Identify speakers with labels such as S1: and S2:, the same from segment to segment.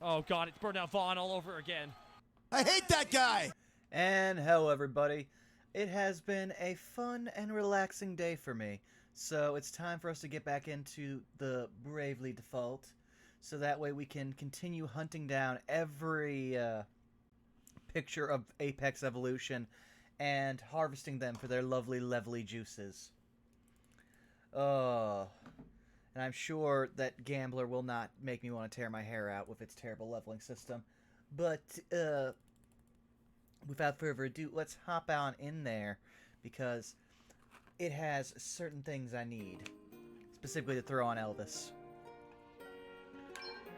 S1: Oh god, it's Burnout Vaughn all over again.
S2: I hate that guy!
S3: And hello everybody. It has been a fun and relaxing day for me, so it's time for us to get back into the Bravely Default, so that way we can continue hunting down every picture of Apex Evolution and harvesting them for their lovely juices. And I'm sure that Gambler will not make me want to tear my hair out with its terrible leveling system. But, without further ado, let's hop on in there, because it has certain things I need, specifically to throw on ELVIS.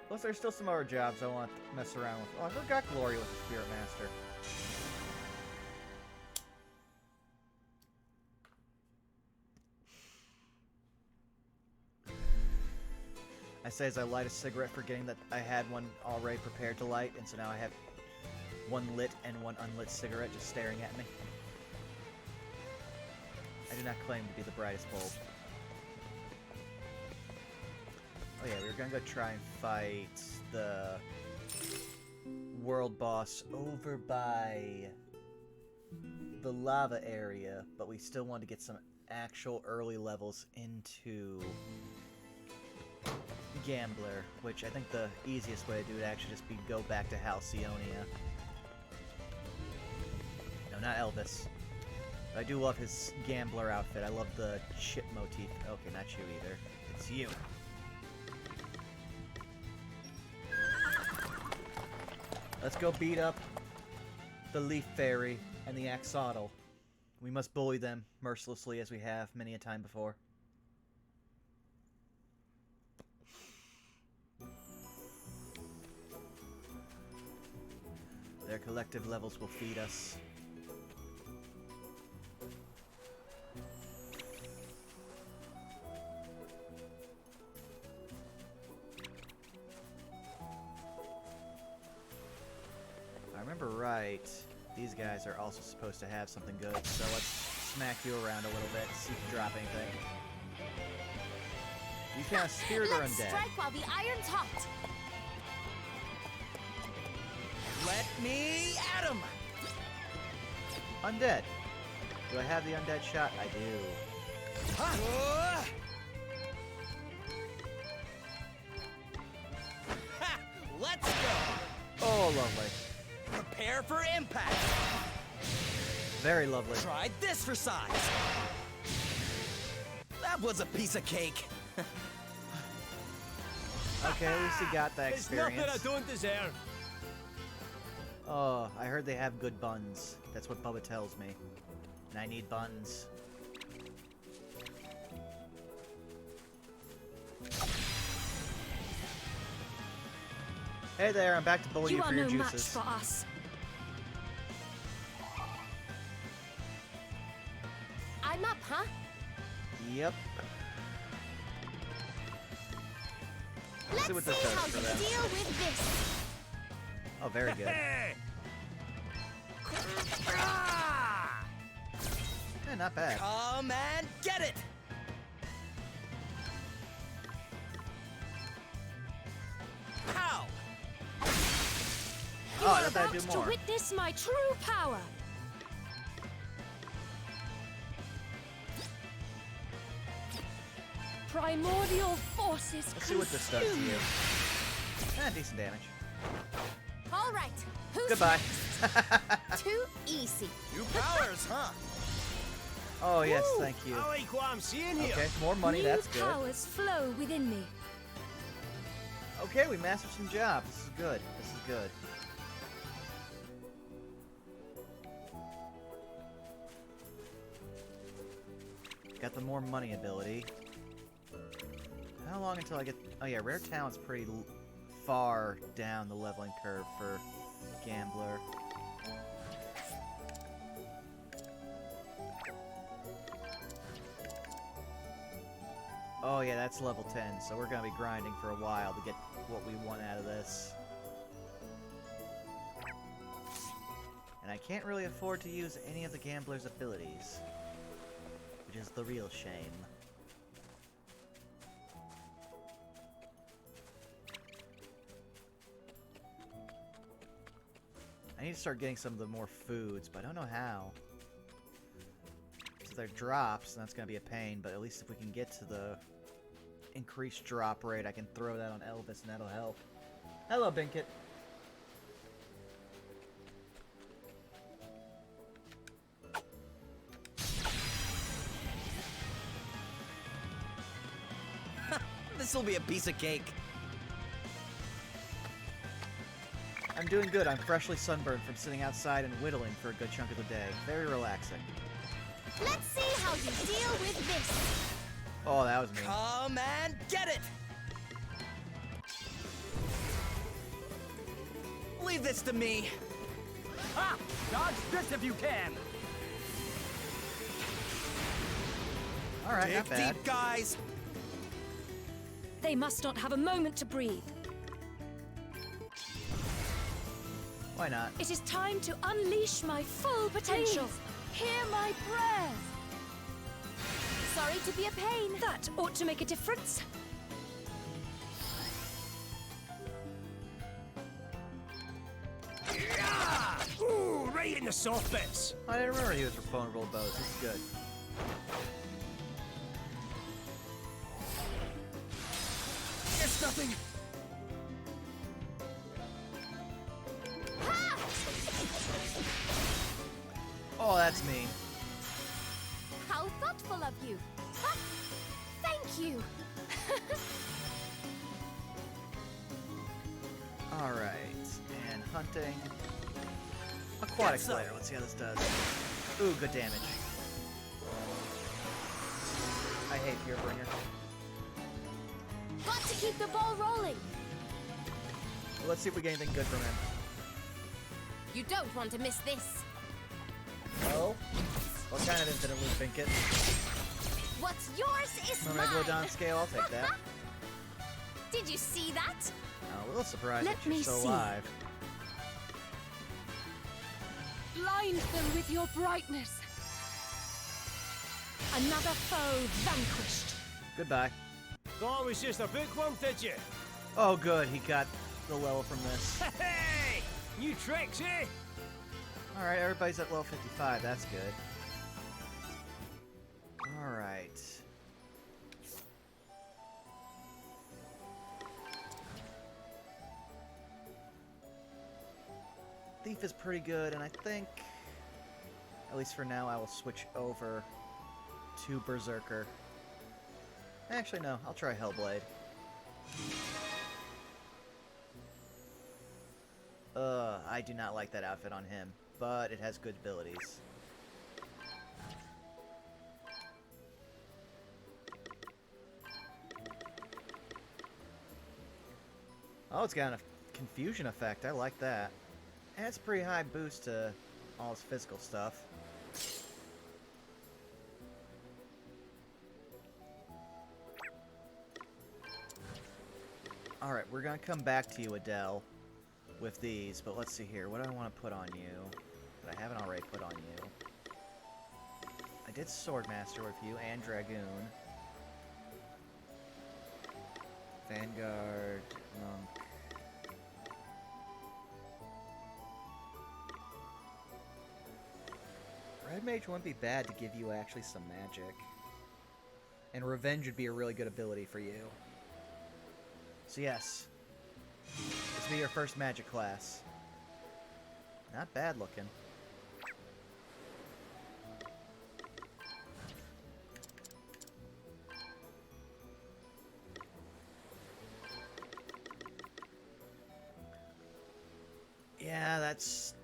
S3: Plus, there's still some other jobs I want to mess around with. Oh, I forgot Glory with the Spirit Master. I say as I light a cigarette, forgetting that I had one already prepared to light, and so now I have one lit and one unlit cigarette just staring at me. I do not claim to be the brightest bulb. Oh yeah, we were gonna go try and fight the world boss over by the lava area, but we still wanted to get some actual early levels into Gambler, which I think the easiest way to do it actually just be go back to Halcyonia. No, not ELVIS. But I do love his Gambler outfit. I love the chip motif. Okay, not you either. It's you. Let's go beat up the Leaf Fairy and the Axolotl. We must bully them mercilessly as we have many a time before. Their collective levels will feed us. If I remember right, these guys are also supposed to have something good, so let's smack you around a little bit, see if you drop anything. You can have spirit or undead.
S4: Let's strike while the iron's hot.
S2: Let me at him!
S3: Undead. Do I have the undead shot? I do.
S2: Ha! Let's go!
S3: Oh, lovely.
S2: Prepare for impact!
S3: Very lovely.
S2: Try this for size! That was a piece of cake!
S3: Okay, at least you got that experience.
S2: It's nothing I don't deserve!
S3: Oh, I heard they have good buns. That's what Bubba tells me. And I need buns. Hey there, I'm back to bully you
S4: You
S3: for
S4: are
S3: your
S4: no match
S3: juices.
S4: for us. I'm up, huh?
S3: Yep.
S4: Let's
S3: see what this
S4: see
S3: does
S4: how
S3: for
S4: you
S3: them.
S4: deal with this.
S3: Oh, very good.
S2: Hey!
S3: Yeah, not bad.
S2: Come and get it! Pow!
S4: You
S3: Oh, I
S4: are
S3: thought I'd
S4: about
S3: do more.
S4: to witness my true power. Primordial forces
S3: Let's see what this does to
S4: consume
S3: you.
S4: me.
S3: Decent damage.
S4: All right. Who's
S3: Goodbye.
S4: next? Too easy.
S2: New powers, huh?
S3: Oh, yes,
S4: Woo!
S3: thank you.
S2: I like what I'm seeing here.
S3: Okay, more money,
S4: New
S3: that's good.
S4: powers flow within me.
S3: Okay, we mastered some jobs. This is good. This is good. Got the more money ability. How long until I get... Oh yeah, rare talent's pretty far down the leveling curve for Gambler. Oh yeah, that's level 10, so we're gonna be grinding for a while to get what we want out of this. And I can't really afford to use any of the Gambler's abilities, which is the real shame. I need to start getting some of the more foods, but I don't know how. So they're drops, and that's going to be a pain, but at least if we can get to the increased drop rate, I can throw that on ELVIS, and that'll help. Hello, Binkit.
S2: This'll be a piece of cake.
S3: I'm doing good. I'm freshly sunburned from sitting outside and whittling for a good chunk of the day. Very relaxing.
S4: Let's see how you deal with this.
S3: Oh, that was me.
S2: Come and get it! Leave this to me. Ha! Dodge this if you can.
S3: Alright, not
S2: Dig
S3: bad.
S2: deep, guys.
S4: They must not have a moment to breathe.
S3: Why not?
S4: It is time to unleash my full potential.
S5: Please, hear my prayers.
S4: Sorry to be a pain. That ought to make a difference.
S2: Yeah! Ooh, right in the soft bits.
S3: I didn't remember he was for vulnerable bows. This is good.
S2: It's nothing.
S3: Oh, that's mean.
S4: How thoughtful of you. Ha! Thank you.
S3: Alright. And hunting. Aquatic
S2: Get some.
S3: Slayer. Let's see how this does. Ooh, good damage. I hate Fearbringer.
S4: Got to keep the ball rolling.
S3: Well, let's see if we get anything good from him.
S4: You don't want to miss this.
S3: Oh? What kind of infinite loop, Binkit?
S4: What's yours is
S3: From
S4: mine.
S3: Megalodon scale, I'll take that.
S4: Did you see that?
S3: I'm a little surprised
S4: Let
S3: that you're
S4: me
S3: still
S4: see.
S3: alive.
S5: Blind them with your brightness.
S4: Another foe vanquished.
S3: Goodbye.
S2: Thought it was just a bookworm, did you?
S3: Oh, good. He got the level from this.
S2: Hey! New tricks, eh?
S3: Alright, everybody's at level 55. That's good. Alright. Thief is pretty good, and I think, at least for now, I will switch over to Berserker. Actually, no. I'll try Hellblade. I do not like that outfit on him, but it has good abilities. Oh, it's got a confusion effect. I like that. And it's a pretty high boost to all his physical stuff. Alright, we're gonna come back to you, Adele, with these, but let's see here. What do I want to put on you that I haven't already put on you? I did Swordmaster with you, and Dragoon. Vanguard, Monk. Red Mage wouldn't be bad to give you actually some magic. And Revenge would be a really good ability for you. So yes, this will be your first magic class. Not bad looking. Yeah,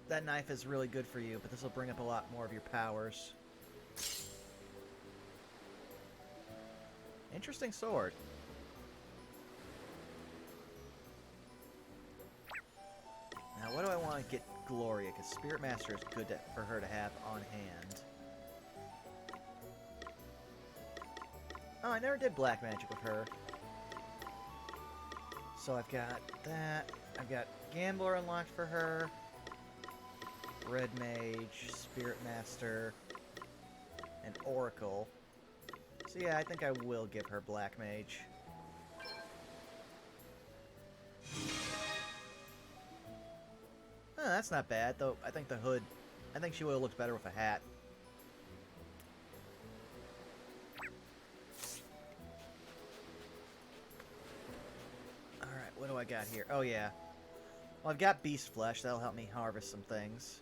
S3: that knife is really good for you, but this will bring up a lot more of your powers. Interesting sword. Now, what do I want to get Gloria? Because Spirit Master is good for her to have on hand. Oh, I never did Black Magic with her. So I've got that. I've got Gambler unlocked for her. Red Mage, Spirit Master, and Oracle. So yeah, I think I will give her Black Mage. That's not bad, though. I think the hood... I think she would have looked better with a hat. Alright, what do I got here? Oh, yeah. Well, I've got Beast Flesh. That'll help me harvest some things.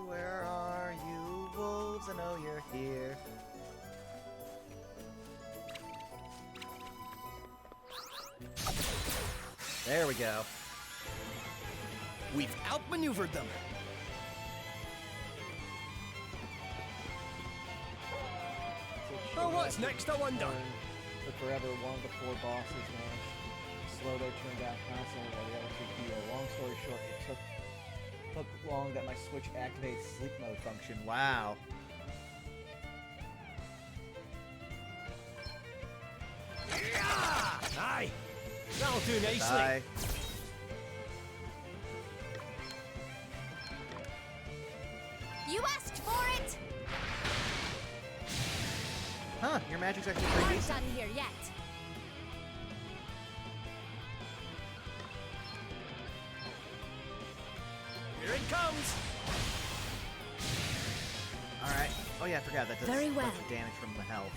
S3: Where are you, wolves? I know you're here. There we go.
S2: We've outmaneuvered them. Oh, what's next, I wonder?
S3: Took forever, one of the 4 bosses managed. Slow their turn down constantly while the other 2 heal. Long story short, it took long that my Switch activated sleep mode function. Wow.
S2: Aye. That'll do nicely.
S3: Die.
S4: You asked for it!
S3: Huh, your magic's actually pretty
S4: Aren't
S3: decent.
S4: done here yet.
S2: Here it comes.
S3: Alright. Oh yeah, I forgot that does
S4: Very well.
S3: bunch of damage from the health.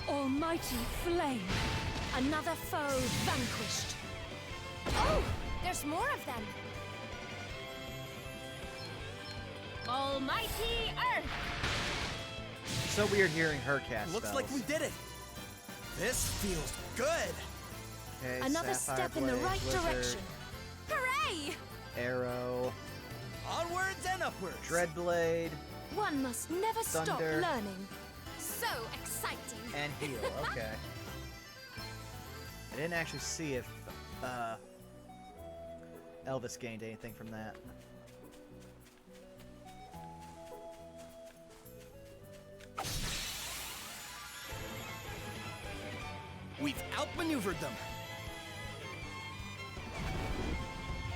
S5: Almighty flame.
S4: Another foe vanquished. Oh, there's more of them. Almighty Earth.
S3: So weird hearing her cast
S2: Looks
S3: spells.
S2: like we did it. This feels good.
S3: Okay,
S4: Another
S3: Sapphire
S4: step in the
S3: Blade,
S4: right
S3: Blizzard,
S4: direction. Hooray!
S3: Arrow,
S2: Onwards and upwards.
S3: Dreadblade,
S4: One must never stop
S3: Thunder.
S4: learning. So exciting.
S3: and heal. Okay. I didn't actually see if Elvis gained anything from that.
S2: We've outmaneuvered them.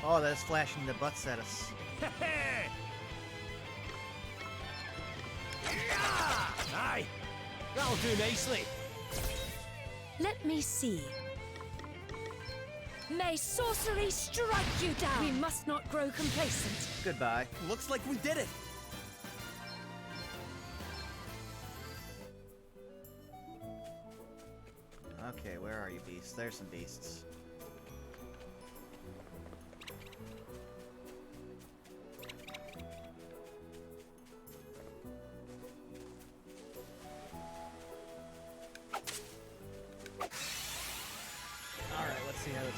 S3: Oh, that's flashing the butts at us.
S2: Aye. That'll do nicely.
S4: Let me see. May sorcery strike you down.
S5: We must not grow complacent.
S3: Goodbye.
S2: Looks like we did it.
S3: Okay, where are you, beasts? There's some beasts.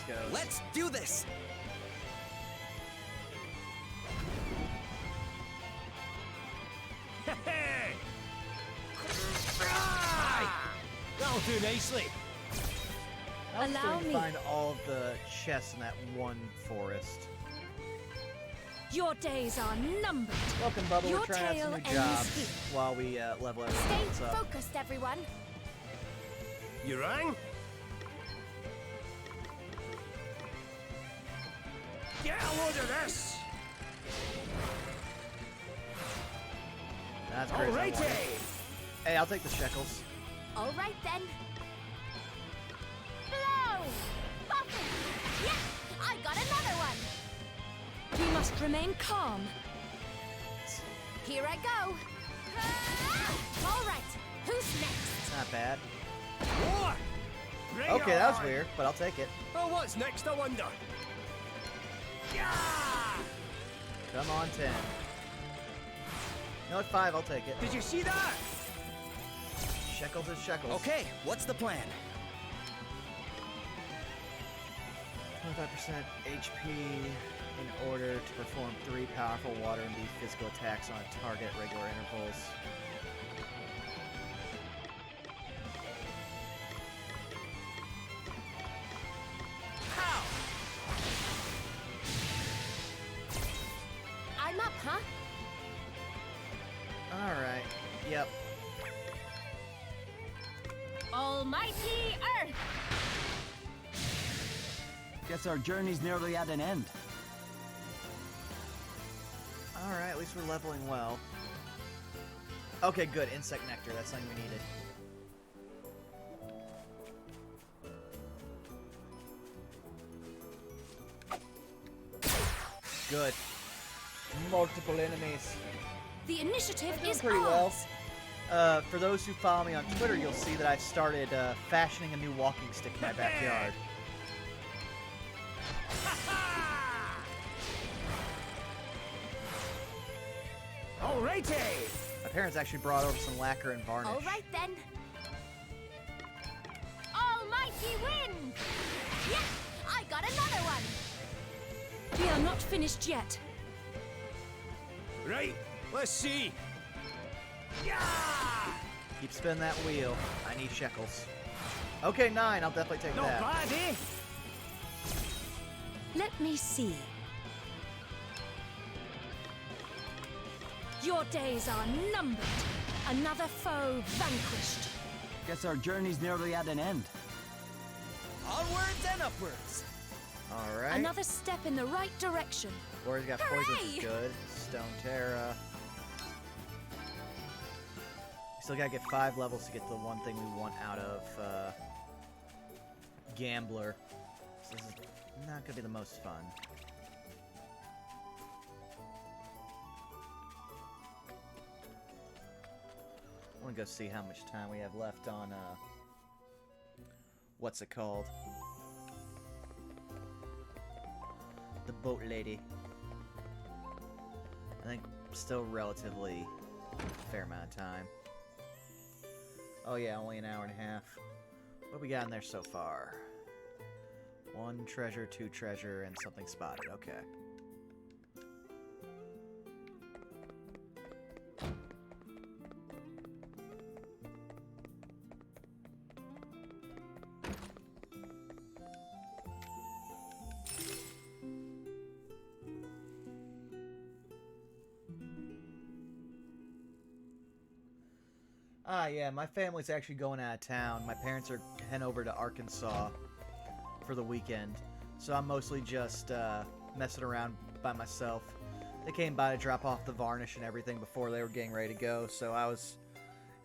S3: goes.
S2: Let's do this!
S1: Hey! That'll do nicely.
S3: I was
S5: Allow
S3: trying to
S5: me.
S3: find all of the chests in that one forest.
S5: Your days are numbered.
S3: Welcome, Bubba.
S5: Your
S3: We're trying out some
S5: tale
S3: new
S5: ends
S3: jobs
S5: here.
S3: while we level everything
S4: Stay
S3: else up.
S4: focused, everyone.
S1: You rang? Get a load of this!
S3: That's crazy.
S1: Alrighty!
S3: Hey, I'll take the shekels.
S4: All right then. Blow! Pop it! Yeah, I got another one.
S5: We must remain calm.
S4: Here I go. Ah! All right, who's next?
S3: Not bad.
S1: More! Bring
S3: Okay,
S1: it
S3: that was
S1: on.
S3: weird, but I'll take it.
S1: Oh, what's next, I wonder? Yeah!
S3: Come on, 10. No, at 5, I'll take it.
S1: Did you see that?
S3: Shekels is shekels.
S2: Okay, what's the plan?
S3: 25% HP in order to perform 3 powerful water and beef physical attacks on a target at regular intervals.
S2: How?
S4: I'm up, huh?
S3: Alright. Yep.
S4: Almighty Earth!
S2: Guess our journey's nearly at an end.
S3: Alright, at least we're leveling well. Okay, good. Insect nectar. That's something we needed. Good. Multiple enemies.
S5: The initiative
S3: Doing
S5: is
S3: pretty well.
S5: ours.
S3: For those who follow me on Twitter, you'll see that I've started fashioning a new walking stick in my backyard.
S1: Alrighty!
S3: My parents actually brought over some lacquer and varnish.
S4: All right then. Almighty wind! Yeah, I got another one.
S5: We are not finished yet.
S1: Right, let's see. Yeah!
S3: Keep spinning that wheel. I need shekels. Okay, 9. I'll definitely take
S1: Not
S3: that.
S1: bad, eh?
S5: Let me see. Your days are numbered. Another foe vanquished.
S2: Guess our journey's nearly at an end. Onwards and upwards.
S3: Alright.
S5: Another step in the right direction.
S3: Warrior's got poison, which
S5: Hooray!
S3: is good. Stone Terra. Still gotta get 5 levels to get the one thing we want out of Gambler. So this is not gonna be the most fun. I wanna go see how much time we have left on what's it called? The boat lady. I think still relatively fair amount of time. Oh yeah, only an hour and a half. What we got in there so far? 1 treasure, 2 treasure, and something spotted. Okay. Ah, yeah, my family's actually going out of town. My parents are heading over to Arkansas for the weekend. So I'm mostly just messing around by myself. They came by to drop off the varnish and everything before they were getting ready to go, so I was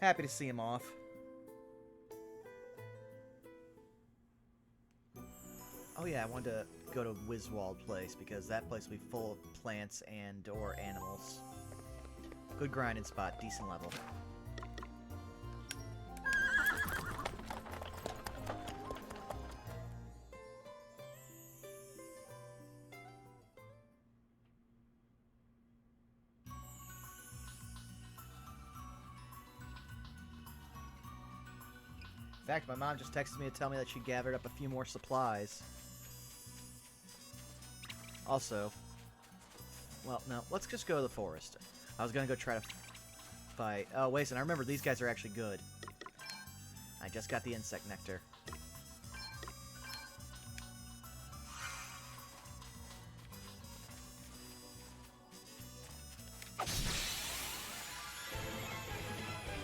S3: happy to see them off. Oh yeah, I wanted to go to Wiswald Place because that place will be full of plants and or animals. Good grinding spot, decent level. In fact, my mom just texted me to tell me that she gathered up a few more supplies. Also, well, no, let's just go to the forest. I was gonna go try to fight... Oh, wait a second, I remember these guys are actually good. I just got the insect nectar.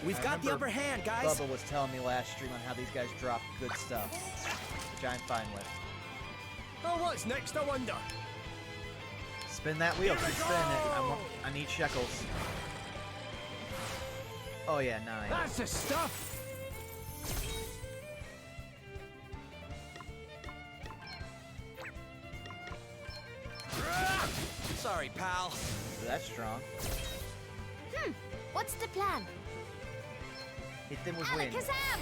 S1: We've got the upper hand, guys.
S3: Bubba was telling me last stream on how these guys drop good stuff, which I'm fine with.
S1: Oh, what's next, I wonder?
S3: Spin that wheel, keep spinning it. I need shekels. Oh yeah, 9.
S1: That's the stuff. Sorry, pal.
S3: So that's strong.
S4: What's the plan?
S3: Hit them with wind.
S4: Alakazam!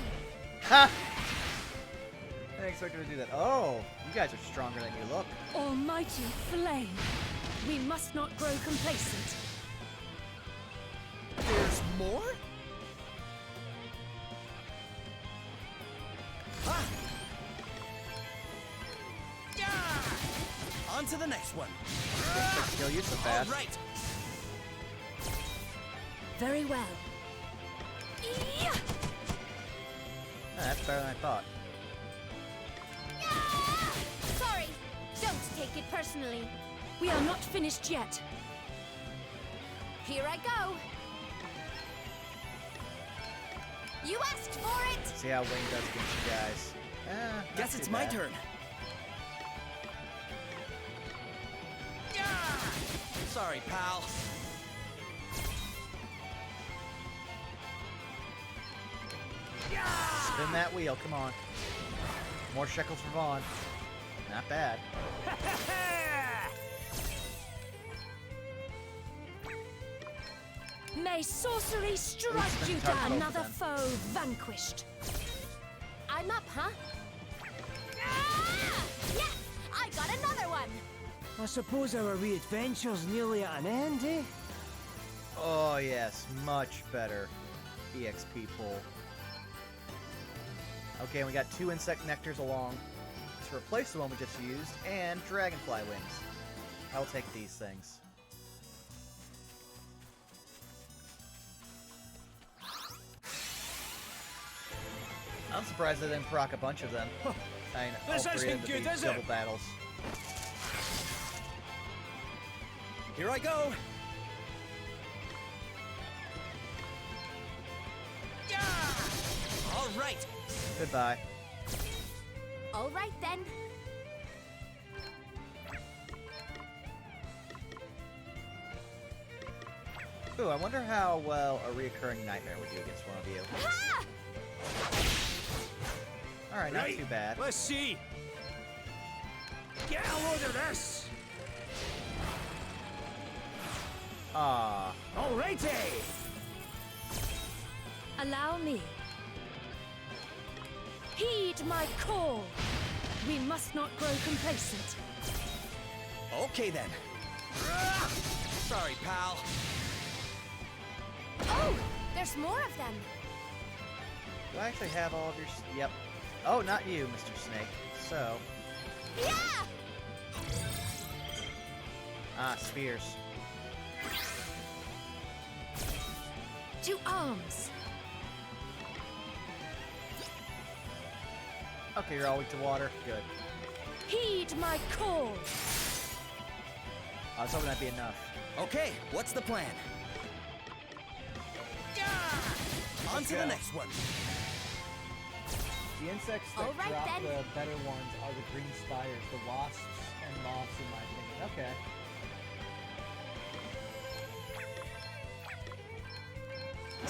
S3: Ha! I didn't expect him to do that. Oh, you guys are stronger than you look.
S5: Almighty flame. We must not grow complacent.
S1: There's more? Ah! Yeah! On to the next one.
S3: Kill you so fast.
S1: All right.
S5: Very well.
S4: Yeah!
S3: Ah, that's better than I thought.
S4: Sorry, don't take it personally.
S5: We are not finished yet.
S4: Here I go. You asked for it.
S3: See how Wayne does against you guys. Not
S1: Guess
S3: too
S1: it's my
S3: bad.
S1: turn. Yeah! Sorry, pal.
S3: Spin that wheel, come on. More shekels for Vaughn. Not bad.
S5: May sorcery strike
S3: Let's
S5: you
S3: start
S5: down.
S3: both
S5: Another
S3: then.
S5: foe vanquished.
S4: I'm up, huh? Ah! Yes! I got another one!
S2: I suppose our wee adventure's nearly at an end, eh?
S3: Oh yes, much better. EXP pull. Okay, we got 2 insect nectars along to replace the one we just used, and dragonfly wings. I'll take these things. I'm surprised they didn't proc a bunch of them. I mean, all
S1: This
S3: 3 of
S1: isn't
S3: them
S1: good,
S3: be
S1: is it?
S3: double battles.
S1: Here I go. Yeah! All right.
S3: Goodbye.
S4: All right then.
S3: Ooh, I wonder how well a reoccurring nightmare would do against one of you.
S4: Ah!
S3: Alright, not
S1: Right.
S3: too bad.
S1: Let's see. Get a load of this.
S3: Ah,
S1: Alrighty.
S5: Allow me. Heed my call. We must not grow complacent.
S1: Okay then. Sorry, pal.
S4: Oh, there's more of them.
S3: do I actually have all of your... Yep. Oh, not you, Mr. Snake. So...
S4: Yeah!
S3: Ah, spears.
S5: To arms.
S3: Okay, you're all weak to water. Good.
S5: Heed my call.
S3: I was hoping that'd be enough.
S1: Okay, what's the plan? Yeah! On to the
S3: go.
S1: next one.
S3: The insects that
S4: All right,
S3: drop
S4: then.
S3: the better ones are the green spiders, the wasps and moths, in my opinion. Okay.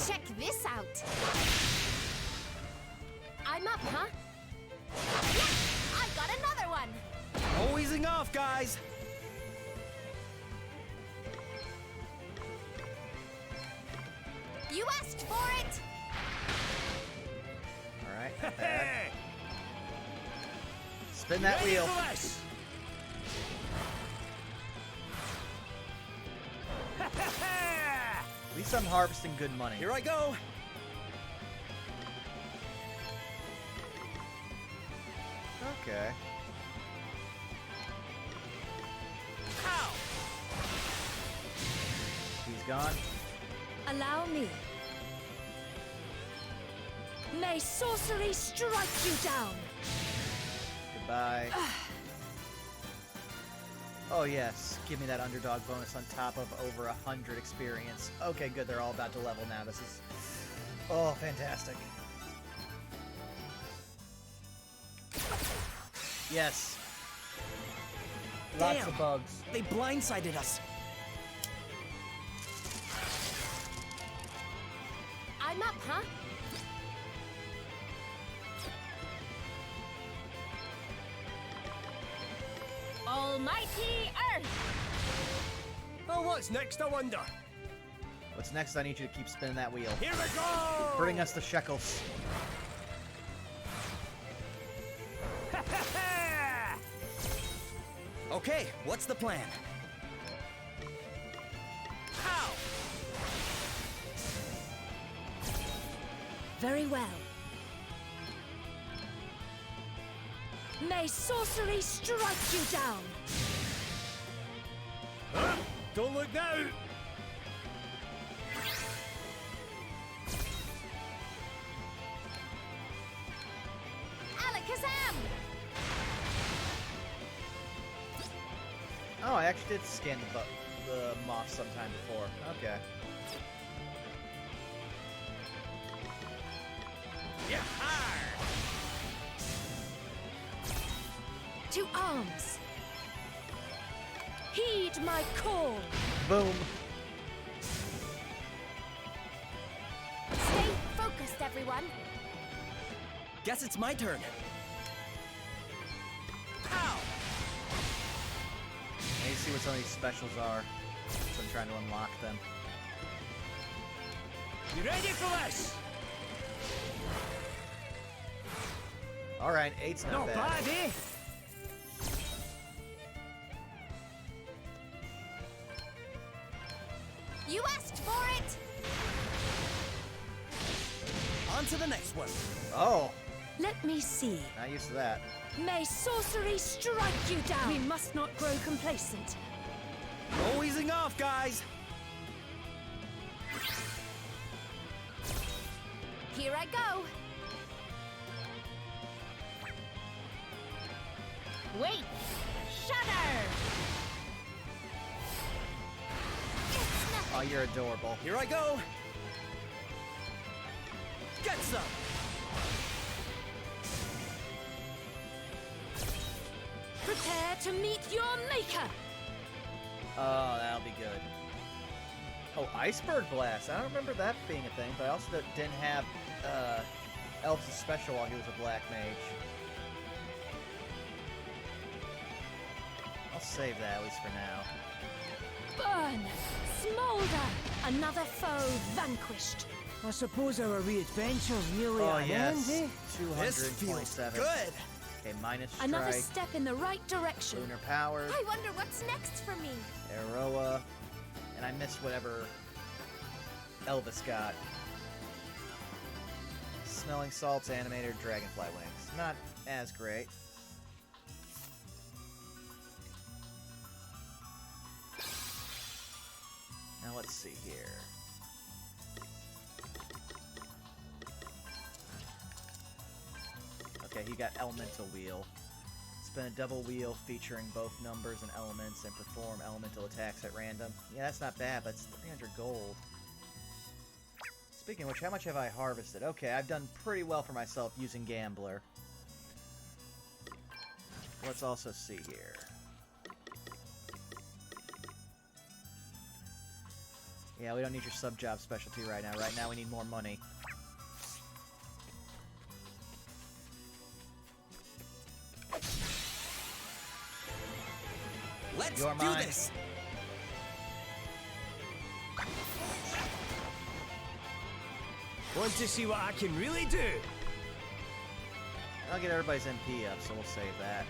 S4: Check this out. I'm up, huh? Yeah! I got another one.
S1: No easing off, guys.
S4: You asked for it.
S3: Alright, not bad. Spin that
S1: Ready
S3: wheel.
S1: for this?
S3: At least I'm harvesting good money.
S1: Here I go.
S3: Okay.
S1: How?
S3: He's gone.
S5: Allow me. May sorcery strike you down.
S3: Goodbye. Oh yes, give me that underdog bonus on top of over 100 experience. Okay, good, they're all about to level now. This is... oh, fantastic. Yes. Lots
S2: Damn.
S3: of bugs.
S2: They blindsided us.
S4: I'm up, huh? Almighty Earth!
S1: Oh, what's next, I wonder?
S3: What's next? I need you to keep spinning that wheel.
S1: Here we go!
S3: Bring us the shekels.
S2: Okay, what's the plan?
S1: How?
S5: Very well. May sorcery strike you down.
S1: Huh? Don't look now!
S4: Alakazam!
S3: Oh, I actually did scan the moth sometime before. Okay.
S1: Yeah!
S5: To arms. Heed my call.
S3: Boom.
S4: Stay focused, everyone.
S2: Guess it's my turn.
S1: How?
S3: I need to see what some of these specials are. So I'm trying to unlock them.
S1: You ready for this?
S3: Alright, 8's not
S1: Not
S3: bad.
S1: bad, eh?
S4: You asked for it!
S2: On to the next one.
S3: Oh,
S5: Let me see.
S3: not used to that.
S5: May sorcery strike you down. We must not grow complacent.
S2: No easing off, guys.
S4: Here I go. Wait! Shudder! It's nothing.
S3: Oh, you're adorable.
S2: Here I go. Get some.
S5: Prepare to meet your maker.
S3: Oh, that'll be good. Oh, Iceberg Blast. I don't remember that being a thing, but I also didn't have ELVIS special while he was a black mage. I'll save that at least for now.
S5: Burn. Smolder. Another foe vanquished.
S6: I suppose our wee adventure really
S3: Oh
S6: at
S3: yes,
S6: an end, eh?
S2: This feels
S3: 227.
S2: good.
S3: Okay, minus strike,
S5: Another step in the right direction.
S3: lunar power,
S4: I wonder what's next for me.
S3: Aroa, and I missed whatever ELVIS got. Smelling salts, animator, dragonfly wings. Not as great. Now let's see here. Okay, he got elemental wheel. Spin a double wheel featuring both numbers and elements and perform elemental attacks at random. Yeah, that's not bad, but it's 300 gold. Speaking of which, how much have I harvested? Okay, I've done pretty well for myself using Gambler. Let's also see here. Yeah, we don't need your sub-job specialty right now. Right now we need more money.
S2: Let's
S3: You're
S2: do
S3: mine.
S2: this.
S1: Want to see what I can really do?
S3: I'll get everybody's MP up, so we'll save that.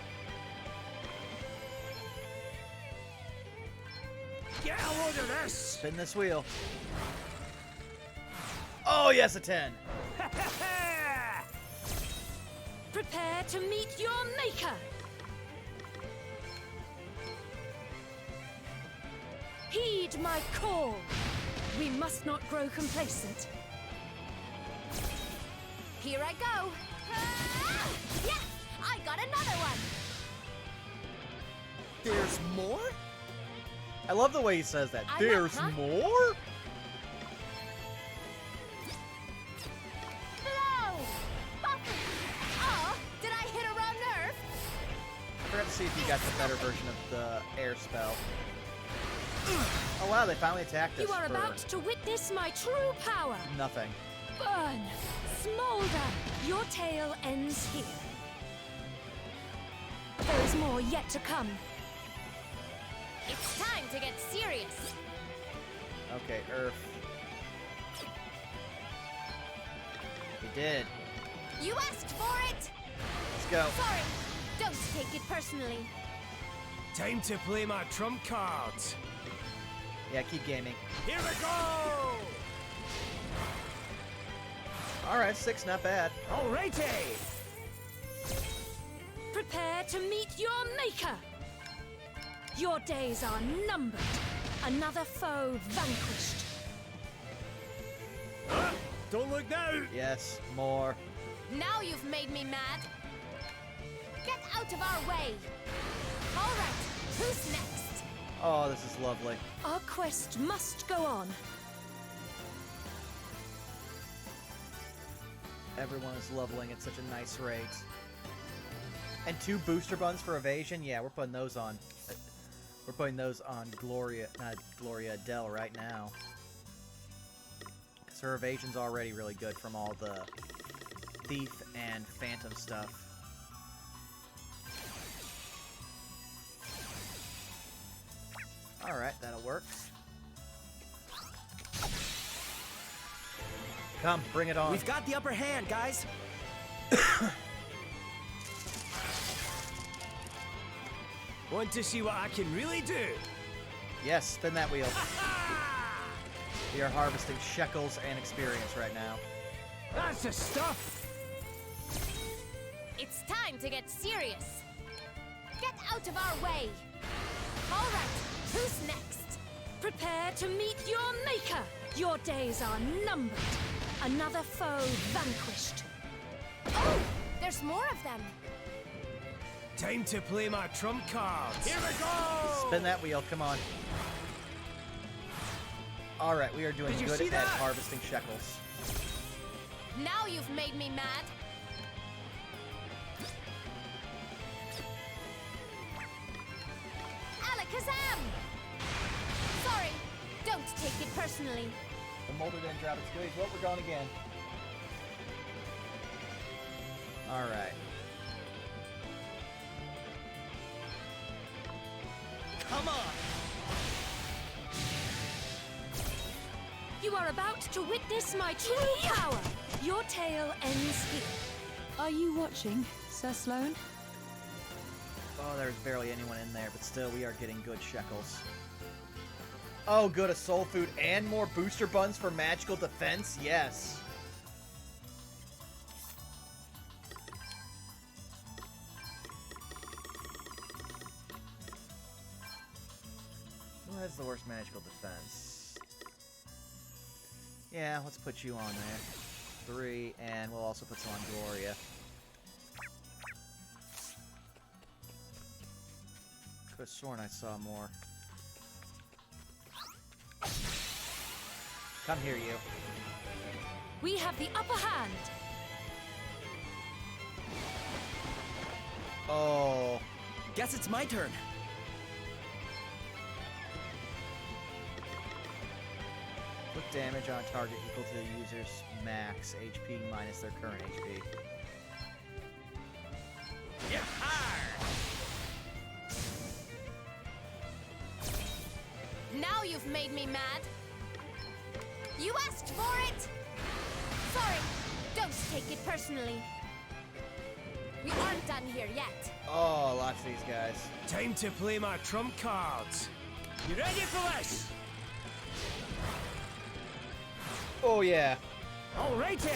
S1: Get a load of this!
S3: Spin this wheel. Oh, yes, a 10.
S5: Prepare to meet your maker. Heed my call. We must not grow complacent.
S4: Here I go. Ah! Yes! I got another one!
S1: There's more?
S3: I love the way he says that.
S4: I
S3: There's
S4: know, huh?
S3: more?
S4: Blow! Buffer! Oh, did I hit a wrong nerve?
S3: I forgot to see if you got the better version of the air spell. Oh wow, they finally attacked us
S5: You are
S3: for
S5: about to witness my true power.
S3: nothing.
S5: Burn! Smolder! Your tale ends here. There is more yet to come.
S4: It's time to get serious.
S3: Okay, Earth. We did.
S4: You asked for it!
S3: Let's go.
S4: Sorry, don't take it personally.
S1: Time to play my trump cards.
S3: Yeah, keep gaming.
S1: Here we go!
S3: Alright, 6, not bad.
S1: Alrighty!
S5: Prepare to meet your maker. Your days are numbered. Another foe vanquished.
S1: Don't look now!
S3: Yes, more.
S4: Now you've made me mad. Get out of our way. All right, who's next?
S3: Oh, this is lovely.
S5: Our quest must go on.
S3: Everyone is leveling at such a nice rate. And 2 booster buns for evasion? Yeah, we're putting those on. We're putting those on Gloria, not Gloria Adele right now. Because her evasion's already really good from all the Thief and Phantom stuff. Alright, that'll work. Come, bring it on.
S2: We've got the upper hand, guys.
S1: Want to see what I can really do?
S3: Yes, spin that wheel. We are harvesting shekels and experience right now.
S1: That's the stuff!
S4: It's time to get serious. Get out of our way. All right, who's next?
S5: Prepare to meet your maker. Your days are numbered. Another foe vanquished.
S4: Oh, there's more of them.
S1: Time to play my trump cards. Here we go!
S3: Spin that wheel, come on. Alright, we are doing
S1: Did you
S3: good
S1: see
S3: at
S1: that?
S3: harvesting shekels.
S4: Now you've made me mad. Alakazam! Sorry, don't take it personally.
S3: The Molder didn't drop its goodies. Well, we're gone again. Alright.
S2: Come on.
S5: You are about to witness my true power. Your tale ends here. Are you watching, Sir Sloan?
S3: Oh, there's barely anyone in there, but still, we are getting good shekels. Oh, good, a soul food and more booster buns for magical defense? Yes. Who has the worst magical defense? Yeah, let's put you on there. 3, and we'll also put some on Gloria. Could have sworn I saw more. Come here, you.
S5: We have the upper hand.
S3: Oh.
S2: Guess it's my turn.
S3: Put damage on target equal to the user's max HP minus their current HP.
S4: Now you've made me mad. You asked for it. Sorry, don't take it personally. We aren't done here yet.
S3: Oh, lots of these guys.
S1: Time to play my trump cards. You ready for this?
S3: Oh, yeah.
S1: Alrighty!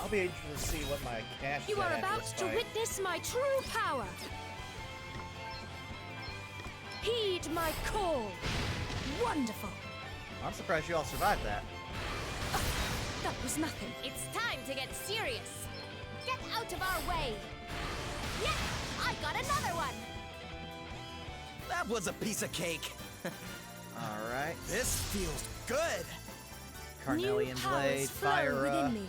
S3: I'll be interested to see what my cash is
S5: You are
S3: at after
S5: about
S3: this
S5: to
S3: fight.
S5: witness my true power. Heed my call. Wonderful.
S3: I'm surprised you all survived that.
S5: That was nothing.
S4: It's time to get serious. Get out of our way. Yeah, I got another one.
S2: That was a piece of cake.
S3: Alright.
S2: This feels good.
S3: Carnelian
S5: New powers
S3: Blade,
S5: flow
S3: Fyra,
S5: within me.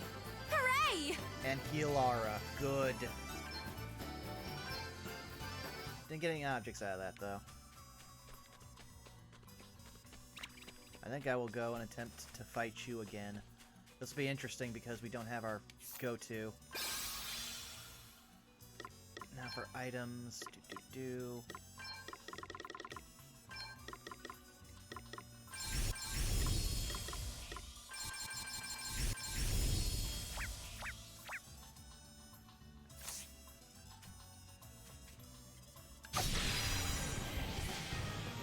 S4: Hooray!
S3: and Healara. Good. Didn't get any objects out of that, though. I think I will go and attempt to fight you again. This will be interesting because we don't have our go-to. Now for items.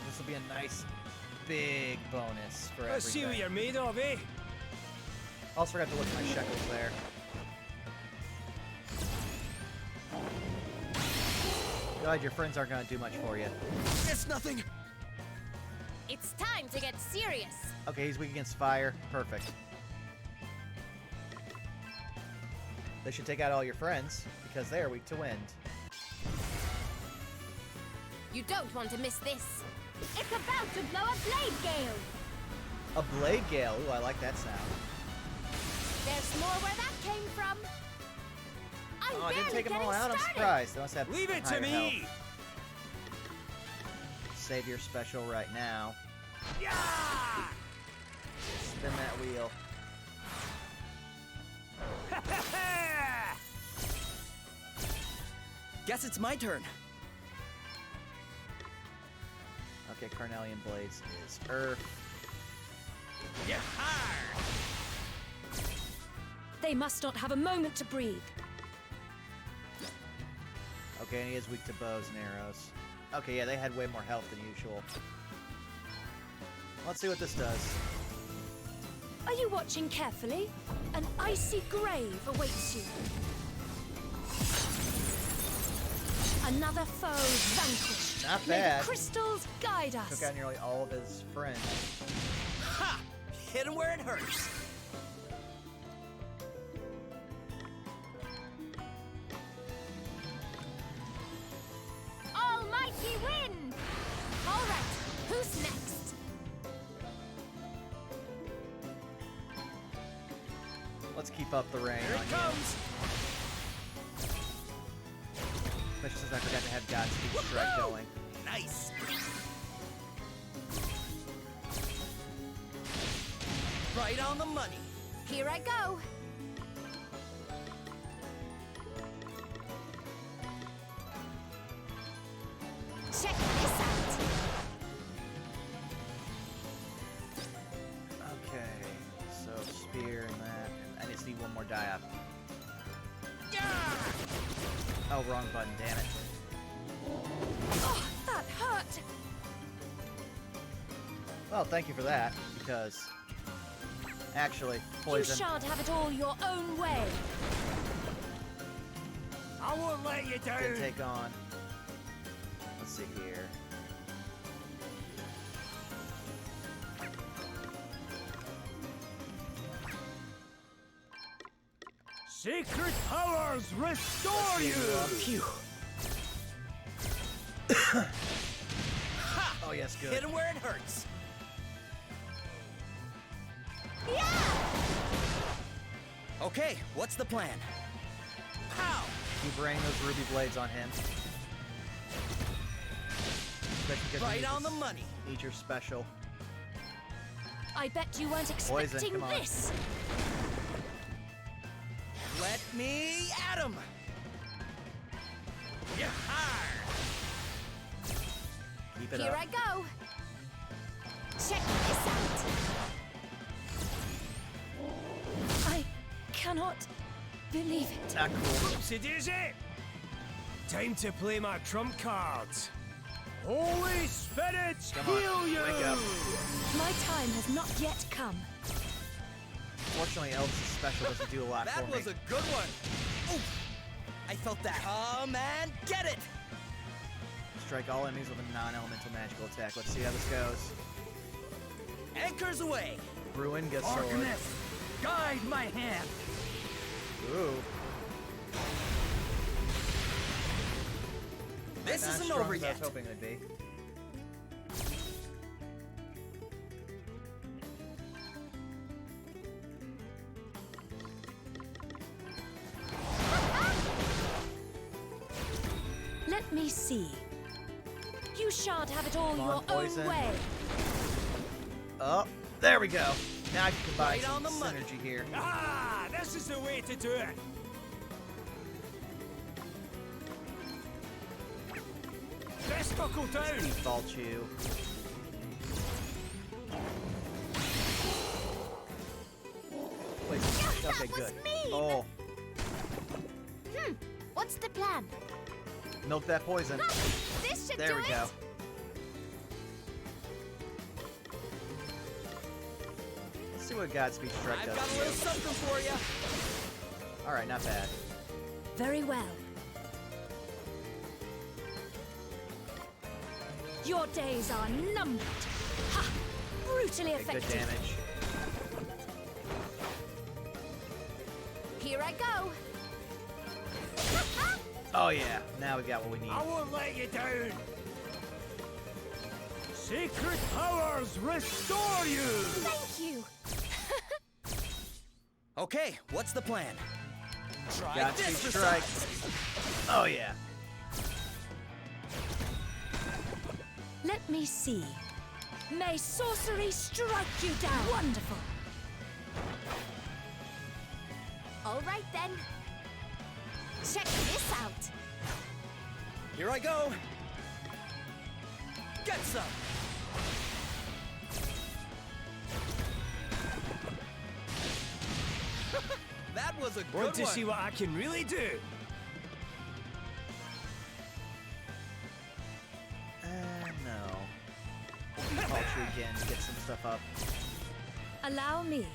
S3: This will be a nice big bonus for
S1: Let's see what
S3: everything.
S1: you're made of, eh?
S3: Also forgot to look at my shekels there. God, your friends aren't gonna do much for you.
S2: It's nothing.
S4: It's time to get serious.
S3: Okay, he's weak against fire. Perfect. They should take out all your friends, because they are weak to wind.
S4: You don't want to miss this. It's about to blow a blade gale.
S3: A blade gale. Ooh, I like that sound.
S4: There's more where that came from. I'm
S3: Oh, I didn't
S4: barely
S3: take them all
S4: getting
S3: out. I'm
S4: started.
S3: surprised. They must have
S1: Leave it to
S3: higher
S1: me!
S3: health. Save your special right now.
S1: Yeah!
S3: Spin that wheel.
S2: Guess it's my turn.
S3: Okay, Carnelian Blades is Earth.
S5: They must not have a moment to breathe.
S3: Okay, and he is weak to bows and arrows. Okay, yeah, they had way more health than usual. Let's see what this does.
S5: Are you watching carefully? An icy grave awaits you. Another foe vanquished.
S3: Not
S5: May
S3: bad.
S5: the crystals guide us.
S3: Took out nearly all of his friends.
S2: Ha! Hit him where it hurts.
S4: Almighty wind! All right, who's next?
S3: Let's keep up the rain
S1: Here
S3: on
S1: it
S3: you.
S1: comes!
S3: Especially since I forgot to have Godspeed Strike going.
S2: Nice. Right on the money.
S4: Here I go. Check this out.
S3: Okay, so spear and that. And I just need one more die up. Oh, wrong button, damn it.
S5: Oh, that hurt.
S3: Well, thank you for that, because actually,
S5: You
S3: poison.
S5: shan't have it all your own way.
S1: I won't let you down!
S3: Didn't take on. Let's see here.
S1: Sacred powers restore you!
S2: Phew. Ha!
S3: Oh yes, good.
S2: Hit him where it hurts. Okay, what's the plan? Pow!
S3: Keep raining those ruby blades on him. Especially because
S2: Right
S3: he
S2: on the
S3: needs-
S2: money.
S3: Needs your special.
S5: I bet you weren't
S3: Poison,
S5: expecting
S3: come on.
S5: this.
S2: Let me at him.
S3: Keep it
S4: Here
S3: up.
S4: I go. Check this out.
S5: I cannot believe it.
S3: Not cool.
S1: Whoopsie daisy! Time to play my trump cards. Holy spirits,
S3: Come on,
S1: heal you!
S3: wake up.
S5: My time has not yet come.
S3: Fortunately, Elvis' special doesn't do a lot for
S2: That
S3: me.
S2: was a good one. Oof. I felt that. Come and get it.
S3: strike all enemies with a non-elemental magical attack. Let's see how this goes.
S2: Anchors away.
S3: Ruin gets sword.
S6: Darkness, guide my hand.
S3: Ooh.
S2: This
S3: Not as
S2: isn't
S3: strong
S2: over
S3: as I
S2: yet.
S3: was hoping it would be.
S5: Let me see. You shan't have it all
S3: Come
S5: your
S3: on, poison.
S5: own way.
S3: Oh, there we go. Now I can combine
S2: Right
S3: some
S2: on the money.
S3: synergy here.
S1: Ah, this is the way to do it. Let's buckle down.
S3: Default you. Wait, okay, good. Oh,
S4: What's the plan?
S3: milk that poison.
S4: This should
S3: There
S4: do
S3: we
S4: it.
S3: go. Let's see what Godspeed Strike
S2: I've
S3: does.
S2: got a
S3: to
S2: little
S3: you.
S2: something for you.
S3: Alright, not bad.
S5: Very well. Your days are numbered. Ha! Brutally
S3: Okay, good
S5: effective.
S3: damage.
S4: Here I go.
S3: Oh yeah, now we got what we need.
S1: I won't let you down. Sacred powers restore you.
S4: Thank you.
S2: Okay, what's the plan? Try
S3: Godspeed
S2: this for
S3: Strike.
S2: size.
S3: Oh yeah.
S5: Let me see. May sorcery strike you down. Wonderful.
S4: All right then. Check this out.
S2: Here I go. Get some. That was a good
S1: Want to
S2: one.
S1: see what I can really do?
S3: No. Default you again to get some stuff up.
S5: Allow me.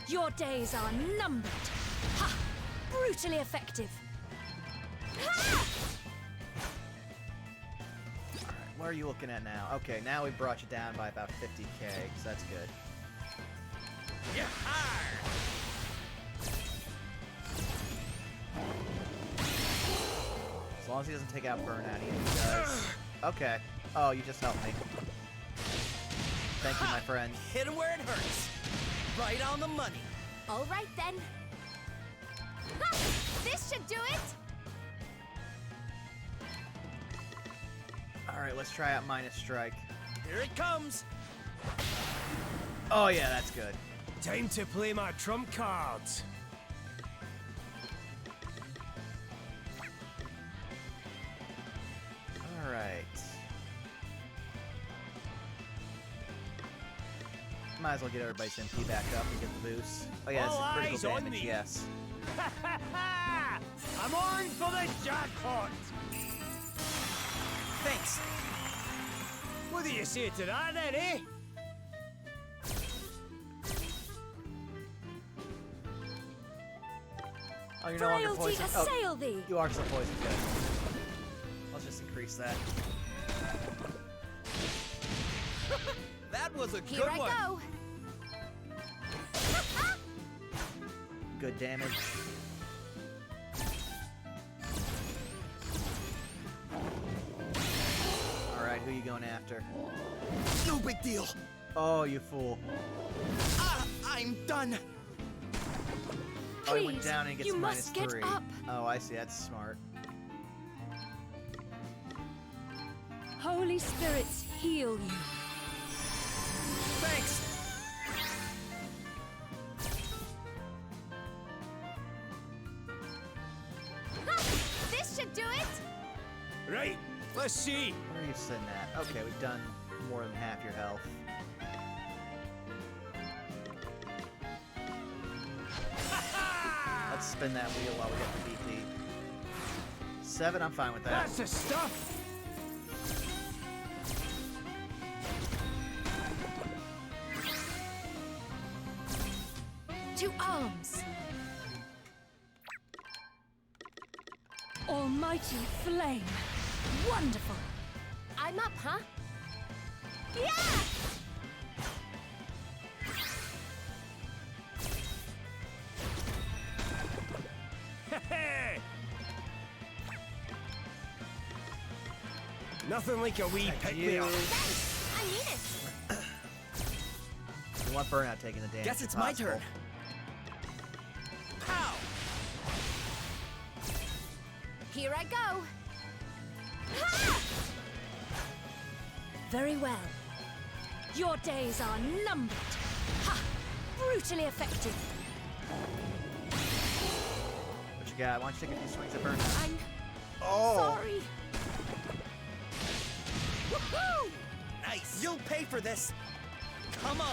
S5: Your days are numbered. Ha! Brutally effective.
S3: Alright, what are you looking at now? Okay, now we brought you down by about 50k, so that's good. As long as he doesn't take out Burnout, he does. Okay. Oh, you just helped me. Thank you, my friend.
S2: Hit him where it hurts. Right on the money.
S4: All right then. Ha! This should do it.
S3: Alright, let's try out Minus Strike.
S2: Here it comes.
S3: Oh yeah, that's good.
S1: Time to play my trump cards.
S3: Alright. Might as well get everybody's MP back up and get the boost. Oh yeah,
S1: All
S3: it's
S1: eyes
S3: critical
S1: on
S3: damage,
S1: me.
S3: yes.
S1: I'm on for the jackpot.
S2: Thanks.
S1: What do you say to that then, eh?
S3: Oh, you're no longer
S5: Frailty
S3: poisoned. Oh,
S5: assail thee.
S3: you are still poisoned, good. Let's just increase that.
S2: That was a
S4: Here
S2: good
S4: I
S2: one.
S4: go.
S3: Good damage. Alright, who you going after?
S2: No big deal.
S3: Oh, you fool.
S2: Ah, I'm done.
S3: Oh, he went
S5: Please,
S3: down and gets
S5: you
S3: minus
S5: must get
S3: 3.
S5: up.
S3: Oh, I see. That's smart.
S5: Holy spirits heal you.
S2: Thanks.
S4: Ha! This should do it.
S1: Right, let's see.
S3: Where are you sitting at? Okay, we've done more than half your health. Let's spin that wheel while we get the BP. 7, I'm fine with that.
S1: That's the stuff.
S5: To arms. Almighty flame. Wonderful.
S4: I'm up, huh? Yeah!
S1: Nothing like a wee pick me up.
S4: Thanks! I need it!
S3: We want Burnout taking the damage.
S2: Guess it's
S3: if
S2: my
S3: possible.
S2: turn. Pow!
S4: Here I go! Ha!
S5: Very well. Your days are numbered. Ha! Brutally effective.
S3: What you got? Why don't you take a few swings at Burnout?
S4: I'm
S3: Oh!
S4: sorry.
S2: Woohoo! Nice! You'll pay for this! Come on!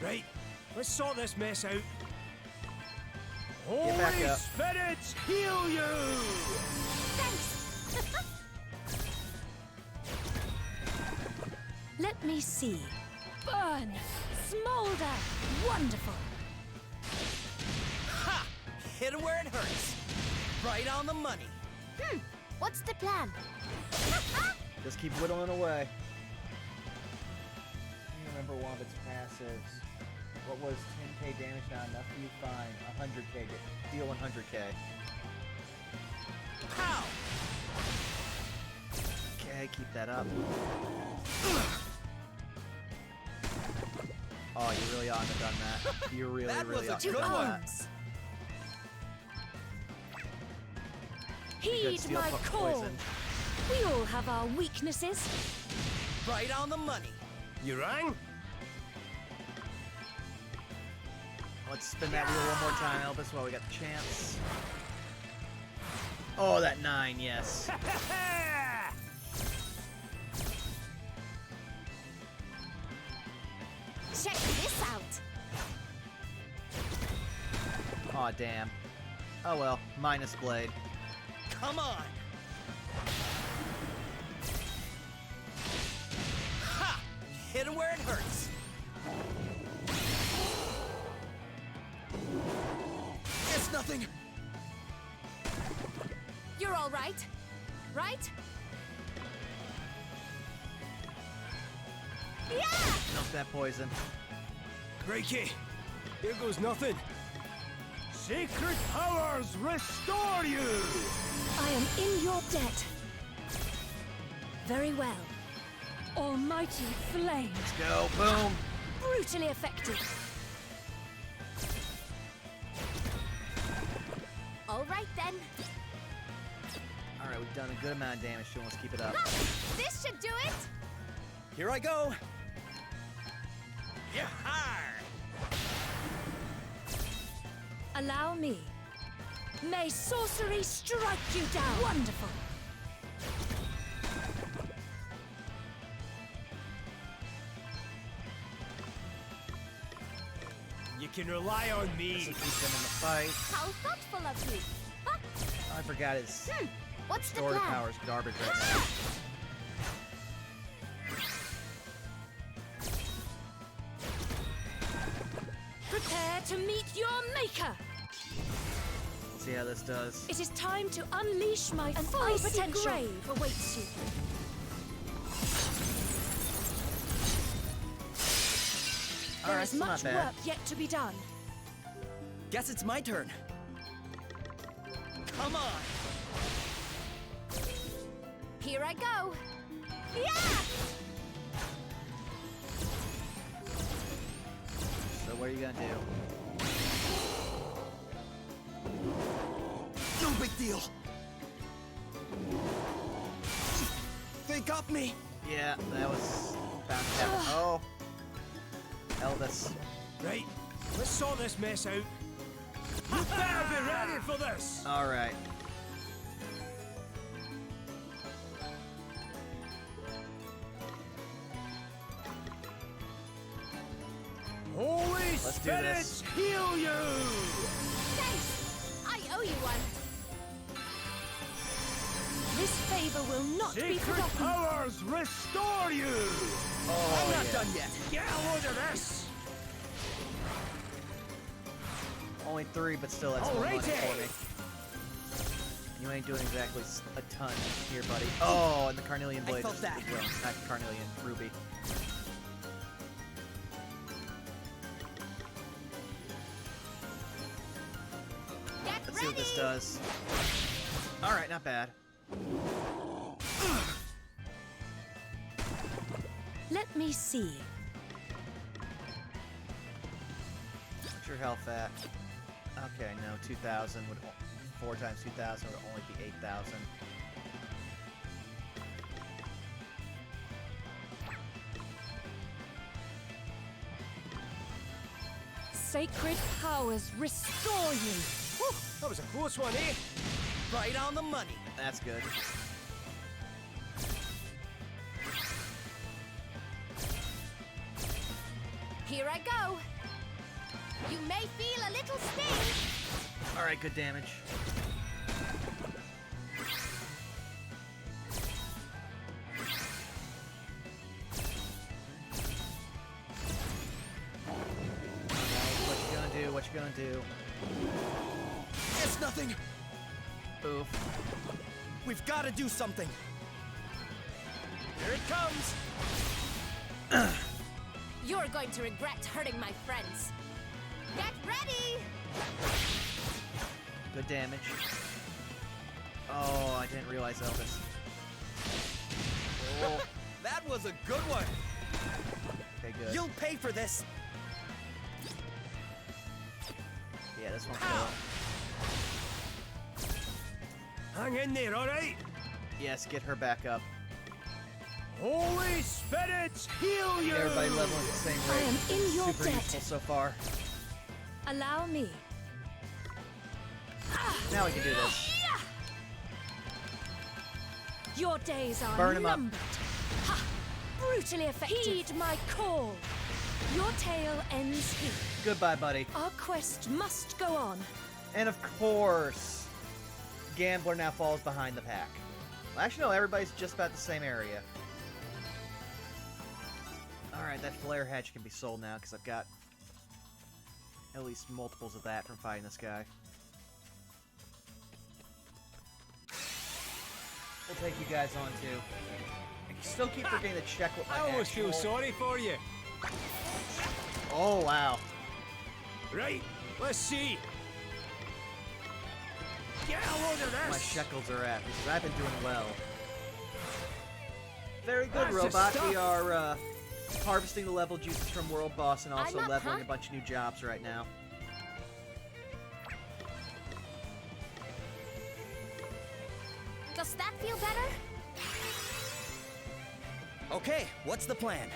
S1: Right, let's sort this mess out.
S3: Get back
S1: Holy
S3: up.
S1: spirits, heal you!
S4: Thanks!
S5: Let me see. Burn! Smolder! Wonderful!
S2: Ha! Hit it where it hurts. Right on the money.
S4: What's the plan?
S3: Just keep whittling away. I remember one of its passives. What was 10k damage not enough for you? Fine. 100k. Deal 100k.
S2: Pow!
S3: Okay, keep that up. Oh, you really ought to have done that. You really,
S2: That
S3: really
S2: was a
S3: ought to
S2: good
S3: have done
S2: one.
S3: that.
S5: Heed
S3: steel
S5: my call.
S3: poison.
S5: We all have our weaknesses.
S2: Right on the money.
S1: You rang?
S3: Let's spin that wheel one more time, Elvis, while we got the chance. Oh, that 9, yes.
S4: Check this out!
S3: Aw, damn. Oh well, minus blade.
S2: Come on! Ha! Hit it where it hurts. It's nothing.
S4: You're all right, right? Yeah!
S3: Milk that poison.
S1: Crikey, here goes nothing. Sacred powers restore you!
S5: I am in your debt. Very well. Almighty flame.
S3: Let's go, boom.
S5: Brutally effective.
S4: All right then.
S3: Alright, we've done a good amount of damage to him. Let's keep it up.
S4: This should do it!
S2: Here I go. Yahar!
S5: Allow me. May sorcery strike you down. Wonderful.
S1: You can rely on
S3: This
S1: me.
S3: will keep him in the fight.
S4: How thoughtful of you! Ha!
S3: I forgot his
S4: What's the
S3: story
S4: plan?
S3: power's garbage right now.
S5: Prepare to meet your maker.
S3: Let's see how this does.
S5: It is time to unleash my full
S4: icy
S5: potential.
S4: grave
S5: Awaits you. There
S3: Alright,
S5: is
S3: it's not
S5: much
S3: bad.
S5: work yet to be done.
S2: Guess it's my turn. Come on!
S4: Here I go! Yeah!
S3: So what are you gonna do?
S2: No big deal. They got me.
S3: Yeah, that was bound to happen. Oh. Elvis.
S1: Right, let's sort this mess out. You better be ready for this!
S3: Alright.
S1: Holy
S3: Let's do
S1: spirits
S3: this.
S1: heal you!
S4: Thanks! I owe you one.
S5: This favor will not be
S1: Sacred
S5: forgotten.
S1: powers restore you!
S3: Oh,
S2: I'm not
S3: yeah.
S2: done yet.
S1: Get a load of this!
S3: Only 3, but still, that's more money
S1: Alrighty.
S3: for me. You ain't doing exactly a ton here, buddy. Oh, and the Carnelian Blade.
S2: felt that.
S3: Well, not Carnelian, Ruby.
S4: Get
S3: Let's see what this does. Alright, not bad.
S5: Let me see.
S3: What's your health at? Okay, no, 2,000 would... 4 times 2,000 would only be 8,000.
S5: Sacred powers restore you.
S1: Whew, that was a close one, eh?
S2: Right on the money.
S3: That's good.
S4: Here I go. You may feel a little sting.
S3: Alright, good damage. What you gonna do? What you gonna do?
S2: It's nothing.
S3: Oof.
S2: We've got to do something.
S1: Here it comes.
S4: You're going to regret hurting my friends. Get ready!
S3: Good damage. Oh, I didn't realize Elvis.
S2: Oh, that was a good one.
S3: Okay, good.
S2: You'll pay for this.
S3: Yeah, this one's
S2: Ow.
S3: good.
S1: Hang in there, all right?
S3: Yes, get her back up.
S1: Holy spirits, heal you!
S3: Everybody leveling at the same
S5: I
S3: rate.
S5: am in your
S3: Super
S5: debt.
S3: useful so far.
S5: Allow me.
S3: Now we can do this.
S5: Your days are
S3: Burn 'em up.
S5: numbered. Ha! Brutally effective. Heed my call. Your tale ends here.
S3: Goodbye, buddy.
S5: Our quest must go on.
S3: And of course, Gambler now falls behind the pack. Well, actually, no, everybody's just about the same area. Alright, that flare hatch can be sold now, because I've got at least multiples of that from fighting this guy. We'll take you guys on, too. I still keep forgetting to check what my
S1: I almost feel
S3: actual-
S1: sorry for you.
S3: Oh, wow.
S1: Right, let's see. Get a load of this.
S3: My shekels are at, because I've been doing well. Very good,
S1: That's the
S3: robot.
S1: stuff.
S3: We are harvesting the level juices from World Boss and also
S4: I'm up,
S3: leveling
S4: huh?
S3: a bunch of new jobs right now.
S4: Does that feel better?
S2: Okay, what's the plan?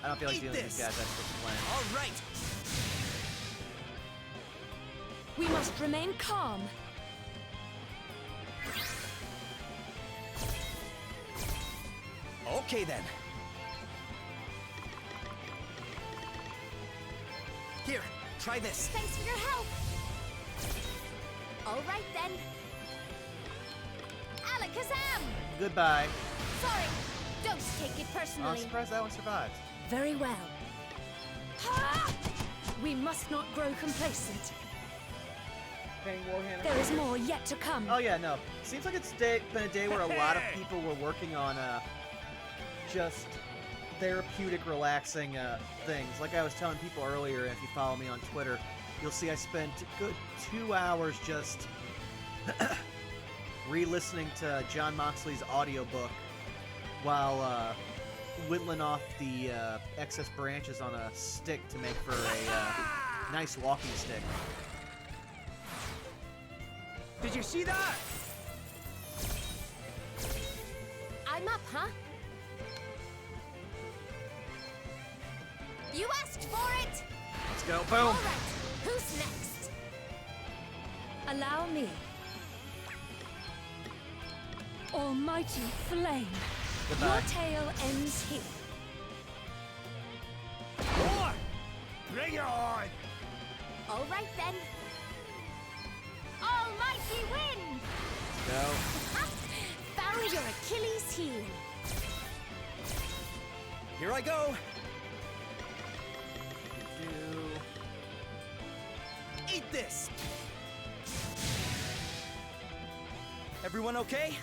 S3: I don't feel like
S2: Eat
S3: dealing with these
S2: this.
S3: guys. That's just the plan.
S2: All right.
S5: We must remain calm.
S2: Okay then. Here, try this.
S4: Thanks for your help. All right then. Alakazam!
S3: Goodbye.
S4: Sorry, don't take it
S3: Oh, I'm
S4: personally.
S3: surprised that one survived.
S5: Very well. Ha! We must not grow complacent. There is more yet to come.
S3: Oh yeah, no. Seems like it's been a day where a lot of people were working on just therapeutic, relaxing things. Like I was telling people earlier, if you follow me on Twitter, you'll see I spent a good 2 hours just re-listening to John Moxley's audiobook while whittling off the excess branches on a stick to make for a nice walking stick.
S1: Did you see that?
S4: I'm up, huh? You asked for it!
S3: Let's go.
S4: All
S3: Boom!
S4: right, who's next?
S5: Allow me. Almighty flame.
S3: Goodbye.
S5: Your tale ends here.
S1: More! Bring it on!
S4: All right then. Almighty wind!
S3: Go.
S4: Found your Achilles heel.
S2: Here I go.
S6: this! Everyone okay?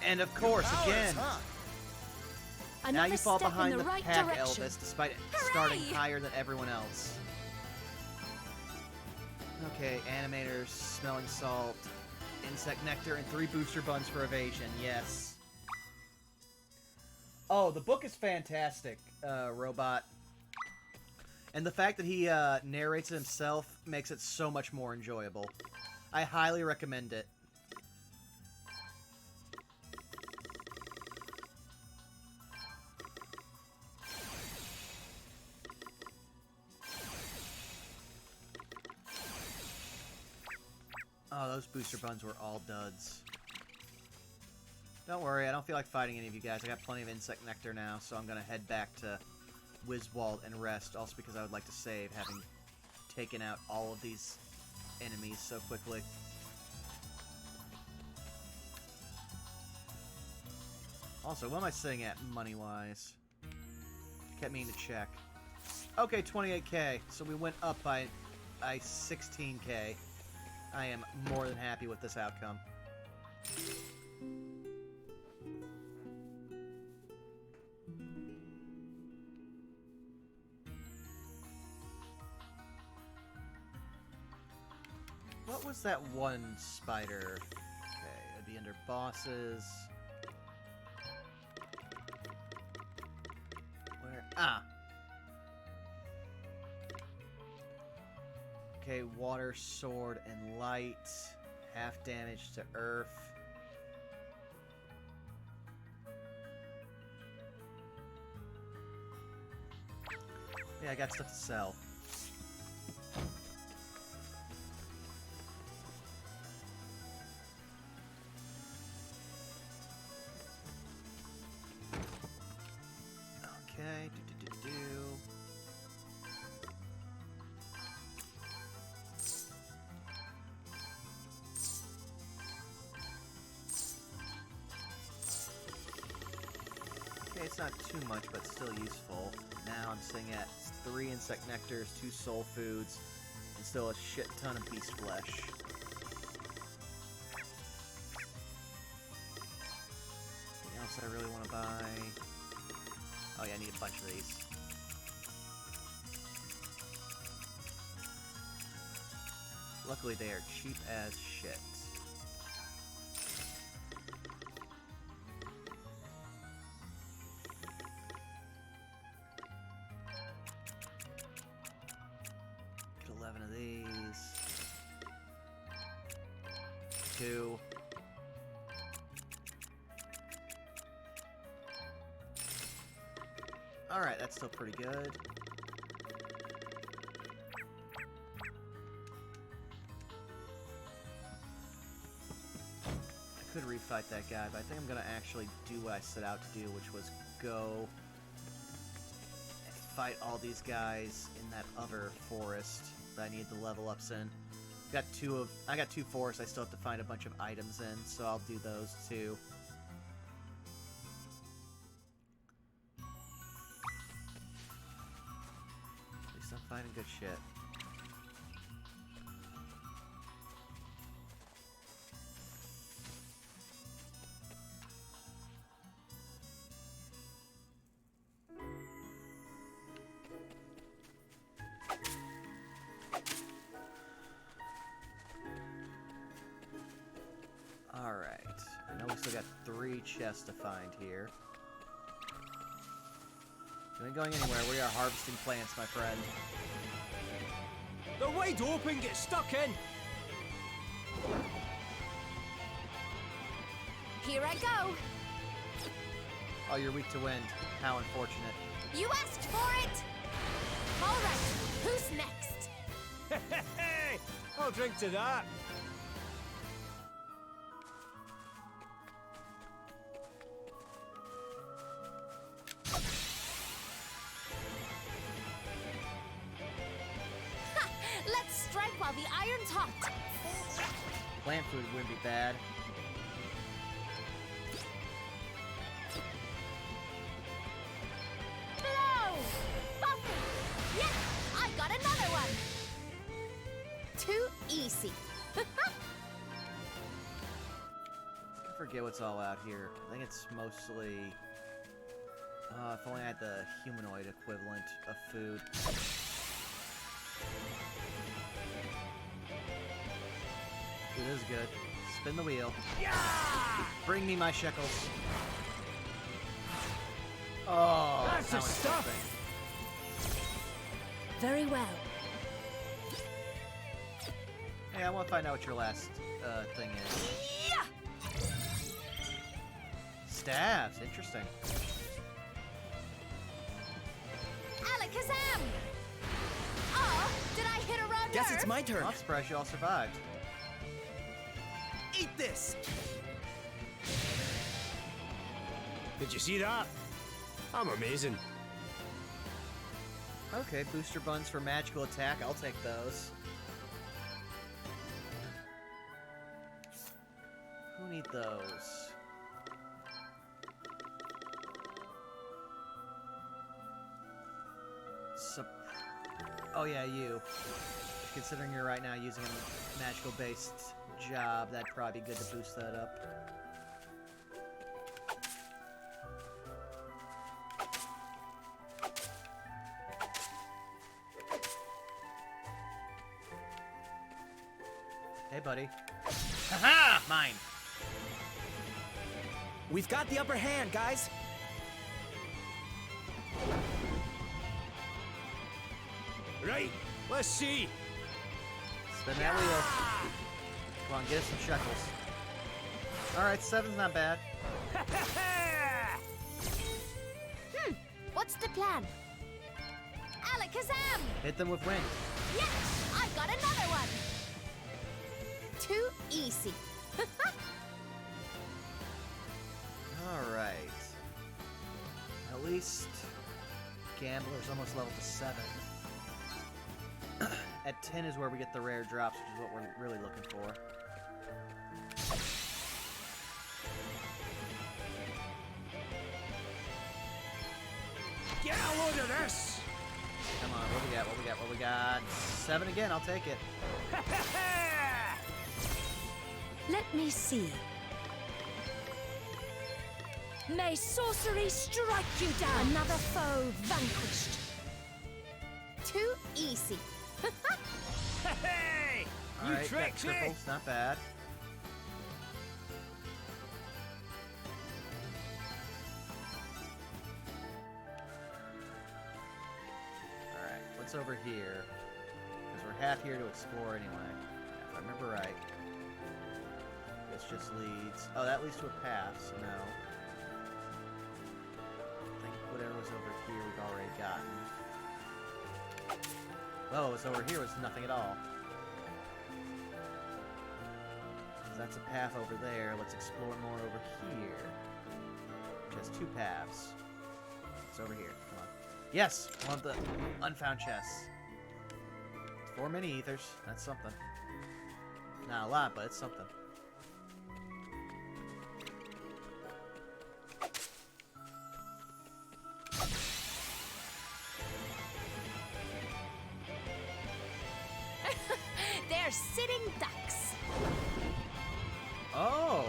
S3: And of course,
S6: Powers,
S3: again,
S6: huh?
S3: now
S5: Another
S3: you fall
S5: step
S3: behind
S5: in
S3: the
S5: the right
S3: pack,
S5: direction.
S3: Elvis, despite
S4: Hooray!
S3: starting higher than everyone else. Okay, animators, smelling salt, insect nectar, and 3 booster buns for evasion. Yes. Oh, the book is fantastic, Robot. And the fact that he narrates it himself makes it so much more enjoyable. I highly recommend it. Oh, those booster buns were all duds. Don't worry, I don't feel like fighting any of you guys. I got plenty of insect nectar now, so I'm gonna head back to Wiswald and rest, also because I would like to save, having taken out all of these enemies so quickly. Also, what am I sitting at money-wise? Kept meaning to check. Okay, 28k, so we went up by 16k. I am more than happy with this outcome. What was that one spider? Okay, it'd be under bosses. Where? Ah! Okay, water, sword, and light. Half damage to earth. Yeah, I got stuff to sell. Okay, do. Okay, it's not too much, but still useful. Now I'm sitting at 3 insect nectars, 2 soul foods, and still a shit ton of beast flesh. Anything else I really want to buy? Oh yeah, I need a bunch of these. Luckily they are cheap as shit. Get 11 of these. 2. Alright, that's still pretty good. I could refight that guy, but I think I'm gonna actually do what I set out to do, which was go and fight all these guys in that other forest that I need the level ups in. I got 2 forests I still have to find a bunch of items in, so I'll do those too. At least I'm finding good shit. Alright. I know we still got 3 chests to find here. You ain't going anywhere. We are harvesting plants, my friend.
S1: They're wide open, get stuck in!
S4: Here I go.
S3: Oh, you're weak to wind. How unfortunate.
S4: You asked for it. All right, who's next?
S1: Hey, I'll drink to that.
S4: Let's strike while the iron's hot.
S3: Plant food wouldn't be bad.
S4: Blow! Buffy! Yes, I got another one.
S3: forget what's all out here. I think it's mostly... if only I had the humanoid equivalent of food. Food is good. Spin the wheel.
S1: Yeah!
S3: Bring me my shekels. Oh,
S1: That's the stuff!
S5: Very well.
S3: Hey, I want to find out what your last thing is. Staves, interesting.
S4: Alakazam! Oh, did I hit a wrong
S6: Guess
S4: nerve?
S6: it's my turn.
S3: I'm surprised you all survived.
S6: Eat this!
S1: Did you see that? I'm amazing.
S3: Okay, booster buns for magical attack. I'll take those. Who need those? Oh yeah, you. Considering you're right now using a magical-based job, that'd probably be good to boost that up. Hey, buddy. Haha! Mine!
S6: We've got the upper hand, guys.
S1: Right, let's see.
S3: Spin that wheel. Come on, get us some shekels. Alright, 7's not bad.
S4: What's the plan? Alakazam!
S3: Hit them with wind.
S4: Yes, I've got another one. Too easy.
S3: Alright. At least Gambler's almost level to 7. At 10 is where we get the rare drops, which is what we're really looking for.
S1: Get a load of this!
S3: Come on, what we got? What we got? What we got? 7 again, I'll take it.
S5: Let me see. May sorcery strike you down. Another foe vanquished.
S4: Too easy.
S1: Hey! You
S3: Alright, got
S1: tricked me!
S3: triples, not bad. Alright, what's over here? Because we're half here to explore anyway. If I remember right. This just leads... Oh, that leads to a path, so no. I think whatever was over here we've already gotten. Oh, what's over here was nothing at all. So that's a path over there. Let's explore more over here. Which has 2 paths. It's over here. Come on. Yes! I want the unfound chests. 4 mini ethers. That's something. Not a lot, but it's something.
S4: They're sitting ducks.
S3: Oh!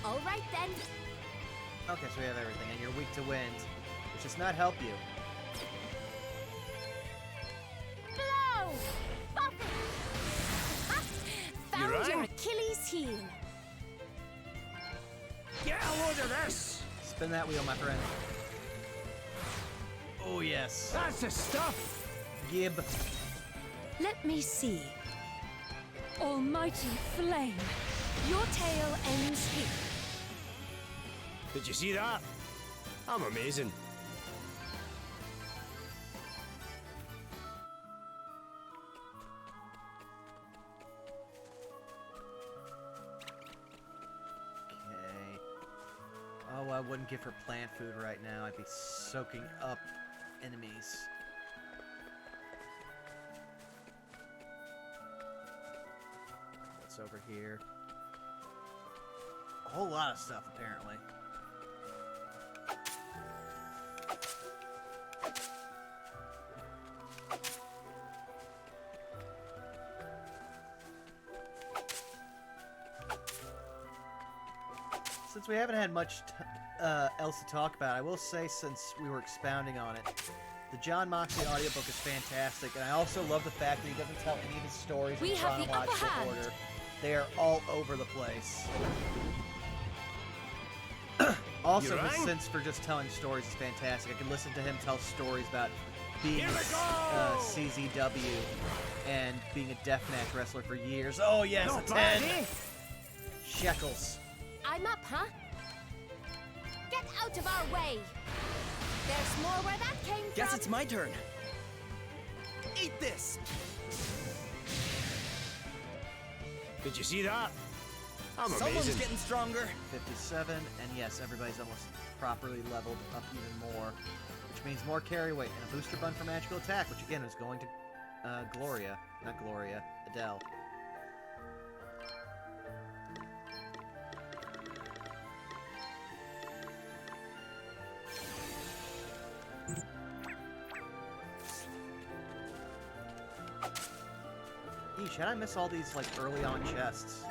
S4: All right then.
S3: Okay, so we have everything, and you're weak to wind, which does not help you.
S4: Blow! Buffet! Found
S1: You
S4: your
S1: right?
S4: Achilles heel.
S1: Get a load of this!
S3: Spin that wheel, my friend. Oh, yes.
S1: That's the stuff!
S3: Gib.
S5: Let me see. Almighty flame, your tale ends here.
S1: Did you see that? I'm amazing.
S3: Okay. Oh, I wouldn't give her plant food right now. I'd be soaking up enemies. What's over here? A whole lot of stuff, apparently. since we haven't had much else to talk about, I will say, since we were expounding on it, the John Moxley audiobook is fantastic, and I also love the fact that he doesn't tell any of his stories in chronological order. They are all over the place. Also, his sense for just telling stories is fantastic. I can listen to him tell stories about being CZW and being a deathmatch wrestler for years. Oh yes, a 10 shekels.
S4: I'm up, huh? Get out of our way! There's more where that came from!
S6: Guess it's my turn. Eat this!
S1: Did you see that? I'm
S6: Someone's
S1: amazing.
S6: getting stronger.
S3: 57, and yes, everybody's almost properly leveled up even more, which means more carry weight and a booster bun for magical attack, which again is going to Adele. Eesh, how'd I miss all these, like, early on chests?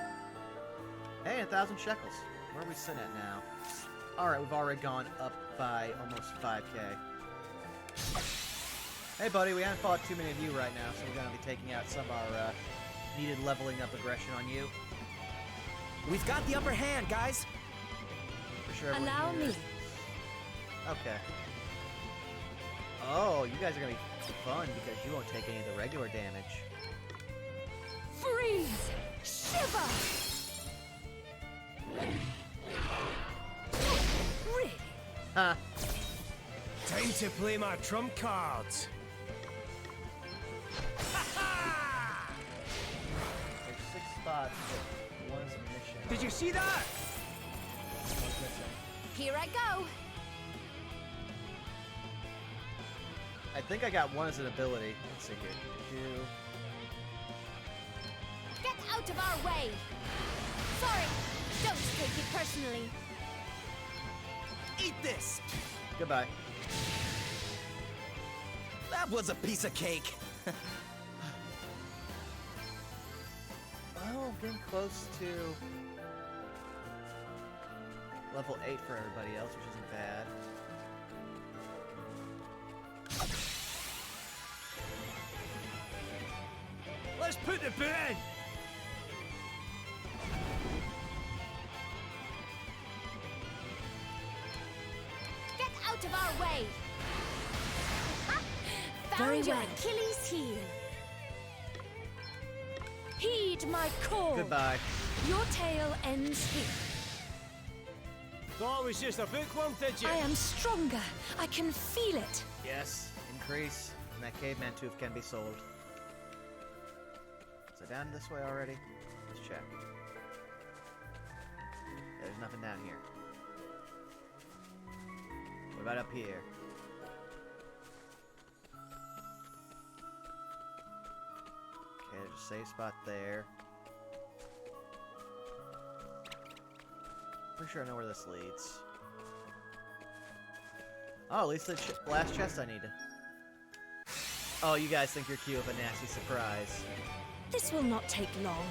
S3: Hey, 1,000 shekels. Where are we sitting at now? Alright, we've already gone up by almost 5k. Hey, buddy, we haven't fought too many of you right now, so we're going to be taking out some of our needed leveling up aggression on you.
S6: We've got the upper hand, guys.
S3: For sure.
S5: Allow me.
S3: Okay. Oh, you guys are going to be fun because you won't take any of the regular damage.
S5: Freeze! Shiver! Really?
S3: Huh.
S1: Time to play my trump cards.
S3: There's 6 spots, but one is a mission.
S1: Did you see that?
S3: One's missing.
S4: Here I go!
S3: I think I got one as an ability. Let's see here.
S4: Get out of our way! Sorry, don't take it personally.
S6: Eat this!
S3: Goodbye.
S6: That was a piece of cake.
S3: Oh, getting close to level 8 for everybody else, which isn't bad.
S1: Let's put the boot in.
S4: Get out of our way! Ha!
S5: Very
S4: Found your
S5: well.
S4: Achilles heel.
S5: Heed my call.
S3: Goodbye.
S5: Your tale ends here.
S1: Thought it was just a bookworm, did you?
S5: I am stronger. I can feel it.
S3: Yes, increase. And that caveman tooth can be sold. Is it down this way already? Let's check. Yeah, there's nothing down here. What about up here? Okay, there's a safe spot there. Pretty sure I know where this leads. Oh, at least the last chest I needed. Oh, you guys think you're cute with a nasty surprise.
S5: This will not take long.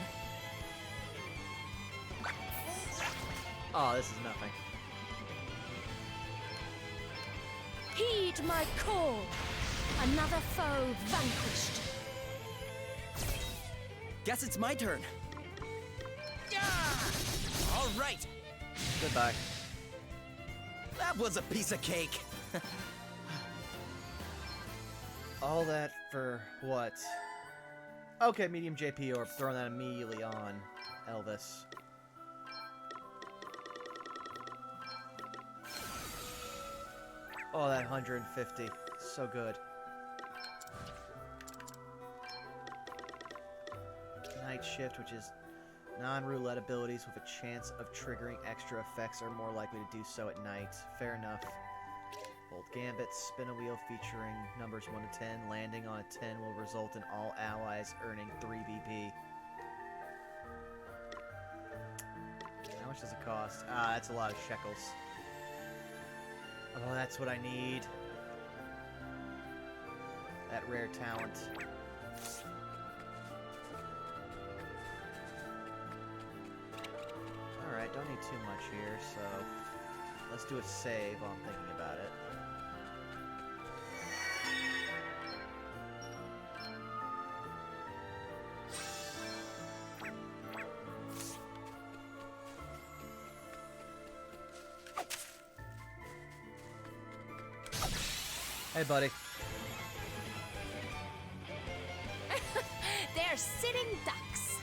S3: Oh, this is nothing.
S5: Heed my call. Another foe vanquished.
S6: Guess it's my turn. Yeah! All right.
S3: Goodbye.
S6: That was a piece of cake.
S3: All that for what? Okay, medium JP orb, throwing that immediately on Elvis. Oh, that 150. So good. Night Shift, which is non-roulette abilities with a chance of triggering extra effects are more likely to do so at night. Fair enough. Bolt Gambit, spin a wheel featuring numbers 1 to 10. Landing on a 10 will result in all allies earning 3 BP. How much does it cost? Ah, that's a lot of shekels. Oh, that's what I need. That rare talent. Alright. Alright, don't need too much here, so let's do a save while I'm thinking about it. Hey, buddy.
S4: They're sitting ducks.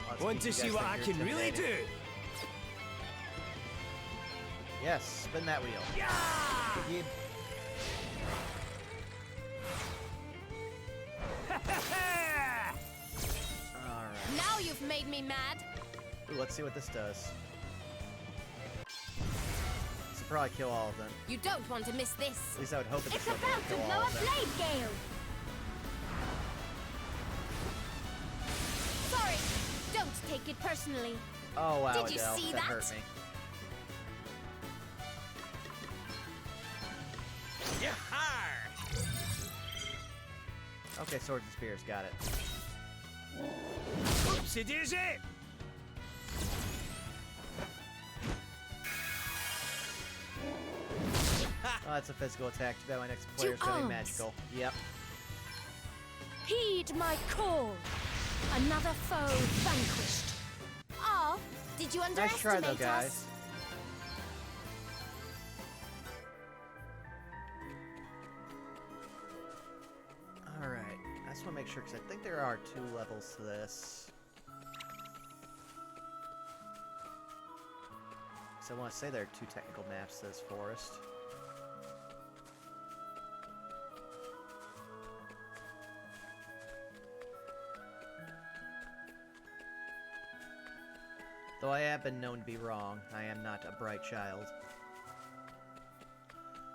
S3: Let's
S1: Want
S3: keep
S1: to
S3: you
S1: see
S3: guys
S1: what I can really do?
S3: intimidated. Yes, spin that wheel.
S1: Yeah!
S3: Yep. Alright.
S4: Now you've made me mad.
S3: Ooh, let's see what this does. This will probably kill all of them.
S4: You don't want to miss this.
S3: At least I would hope that
S5: It's
S3: this will
S5: about to
S3: kill
S5: blow
S3: all
S5: a
S3: of them.
S5: blade gale!
S4: Sorry. Don't take it personally.
S3: Oh wow,
S4: Did you
S3: Adele,
S4: see
S3: that
S4: that?
S3: hurt me.
S6: Yahar!
S3: Okay, swords and spears, got it.
S1: Oopsie daisy!
S3: Oh, that's a physical attack. Too bad my next player's gonna be
S5: arms.
S3: magical. Yep.
S5: Heed my call! Another foe vanquished.
S4: Oh, did you
S3: Nice
S4: underestimate
S3: try though,
S4: us?
S3: guys. Alright, I just want to make sure, because I think there are 2 levels to this. So I want to say there are 2 technical maps to this forest. Though I have been known to be wrong, I am not a bright child.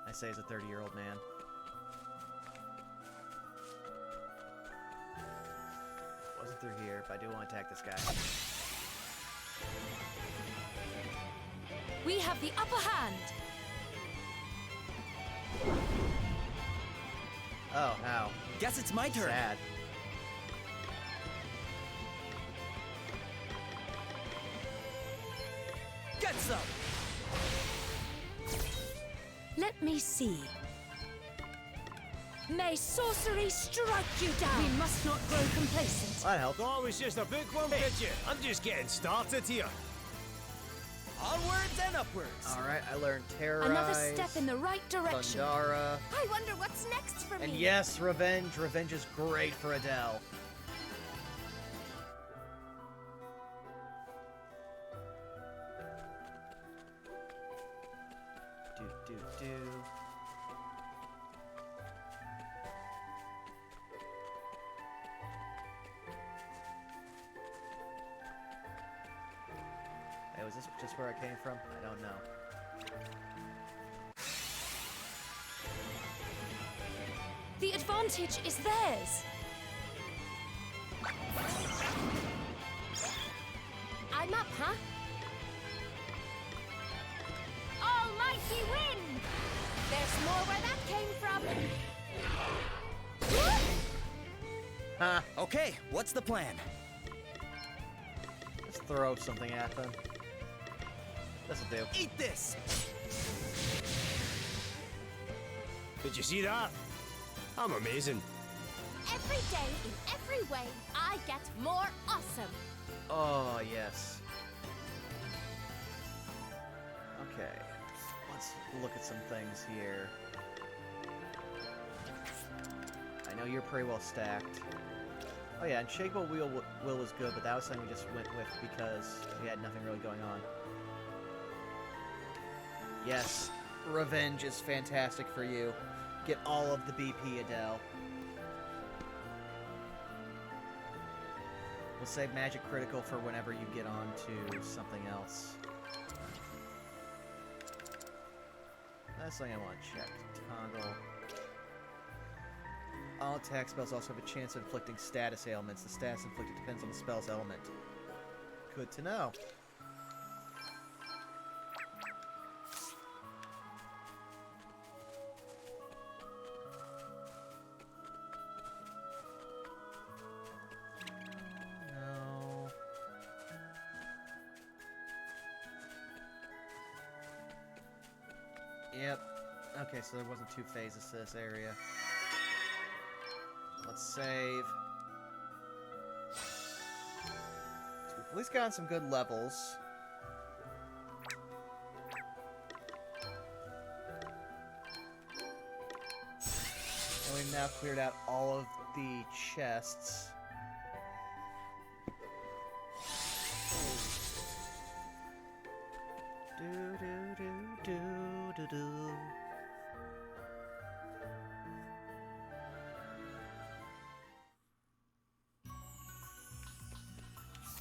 S3: I say as a 30-year-old man. Wasn't through here, but I do want to attack this guy.
S5: We have the upper hand!
S3: Oh, ow.
S6: Guess it's my turn.
S3: Sad.
S6: Get some!
S5: Let me see. May sorcery strike you down! We must not grow complacent.
S3: That helped.
S1: Thought it was just a bookworm, did you? I'm just getting started here.
S6: Onwards and upwards.
S3: Alright, I learned Terrorize,
S5: Another step in the right direction.
S3: Thundara,
S4: I wonder what's next for
S3: and
S4: me.
S3: yes, Revenge. Revenge is great for Adele. Do. Hey, was this just where I came from? I don't know.
S5: The advantage is theirs.
S4: I'm up, huh? Almighty win! There's more where that came from.
S3: Ha!
S6: Okay, what's the plan?
S3: Just throw something at them. This'll do.
S6: Eat this!
S1: Did you see that? I'm amazing.
S4: Every day, in every way, I get more awesome.
S3: Oh, yes. Okay. Let's look at some things here. I know you're pretty well stacked. Oh yeah, and Shakeable Will was good, but that was something we just went with because we had nothing really going on. Yes, Revenge is fantastic for you. Get all of the BP, Adele. We'll save Magic Critical for whenever you get on to something else. That's something I want to check. Toggle. All attack spells also have a chance of inflicting status ailments. The status inflicted depends on the spell's element. Good to know. No. Yep. Okay, so there wasn't 2 phases to this area. Let's save. So we've at least gotten some good levels. And we've now cleared out all of the chests. Do do do do do do.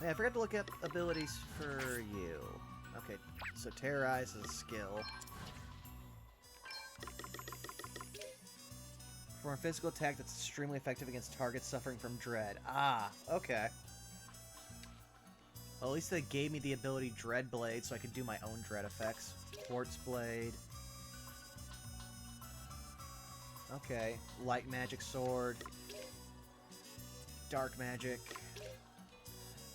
S3: Hey, I forgot to look up abilities for you. Okay, so Terrorize is a skill. For a physical attack that's extremely effective against targets suffering from dread. Ah, okay. Well, at least they gave me the ability Dread Blade, so I could do my own dread effects. Quartz Blade. Okay. Light Magic Sword. Dark Magic.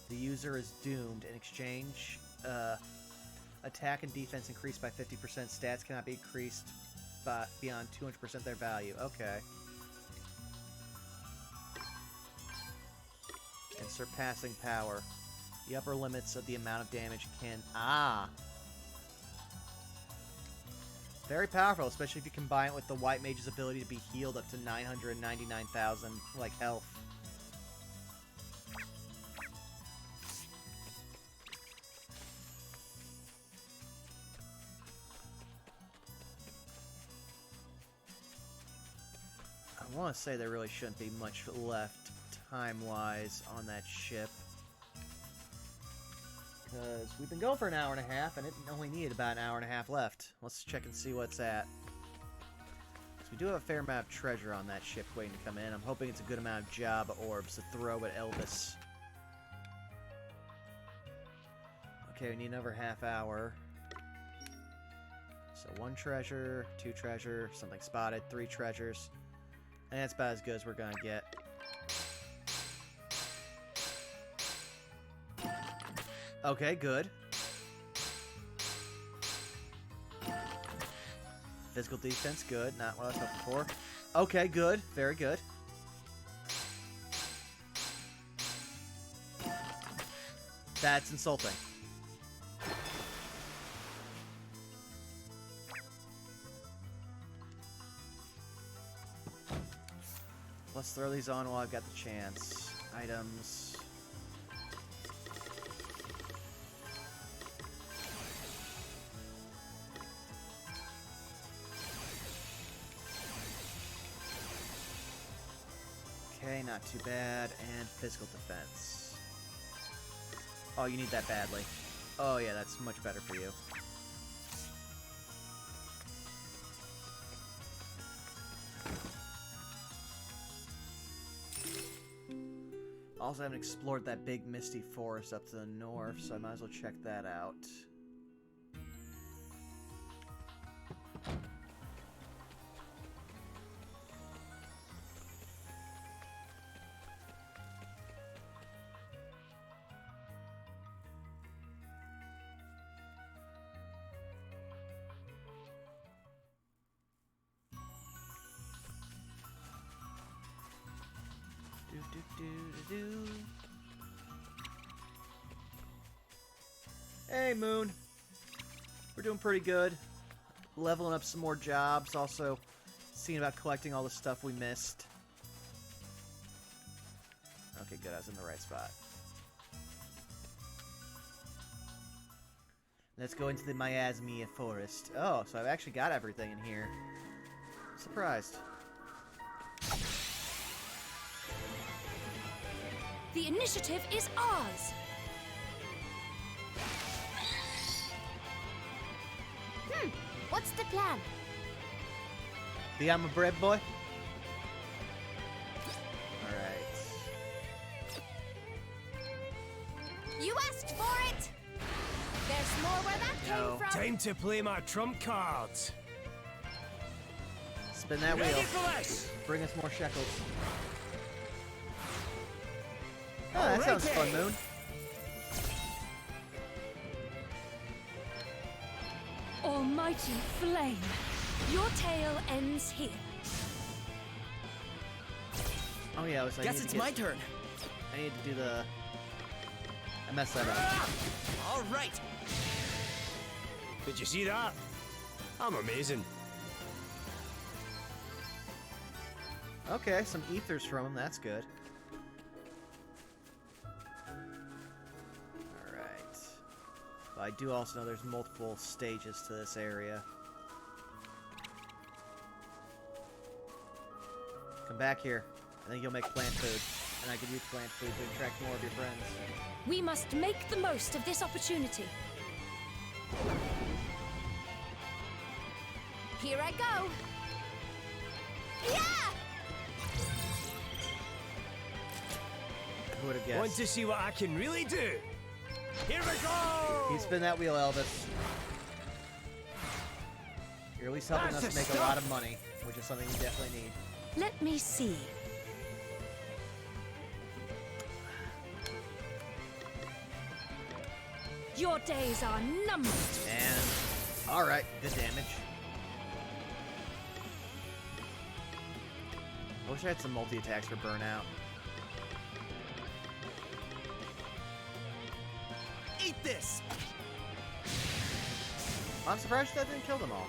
S3: The user is doomed. In exchange, attack and defense increased by 50%. Stats cannot be increased beyond 200% their value. Okay. And Surpassing Power. The upper limits of the amount of damage can... Ah! Very powerful, especially if you combine it with the White Mage's ability to be healed up to 999,000, like, health. I want to say there really shouldn't be much left time-wise on that ship. Because we've been going for an hour and a half, and it only needed about an hour and a half left. Let's check and see what's at. So we do have a fair amount of treasure on that ship waiting to come in. I'm hoping it's a good amount of job orbs to throw at ELVIS. Okay, we need another half hour. So 1 treasure, 2 treasure, something spotted, 3 treasures. And that's about as good as we're gonna get. Okay, good. Physical defense, good. Not what I was hoping for. Okay, good. Very good. That's insulting. Let's throw these on while I've got the chance. Items. Okay, not too bad. And physical defense. Oh, you need that badly. Oh yeah, that's much better for you. Also, I haven't explored that big misty forest up to the north, so I might as well check that out. Hey, Moon. We're doing pretty good. Leveling up some more jobs. Also, seeing about collecting all the stuff we missed. Okay, good. I was in the right spot. Let's go into the Miasmia Forest. Oh, so I've actually got everything in here. Surprised.
S5: The initiative is ours!
S4: What's the plan?
S3: The I'm a bread boy? Alright.
S4: You asked for it! There's more where that came from!
S1: Time to play my trump cards.
S3: Spin that
S1: Ready
S3: wheel.
S1: for this?
S3: Bring us more shekels. Oh, that sounds fun, Moon.
S5: Almighty flame! Your tale ends here.
S3: Oh yeah, I
S6: Guess it's my turn.
S3: I need to do the... I messed that up.
S6: All right.
S1: Did you see that? I'm amazing.
S3: Okay, some ethers from him. That's good. Alright. But I do also know there's multiple stages to this area. Come back here. I think you'll make plant food. And I can use plant food to attract more of your friends.
S5: We must make the most of this opportunity.
S4: Here I go. Yeah!
S3: Who would have guessed?
S1: Want to see what I can really do? Here we go!
S3: You spin that wheel, Elvis. You're at least helping
S1: That's
S3: us
S1: the
S3: make a lot of money, which is something you definitely need.
S5: Let me see. Your days are numbered.
S3: And... Alright, good damage. I wish I had some multi-attacks for burnout.
S6: Eat this.
S3: I'm surprised that didn't kill them all.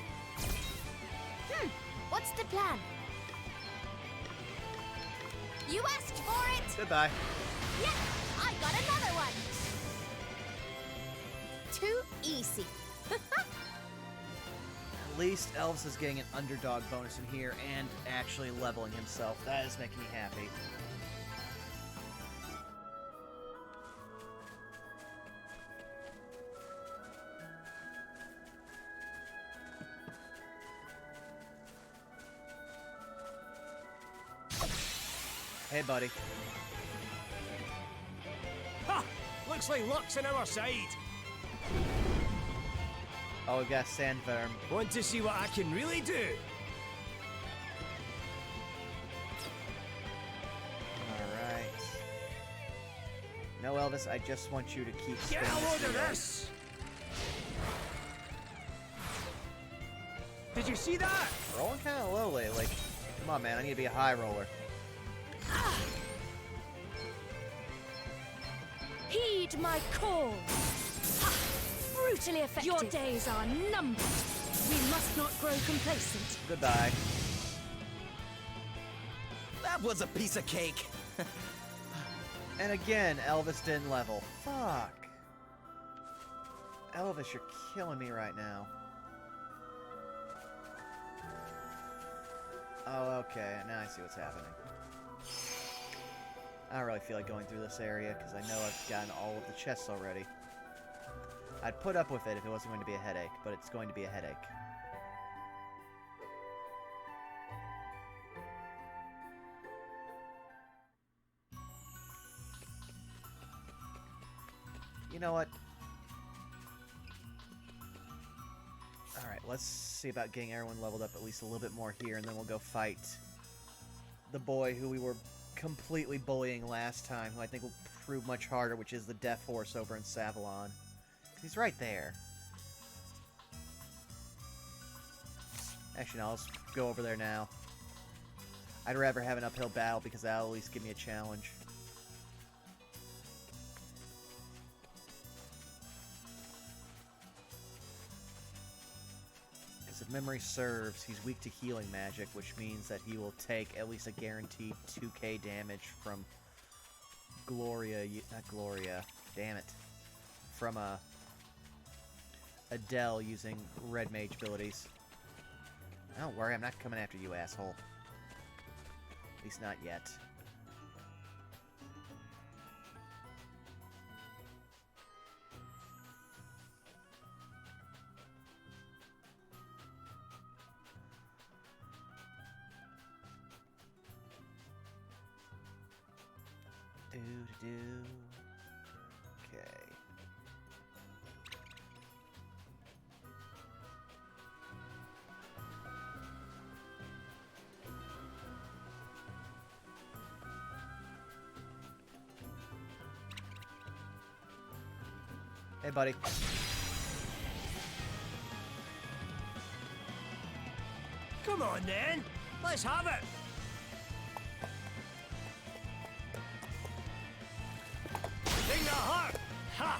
S4: What's the plan? You asked for it!
S3: Goodbye.
S4: Yeah, I got another one! Too easy.
S3: At least Elvis is getting an underdog bonus in here and actually leveling himself. That is making me happy. Hey, buddy.
S1: Ha! Looks like luck's on our side.
S3: Oh, we've got Sandworm.
S1: Want to see what I can really do?
S3: Alright. No, Elvis, I just want you to keep
S1: Get
S3: spinning
S1: a
S3: this
S1: load of
S3: wheel.
S1: this! Did you see that?
S3: Rolling kind of low lately. Come on, man. I need to be a high roller.
S5: Heed my call. Ha! Brutally effective. Your days are numbered. We must not grow complacent.
S3: Goodbye.
S6: That was a piece of cake.
S3: And again, Elvis didn't level. Fuck. Elvis, you're killing me right now. Oh, okay. Now I see what's happening. I don't really feel like going through this area, because I know I've gotten all of the chests already. I'd put up with it if it wasn't going to be a headache, but it's going to be a headache. You know what? Alright, let's see about getting everyone leveled up at least a little bit more here, and then we'll go fight the boy who we were completely bullying last time, who I think will prove much harder, which is the Death Horse over in Savalon. He's right there. Actually, no, let's go over there now. I'd rather have an uphill battle because that'll at least give me a challenge. If memory serves, he's weak to healing magic, which means that he will take at least a guaranteed 2k damage from not Gloria, damn it, from Adele using red mage abilities. Don't worry, I'm not coming after you, asshole. At least not yet. Okay. Hey, buddy.
S1: Come on then, let's have it. Bring the heart. Ha!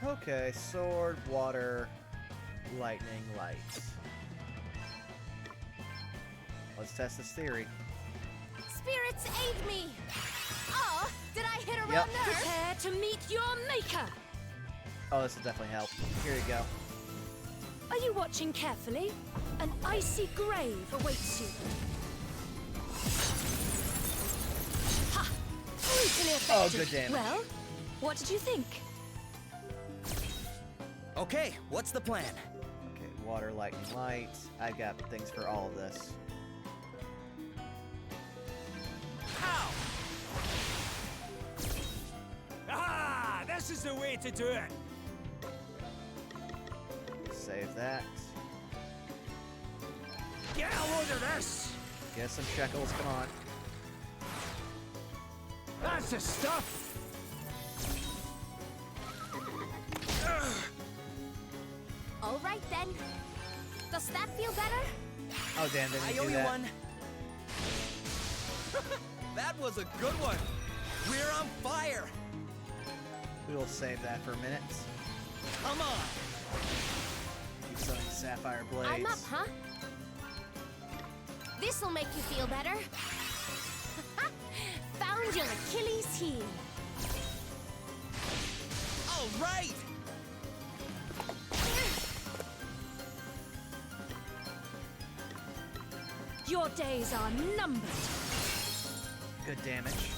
S3: Okay, sword, water, lightning, light. Let's test this theory.
S4: Spirits aid me! Oh, did I hit a
S3: Yep.
S4: wrong nerve?
S5: Prepare to meet your maker!
S3: Oh, this will definitely help. Here you go.
S5: Are you watching carefully? An icy grave awaits you. Ha! Brutally
S3: Oh,
S5: effective.
S3: good damage.
S5: Well, what did you think?
S6: Okay, what's the plan?
S3: Okay, water, lightning, light. I've got things for all of this.
S6: How?
S1: Ah, this is the way to do it.
S3: Save that.
S1: Get a load of this.
S3: Get some shekels, come on.
S1: That's the stuff.
S4: All right then. Does that feel better?
S3: Oh damn, they
S6: I
S3: didn't
S6: owe
S3: do
S6: you
S3: that.
S6: one. That was a good one. We're on fire.
S3: We will save that for a minute.
S6: Come on.
S3: Keep selling sapphire blades.
S4: I'm up, huh? This'll make you feel better. Found your Achilles heel.
S6: All right.
S5: Your days are numbered.
S3: Good damage.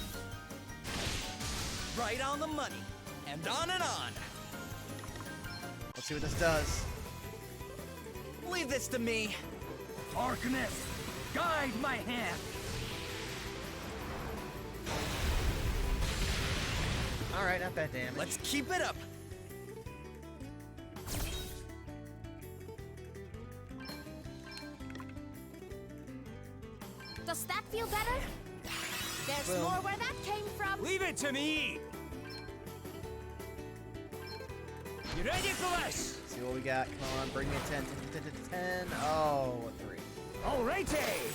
S6: Right on the money. And on and on.
S3: Let's see what this does.
S6: Leave this to me.
S2: Darkness, guide my hand.
S3: Alright, not bad damage.
S6: Let's keep it up.
S4: Does that feel better? There's
S3: Well-
S4: more where that came from.
S1: Leave it to me. You ready for this?
S3: See what we got. Come on, bring me a 10. 10, 10, 10, 10. Oh, a 3.
S1: Alrighty.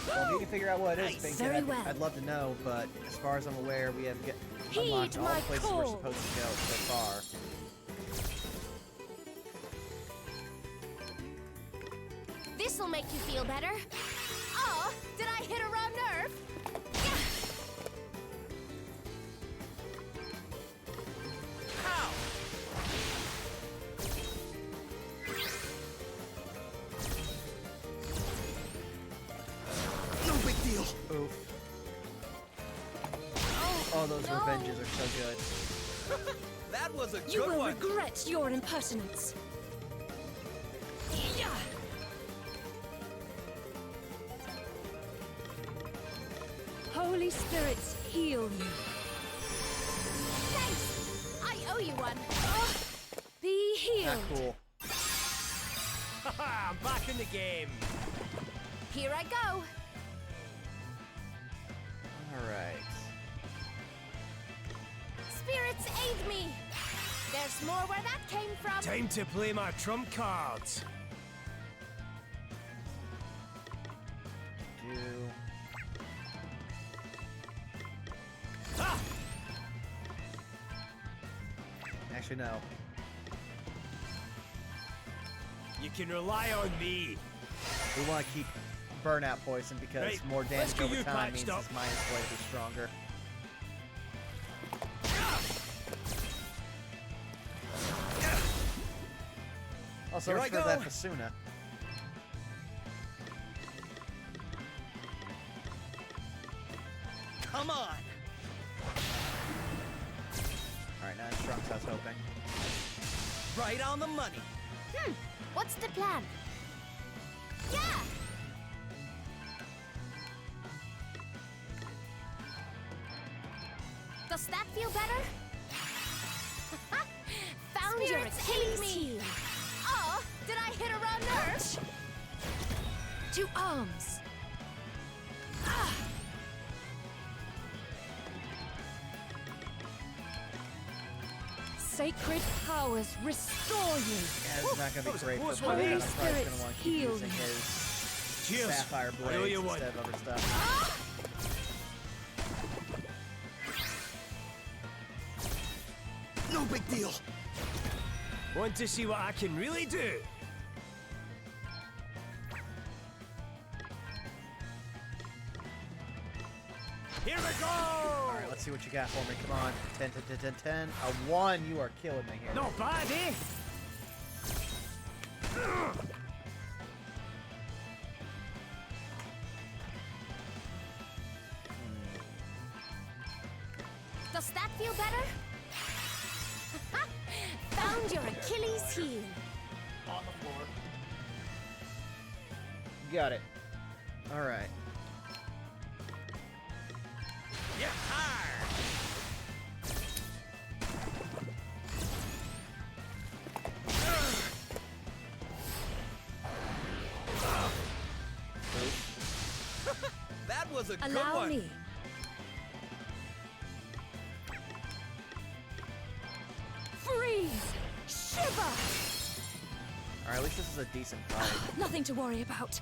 S3: Well, if you can figure out what it is,
S6: Nice.
S3: Pinkett,
S5: Very well.
S3: I'd love to know, but as far as I'm aware, we have
S5: Heed
S3: unlocked all
S5: my
S3: the places we're
S5: call.
S3: supposed to go so far.
S4: This'll make you feel better. Oh, did I hit a wrong nerve?
S6: How? No big deal.
S3: Oof. Oh, those
S4: no.
S3: revenges are so good.
S6: That was a
S5: You
S6: good
S5: will
S6: one.
S5: regret your impertinence. Yeah. Holy spirits heal you.
S4: Thanks. I owe you one.
S5: Be
S3: Not
S5: healed.
S3: cool.
S1: Haha, I'm back in the game.
S4: Here I go.
S3: Alright.
S4: Spirits aid me. There's more where that came from.
S1: Time to play my trump cards.
S3: Do.
S1: Ha!
S3: Actually, no.
S1: You can rely on me.
S3: We want to keep burnout poison because
S1: Right,
S3: more
S1: let's
S3: damage
S1: get
S3: over
S1: you
S3: time
S1: patched
S3: means
S1: up.
S3: his minus blade is stronger. Also,
S6: Here
S3: let's
S6: I
S3: for that
S6: go.
S3: Fasuna.
S6: Come on.
S3: Alright, now it's strong as I was hoping.
S6: Right on the money.
S4: What's the plan? Yeah. Does that feel better? Found your
S5: Spirits
S4: Achilles
S5: aid
S4: heel. Oh, did I hit a wrong nerve?
S5: To arms. Sacred powers restore you.
S3: Yeah, this is not gonna be great
S1: close
S3: for
S1: one,
S3: Brad.
S1: eh?
S3: I'm probably just gonna want to keep
S5: Heal
S3: using
S5: you.
S3: his
S1: Cheers.
S3: sapphire
S1: I owe
S3: blades
S1: you one.
S3: instead of other stuff.
S6: No big deal.
S1: Want to see what I can really do? Here we go!
S3: Alright, let's see what you got for me. Come on. 10, 10, 10, 10, 10. A 1. You are killing me here.
S1: Not bad, eh?
S4: Does that feel better? Found your Achilles heel.
S3: Got it. Alright.
S6: Yeah. That was a good
S5: Allow
S6: one.
S5: me. Freeze! Shiver!
S3: Alright, at least this is a decent fight.
S5: Nothing to worry about.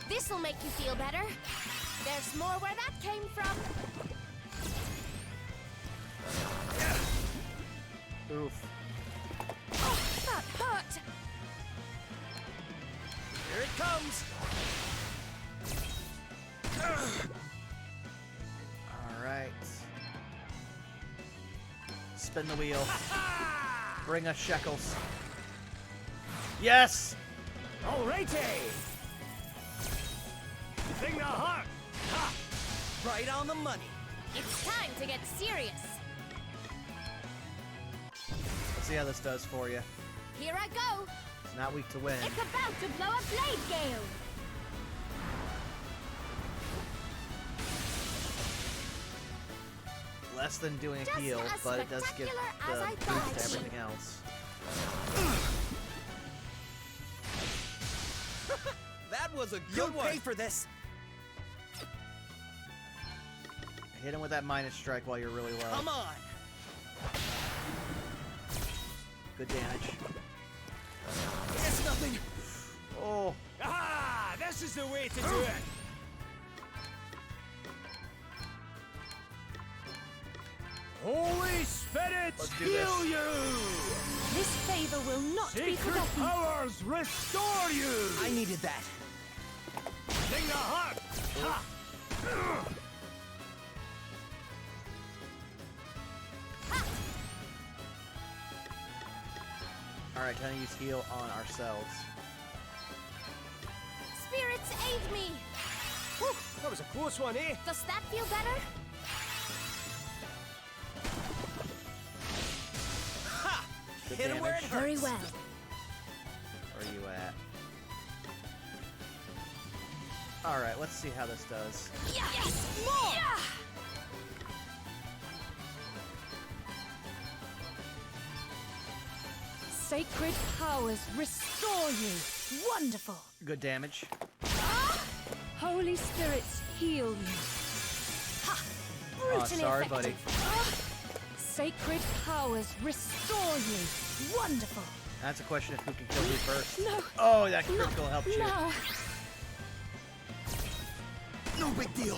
S4: This'll make you feel better. There's more where that came from.
S3: Oof.
S5: Oh, that hurt!
S6: Here it comes.
S3: Alright. Spin the wheel. Bring us shekels. Yes!
S1: Alrighty! Thing the heart! Ha!
S6: Right on the money.
S4: It's time to get serious.
S3: Let's see how this does for you.
S4: Here I go.
S3: It's not weak to win.
S4: It's about to blow a blade gale.
S3: Less than doing a
S4: Just
S3: heal,
S4: as
S3: but it does give
S4: spectacular
S3: the
S4: as I
S3: boost
S4: thought.
S3: to everything else.
S6: That was a good
S2: You'll
S6: one.
S2: pay for this.
S3: Hit him with that minus strike while you're really low.
S6: Come on.
S3: Good damage.
S6: It's nothing.
S3: Oh,
S1: Ah! This is the way to do it! Holy spirits,
S3: Let's do
S1: heal
S3: this.
S1: you!
S5: This favor will not be
S1: Sacred
S5: forgotten.
S1: powers restore you!
S6: I needed that.
S1: Sing the heart! Ha!
S3: alright, time to use heal on ourselves.
S4: Spirits aid me.
S1: Whew, that was a close one, eh?
S4: Does that feel better?
S6: Ha!
S3: Good
S6: Hit him where it
S3: damage.
S6: hurts.
S5: Very well.
S3: Where are you at? Alright, let's see how this does.
S4: Yes, more.
S5: Sacred powers restore you. Wonderful.
S3: Good damage.
S5: Holy spirits heal you. Ha!
S3: Oh,
S5: Brutally
S3: sorry,
S5: effective. Sacred powers restore you. Wonderful.
S3: That's a question of who can kill who first.
S5: No.
S3: Oh, that critical helped you.
S5: No.
S6: No big deal.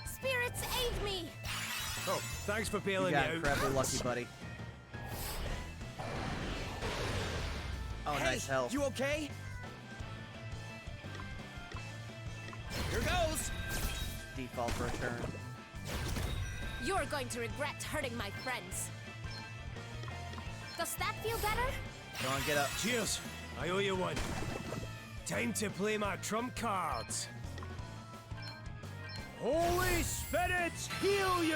S4: Spirits aid me.
S1: Oh, thanks for
S3: You
S1: bailing me
S3: got
S1: out.
S3: incredibly lucky, buddy. Oh,
S6: Hey,
S3: nice health.
S6: you okay? Here goes.
S3: Default for a turn.
S4: You're going to regret hurting my friends. Does that feel better?
S3: Go on, get up.
S1: Cheers! I owe you one. Time to play my trump cards. Holy spirits, heal you!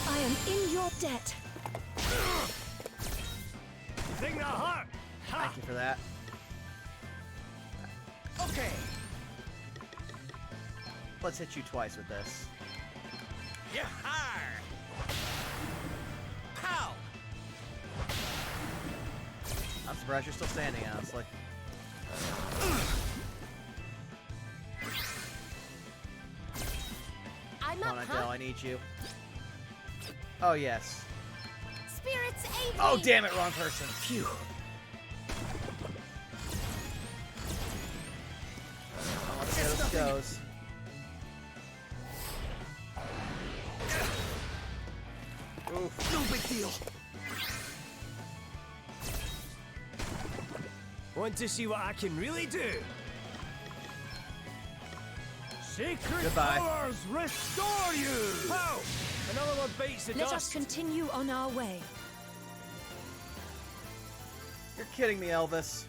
S5: I am in your debt.
S1: Sing the heart! Ha!
S3: Thank you for that.
S6: Okay.
S3: Let's hit you twice with this.
S6: Yeah. Pow.
S3: I'm surprised you're still standing, honestly.
S4: Team
S3: Come
S4: up,
S3: on,
S4: huh?
S3: Adele, I need you. Oh, yes.
S4: Spirits aid
S3: Oh,
S4: me.
S3: damn it, wrong person. Phew. Oh, let's see how this goes. Oof.
S6: No big deal.
S1: Want to see what I can really do? Sacred
S3: Goodbye.
S1: powers restore you! How? Another one bites the
S5: Let
S1: dust.
S5: us continue on our way.
S3: You're kidding me, Elvis.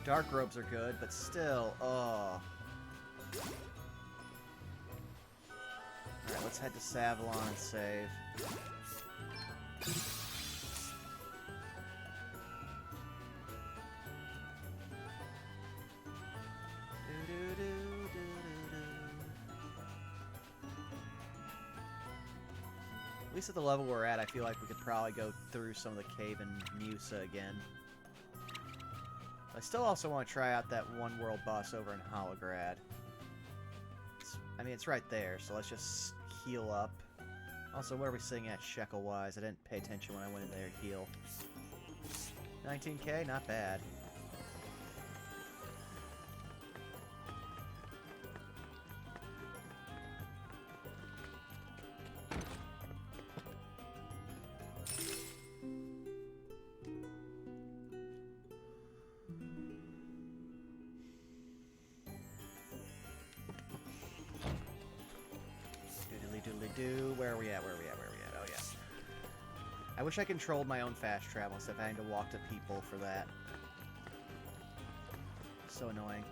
S3: Dark robes are good, but still, oh. Alright, let's head to Savalon and save. At least at the level we're at, I feel like we could probably go through some of the cave in Musa again. I still also want to try out that one world boss over in Holograd. I mean, it's right there, so let's just heal up. Also, where are we sitting at shekel-wise? I didn't pay attention when I went in there to heal. 19k? Not bad. Doodly-doodly-doo. Where are we at? Where are we at? Where are we at? Oh, yeah. I wish I controlled my own fast travel instead of having to walk to people for that. So annoying.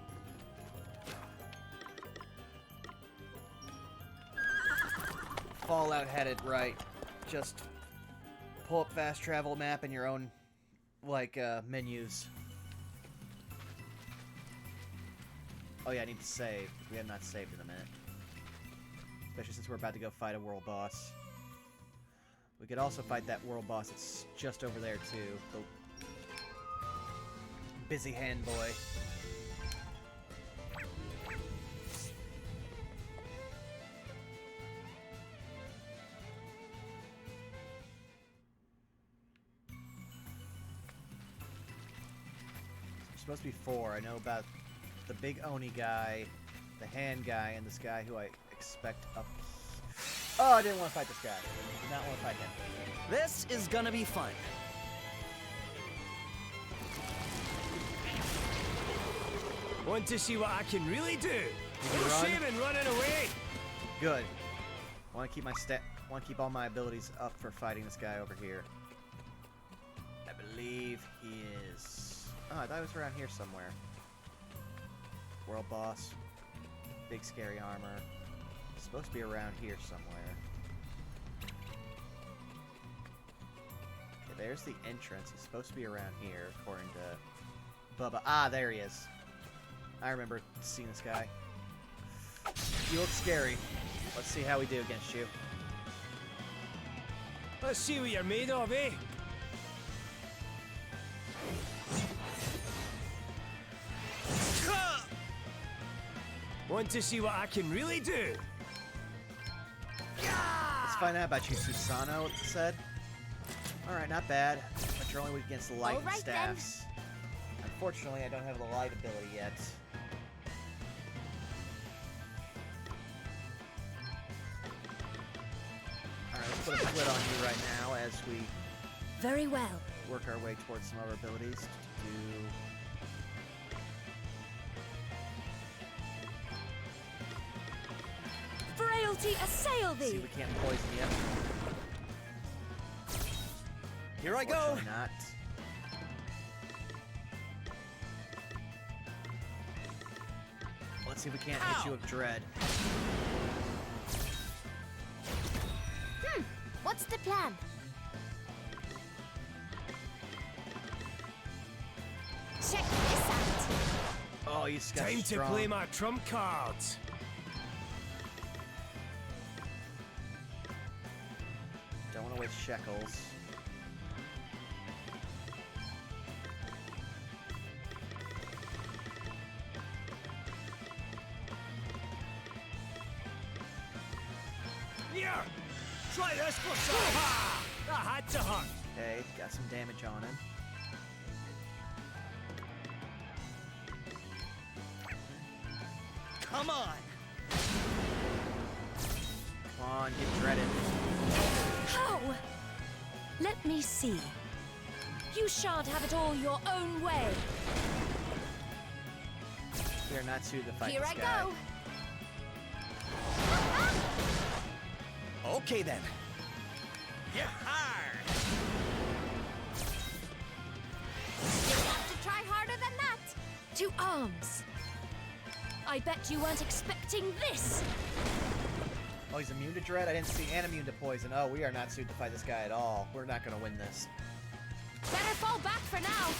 S3: Fallout had it right. Just pull up fast travel map in your own, like, menus. Oh yeah, I need to save. We have not saved in a minute. Especially since we're about to go fight a world boss. We could also fight that world boss that's just over there, too. The busy hand boy. There's supposed to be 4. I know about the big Oni guy, the hand guy, and this guy who I expect up. Oh, I didn't want to fight this guy. I did not want to fight him.
S6: This is gonna be fun.
S1: Want to see what I can really do?
S3: you
S1: No
S3: run?
S1: shame in running away.
S3: Good. Want to keep my want to keep all my abilities up for fighting this guy over here. I believe he is. Oh, I thought he was around here somewhere. World boss. Big scary armor. He's supposed to be around here somewhere. Okay, there's the entrance. He's supposed to be around here, according to Bubba. Ah, there he is. I remember seeing this guy. You look scary. Let's see how we do against you.
S1: Let's see what you're made of, eh? Want to see what I can really do?
S3: Let's find out about you, Susano, it said. Alright, not bad. But you're only weak against light and
S4: Alright, then.
S3: staffs. Unfortunately, I don't have the light ability yet. Alright, let's put a split on you right now as we
S5: Very well.
S3: work our way towards some other abilities.
S5: Frailty assail
S3: See if
S5: thee!
S3: we can't poison you.
S6: Here I go.
S3: Unfortunately not. Let's see if we can't hit you with dread.
S4: What's the plan? Check this out.
S3: Oh, you got
S1: Time
S3: strong.
S1: to play my trump cards.
S3: Don't want to waste shekels.
S1: Try this for some. Ha! That had to hurt.
S3: Okay, got some damage on him.
S6: Come on!
S3: Come on, get dreaded.
S5: How? Let me see. You shan't have it all your own way.
S3: We are not suited to fight
S4: Here
S3: this
S4: I
S3: guy.
S4: go.
S6: Okay then. Yeah!
S4: You'll have to try harder than that.
S5: To arms. I bet you weren't expecting this.
S3: Oh, he's immune to dread? I didn't see, and immune to poison. Oh, we are not suited to fight this guy at all. We're not going to win this.
S4: Better fall back for now.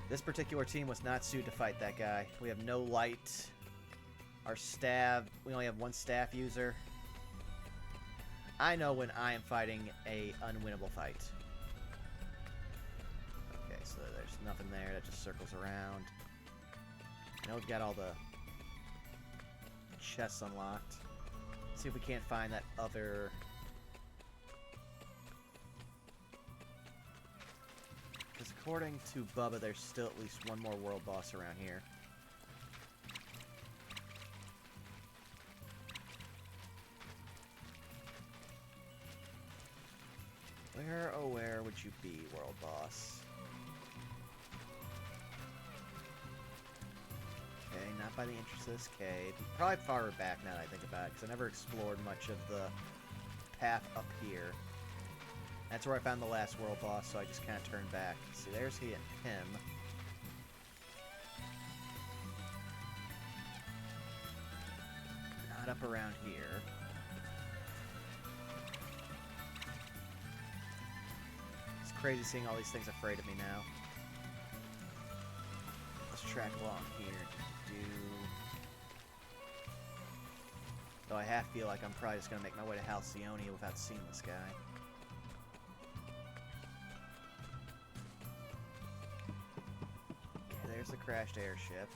S3: This particular team was not suited to fight that guy. We have no light. Our staff, we only have one staff user. I know when I am fighting a unwinnable fight. Okay, so there's nothing there. That just circles around. I know we've got all the chests unlocked. Let's see if we can't find that other... Because according to Bubba, there's still at least one more world boss around here. Where, oh where would you be, world boss? Okay, not by the entrance of this cave. Probably farther back now that I think about it, because I never explored much of the path up here. That's where I found the last world boss, so I just kind of turned back. See, there's him. Not up around here. It's crazy seeing all these things afraid of me now. Let's track along here. Though I half feel like I'm probably just going to make my way to Halcyonia without seeing this guy. Okay, there's the crashed airship.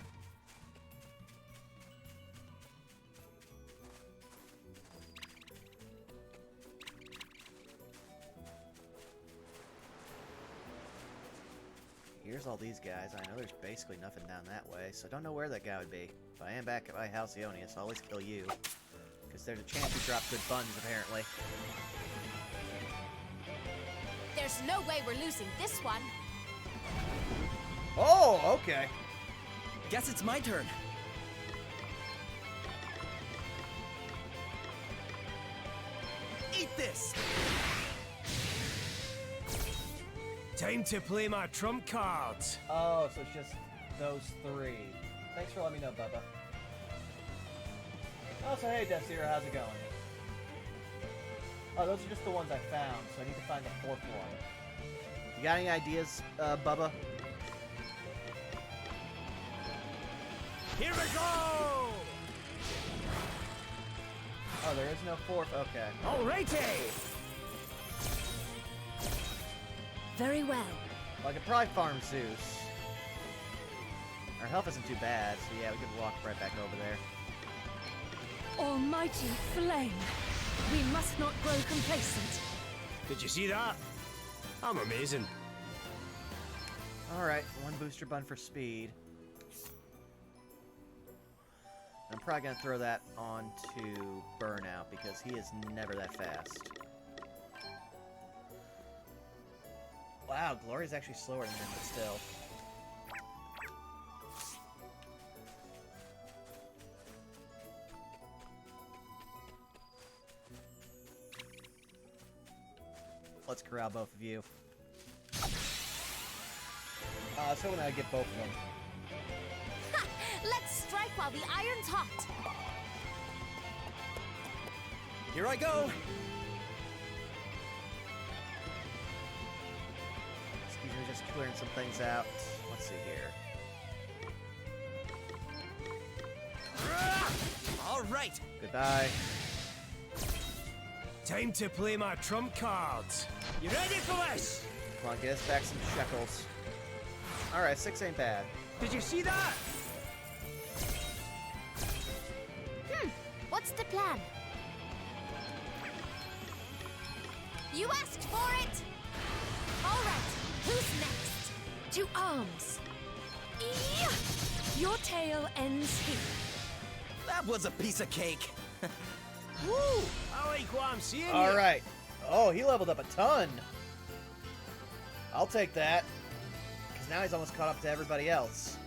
S3: Here's all these guys. I know there's basically nothing down that way, so I don't know where that guy would be. But I am back at my Halcyonia, so I'll always kill you. Because there's a chance you drop good buns, apparently.
S4: There's no way we're losing this one.
S3: Oh, okay.
S6: Guess it's my turn. Eat this!
S1: Time to play my trump cards.
S3: Oh, so it's just those three. Thanks for letting me know, Bubba. Oh, so hey, Death Zero, how's it going? Oh, those are just the ones I found, so I need to find the fourth one. You got any ideas, Bubba?
S1: Here we go!
S3: Oh, there is no fourth? Okay.
S1: Alrighty!
S5: Very well.
S3: Well, I could probably farm Zeus. Our health isn't too bad, so yeah, we could walk right back over there.
S5: Almighty flame. We must not grow complacent.
S1: Did you see that? I'm amazing.
S3: Alright, one booster bun for speed. I'm probably going to throw that onto Burnout, because he is never that fast. Wow, Glory's actually slower than him, but still. Let's corral both of you. I was hoping I'd get both of them.
S4: Ha! Let's strike while the iron's hot.
S6: Here I go!
S3: Excuse me, just clearing some things out. Let's see here.
S6: All right!
S3: Goodbye.
S1: Time to play my trump cards. You ready for this?
S3: Come on, get us back some shekels. Alright, 6 ain't bad.
S1: Did you see that?
S4: What's the plan? You asked for it! Alright, who's next?
S5: To arms. Your tale ends here.
S6: That was a piece of cake.
S1: Woo! I like what I'm seeing
S3: All
S1: here.
S3: right. Oh, he leveled up a ton. I'll take that. Because now he's almost caught up to everybody else.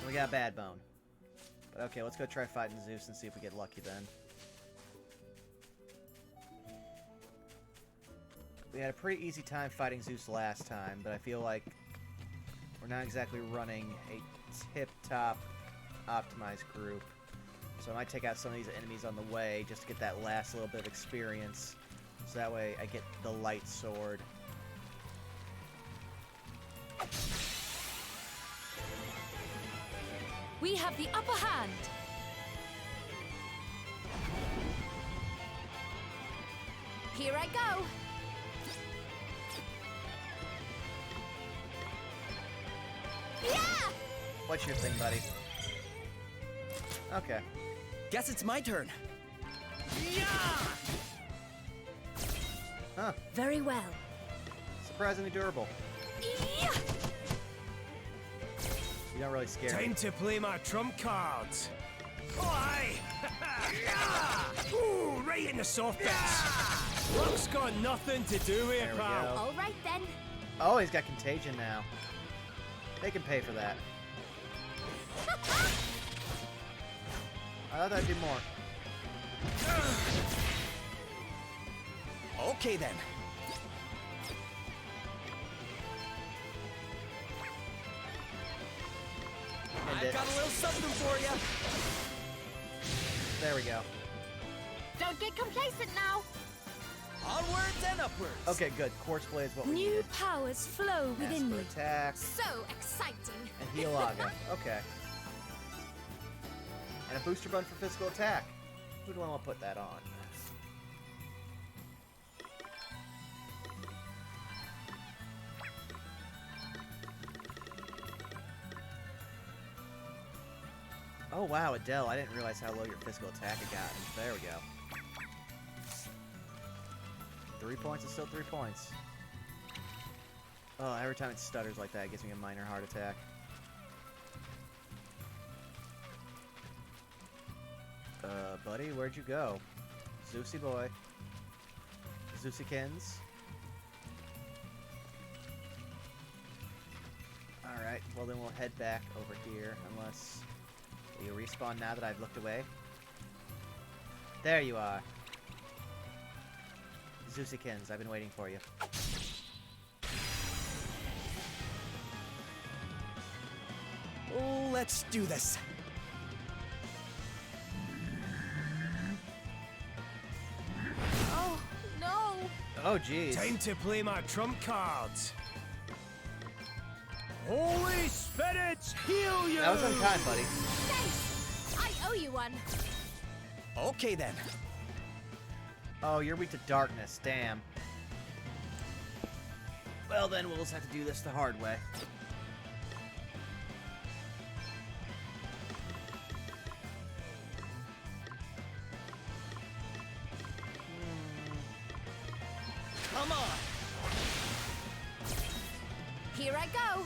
S3: We got Bad Bone. But okay, let's go try fighting Zeus and see if we get lucky then. We had a pretty easy time fighting Zeus last time, but I feel like we're not exactly running a tip-top optimized group. So I might take out some of these enemies on the way just to get that last little bit of experience. So that way I get the light sword.
S5: We have the upper hand.
S4: Here I go. Yeah!
S3: What's your thing, buddy? Okay.
S6: Guess it's my turn.
S3: Huh.
S5: Very well.
S3: Surprisingly durable. You don't really scare me.
S1: Time to play my trump cards. Oh, aye! Ooh, right in the soft bits. Luck's got nothing to do with
S3: There
S1: it,
S3: we
S1: pal.
S3: go.
S4: Alright then.
S3: Oh, he's got contagion now. They can pay for that. I thought I'd do more.
S6: Okay then.
S3: End
S6: I've
S3: it.
S6: got a little something for you.
S3: There we go.
S4: Don't get complacent now.
S6: Onwards and upwards.
S3: Okay, good. Quartz Blade is what we
S5: New
S3: needed.
S5: powers flow
S3: Ask
S5: within
S3: for
S5: me.
S3: attack
S4: So exciting.
S3: and heal Aga. Okay. And a booster button for physical attack. Who'd want to put that on? Oh wow, Adele, I didn't realize how low your physical attack had gotten. There we go. 3 points is still 3 points. Oh, every time it stutters like that, it gives me a minor heart attack. Buddy, where'd you go? Zeusy boy. Zeusikins. Alright, well then we'll head back over here, unless... Will you respawn now that I've looked away? There you are. Zeusikins, I've been waiting for you.
S6: Oh, let's do this.
S4: Oh, no.
S3: Oh, jeez.
S1: Time to play my trump cards. Holy spirits, heal you!
S3: That was unkind, buddy.
S4: Thanks. I owe you one.
S6: Okay then.
S3: Oh, you're weak to darkness, damn. Well then, we'll just have to do this the hard way.
S6: Come on.
S4: Here I go.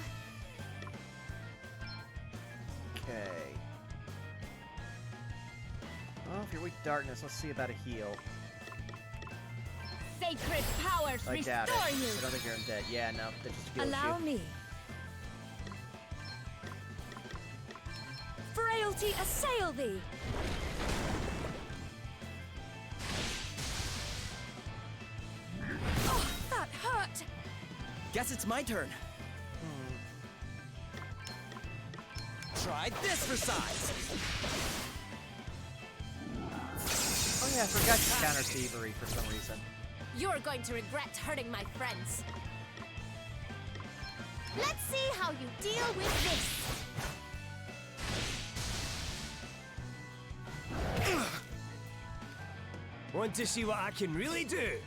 S3: Okay. Well, if you're weak to darkness, let's see about a heal.
S4: Sacred powers
S3: I doubt it.
S4: restore you.
S3: I don't think you're undead. Yeah, no, that just heals
S5: Allow
S3: you.
S5: me. Frailty assail thee. Oh, that hurt.
S6: Guess it's my turn. Try this for size.
S3: Oh yeah, I forgot to counter thievery for some reason.
S4: You're going to regret hurting my friends. Let's see how you deal with this.
S1: Want to see what I can really do?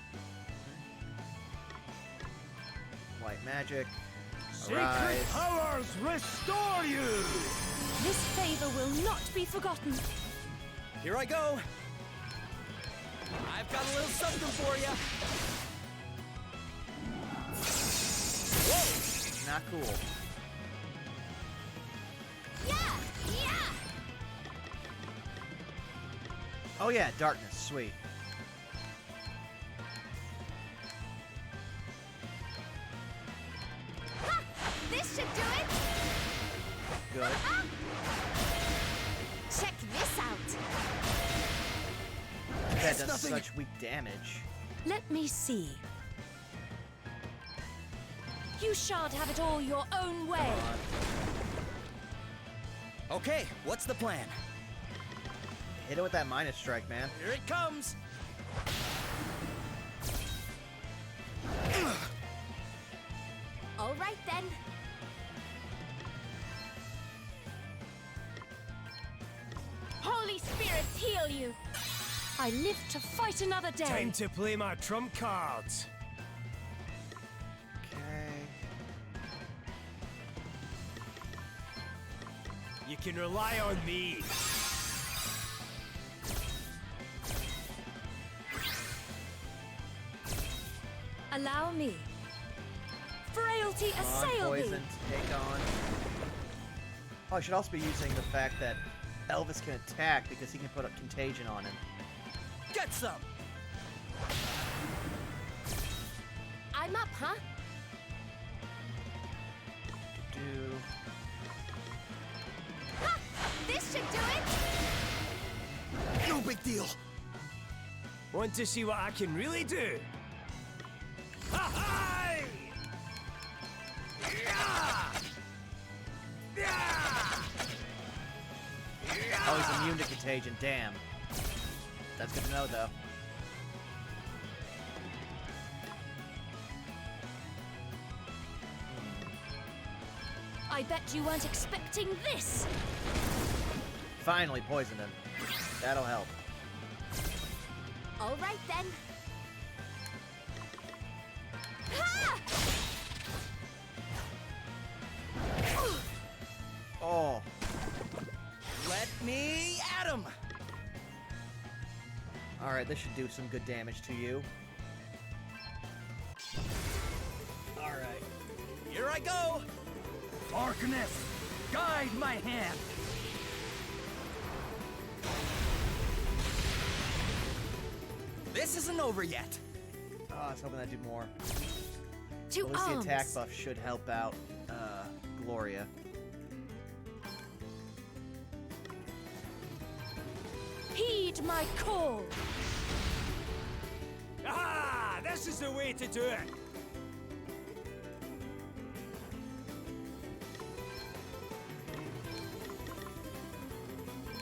S3: White magic.
S1: Sacred
S3: Arise.
S1: powers restore you!
S5: This favor will not be forgotten.
S6: Here I go. I've got a little something for you. Whoa!
S3: Not cool.
S4: Yeah! Yeah!
S3: Oh yeah, darkness, sweet.
S4: Ha! This should do it!
S3: Good.
S4: Ah! Check this out!
S3: That does
S6: nothing.
S3: such weak damage.
S5: Let me see. You shan't have it all your own way.
S6: Okay, what's the plan?
S3: Hit it with that minus strike, man.
S6: Here it comes.
S4: All right then. Holy spirits heal you!
S5: I live to fight another day.
S1: Time to play my trump cards.
S3: Okay.
S1: You can rely on me.
S5: Allow me. Frailty
S3: Come on,
S5: assail
S3: poison.
S5: thee.
S3: Take on. Oh, I should also be using the fact that Elvis can attack because he can put a contagion on him.
S6: Get some.
S4: I'm up, huh?
S3: Do.
S4: Ha! This should do it!
S6: No big deal.
S1: Want to see what I can really do? Ha-ha! Yeah! Yeah!
S3: Oh, he's immune to contagion. Damn. That's good to know, though.
S5: I bet you weren't expecting this.
S3: Finally poisoned him. That'll help.
S4: All right then. Ha!
S3: Oh.
S6: Let me at him.
S3: Alright, this should do some good damage to you.
S6: Alright. Here I go. Darkness, guide my hand. This isn't over yet.
S3: Oh, I was hoping that'd do more.
S5: To
S3: At least the
S5: arms.
S3: attack buff should help out Gloria.
S5: Heed my call.
S1: Ah, this is the way to do it.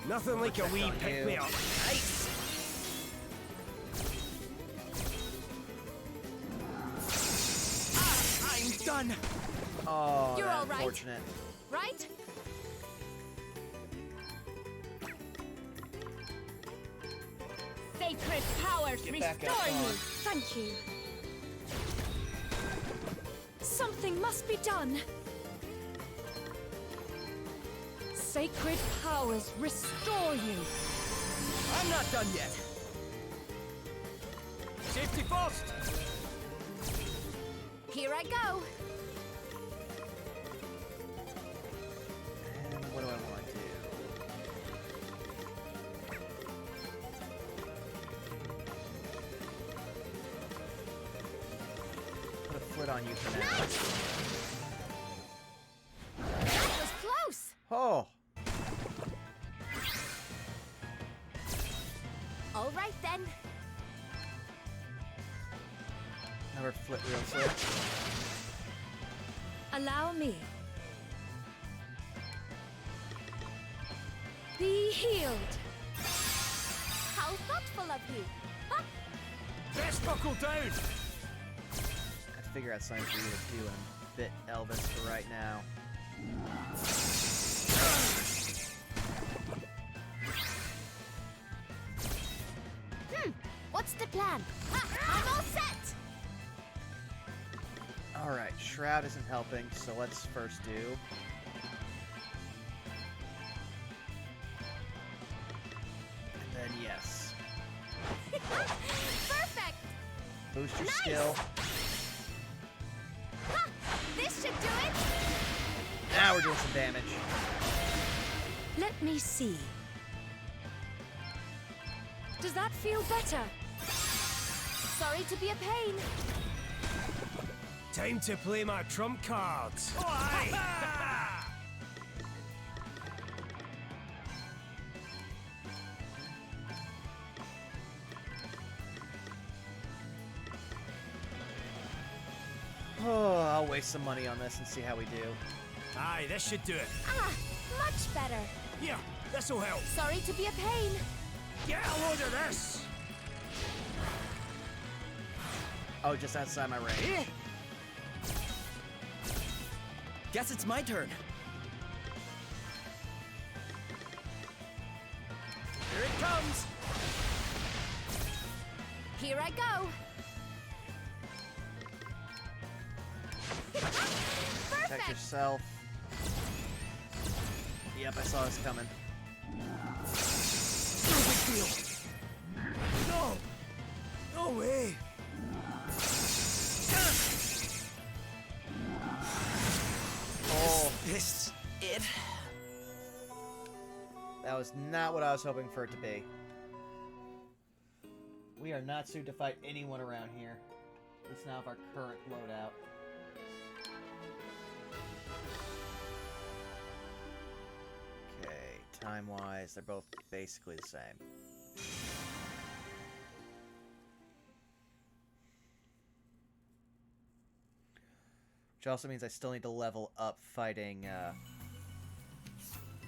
S1: Nothing like a
S3: Check
S1: wee
S3: on
S1: pick
S3: you.
S1: me up.
S6: Nice. Ah, I'm done.
S3: Oh,
S4: You're
S3: that's
S4: all right.
S3: unfortunate.
S4: Right? Sacred powers
S3: Get back
S4: restore
S3: up
S4: you!
S3: on.
S5: Thank you. Something must be done. Sacred powers restore you.
S6: I'm not done yet.
S1: Safety first.
S4: Here I go!
S3: And what do I want to do? Put a foot on you for now.
S4: That was close!
S3: Oh!
S4: All right then.
S3: Never flit real quick.
S5: Allow me. Be healed.
S4: How thoughtful of you! Ha!
S1: Best buckle down.
S3: I'd figure out something for you to do and bit Elvis for right now.
S4: What's the plan? Ha! I'm all set!
S3: Alright, Shroud isn't helping, so let's first do. And then yes. Boost your
S4: Nice!
S3: skill.
S4: Ha! This should do it!
S3: Now we're doing some damage.
S5: Let me see. Does that feel better?
S4: Sorry to be a pain.
S1: Time to play my trump cards. Oh, aye.
S3: Oh, I'll waste some money on this and see how we do.
S1: Aye, this should do it.
S4: Ah, much better.
S1: Here, this'll help.
S4: Sorry to be a pain.
S1: Get a load of this.
S3: Oh, just outside my range.
S6: Guess it's my turn. Here it comes.
S4: Here I go.
S3: Protect
S4: Perfect.
S3: yourself. Yep, I saw this coming.
S1: No big deal. No. No way.
S3: Oh,
S6: This it?
S3: that was not what I was hoping for it to be. We are not suited to fight anyone around here. At least not of our current loadout. Okay, time-wise, they're both basically the same. Which also means I still need to level up fighting,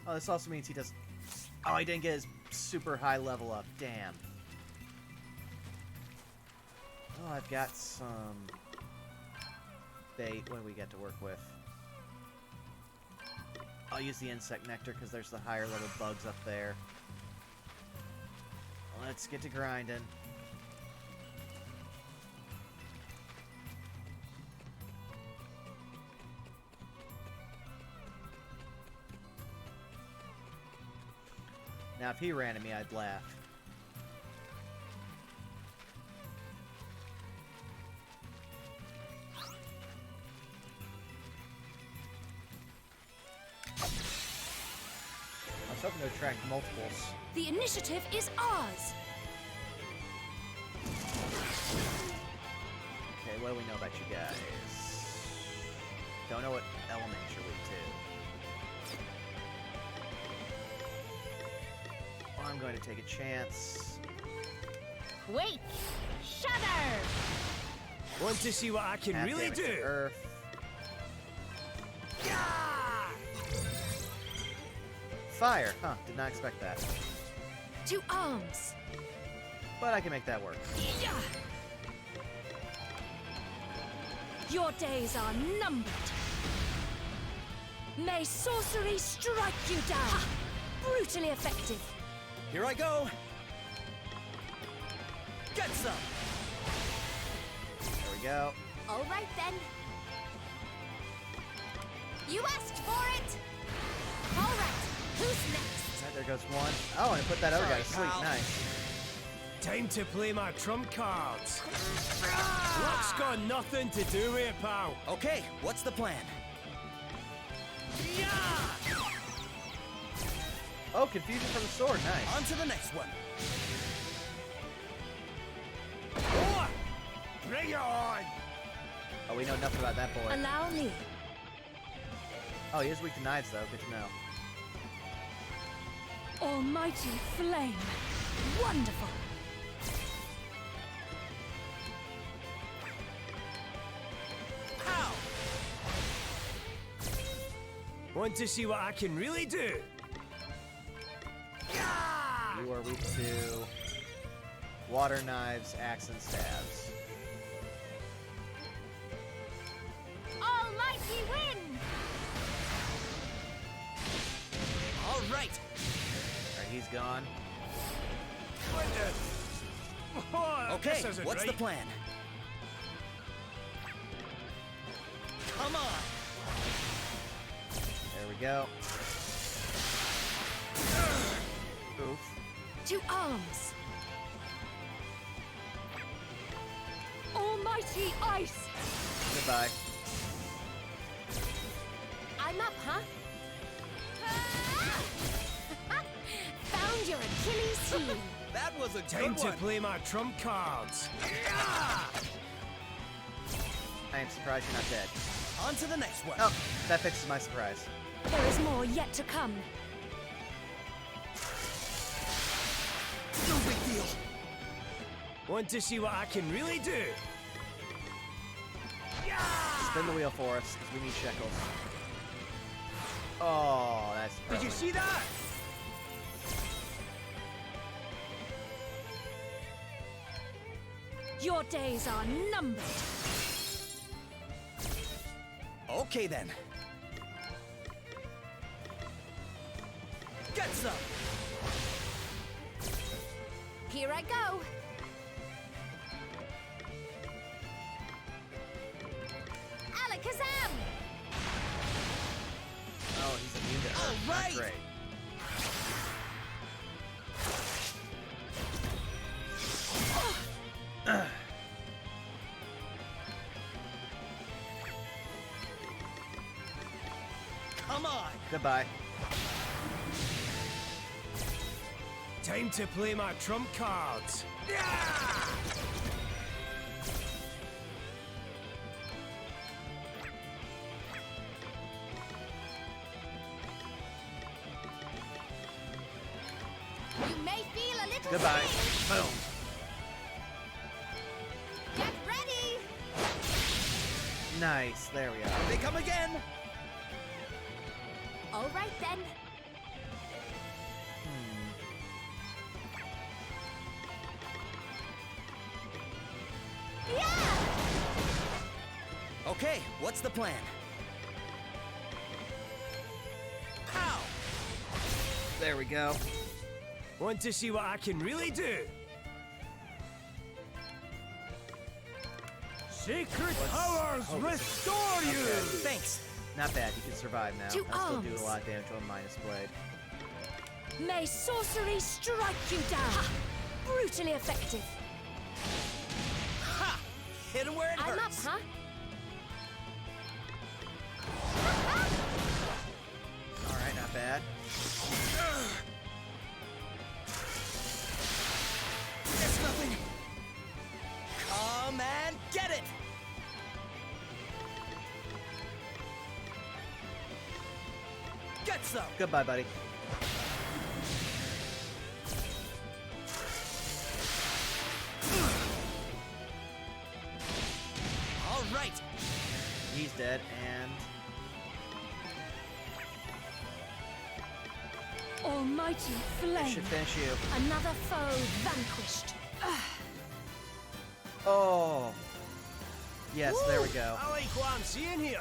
S3: Oh, this also means he does... Oh, he didn't get his super high level up. Damn. Oh, I've got some... bait. What do we get to work with? I'll use the insect nectar because there's the higher level bugs up there. Let's get to grinding. Now, if he ran at me, I'd laugh. I was hoping to attract multiples.
S5: The initiative is ours.
S3: Okay, what do we know about you guys? Don't know what element you're weak to. I'm going to take a chance.
S4: Quake! Shudder!
S1: Want to see what I can
S3: Half
S1: really
S3: damage to
S1: do?
S3: Earth.
S1: Yeah!
S3: Fire! Huh, did not expect that.
S5: To arms.
S3: But I can make that work.
S5: Yeah. Your days are numbered. May sorcery strike you down. Ha! Brutally effective.
S6: Here I go. Get some.
S3: There we go.
S4: All right then. You asked for it. All right. Who's next?
S3: Right, there goes one. Oh, and I put that other guy to sleep.
S6: pal.
S3: Nice.
S1: Time to play my trump cards. Luck's got nothing to do with it, pal.
S6: Okay, what's the plan?
S1: Yeah!
S3: Oh, confusion from the sword. Nice.
S6: On to the next one.
S1: Oh, bring it on!
S3: Oh, we know nothing about that boy.
S5: Allow me.
S3: Oh, he is weak to knives, though. Good to know.
S5: Almighty flame. Wonderful.
S6: Ow!
S1: Want to see what I can really do? Yeah!
S3: You are weak to water knives, axe, and stabs.
S4: Almighty win!
S6: All right.
S3: Alright, he's gone.
S1: What the? Oh,
S6: Okay,
S1: this isn't
S6: what's the
S1: right.
S6: plan? Come on.
S3: There we go. Oof.
S5: To arms. Almighty ice!
S3: Goodbye.
S4: I'm up, huh? Found your Achilles heel.
S6: That was a
S1: Time
S6: good
S1: to
S6: one.
S1: play my trump cards.
S3: I am surprised you're not dead.
S6: On to the next one.
S3: Oh, that fixes my surprise.
S5: There is more yet to come.
S6: No big deal.
S1: Want to see what I can really do?
S3: Spin the wheel for us, because we need shekels. Oh, that's
S1: Did you see that?
S5: Your days are numbered.
S6: Okay then. Get some.
S4: Here I go. Alakazam!
S3: Oh, he's immune to Earth.
S6: All right.
S3: That's great.
S6: Come on.
S3: Goodbye.
S1: Time to play my trump cards.
S4: You may feel a little
S3: Goodbye.
S4: pain.
S3: Boom.
S4: Get ready.
S3: Nice. There we are.
S6: They come again.
S4: All right then. Yeah!
S6: Okay, what's the plan? Pow!
S3: There we go.
S1: Want to see what I can really do? Sacred powers restore you!
S6: Thanks.
S3: Not bad. You can survive now.
S5: Two
S3: I still do
S5: arms.
S3: a lot of damage on minus blade.
S5: May sorcery strike you down. Brutally effective.
S6: Ha! Hit him where it
S4: I'm up,
S6: hurts.
S4: huh?
S3: All right, not bad.
S6: It's nothing. Come and get it. Get some.
S3: Goodbye, buddy.
S6: All right.
S3: He's dead, and
S5: Almighty
S3: I
S5: flame.
S3: should finish you.
S5: Another foe vanquished.
S3: Oh. Yes, there we go.
S1: I like what I'm seeing here.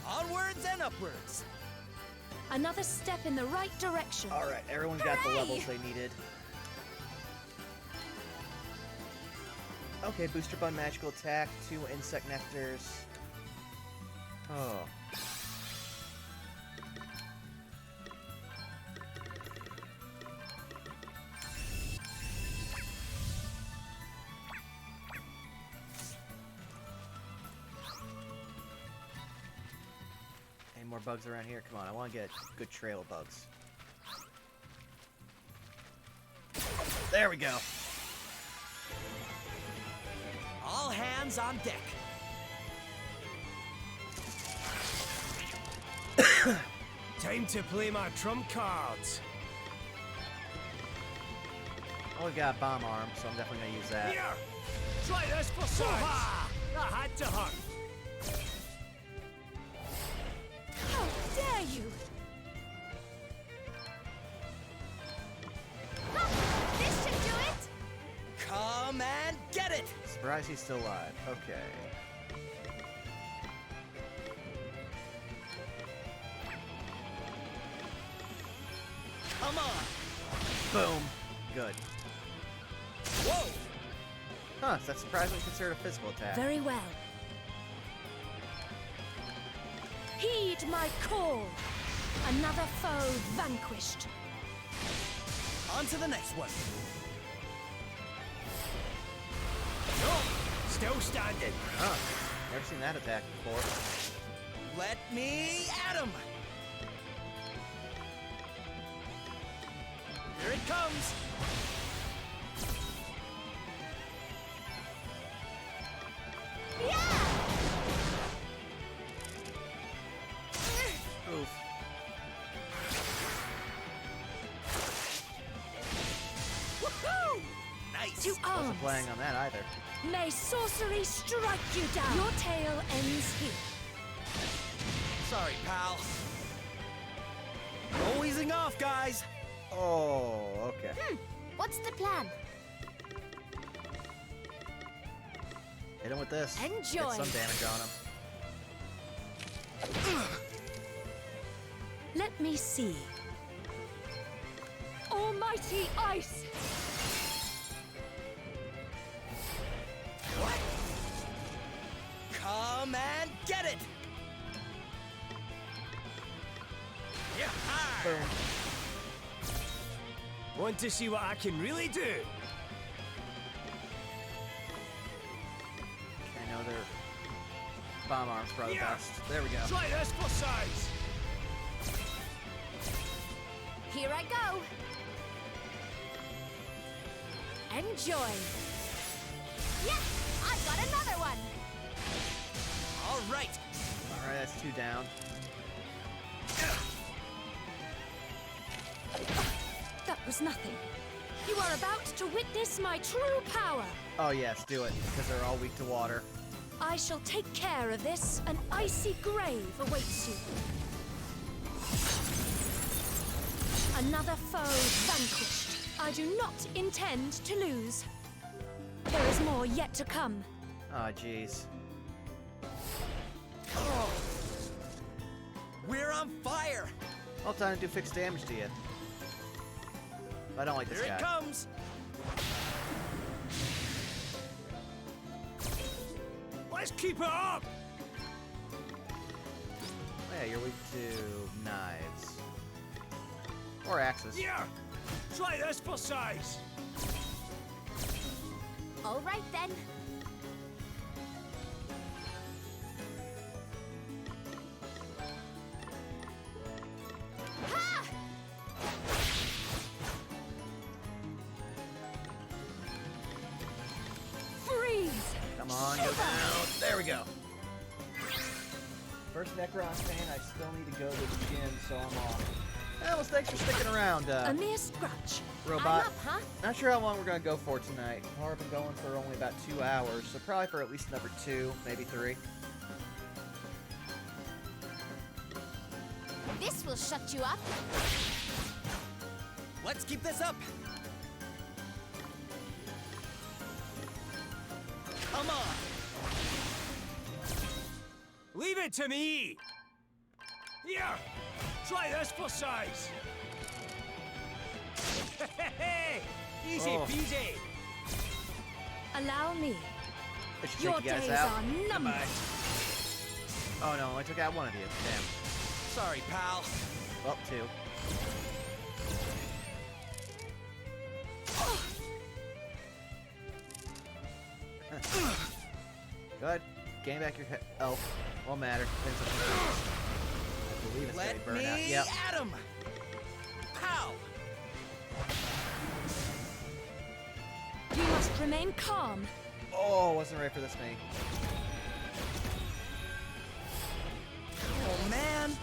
S6: Onwards and upwards.
S5: Another step in the right direction.
S3: All right, everyone got the
S5: Hooray!
S3: levels they needed. Okay, booster bun, magical attack, 2 insect nectars. Oh. Any more bugs around here? Come on, I want to get a good trail of bugs. There we go.
S6: All hands on deck.
S1: Time to play my trump cards.
S3: Oh, we got bomb arm, so I'm definitely gonna use that.
S1: Here! Try this for size! That had to hurt.
S5: How dare you!
S4: This should do it.
S6: Come and get it.
S3: Surprised he's still alive. Okay.
S6: Come on.
S3: Boom. Good.
S6: Whoa.
S3: Huh, so that's surprisingly considered a physical attack.
S5: Very well. Heed my call. Another foe vanquished.
S6: On to the next one.
S1: still standing.
S3: Huh. Never seen that attack before.
S6: Let me at him! Here it comes!
S4: Yeah!
S3: Oof.
S6: Woohoo! Nice!
S5: To arms!
S3: Wasn't playing on that either.
S5: May sorcery strike you down! Your tale ends here.
S6: Sorry, pal. No easing off, guys!
S3: Oh, okay.
S4: What's the plan?
S3: Hit him with this.
S4: Enjoy.
S3: Get some damage on him.
S5: Let me see. Almighty ice!
S6: What? Come and get it! Yeah!
S3: Boom.
S1: Want to see what I can really do?
S3: I know their bomb arms probably
S1: Yeah.
S3: best. There we go.
S1: Try this for size.
S4: Here I go. Enjoy. Yeah, I've got another one.
S6: All right!
S3: Alright, that's 2 down.
S5: That was nothing. You are about to witness my true power.
S3: Oh yes, do it, because they're all weak to water.
S5: I shall take care of this. An icy grave awaits you. Another foe vanquished. I do not intend to lose. There is more yet to come.
S3: Oh jeez.
S6: Oh. We're on fire!
S3: All time to do fixed damage to you. I don't like this
S6: Here
S3: guy.
S6: it comes!
S1: Let's keep it up.
S3: Oh, yeah, you're weak to knives. Or axes.
S1: Yeah. Try this for size.
S4: All right then. Ha!
S5: Freeze!
S3: Come on, go down. There we go. First Necron fan, I still need to go to the gym, so I'm off. Well, thanks for sticking around,
S5: A mere scratch.
S3: Robot.
S4: I'm up, huh?
S3: Not sure how long we're gonna go for tonight. We've been going for only about 2 hours, so probably for at least another 2, maybe 3.
S4: This will shut you up.
S6: Let's keep this up! Come on!
S1: Leave it to me. Here. Try this for size. Easy
S3: Oh.
S1: peasy.
S5: Allow me.
S3: I should
S5: Your
S3: take you guys
S5: days
S3: out.
S5: are numbered.
S3: Oh no, I took out one of you. Damn.
S6: Sorry, pal.
S3: Well, 2. Good. Gain back your health. Won't matter. Depends on I believe it's
S6: Let
S3: gonna be burnout.
S6: me
S3: Yep.
S6: at him! Pow!
S5: You must remain calm.
S3: Oh, wasn't ready for this me.
S6: Oh, man!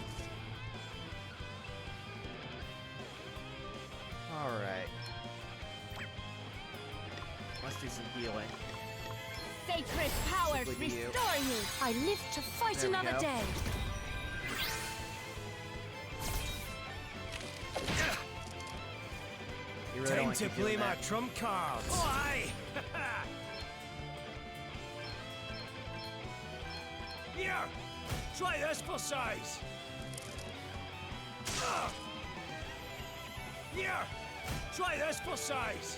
S3: Alright. Let's do some healing.
S4: Sacred powers
S3: Simply you.
S4: restore you.
S5: I live to fight
S3: There we
S5: another
S3: go.
S5: day.
S3: You really don't
S1: Time
S3: wanna
S1: to
S3: keep
S1: play
S3: doing
S1: my
S3: that.
S1: trump cards. Oh, aye. Here. Try this for size. Here. Try this for size.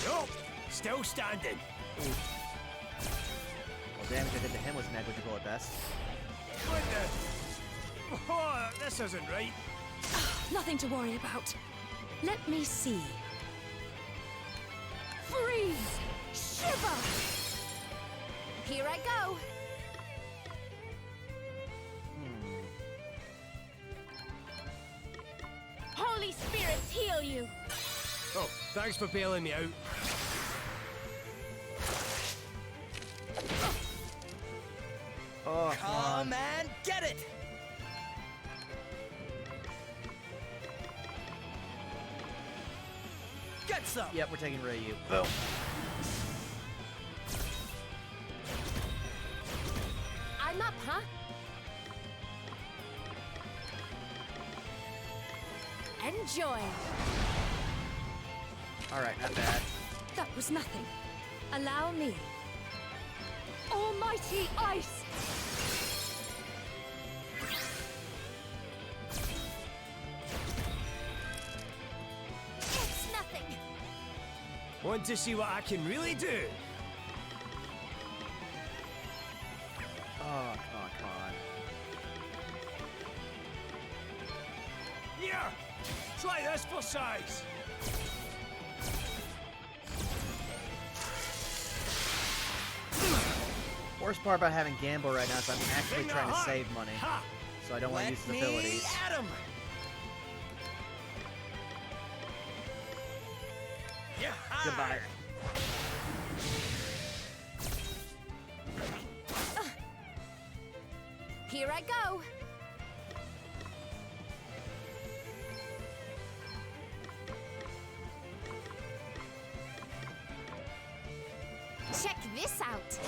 S1: Nope. Still standing.
S3: Well, damage I did to him was negligible at best.
S1: What the? Oh, this isn't right.
S5: Nothing to worry about. Let me see. Freeze! shiver!
S4: Here I go. Holy spirits heal you.
S1: Oh, thanks for bailing me out.
S3: Oh, come on.
S6: Come and get it! Get some!
S3: Yep, we're taking Ryu. Boom.
S4: I'm up, huh? Enjoy.
S3: Alright, not bad.
S5: That was nothing. Allow me. Almighty ice!
S4: It's nothing.
S1: Want to see what I can really do?
S3: Oh, come on, come on.
S1: Yeah! Try this for size!
S3: Worst part about having Gamble right now is I'm actually
S1: Finger
S3: trying to
S1: high.
S3: save money,
S1: Ha!
S3: so I don't want to
S6: Let
S3: use his
S6: me
S3: abilities.
S6: at 'em!
S1: Yeah!
S3: Goodbye.
S4: Here I go. Check this out.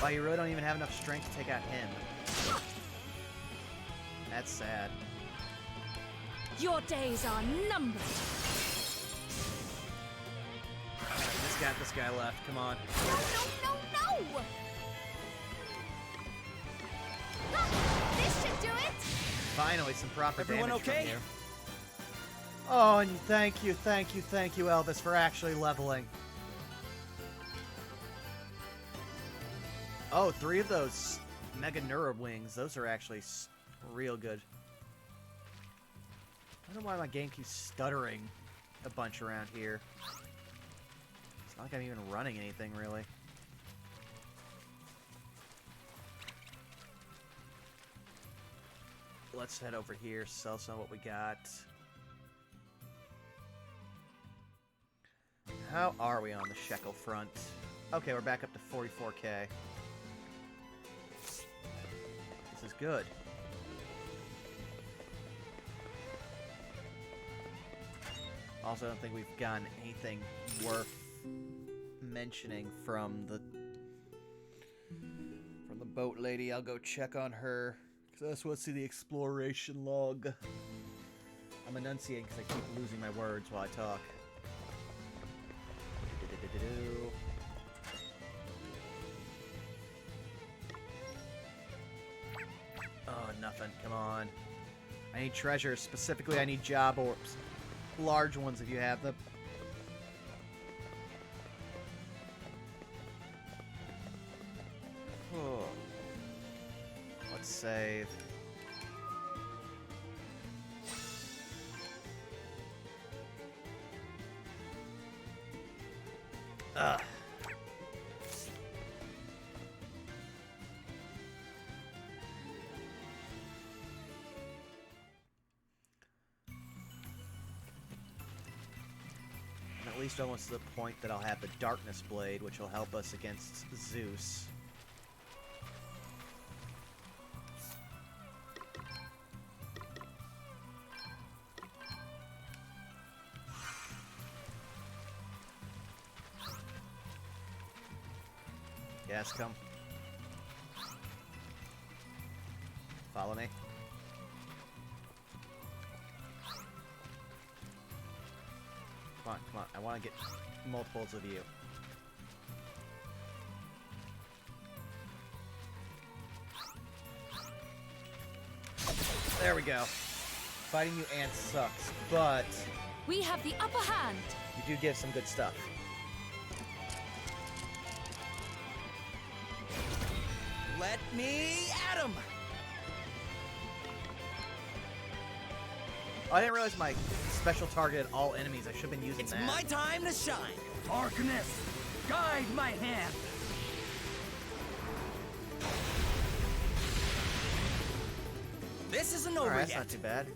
S3: Wow, you really don't even have enough strength to take out him. That's sad.
S5: Your days are numbered.
S3: This guy left. Come on.
S4: No, no, no, no! Ah, this should do it.
S3: Finally, some proper
S6: Everyone
S3: damage
S6: okay?
S3: from you. Oh, and thank you, Elvis, for actually leveling. Oh, 3 of those Mega Neuro Wings. Those are actually real good. I don't know why my game keeps stuttering a bunch around here. It's not like I'm even running anything, really. Let's head over here, sell some of what we got. How are we on the shekel front? Okay, we're back up to 44k. This is good. Also, I don't think we've gotten anything worth mentioning from the boat lady. I'll go check on her, because I just want to see the exploration log. I'm enunciating because I keep losing my words while I talk. Oh, nothing. Come on. I need treasures. Specifically, I need job orbs. Large ones if you have them. Oh. Let's save. Ugh. I'm at least almost to the point that I'll have the Darkness Blade, which will help us against Zeus. Yes, come. Follow me. Come on, come on. I want to get multiples of you. There we go. Fighting you ants sucks, but
S5: We have the upper hand.
S3: you do get some good stuff.
S6: Let me at 'em!
S3: Oh, I didn't realize my special targeted all enemies. I should have been using
S6: It's
S3: that.
S6: my time to shine!
S1: Darkness!
S6: Guide my hand. This isn't over
S3: Alright, that's
S6: yet.
S3: not too bad.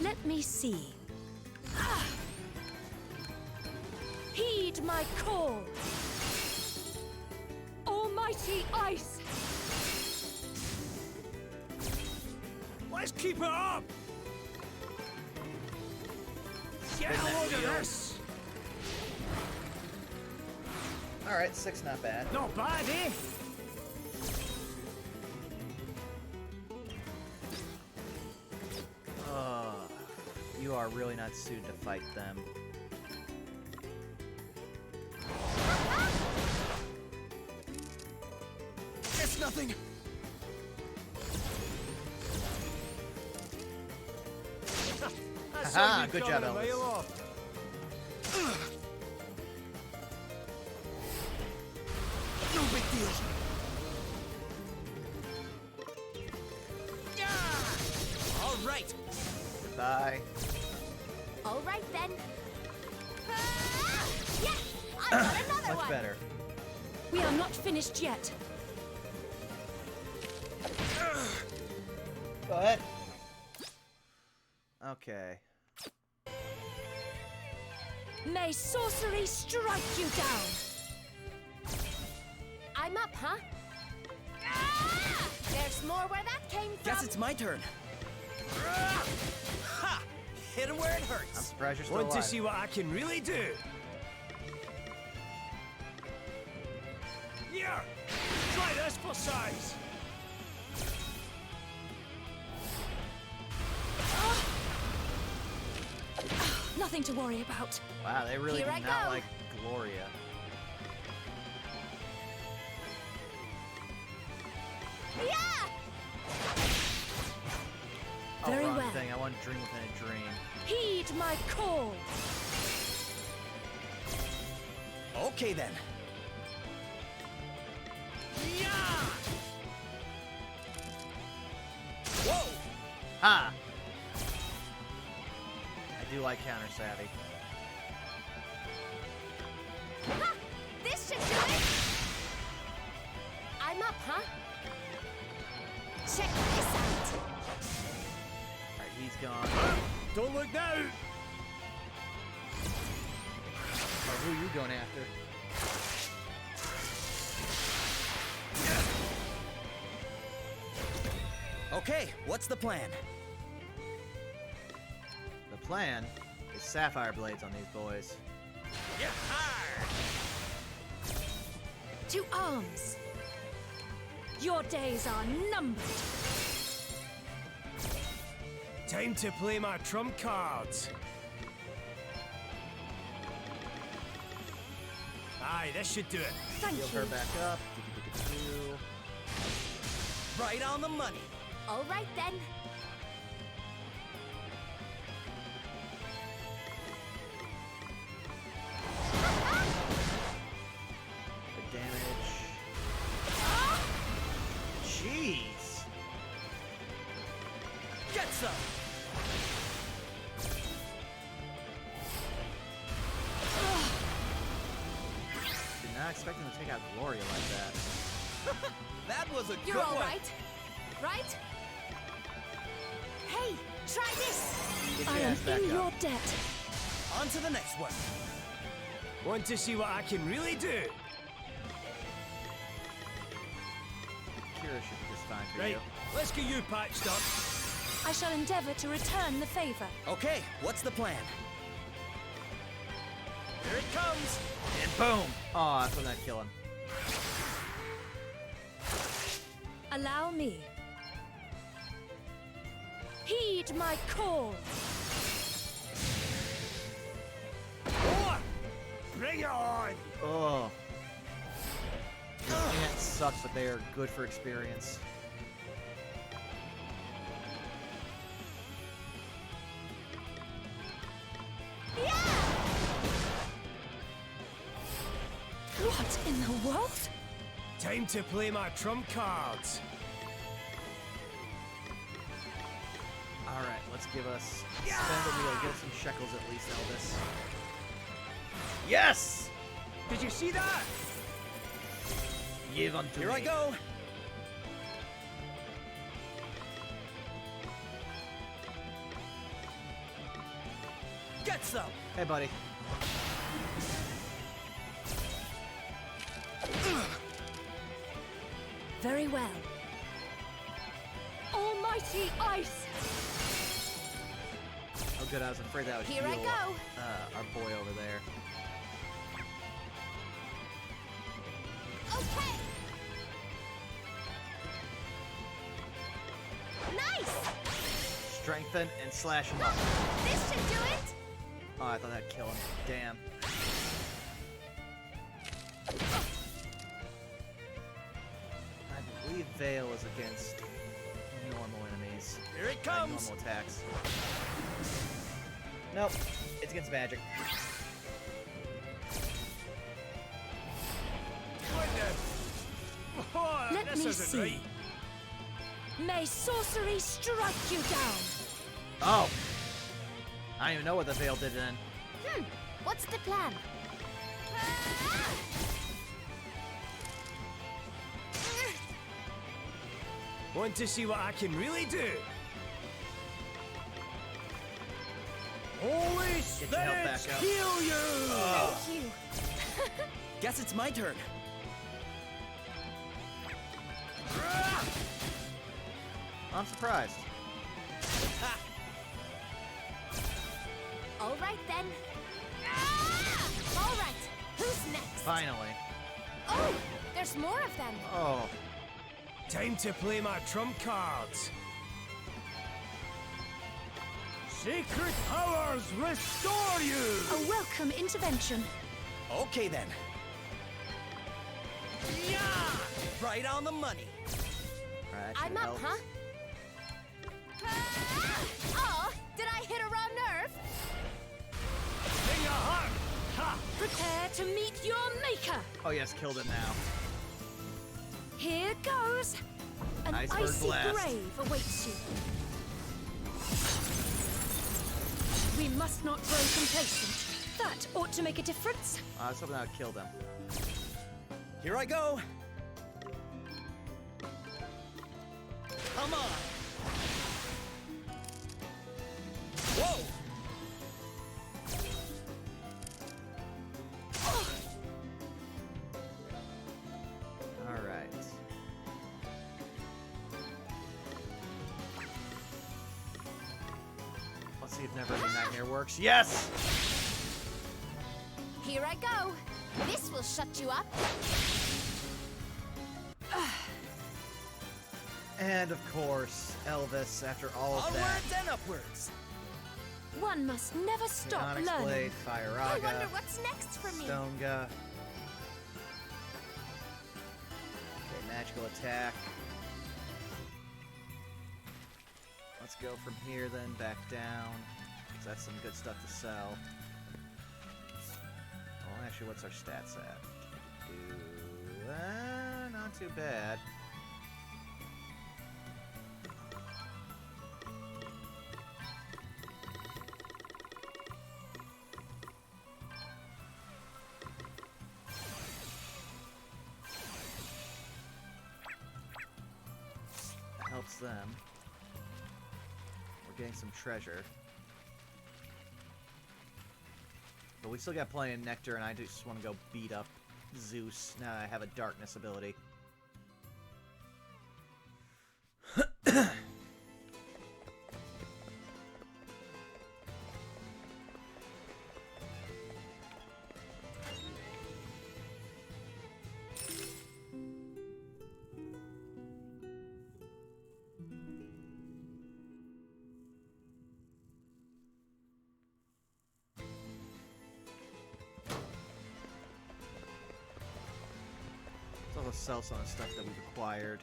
S5: Let me see. Ah! Heed my call. Almighty ice.
S1: Let's keep it up! Get a load of this!
S3: Alright, 6 not bad.
S1: Not bad, eh?
S3: You are really not suited to fight them.
S6: It's nothing.
S1: That's
S3: Haha,
S1: how you
S3: good
S1: got
S3: job,
S1: a
S3: Elvis.
S1: mile off.
S6: No big deal. Yeah! All right.
S3: Goodbye.
S4: All right then. Ah! Yes! I got another
S3: Much
S4: one!
S3: better.
S5: We are not finished yet.
S3: Go ahead. Okay.
S5: May sorcery strike you down.
S4: I'm up, huh? Ah! There's more where that came from.
S6: Guess it's my turn. Ha! Hit him where it
S3: I'm
S6: hurts.
S3: surprised you're still
S1: Want
S3: alive.
S1: to see what I can really do? Here! Try this for size!
S5: Nothing to worry about.
S3: Wow, they really
S4: Here
S3: do
S4: I
S3: not
S4: go.
S3: like Gloria.
S4: Yeah!
S3: Oh,
S5: Very
S3: wrong
S5: well.
S3: thing. I want to dream within a dream.
S5: Heed my call.
S6: Okay then. Yeah! Whoa!
S3: Ha! I do like counter savvy.
S4: Ha! This should do it! I'm up, huh? Check this out!
S3: Alright, he's gone.
S1: Don't look now!
S3: Oh, who are you going after?
S6: Okay, what's the plan?
S3: The plan is sapphire blades on these boys.
S6: Yeah!
S5: To arms. Your days are numbered.
S1: Time to play my trump cards. Aye, this should do it.
S5: Thank
S3: Heal
S5: you.
S3: her back up. Do-do-do-do-do.
S6: Right on the money.
S4: All right then.
S3: The damage. Jeez.
S6: Get some.
S3: Did not expect him to take out Gloria like that.
S6: That was a
S4: You're
S6: good
S4: all
S6: one.
S4: right, right? Hey, try this!
S3: Get
S5: I
S3: your
S5: am
S3: ass back
S5: in
S3: up.
S5: your debt.
S6: On to the next one.
S1: Want to see what I can really do?
S3: Kira should be just fine for
S1: Right,
S3: you.
S1: let's get you patched up.
S5: I shall endeavor to return the favor.
S6: Okay, what's the plan?
S1: Here it comes!
S3: And boom! Oh, I thought that'd kill him.
S5: Allow me. Heed my call.
S1: Oh! Bring it on!
S3: Oh. That sucks, but they are good for experience.
S5: What in the world?
S1: Time to play my trump cards.
S3: Alright, Let's give us spend a wheel. Get some shekels at least, Elvis. Yes!
S1: Did you see that?
S3: Give unto
S6: Here
S3: me.
S6: I go. Get some.
S3: Hey, buddy.
S5: Very well. Almighty ice!
S3: Oh, good. I was afraid that would
S4: Here I
S3: heal
S4: go.
S3: our boy over there.
S4: Okay. Nice.
S3: Strengthen and slash him up.
S4: This should do it.
S3: Oh, I thought that'd kill him. Damn. I believe Veil is against normal enemies.
S6: Here it comes.
S3: Normal attacks. Nope. It's against magic.
S1: What the? Oh,
S5: Let
S1: this
S5: me
S1: isn't
S5: see.
S1: right.
S5: May sorcery strike you down!
S3: Oh! I don't even know what the Veil did then.
S4: What's the plan?
S1: Want to see what I can really do? Holy
S3: Get your health
S1: spirits
S3: back up.
S1: heal you!
S4: Thank you.
S6: Guess it's my turn.
S3: I'm surprised.
S6: Ha!
S4: All right then. All right. Who's next?
S3: Finally.
S4: Oh, there's more of them.
S3: Oh.
S1: Time to play my trump cards. Sacred powers restore you!
S5: A welcome intervention.
S6: Okay then. Yeah! Right on the money.
S3: Alright, that
S4: I'm
S3: should
S4: up,
S3: help.
S4: huh? Oh, did I hit a wrong nerve?
S1: Sing a heart! Ha!
S5: Prepare to meet your maker.
S3: Oh yes, killed it now.
S5: Here goes. An
S3: Iceberg
S5: icy
S3: blast.
S5: grave awaits you. We must not grow complacent. That ought to make a difference.
S3: I was hoping that would kill them.
S6: Here I go. Come on. Whoa!
S3: Alright. Let's see if Never Ending Nightmare works. Yes!
S4: Here I go. This will shut you up.
S3: And of course, Elvis, after all of that.
S6: Onwards and upwards.
S5: One must never stop
S3: Onyx
S5: learning.
S3: Blade,
S4: I
S3: Fire-Aga,
S4: wonder what's next for me.
S3: Stonega. Okay, magical attack. Let's go from here then, back down. 'Cause that's some good stuff to sell. Well, actually, what's our stats at? Not too bad. That helps them. We're getting some treasure. But we still got plenty of nectar, and I just want to go beat up Zeus. Now I have a darkness ability. Let's also sell some of the stuff that we've acquired.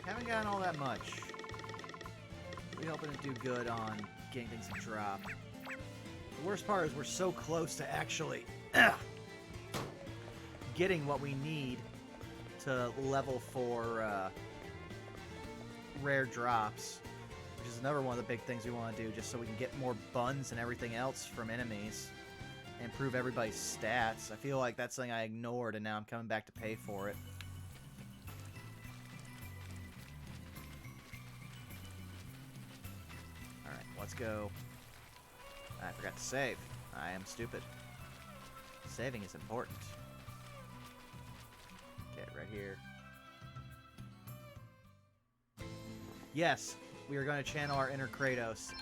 S3: Haven't gotten all that much. Really hoping to do good on getting things to drop. worst part is we're so close to actually getting what we need to level for rare drops, which is another one of the big things we want to do, just so we can get more buns and everything else from enemies and improve everybody's stats. I feel like that's something I ignored, and now I'm coming back to pay for it. Alright, let's go. I forgot to save. I am stupid. Saving is important. Okay, right here. Yes, we are going to channel our inner Kratos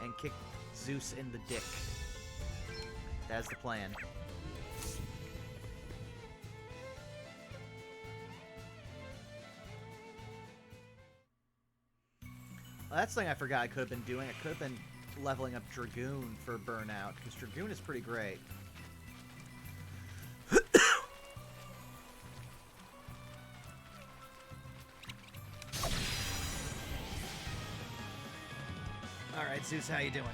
S3: and kick Zeus in the dick. That's the plan. Well, that's something I forgot I could have been doing. I could have been leveling up Dragoon for Burnout, because Dragoon is pretty great. Alright, Zeus, how you doing?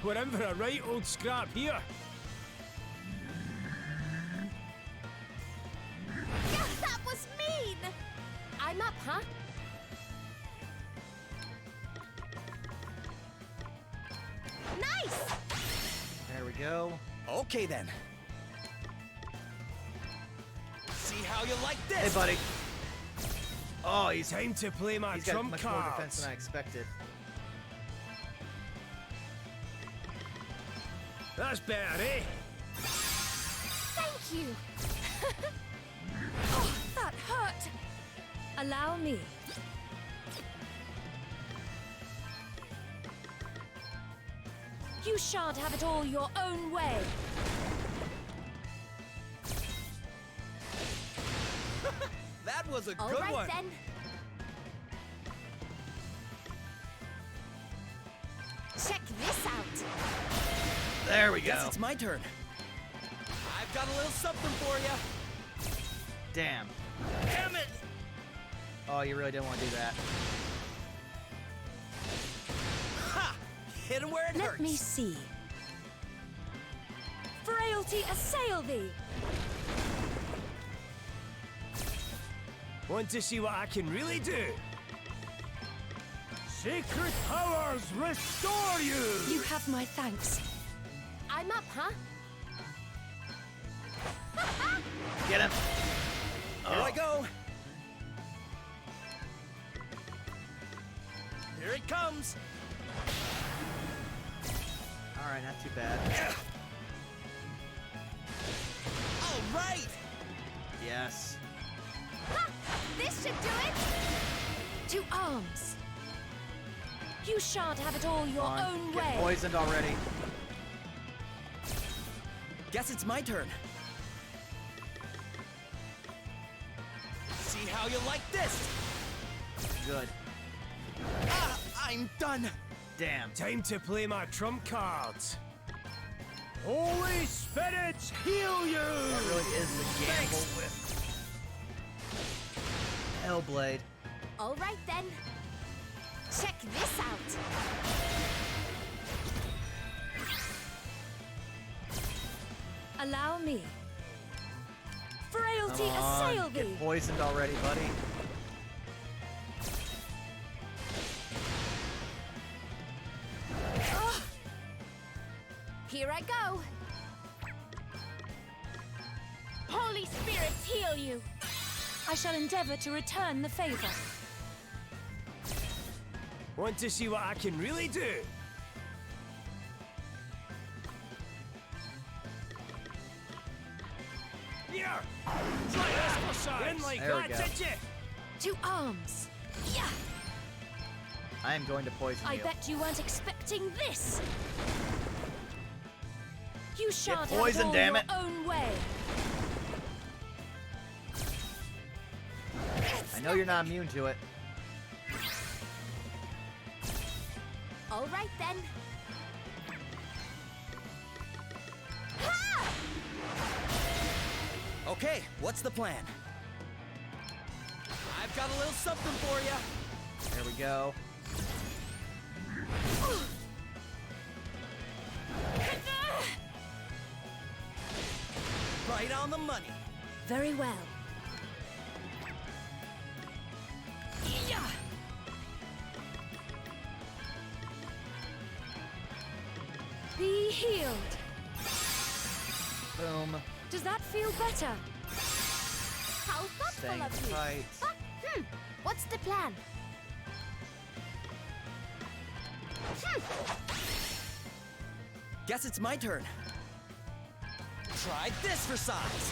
S1: We're in for a right old scrap here.
S4: Yeah, that was mean! I'm up, huh? Nice!
S3: There we go.
S6: Okay then. See how you like this.
S3: Hey, buddy. Oh, he's
S1: Time to play my
S3: got
S1: trump
S3: much more defense
S1: cards.
S3: than I expected.
S1: That's better, eh?
S4: Thank you!
S5: Oh, that hurt! Allow me. You shan't have it all your own way.
S6: That was a
S4: All
S6: good
S4: right
S6: one.
S4: then. Check this out.
S3: There we
S6: Guess
S3: go.
S6: it's my turn. I've got a little something for you.
S3: Damn.
S6: Damn it!
S3: Oh, you really didn't want to do that.
S6: Ha! Hit him where it
S5: Let
S6: hurts.
S5: me see. Frailty assail thee!
S1: Want to see what I can really do? Sacred powers restore you!
S5: You have my thanks.
S4: I'm up, huh?
S3: Get him.
S6: Here I go. Here it comes.
S3: Alright, not too bad.
S6: All right.
S3: Yes.
S4: Ha! This should do it!
S5: To arms! You shan't have it all your
S3: Come on.
S5: own
S3: Get
S5: way.
S3: poisoned already.
S6: Guess it's my turn. See how you like this.
S3: Good.
S6: Ah, I'm done.
S3: Damn.
S1: Time to play my trump cards. Holy spirits, heal you!
S3: That really is the gamble with Hellblade.
S4: All right then. Check this out.
S5: Allow me. Frailty
S3: Come
S5: assail
S3: on.
S5: thee!
S3: Get poisoned already, buddy.
S5: Ah,
S4: Here I go. Holy spirits heal you.
S5: I shall endeavor to return the favor.
S1: Want to see what I can really do? Here! Try this, in like
S3: There we
S1: that,
S3: go.
S1: did you?
S5: To arms! Yeah!
S3: I am going to poison
S5: I
S3: you.
S5: bet you weren't expecting this! You shan't
S3: poisoned,
S5: have it all
S3: damn
S5: your
S3: it.
S5: own way!
S3: I know you're not immune to it.
S4: All right then. Ha!
S6: Okay, what's the plan? I've got a little something for you.
S3: There we go.
S6: Right on the money.
S5: Very well. Yeah. Be healed.
S3: Boom.
S5: Does that feel better?
S4: How thoughtful
S3: Staying
S4: of you.
S3: tight.
S4: But, what's the plan?
S6: Guess it's my turn. Try this for size.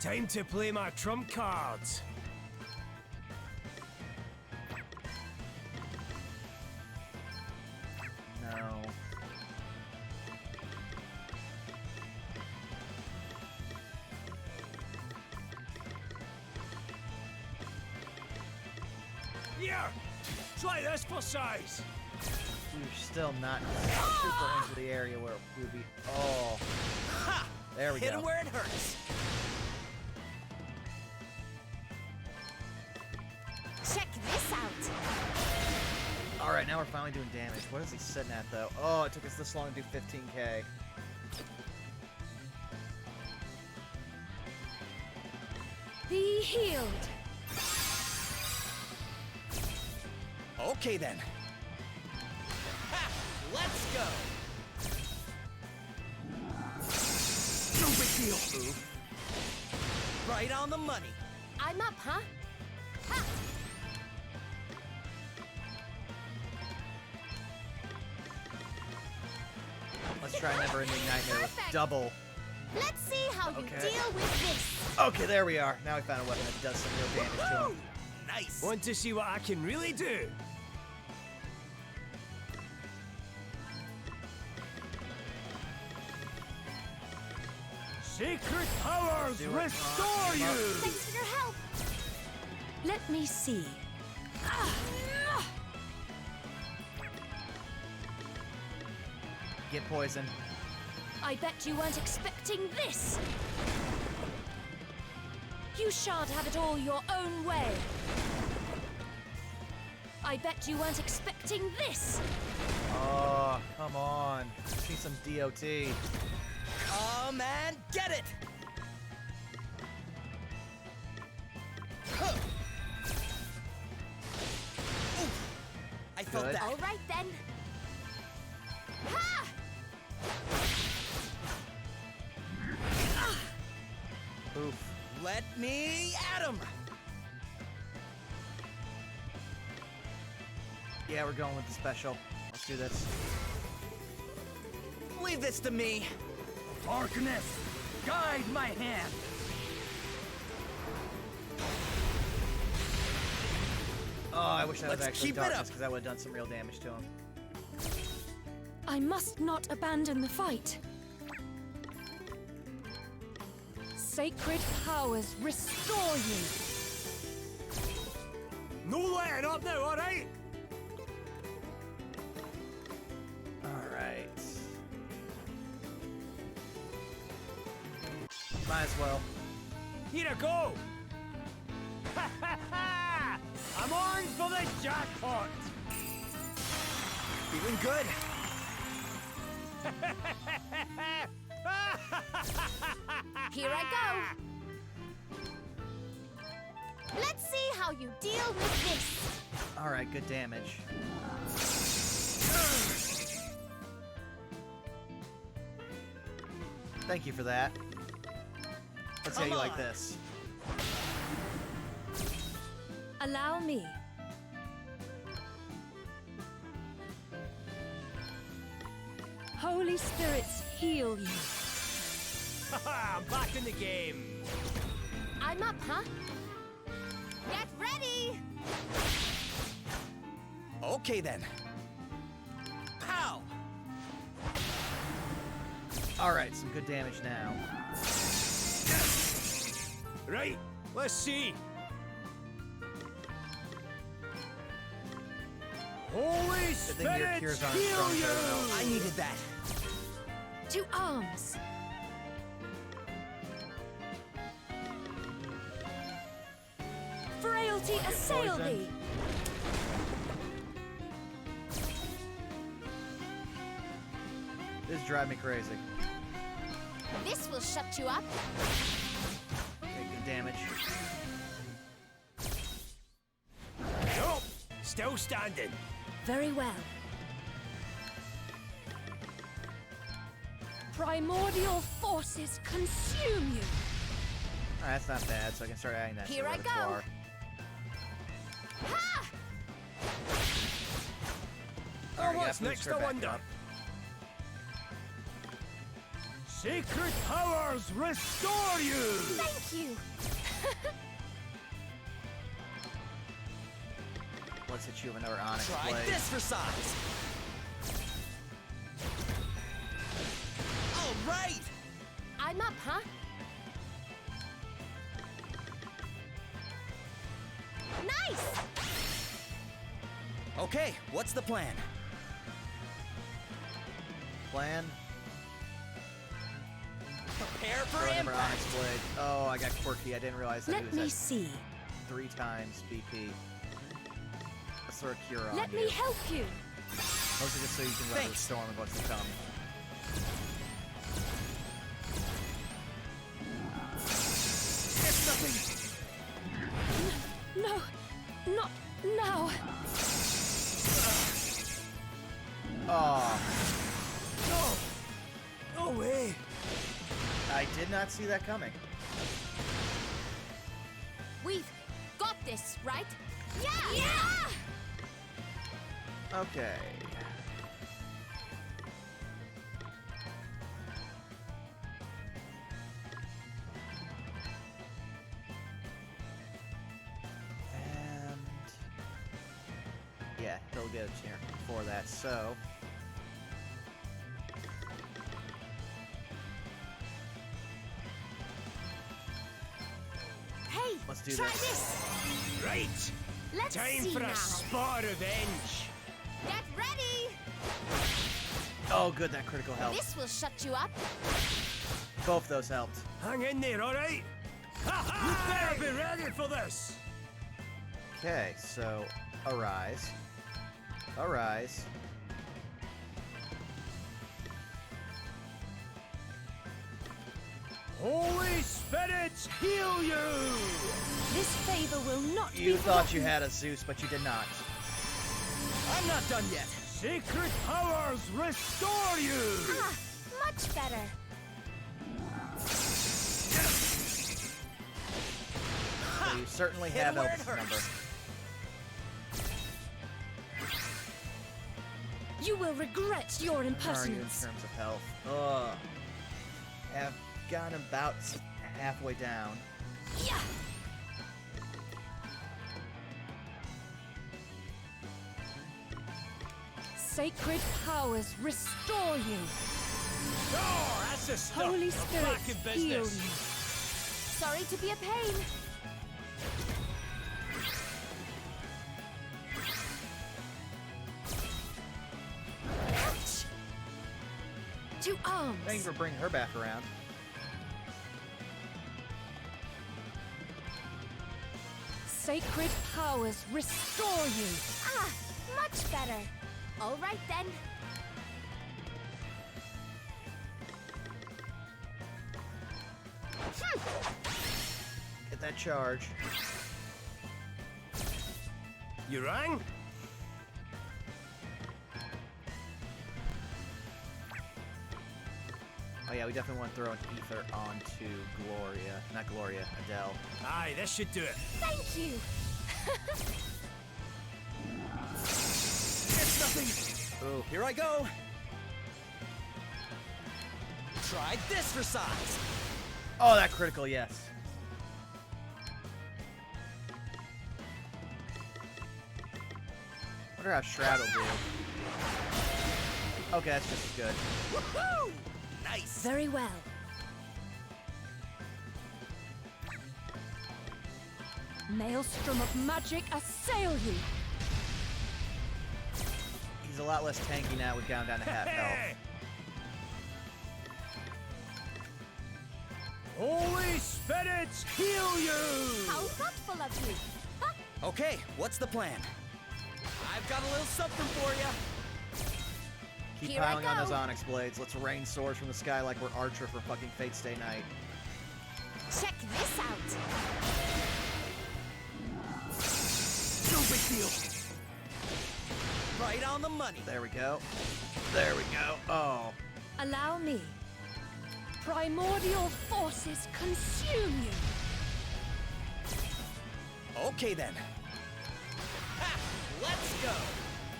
S1: Time to play my trump cards.
S3: No.
S1: Here! Try this for size.
S3: We're still not super into the area where we'd be. Oh.
S6: Ha!
S3: There we
S6: Hit
S3: go.
S6: him where it hurts.
S4: Check this out.
S3: Alright, now we're finally doing damage. What is he sitting at, though? Oh, it took us this long to do 15k.
S5: Be healed.
S6: Okay then. Ha! Let's go. No big deal. Oof. Right on the money.
S4: I'm up, huh? Ha!
S3: Let's try Never-Ending Nightmare with
S4: Perfect.
S3: double.
S4: Let's see how you
S3: Okay.
S4: deal with this.
S3: Okay, there we are. Now we found a weapon that does some real damage to him.
S6: Nice.
S1: Want to see what I can really do? Sacred powers
S3: Do it.
S1: restore you!
S4: Thanks for your help.
S5: Let me see. Ah.
S3: Get poisoned.
S5: I bet you weren't expecting this. You shan't have it all your own way. I bet you weren't expecting this.
S3: Oh, come on. See some DOT.
S6: Come and get it. Huh. Oof. I felt
S3: Good.
S6: that.
S4: All right then. Ha!
S3: Oof.
S6: Let me at him.
S3: Yeah, we're going with the special. Let's do this.
S6: Leave this to me.
S2: Darkness, guide my hand.
S3: Oh, I wish that was
S6: Let's
S3: actually
S6: keep it
S3: darkness
S6: up.
S3: because that would have done some real damage to him.
S5: I must not abandon the fight. Sacred powers restore you.
S1: No letting up now, alright?
S3: Alright. Might as well.
S1: Here I go! Ha ha ha! I'm on for the jackpot!
S6: Feeling good.
S4: Here I go. Let's see how you deal with this.
S3: Alright, good damage. Thank you for that. Let's see how you like this.
S5: Allow me. Holy spirits heal you.
S1: Haha, I'm back in the game.
S4: I'm up, huh? Get ready.
S6: Okay then. Pow!
S3: Alright, some good damage now.
S1: Right, let's see. Holy
S3: Good thing your
S1: Spirit,
S3: cures aren't
S1: heal
S3: strong,
S1: you!
S3: so I don't know.
S6: I needed that.
S5: To arms. Frailty assail
S3: poisoned.
S5: thee.
S3: This drives me crazy.
S4: This will shut you up.
S3: Okay, good damage.
S1: Nope. Still standing.
S5: Very well. Primordial forces consume you.
S3: Alright, that's not bad, so I can start adding that
S4: Here
S3: to the
S4: I go.
S3: repertoire.
S4: Ha!
S1: Oh,
S3: Alright,
S1: what's
S3: yeah,
S1: next,
S3: boost her
S1: I
S3: back
S1: wonder?
S3: up.
S1: Sacred powers restore you!
S4: Thank you.
S3: Let's hit you with another Onyx
S6: Try
S3: Blade.
S6: this for size. All right.
S4: I'm up, huh? Nice!
S6: Okay, what's the plan?
S3: Plan.
S6: Prepare
S3: Throw
S6: for
S3: another
S6: impact.
S3: Onyx Blade. Oh, I got quirky. I didn't realize that
S5: Let
S3: he
S5: me
S3: was
S5: see.
S3: at 3 times BP. Let's throw a Cure on
S5: Let
S3: you.
S5: me help you.
S3: Mostly just so you can weather the
S6: Thanks.
S3: storm of what's to come.
S6: It's nothing.
S5: No, not now.
S3: Oh,
S1: No! No way!
S3: I did not see that coming.
S4: We've got this, right? Yeah! Yeah!
S3: Okay. And yeah, he'll get a chair for that. So
S4: Hey,
S3: Let's do
S4: try
S3: this.
S4: this.
S1: Right!
S4: Let's
S1: Time
S4: see
S1: for
S4: now.
S1: a spot revenge!
S4: Get ready.
S3: oh, good, that critical helped.
S4: This will shut you up.
S3: Both those helped.
S1: Hang in there, alright? You better be ready for this!
S3: Okay, so arise, arise.
S1: Holy spirits heal you!
S5: This favor will not be
S3: You thought
S5: forgotten.
S3: you had a Zeus, but you did not.
S6: I'm not done yet.
S1: Sacred powers restore you!
S4: Ah, much better.
S3: So you certainly
S6: Hit
S3: have
S6: where it
S3: Elvis'
S6: hurts.
S3: number.
S5: You will regret your
S3: Where are you in
S5: impertinence.
S3: terms of health? Ugh. Have gotten about halfway down.
S5: Yeah. Sacred powers restore you.
S1: Oh, that's the stuff
S5: Holy
S1: of
S5: spirits
S1: back in
S5: heal
S1: business.
S5: you.
S4: Sorry to be a pain.
S5: Ouch. To arms.
S3: Thank you for bringing her back around.
S5: Sacred powers restore you.
S4: Ah, much better. All right then.
S3: Get that charge.
S1: You rang?
S3: Oh yeah, we definitely want to throw an ether onto Gloria. Not Gloria, Adele.
S1: Aye, this should do it.
S4: Thank you.
S6: It's nothing.
S3: Ooh.
S6: Here I go. Try this for size.
S3: Oh, that critical, yes. Wonder how Shroud will do. Okay, that's just as good.
S6: Woohoo! Nice.
S5: Very well. Maelstrom of magic assail you.
S3: He's a lot less tanky now. We've gone down to half health.
S1: Holy spirits heal you!
S4: How thoughtful of you. Huh?
S6: Okay, what's the plan? I've got a little something for you.
S3: Keep
S4: Here I
S3: piling on
S4: go.
S3: those Onyx blades. Let's rain swords from the sky like we're Archer for fucking Fate Stay Night.
S4: Check this out.
S6: No big deal. Right on the money.
S3: There we go. There we go. Oh.
S5: Allow me. Primordial forces consume you.
S6: Okay then. Ha! Let's go.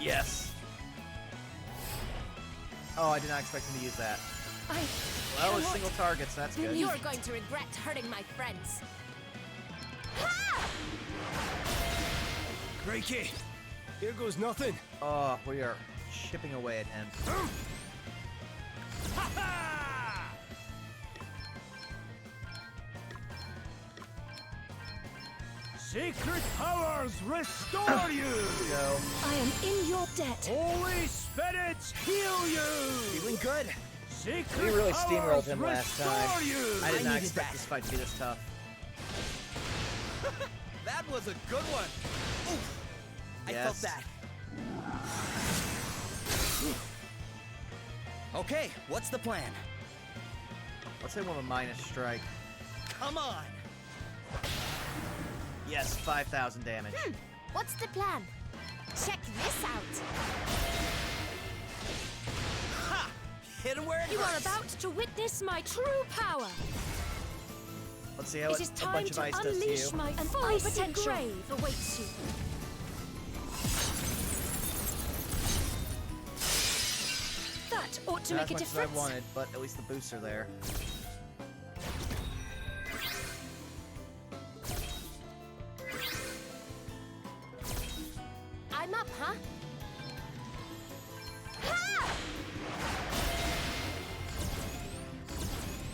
S3: Yes. Oh, I did not expect him to use that.
S5: I
S3: Well, it's
S5: cannot
S3: single targets. That's good.
S4: You're going to regret hurting my friends. Ha!
S1: Crikey! Here goes nothing.
S3: Oh, we are chipping away at him.
S1: Ha ha! Sacred powers restore you!
S3: Go.
S5: I am in your debt.
S1: Holy spirits heal you!
S6: Feeling good.
S1: Sacred
S3: We really
S1: powers
S3: steamrolled him last
S1: restore
S3: time.
S1: You!
S3: I did
S6: I
S3: not
S6: needed
S3: expect
S6: that.
S3: this fight to be this tough.
S6: That was a good one. Oof. I felt
S3: Yes.
S6: that. Okay, what's the plan?
S3: Let's hit one with a minus strike.
S6: Come on.
S3: Yes, 5,000 damage.
S4: What's the plan? Check this out.
S6: Ha! Hit him where it
S5: You are
S6: hurts.
S5: about to witness my true power.
S3: Let's see how
S5: It is
S3: a
S5: time
S3: bunch of
S5: to
S3: ice does to
S5: unleash
S3: you.
S5: my full
S4: icy
S5: potential.
S4: grave
S5: awaits you. That ought to
S3: Not
S5: make
S3: as
S5: a
S3: much as I
S5: difference.
S3: wanted, but at least the boosts are there.
S4: I'm up, huh? Ha!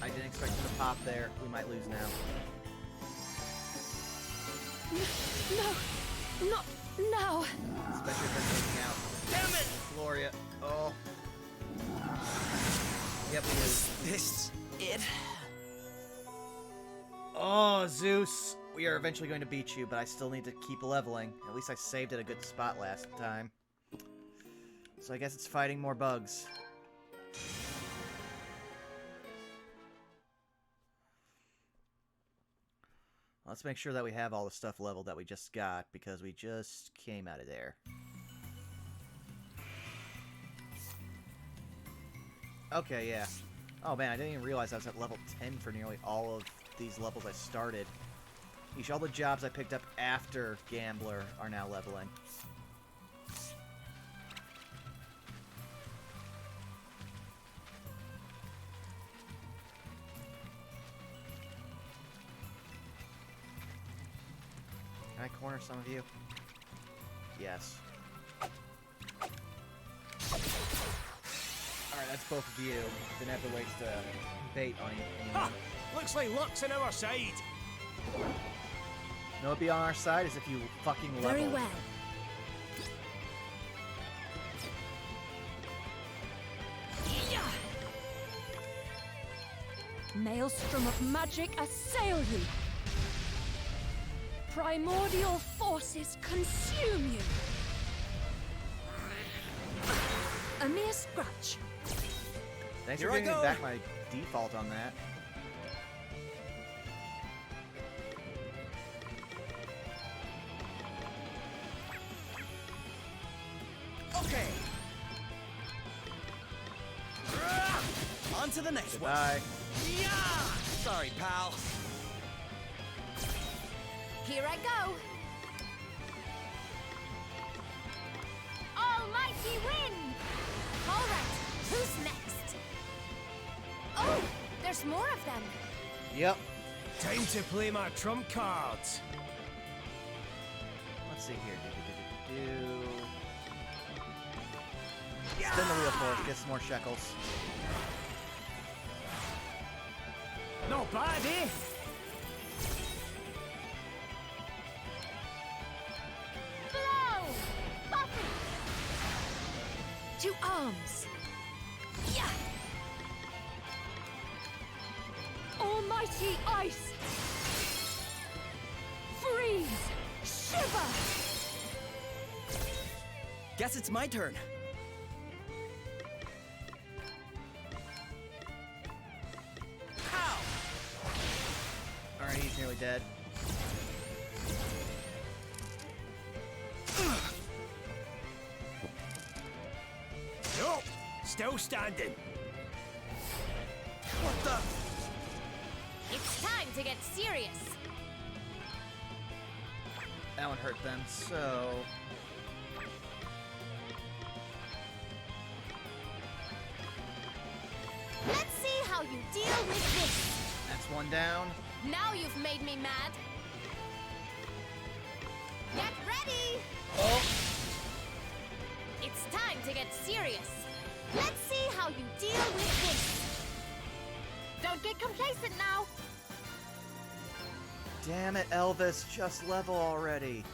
S3: I didn't expect him to pop there. We might lose now.
S5: No, not now.
S3: Especially if they're taking out
S6: Damn it!
S3: Gloria. Oh. Yep, we lose.
S6: This it?
S3: Oh, Zeus. We are eventually going to beat you, but I still need to keep leveling. At least I saved at a good spot last time. So I guess it's fighting more bugs. Let's make sure that we have all the stuff leveled that we just got, because we just came out of there. Okay, yeah. Oh man, I didn't even realize I was at level 10 for nearly all of these levels I started. Each all the jobs I picked up after Gambler are now leveling. Can I corner some of you? Yes. Alright, that's both of you. Didn't have to waste bait on you.
S1: Ha! Looks like luck's on our side.
S3: No, it'd be on our side is if you fucking level.
S5: Very well. Maelstrom of magic assail you. Primordial forces consume you. A mere scratch.
S3: Thanks
S6: Here
S3: for
S6: I
S3: giving me
S6: go.
S3: back my default on that.
S6: Okay. On to the next one.
S3: Goodbye.
S6: Yeah! Sorry, pal.
S4: Here I go. Almighty wind! All right, who's next? Oh, there's more of them.
S3: Yep.
S1: Time to play my trump cards.
S3: Let's see here. Spin the wheel for us. Get some more shekels.
S1: Not bad, eh?
S4: Blow! Buffy!
S5: To arms. Yeah. Almighty ice. Freeze. Shiver.
S6: Guess it's my turn.
S3: he's nearly dead.
S1: Nope, still standing.
S6: What the?
S4: It's time to get serious.
S3: That one hurt them, so...
S4: Let's see how you deal with this.
S3: That's one down.
S4: Now you've made me mad. Get ready!
S3: Oh!
S4: It's time to get serious. Let's see how you deal with this. Don't get complacent now.
S3: Damn it, Elvis, just level already.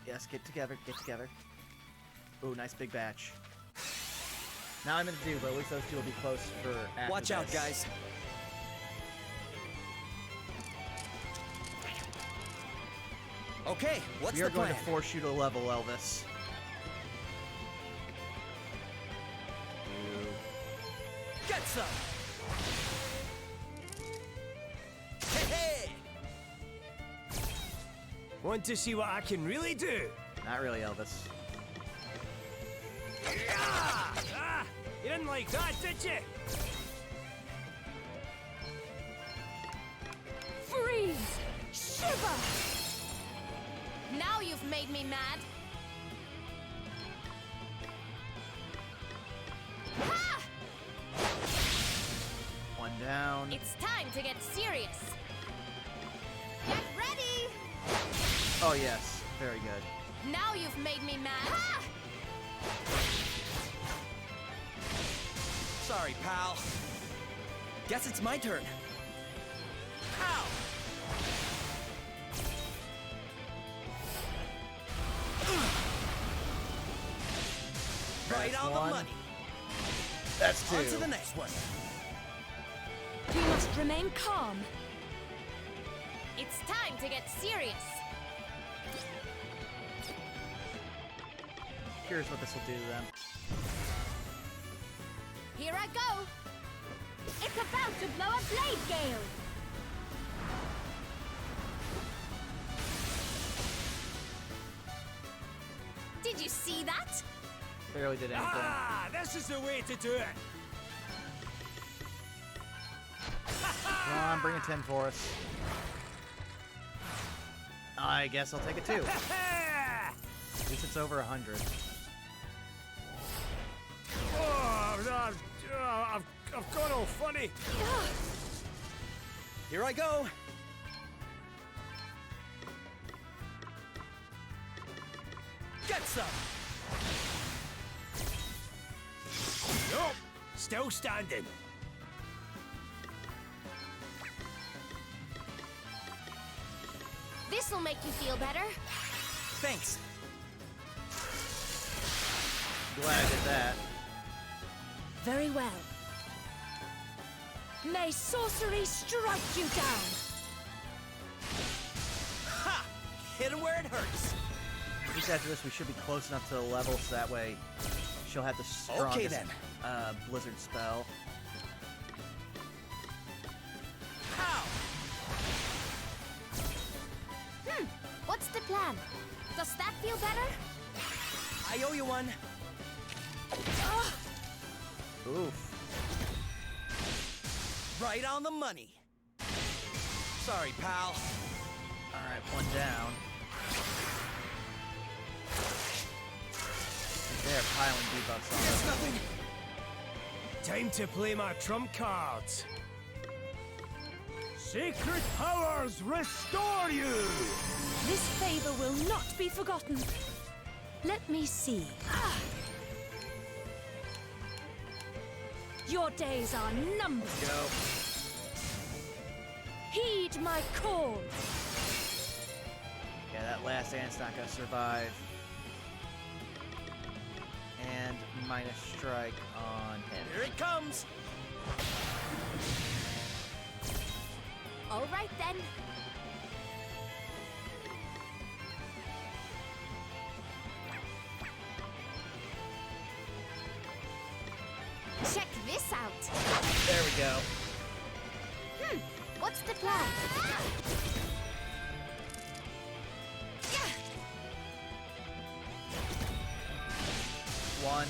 S3: Yes, get together, get together. Ooh, nice big batch. Now I'm in the do, but at least those two will be close for after
S6: Watch out,
S3: this.
S6: guys. Okay, what's
S3: We are
S6: the
S3: going
S6: plan?
S3: to force you to level, Elvis.
S6: Get some! Hey, hey!
S1: Want to see what I can really do?
S3: Not really, Elvis.
S1: Ah, you didn't like that, did you?
S5: Freeze! Shiver!
S4: Now you've made me mad. Ha!
S3: One down.
S4: It's time to get serious. Get ready!
S3: Oh, yes. Very good.
S4: Now you've made me mad. Ha!
S6: Sorry, pal. Guess it's my turn. Ow! Right
S3: That's
S6: on
S3: one.
S6: the money.
S3: That's two.
S6: On to the next one.
S5: We must remain calm.
S4: It's time to get serious.
S3: Here's what this will do to them.
S4: Here I go.
S5: It's about to blow a blade gale!
S4: Did you see that?
S3: Barely did anything.
S1: Ah, this is the way to do it.
S3: Come on, bring a 10 for us. I guess I'll take it too. At least it's over 100.
S1: Oh, I've gone all funny.
S6: Here I go. Get some.
S1: Nope, still standing.
S4: This'll make you feel better.
S6: Thanks.
S3: Glad I did that.
S5: Very well. May sorcery strike you down!
S6: Ha! Hit him where it hurts.
S3: Just after this, we should be close enough to the level so that way she'll have the strongest
S6: Okay, then.
S3: blizzard spell.
S6: Ow!
S4: What's the plan? Does that feel better?
S6: I owe you one.
S3: Oof.
S6: Right on the money. Sorry, pal.
S3: Alright, one down. They're piling debuffs on
S6: Guess
S3: us.
S6: nothing.
S1: Time to play my trump cards. Sacred powers restore you!
S5: This favor will not be forgotten. Let me see. Your days are numbered.
S3: Go.
S5: Heed my call.
S3: Yeah, that last ant's not gonna survive. And minus strike on him.
S6: Here it comes.
S4: All right then. Check this out.
S3: There we go.
S4: What's the plan?
S3: One.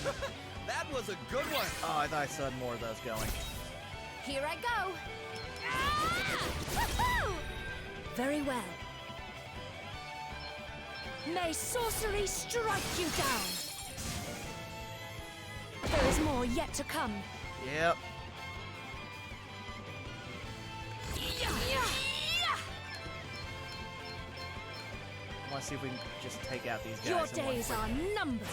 S6: That was a good one.
S3: Oh, I thought I saw more of those going.
S4: Here I go. Woohoo!
S5: Very well. May sorcery strike you down. There is more yet to come.
S3: Yep. I want to see if we can just take out these guys.
S5: Your
S3: in one
S5: days
S3: quick-
S5: are numbered.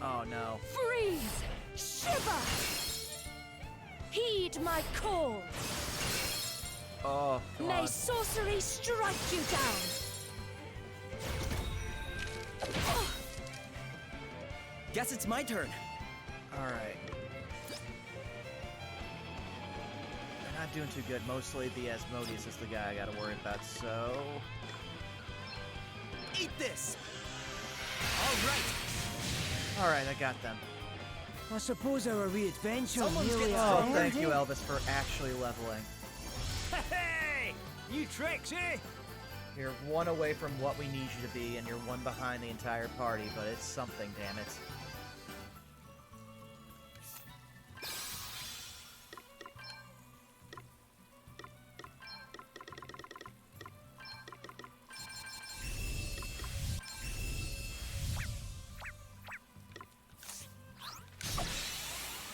S3: Oh no.
S5: Freeze! Shiver! Heed my call.
S3: Oh, come
S5: May
S3: on.
S5: sorcery strike you down.
S6: Guess it's my turn.
S3: All right. They're not doing too good. Mostly the Asmodeus is the guy I got to worry about. So.
S6: Eat this. All right.
S3: All right, I got them.
S1: I suppose our wee adventure
S6: Someone's
S1: really
S6: getting
S3: Oh,
S6: started.
S3: thank you, Elvis, for actually leveling.
S1: Hey! New tricks, eh?
S3: You're one away from what we need you to be, and you're one behind the entire party, but it's something, damn it.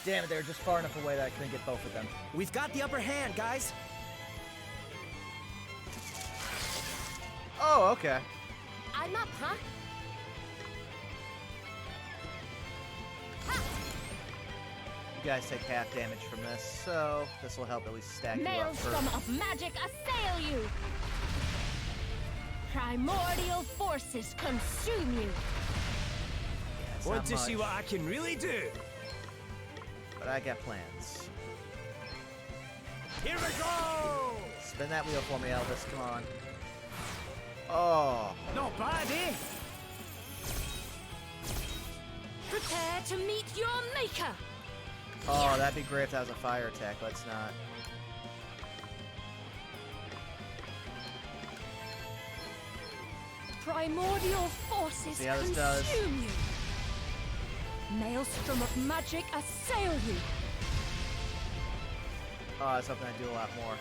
S3: Damn it, they were just far enough away that I couldn't get both of them.
S6: We've got the upper hand, guys.
S3: Oh, okay.
S4: I'm up, huh?
S3: You guys take half damage from this, so this will help at least stack you up for...
S5: Maelstrom of magic assail you. Primordial forces consume you.
S3: Yeah, it's
S1: Want
S3: not
S1: to see
S3: much,
S1: what I can really do?
S3: but I got plans.
S1: Here we go!
S3: Spin that wheel for me, Elvis, come on. Oh,
S1: Not bad, eh?
S5: Prepare to meet your maker.
S3: oh, that'd be great if that was a fire attack, but it's not.
S5: Primordial forces
S3: See how this does?
S5: consume you. Maelstrom of magic assail you.
S3: Oh, I was hoping I'd do a lot more.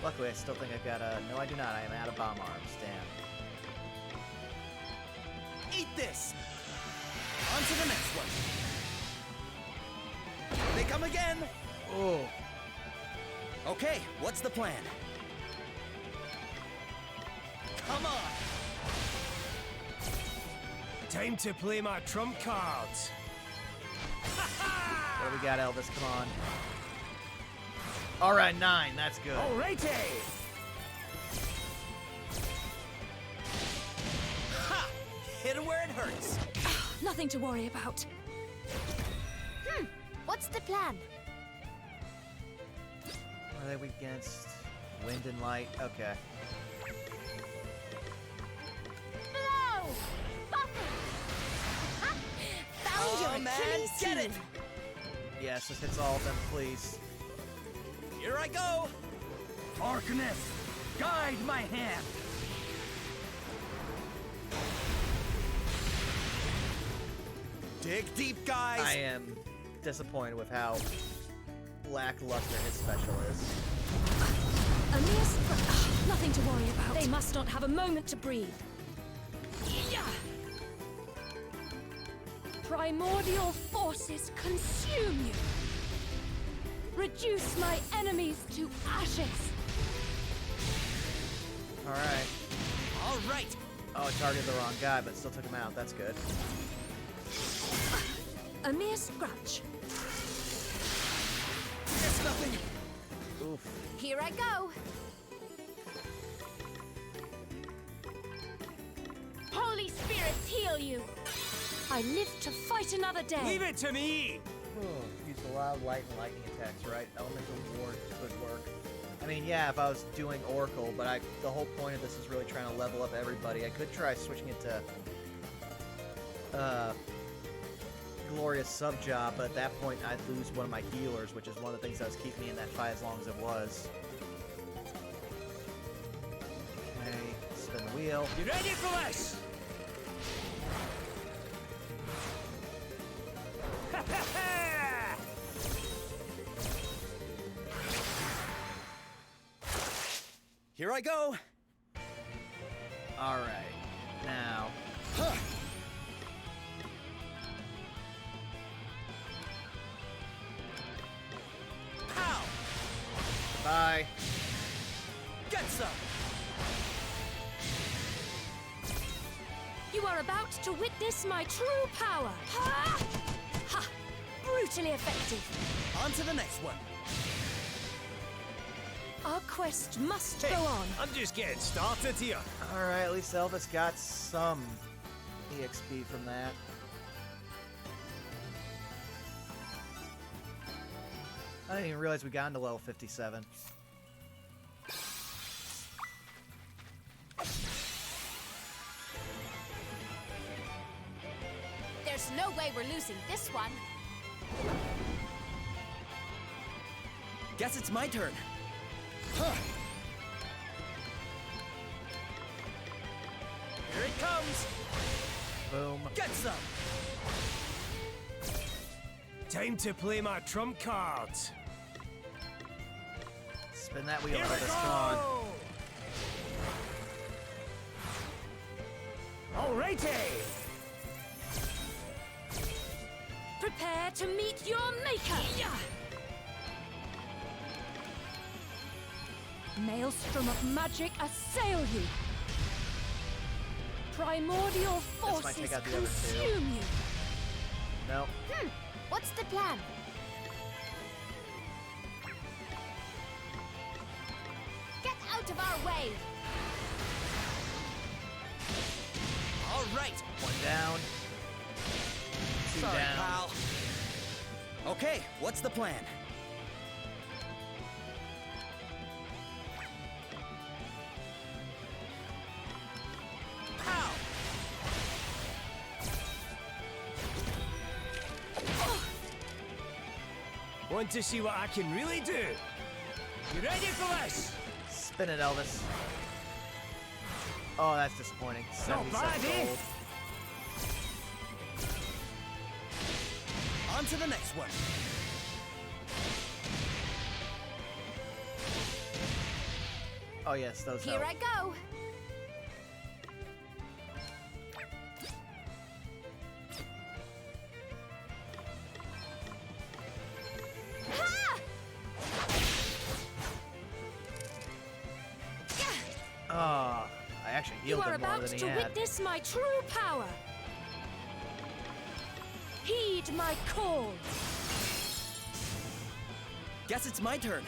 S3: Luckily, I still think I've got a... No, I do not. I am out of bomb arms. Damn.
S6: Eat this. On to the next one. They come again.
S3: Oh.
S6: Okay, what's the plan? Come on.
S1: Time to play my trump cards.
S3: What do we got, Elvis? Come on. All right, 9. That's good.
S1: Alrighty!
S6: Ha! Hit it where it hurts.
S5: Nothing to worry about.
S4: What's the plan?
S3: What are they weak against? Wind and light. Okay.
S4: Blow! Buffet! Ha! Found
S6: Oh,
S4: your
S6: man,
S4: Achilles
S6: get
S4: heel.
S6: it.
S3: Yes, this hits all of them, please.
S6: Here I go.
S1: Arcanist, guide my hand!
S6: Dig deep, guys.
S3: I am disappointed with how lackluster his special is.
S5: A mere nothing to worry about. They must not have a moment to breathe. Yeah. Primordial forces consume you. Reduce my enemies to ashes.
S3: All right.
S6: All right.
S3: Oh, it targeted the wrong guy, but still took him out. That's good.
S5: A mere scratch.
S6: It's nothing.
S3: Oof.
S4: Here I go. Holy spirits heal you.
S5: I live to fight another day.
S1: Leave it to me!
S3: Use the loud light and lightning attacks, right? Elemental ward could work. I mean, yeah, if I was doing Oracle, but the whole point of this is really trying to level up everybody. I could try switching it to Glorious sub-job, but at that point I'd lose one of my healers, which is one of the things that was keeping me in that fight as long as it was. Okay, spin the wheel.
S1: You ready for this?
S6: Here I go.
S3: Alright, now...
S6: Huh. Pow!
S3: Bye.
S6: Get some!
S5: You are about to witness my true power. Ha! Ha! Brutally effective.
S6: On to the next one.
S5: Our quest must
S1: Hey,
S5: go on.
S1: I'm just getting started here.
S3: Alright, at least Elvis got some EXP from that. I didn't even realize we got into level 57.
S4: There's no way we're losing this one.
S6: Guess it's my turn. Huh.
S1: Here it comes.
S3: Boom.
S6: Get some!
S1: Time to play my trump cards.
S3: Spin that wheel,
S1: Here we
S3: Elvis, come on.
S1: go! Alrighty!
S5: Prepare to meet your maker. Maelstrom of magic assail you. Primordial
S3: might
S5: forces
S3: take out the other two.
S5: consume you.
S3: No.
S4: What's the plan? Get out of our way!
S6: All right.
S3: One down. Two
S6: Sorry,
S3: down.
S6: pal. Okay, what's the plan? Pow!
S1: Want to see what I can really do? You ready for this?
S3: Spin it, Elvis. Oh, that's disappointing.
S1: Not
S3: 77
S1: bad, eh?
S3: gold.
S6: On to the next one.
S3: Oh yes, those
S4: Here
S3: help.
S4: I go! Ha!
S3: Ah, I actually
S5: You
S3: healed
S5: are
S3: him more
S5: about
S3: than he
S5: to
S3: had.
S5: witness my true power. Heed my call.
S6: Guess it's my turn.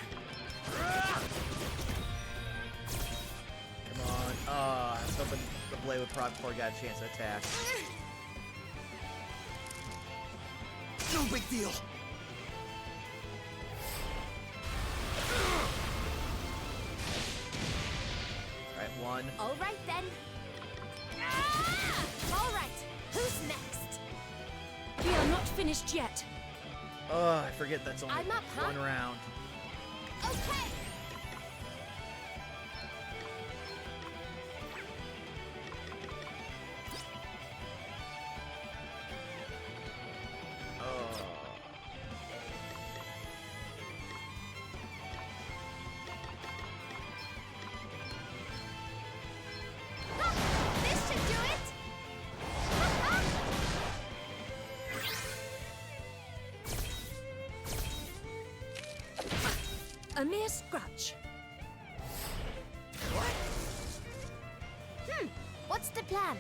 S3: Come on. Ah, I was hoping the blade would prod before he got a chance to attack.
S6: No big deal.
S3: Alright, one.
S4: All right then. Ah! All right, who's next?
S5: We are not finished yet.
S3: Oh, I forget that's only
S4: I'm up, huh?
S3: one round.
S4: Okay.
S3: Oh.
S4: Ha! This should do it.
S5: A mere scratch.
S1: What?
S4: What's the plan?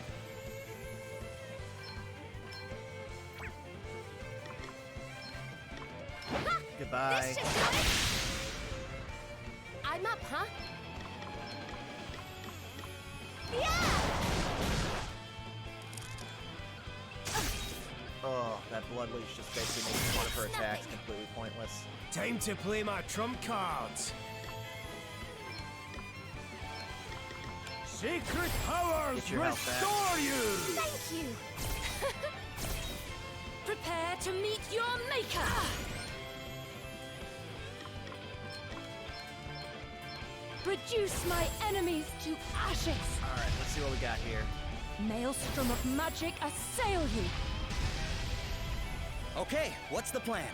S3: Goodbye.
S4: This should do it. I'm up, huh? Yeah!
S3: that Blood Leech just basically makes one of her attacks completely pointless.
S1: Time to play my trump cards. Sacred powers
S3: Get your health back.
S1: restore you!
S4: Thank you.
S5: Prepare to meet your maker! Reduce my enemies to ashes!
S3: Alright, let's see what we got here.
S5: Maelstrom of magic assail you!
S6: Okay, what's the plan?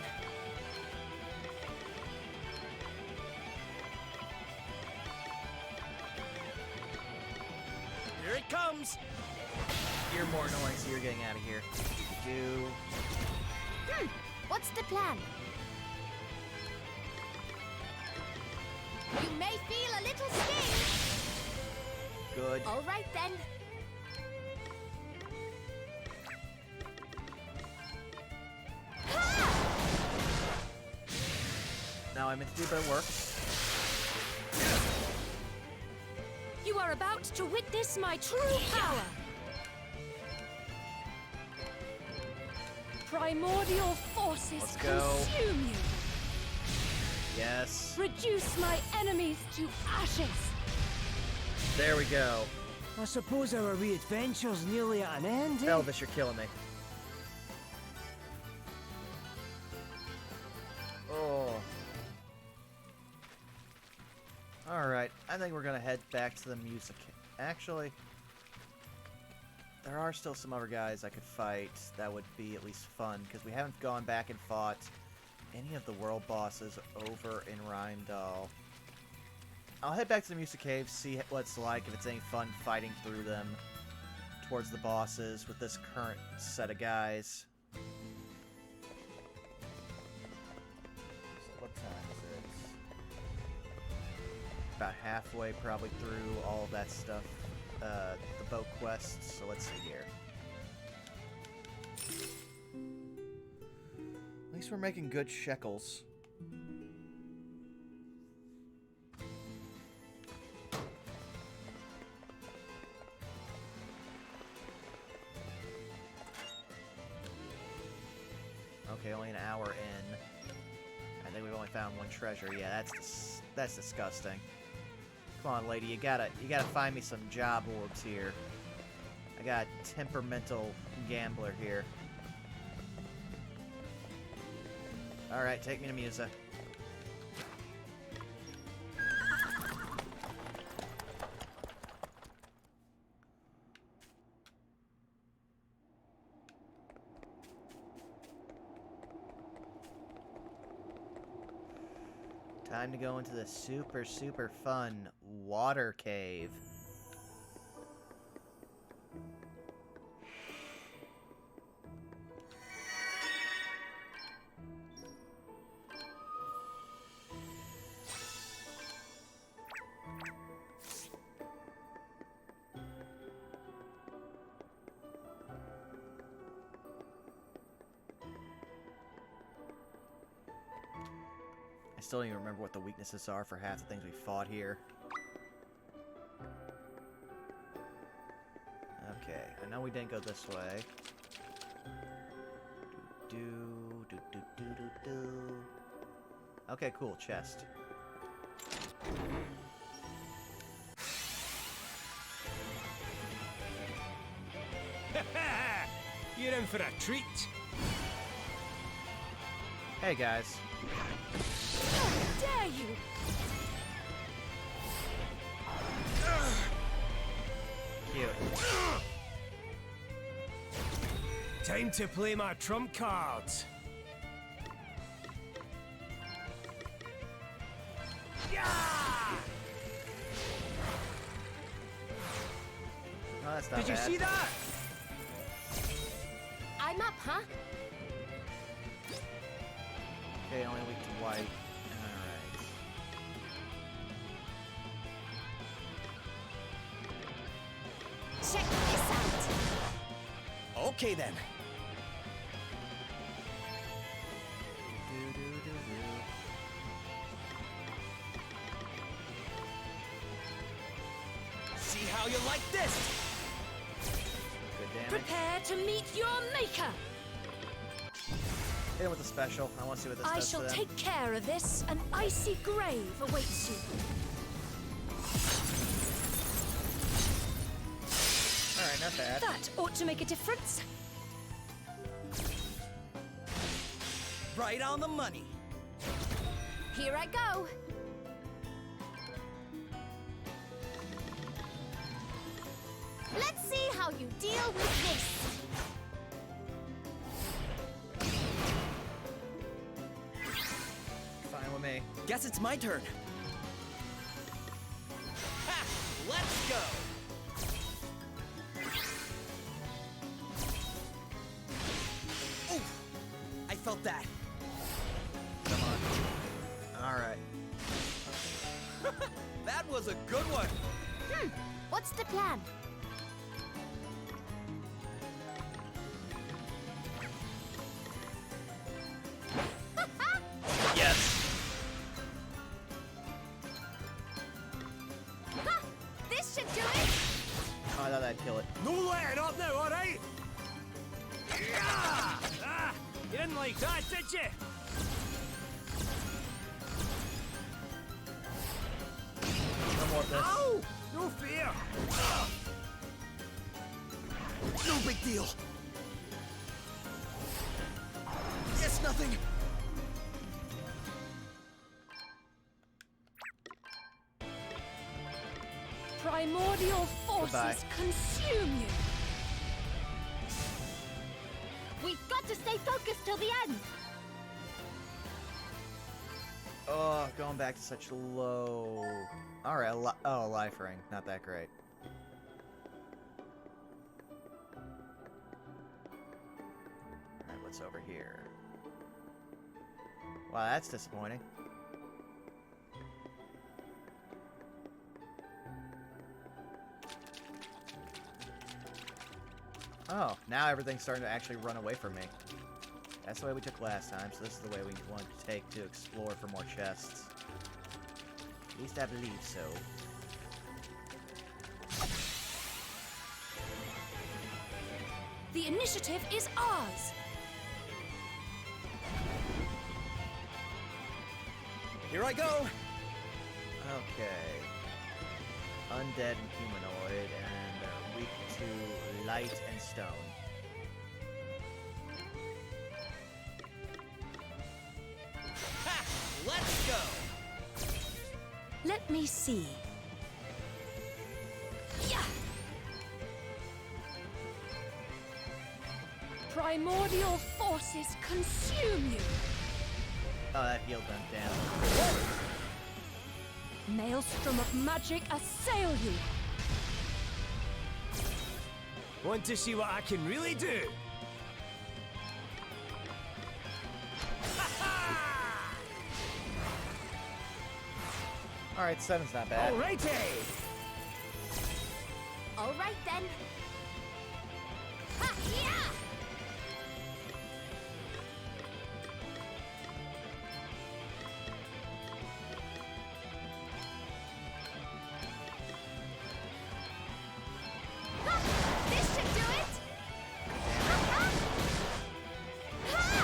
S6: Here it comes!
S3: You're more annoying, so you're getting out of here.
S4: What's the plan? You may feel a little sting.
S3: Good.
S4: All right then.
S3: Now I meant to do, but it worked.
S5: You are about to witness my true power! Primordial forces
S3: Let's go.
S5: consume you!
S3: Yes.
S5: Reduce my enemies to ashes!
S3: There we go.
S1: I suppose our wee adventure's nearly at an end, eh?
S3: Elvis, you're killing me. Oh. Alright, I think we're gonna head back to the music. Actually, there are still some other guys I could fight that would be at least fun, because we haven't gone back and fought any of the world bosses over in Rheimdall. I'll head back to the Music Cave, see what it's like, if it's any fun fighting through them towards the bosses with this current set of guys. So what time is it? About halfway probably through all of that stuff, the boat quests, so let's see here. At least we're making good shekels. Okay, only an hour in. I think we've only found one treasure. Yeah, that's disgusting. Come on, lady, you gotta find me some job orbs here. I got a temperamental gambler here. Alright, take me to Musa. Time to go into the super, super fun water cave. I still don't even remember what the weaknesses are for half the things we fought here. Okay, I know we didn't go this way. Okay, cool, chest.
S1: You're in for a treat.
S3: Hey guys.
S5: How dare you!
S3: Cute.
S1: Time to play my trump cards. Yeah!
S3: Oh, that's not
S1: Did you
S3: bad.
S1: see that?
S4: I'm up, huh?
S3: Okay, only weak to white. Alright.
S4: Check this out.
S6: Okay then. See how you like this?
S3: Good damage.
S5: Prepare to meet your maker!
S3: Hit him with a special. I want to see what this
S5: I
S3: does
S5: shall
S3: to them.
S5: take care of this. An icy grave awaits you.
S3: Alright, not bad.
S5: That ought to make a difference.
S6: Right on the money.
S4: Here I go. Let's see how you deal with this.
S3: Fine with me.
S6: Guess it's my turn. Ha! Let's go! Oof! I felt that.
S3: Come on. Alright.
S6: That was a good one.
S4: What's the plan?
S3: Yes!
S4: Ha! This should do it.
S3: Oh, I thought that'd kill it.
S1: No letting up now, alright? Yeah! Ah, you didn't like that, did you?
S3: No more of this.
S1: Ow! No fear!
S6: No big deal. It's nothing.
S5: Primordial forces
S3: Goodbye.
S5: consume you.
S4: We've got to stay focused till the end.
S3: Oh, going back to such low... Alright, a life ring. Not that great. Alright, what's over here? Wow, that's disappointing. Oh, now everything's starting to actually run away from me. That's the way we took last time, so this is the way we want to take to explore for more chests. At least I believe so.
S5: The initiative is ours.
S6: Here I go.
S3: Okay. Undead and humanoid, and they're weak to light and stone.
S6: Ha! Let's go.
S5: Let me see. Yeah. Primordial forces consume you.
S3: Oh, that healed them. Damn.
S5: Maelstrom of magic assail you.
S1: Want to see what I can really do?
S3: Alright, 7's not bad.
S1: Alrighty!
S4: All right then. Ha! Yeah! Ha! This should do it. Ha! Ha!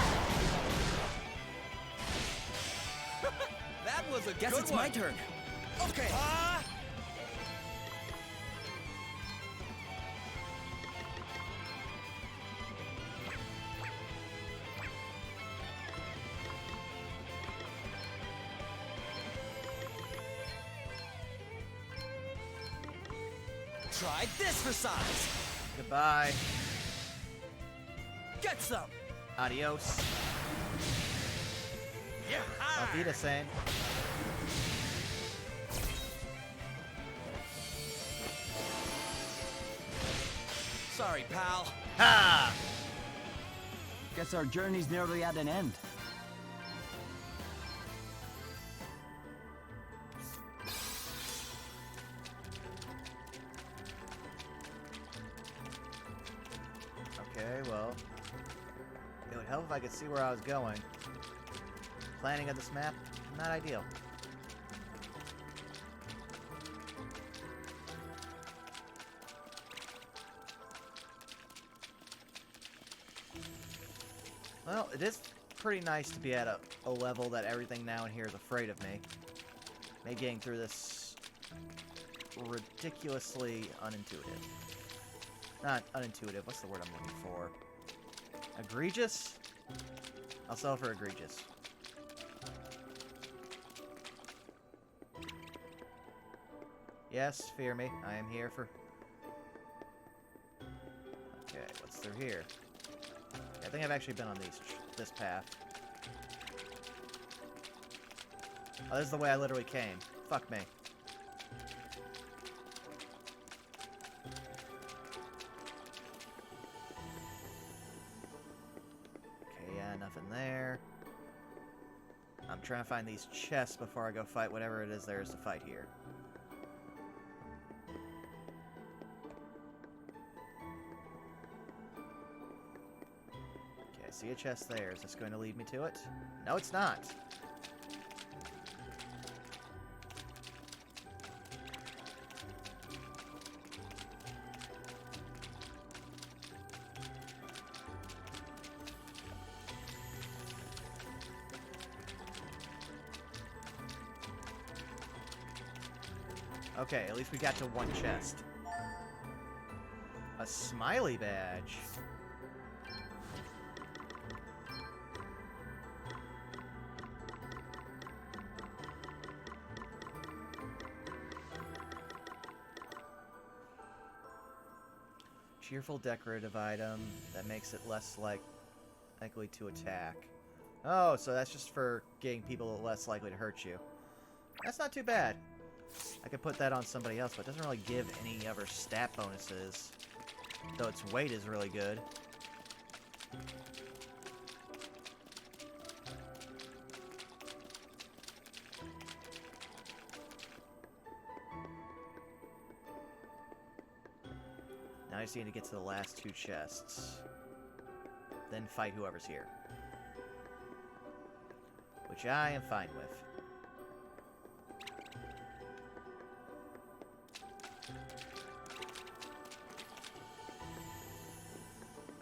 S6: That was a
S2: Guess
S6: good
S2: it's
S6: one.
S2: my turn.
S6: Okay. Try this for size.
S3: Goodbye.
S6: Get some.
S3: Adios.
S6: Yeah.
S3: Auf Wiedersehen.
S6: Sorry, pal.
S3: Ha!
S2: Guess our journey's nearly at an end.
S3: Okay, well... It would help if I could see where I was going. Planning of this map, not ideal. Well, it is pretty nice to be at a level that everything now in here is afraid of me. Maybe getting through this ridiculously unintuitive. Not unintuitive, what's the word I'm looking for? Egregious? I'll sell for egregious. Yes, fear me. I am here for... Okay, what's through here? I think I've actually been on this path. Oh, this is the way I literally came. Fuck me. Okay, yeah, nothing there. I'm trying to find these chests before I go fight whatever it is there is to fight here. Okay, I see a chest there. Is this going to lead me to it? No, it's not. Okay, at least we got to one chest. A smiley badge. Cheerful decorative item that makes it less likely to attack. Oh, so that's just for getting people less likely to hurt you. That's not too bad. I could put that on somebody else, but it doesn't really give any other stat bonuses. Though its weight is really good. Now I just need to get to the last two chests. Then fight whoever's here. Which I am fine with.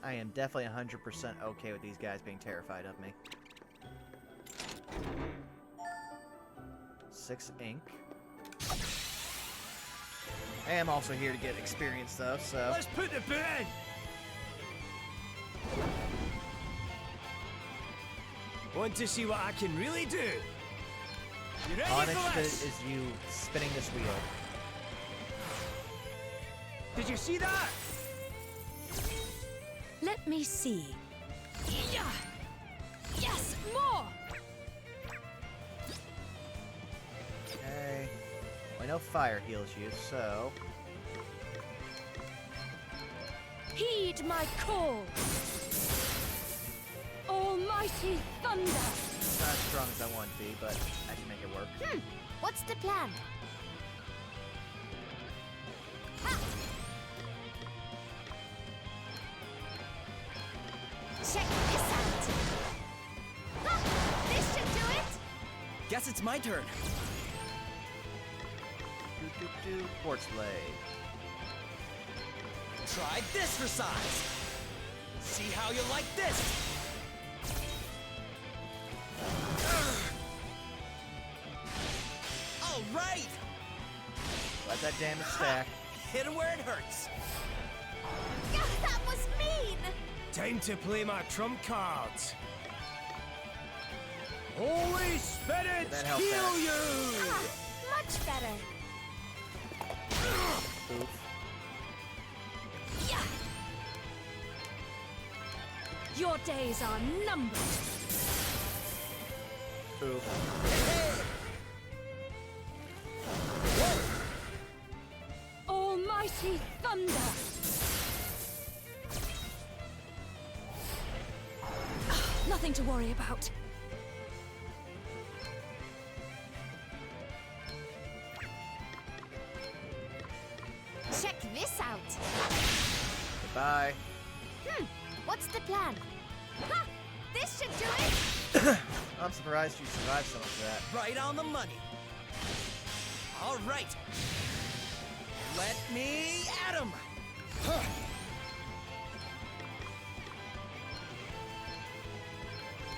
S3: I am definitely 100% okay with these guys being terrified of me. 6 ink. I am also here to get experience though, so...
S1: Let's put the boot in! Want to see what I can really do? You ready
S3: Onyx
S1: for
S3: Bit
S1: this?
S3: is you spinning this wheel.
S1: Did you see that?
S5: Let me see. Yeah. Yes, more!
S3: Okay. I know fire heals you, so...
S5: Heed my call! Almighty thunder!
S3: It's not as strong as I want to be, but I can make it work.
S4: What's the plan? Ha! Check this out! Ha! This should do it!
S6: Guess it's my turn.
S3: Quartz blade.
S6: Try this for size. See how you like this. All right.
S3: Let that damage stack.
S6: Hit him where it hurts.
S4: Yeah, that was mean!
S1: Time to play my trump cards. Holy Spirit,
S3: That helped
S1: heal
S3: that.
S1: you!
S4: Ah, much better.
S3: Oof.
S4: Yeah!
S5: Your days are numbered.
S3: Oof.
S5: Almighty thunder! Nothing to worry about.
S4: Check this out!
S3: Goodbye.
S4: What's the plan? Ha! This should do it!
S3: I'm surprised you survived so much of that.
S6: Right on the money. All right. Let me at him.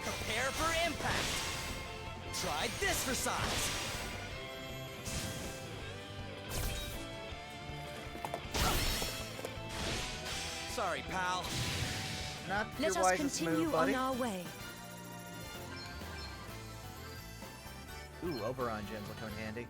S6: Prepare packed. Try this for size. Sorry, pal.
S3: Not
S5: Let
S3: your
S5: us
S3: wisest
S5: continue
S3: move, buddy.
S5: on our way.
S3: Ooh, Oberon gems will come in handy.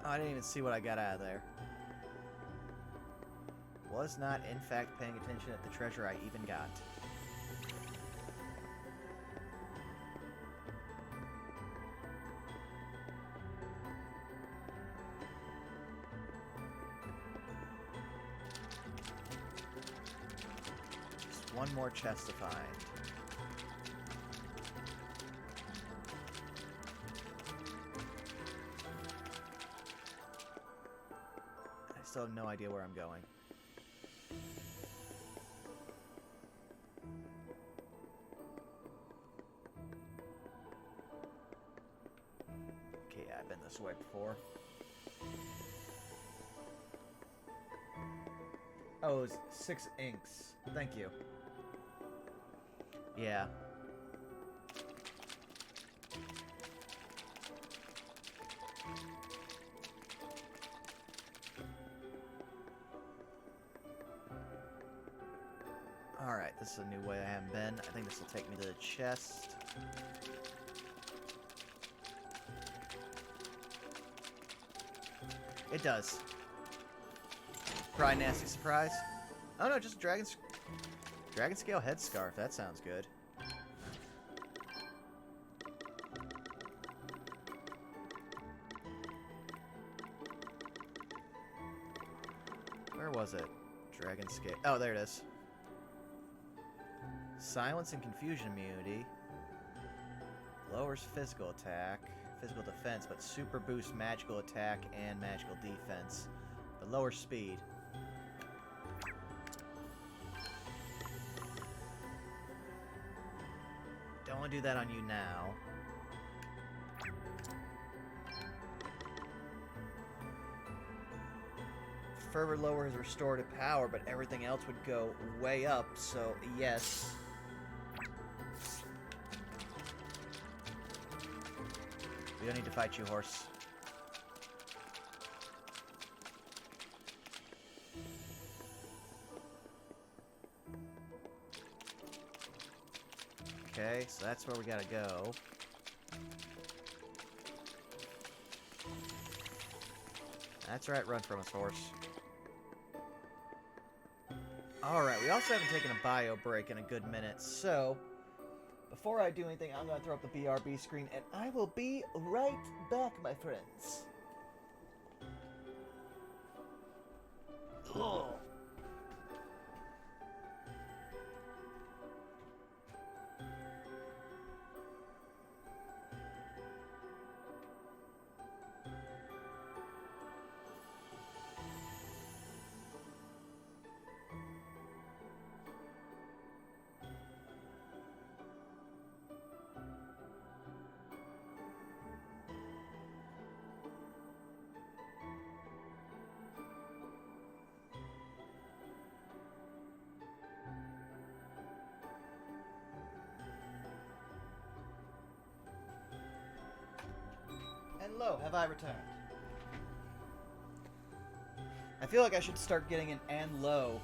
S3: Oh, I didn't even see what I got out of there. Was not, in fact, paying attention at the treasure I even got. Just one more chest to find. I still have no idea where I'm going. Okay, yeah, I've been this way before. Oh, it's 6 inks. Thank you. Yeah. Alright, this is a new way I haven't been. I think this will take me to the chest. It does. Probably nasty surprise. Oh no, just a dragon scale headscarf. That sounds good. Where was it? Dragon scale. Oh, there it is. Silence and confusion immunity. Lowers physical attack, physical defense, but super boosts magical attack and magical defense. But lower speed. Don't want to do that on you now. Fervor lowers restorative power, but everything else would go way up, so yes. We don't need to fight you, horse. Okay, so that's where we gotta go. That's right, run from us, horse. Alright, we also haven't taken a bio break in a good minute, so before I do anything, I'm going to throw up the BRB screen, and I will be right back, my friends. Ugh. And lo, have I returned. I feel like I should start getting an and lo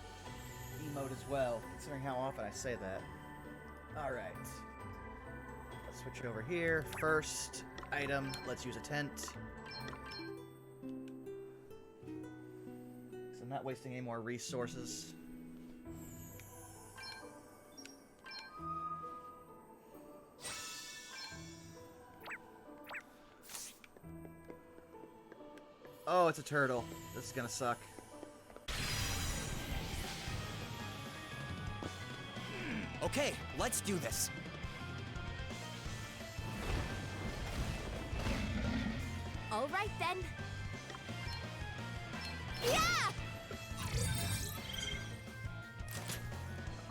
S3: emote as well, considering how often I say that. Alright. Let's switch over here. First item, let's use a tent. So I'm not wasting any more resources. Oh, it's a turtle. This is gonna suck.
S6: Okay, let's do this.
S4: All right then. Yeah!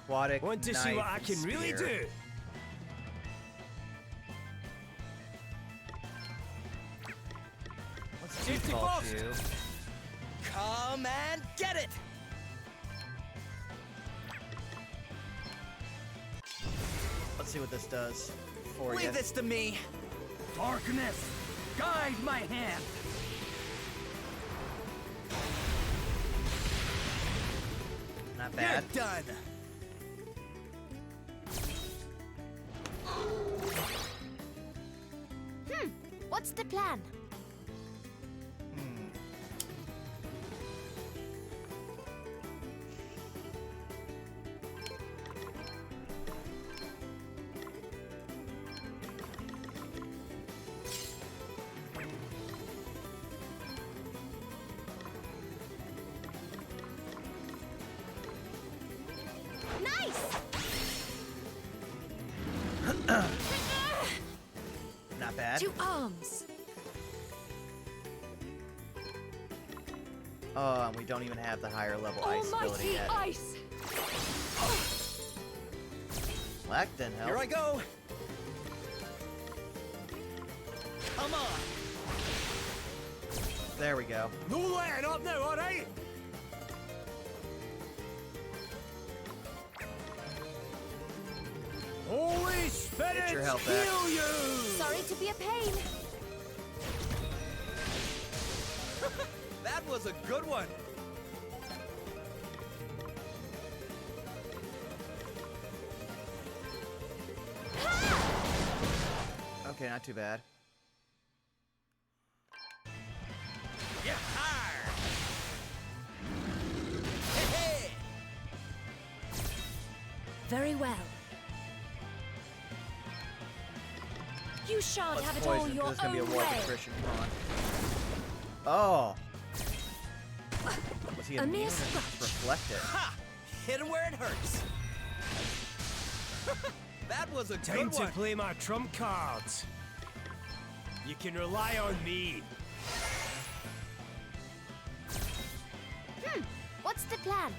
S3: Aquatic
S1: Want to see
S3: knife
S1: what I can really
S3: spear.
S1: do?
S3: Default you.
S6: Come and get it!
S3: Let's see what this does for you.
S6: Leave this to me.
S2: Darkness, guide my hand.
S3: Not bad.
S6: You're done.
S4: What's the plan? Nice!
S3: Not bad.
S5: To arms.
S3: Oh, and we don't even have the higher level ice ability
S5: Almighty
S3: yet.
S5: ice.
S3: Black didn't help.
S6: Here I go. Come on.
S3: There we go.
S1: No letting up now, alright? Holy Spirit,
S3: Get your health back.
S1: heal you!
S4: Sorry to be a pain.
S6: That was a good one.
S3: Okay, not too bad.
S6: Yeah. Hey, hey.
S5: Very well. You shan't
S3: Let's
S5: have it all
S3: poison,
S5: your
S3: 'cause it's gonna be a
S5: own
S3: war
S5: way.
S3: of attrition. Come on. Oh. Was he
S5: A
S3: immune
S5: mere
S3: or just
S5: scratch.
S3: reflected?
S6: Ha! Hit him where it hurts. That was a
S1: Time
S6: good
S1: to
S6: one.
S1: play my trump cards. You can rely on me.
S4: What's the plan?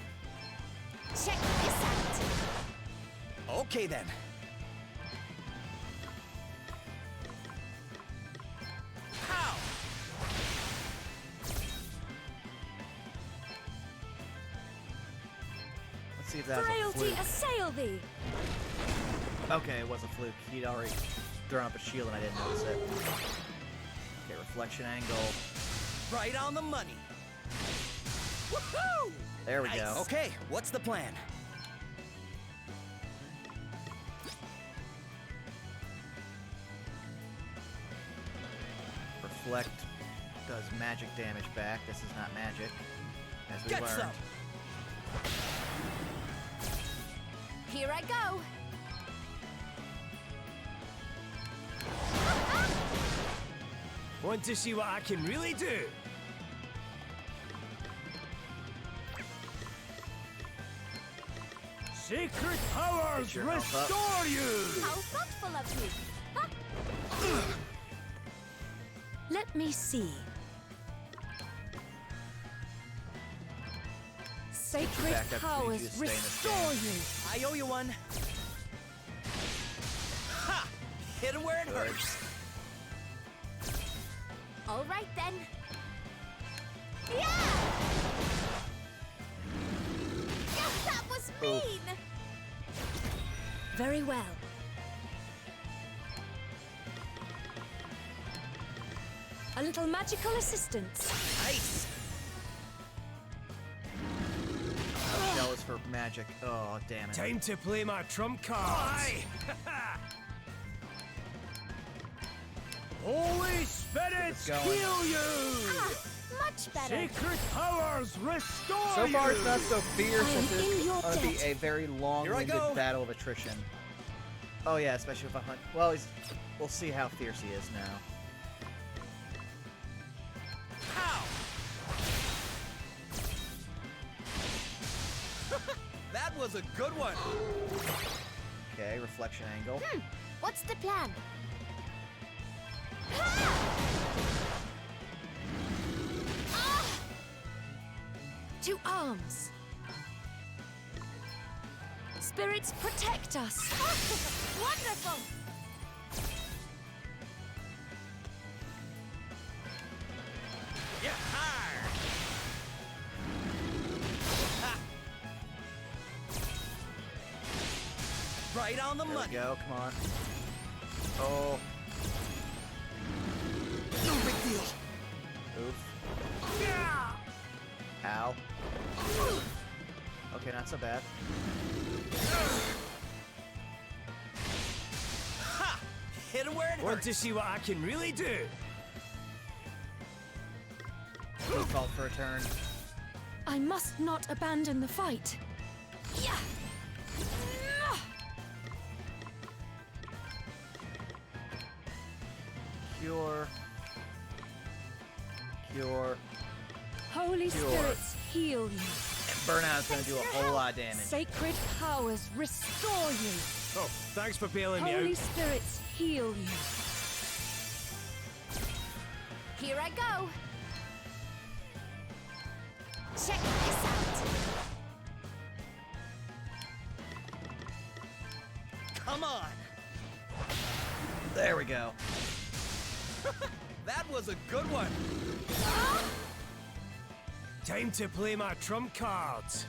S4: Check this out.
S6: Okay then. How?
S3: Let's see if that's a
S5: Frailty
S3: fluke.
S5: assail thee.
S3: Okay, it was a fluke. He'd already thrown up a shield and I didn't notice it. Okay, reflection angle.
S6: Right on the money. Woohoo!
S3: There we
S6: Nice.
S3: go.
S6: Okay, what's the plan?
S3: Reflect does magic damage back. This is not magic, as we
S6: Get
S3: learned.
S6: some.
S4: Here I go.
S1: Want to see what I can really do? Sacred powers
S3: Get your health up.
S1: restore you!
S4: How thoughtful of you. Huh?
S5: Let me see. Sacred
S3: back up,
S5: powers
S3: please, you stay in this
S5: restore
S3: game.
S5: you.
S6: I owe you one. Ha! Hit him where it
S3: Good.
S6: hurts.
S4: All right then. Yeah! Yes, that was mean.
S5: Very well. A little magical assistance.
S6: Nice.
S3: Shell is for magic. Oh, damn it.
S1: Time to play my trump cards.
S6: Aye.
S1: Holy spirits
S3: going.
S1: heal you!
S4: Ah, much better.
S1: Sacred powers restore
S3: So
S1: you!
S3: far, it's not so fierce.
S5: I am
S3: This
S5: in
S3: is
S5: your
S3: going to be
S5: debt.
S3: a very long-winded
S6: go.
S3: battle of attrition. Oh yeah, especially if I hunt. Well, we'll see how fierce he is now.
S6: How? That was a good one.
S3: Okay, reflection angle.
S4: What's the plan?
S5: To arms. Spirits protect us.
S4: Wonderful.
S6: Right on the
S3: There we
S6: money.
S3: go. Come on. Oh.
S6: No big deal.
S3: Oof. Ow. Okay, not so bad.
S6: Ha! Hit him where it
S1: Want
S6: hurts.
S1: to see what I can really do?
S3: Default for a turn.
S5: I must not abandon the fight. Yeah.
S3: Cure. Cure.
S5: Holy
S3: Cure.
S5: spirits heal you.
S3: And Burnout is going to do a whole lot of damage.
S5: Sacred powers restore you.
S1: Oh, thanks for bailing me
S5: Holy
S1: out.
S5: spirits heal you.
S4: Here I go. Check this out.
S6: Come on.
S3: There we go.
S6: That was a good one.
S1: Time to play my trump cards.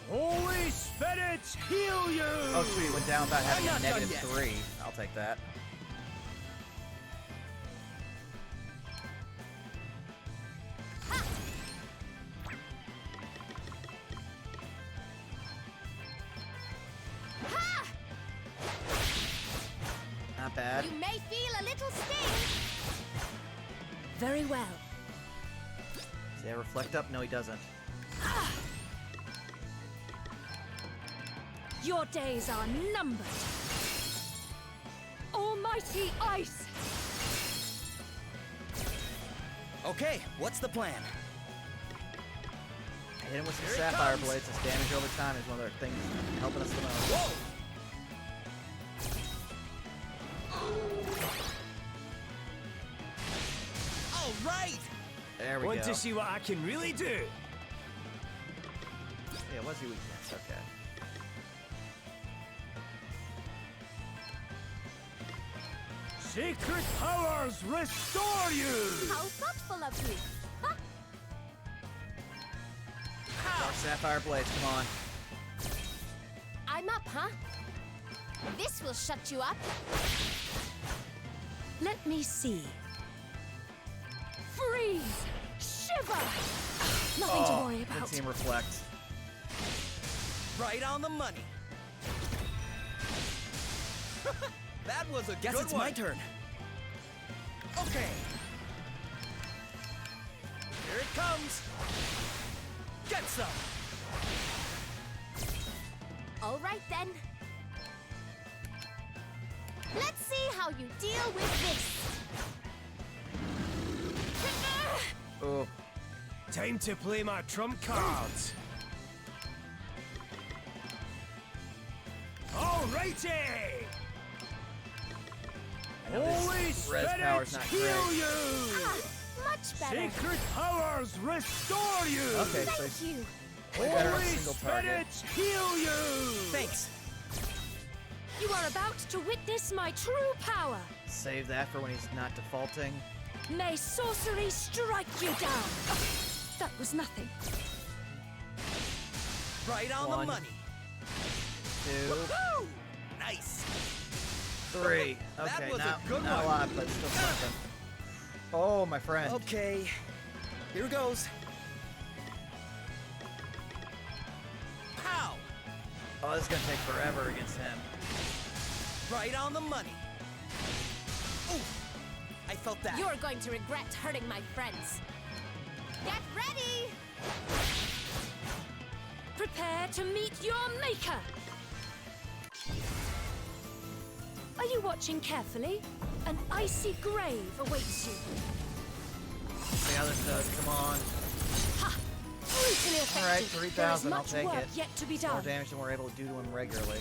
S1: Holy spirits heal you!
S3: Oh, sweet. Went down without having
S6: I'm
S3: a
S6: not done
S3: negative
S6: yet.
S3: 3. I'll take that. Not bad.
S4: You may feel a little sting.
S5: Very well.
S3: Does he ever reflect up? No, he doesn't.
S5: Your days are numbered. Almighty ice.
S6: Okay, what's the plan?
S3: Hit him with some
S6: Here it
S3: sapphire
S6: comes.
S3: blades. This damage over time is one of the things helping us the most.
S6: Whoa! All right.
S3: There we
S1: Want
S3: go.
S1: to see what I can really do?
S3: Yeah, what's the weakness? Okay.
S1: Sacred powers restore you!
S4: How thoughtful of you.
S3: Our sapphire blades, come on.
S4: I'm up, huh? This will shut you up.
S5: Let me see. Freeze! Shiver! Nothing to worry
S3: Didn't
S5: about.
S3: see him reflect.
S6: Right on the money. That was a
S2: Guess
S6: good
S2: it's
S6: one.
S2: my turn.
S6: Okay. Here it comes. Get some.
S4: All right then. Let's see how you deal with this.
S3: Oh,
S1: Time to play my trump cards. Alrighty! Holy
S3: res power's
S1: spirits
S3: not
S1: heal
S3: great.
S1: you!
S4: Much better.
S1: Sacred powers restore you!
S3: okay, so
S4: Thank
S3: he's
S4: you.
S3: way better on a
S1: Holy
S3: single target.
S1: spirits heal you!
S6: Thanks.
S5: You are about to witness my true power.
S3: Save that for when he's not defaulting.
S5: May sorcery strike you down. That was nothing.
S6: Right on the
S3: One.
S6: money.
S3: 2,
S6: Woo! Nice.
S3: 3.
S6: That
S3: Okay,
S6: was a
S3: not,
S6: good
S3: not a
S6: one.
S3: lot, but still something. Oh, my friend.
S6: Okay. Here goes. Pow!
S3: Oh, this is gonna take forever against him.
S6: Right on the money. Ooh! I felt that.
S4: You're going to regret hurting my friends. Get ready!
S5: Prepare to meet your maker. Are you watching carefully? An icy grave awaits you.
S3: See how this does. Come on.
S5: Ha! Brutally effective.
S3: All right,
S5: There is
S3: 3,000. I'll
S5: much
S3: take
S5: work
S3: it.
S5: yet to be
S3: More
S5: done.
S3: damage than we're able to do to him regularly.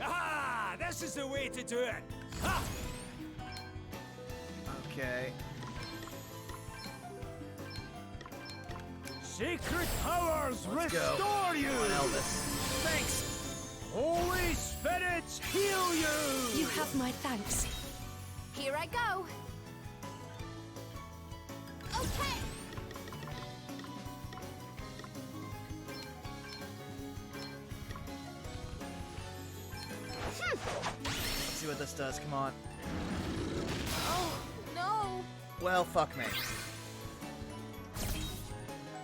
S1: Ah! This is the way to do it! Ha!
S3: Okay.
S1: Sacred powers
S3: Let's go.
S1: restore you!
S3: Come on, Elvis.
S6: Thanks.
S1: Holy spirits heal you!
S5: You have my thanks.
S4: Here I go. Okay.
S3: see what this does. Come on.
S4: Oh, no.
S3: Well, fuck me.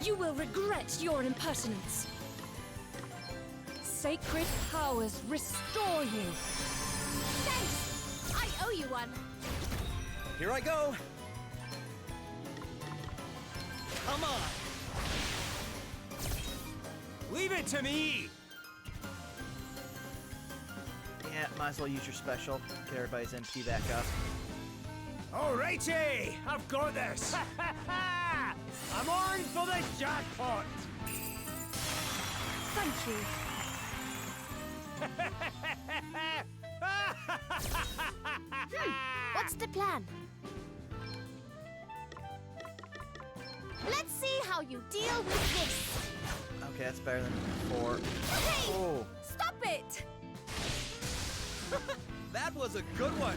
S5: You will regret your impertinence. Sacred powers restore you.
S4: Thanks. I owe you one.
S6: Here I go. Come on.
S1: Leave it to me!
S3: Yeah, might as well use your special. Get everybody's MP back up.
S1: Alrighty! I've got this! I'm on for the jackpot!
S5: Thank you.
S4: What's the plan? Let's see how you deal with this.
S3: Okay, that's better than before.
S4: Hey!
S3: Oh,
S4: Stop it!
S6: That was a good one.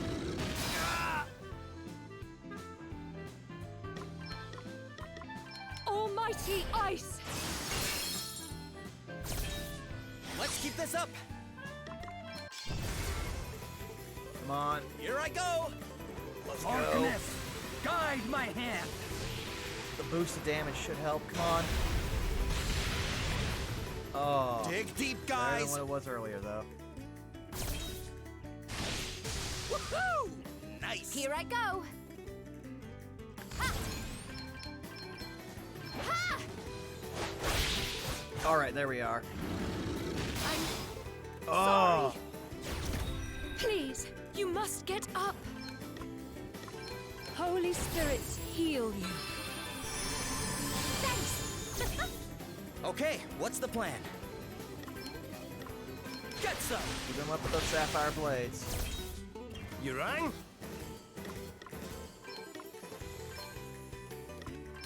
S5: Almighty ice!
S6: Let's keep this up.
S3: come on.
S6: Here I go.
S3: Let's go.
S2: Arcanist, guide my hand.
S3: The boost of damage should help. Come on. Oh.
S6: Dig deep,
S3: Better than
S6: guys.
S3: what it was earlier, though.
S6: Woohoo! Nice.
S4: Here I go. Ha! Ha!
S3: All right, there we are.
S4: I'm
S3: Oh.
S5: Please, you must get up. Holy spirits heal you.
S4: thanks.
S6: Okay, what's the plan? Get some.
S3: Keep them up with those sapphire blades.
S1: You rang?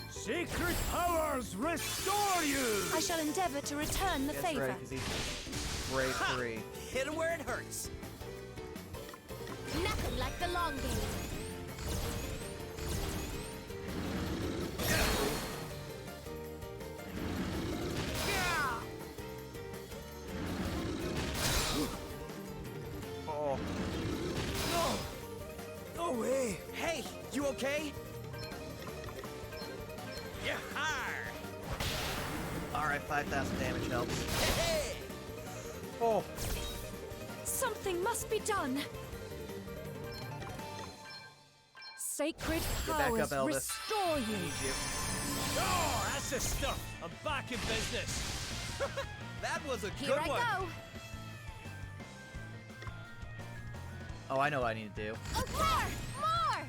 S1: Sacred powers restore you!
S5: I shall endeavor to return the
S3: That's
S5: favor.
S3: right, because he's grade
S6: Ha!
S3: 3.
S6: Hit him where it hurts.
S4: Nothing like the long game.
S3: Oh.
S1: No! No way!
S6: Hey, you okay? Yeah.
S3: All right, 5,000 damage helps.
S6: Hey.
S3: Oh.
S5: Something must be done. Sacred
S3: Get back
S5: powers
S3: up, Elvis.
S5: restore you.
S3: Need you.
S1: Oh, that's the stuff! I'm back in business!
S6: That was a
S4: Here
S6: good
S4: I
S6: one.
S4: go.
S3: Oh, I know what I need to do.
S4: Oh, more! More!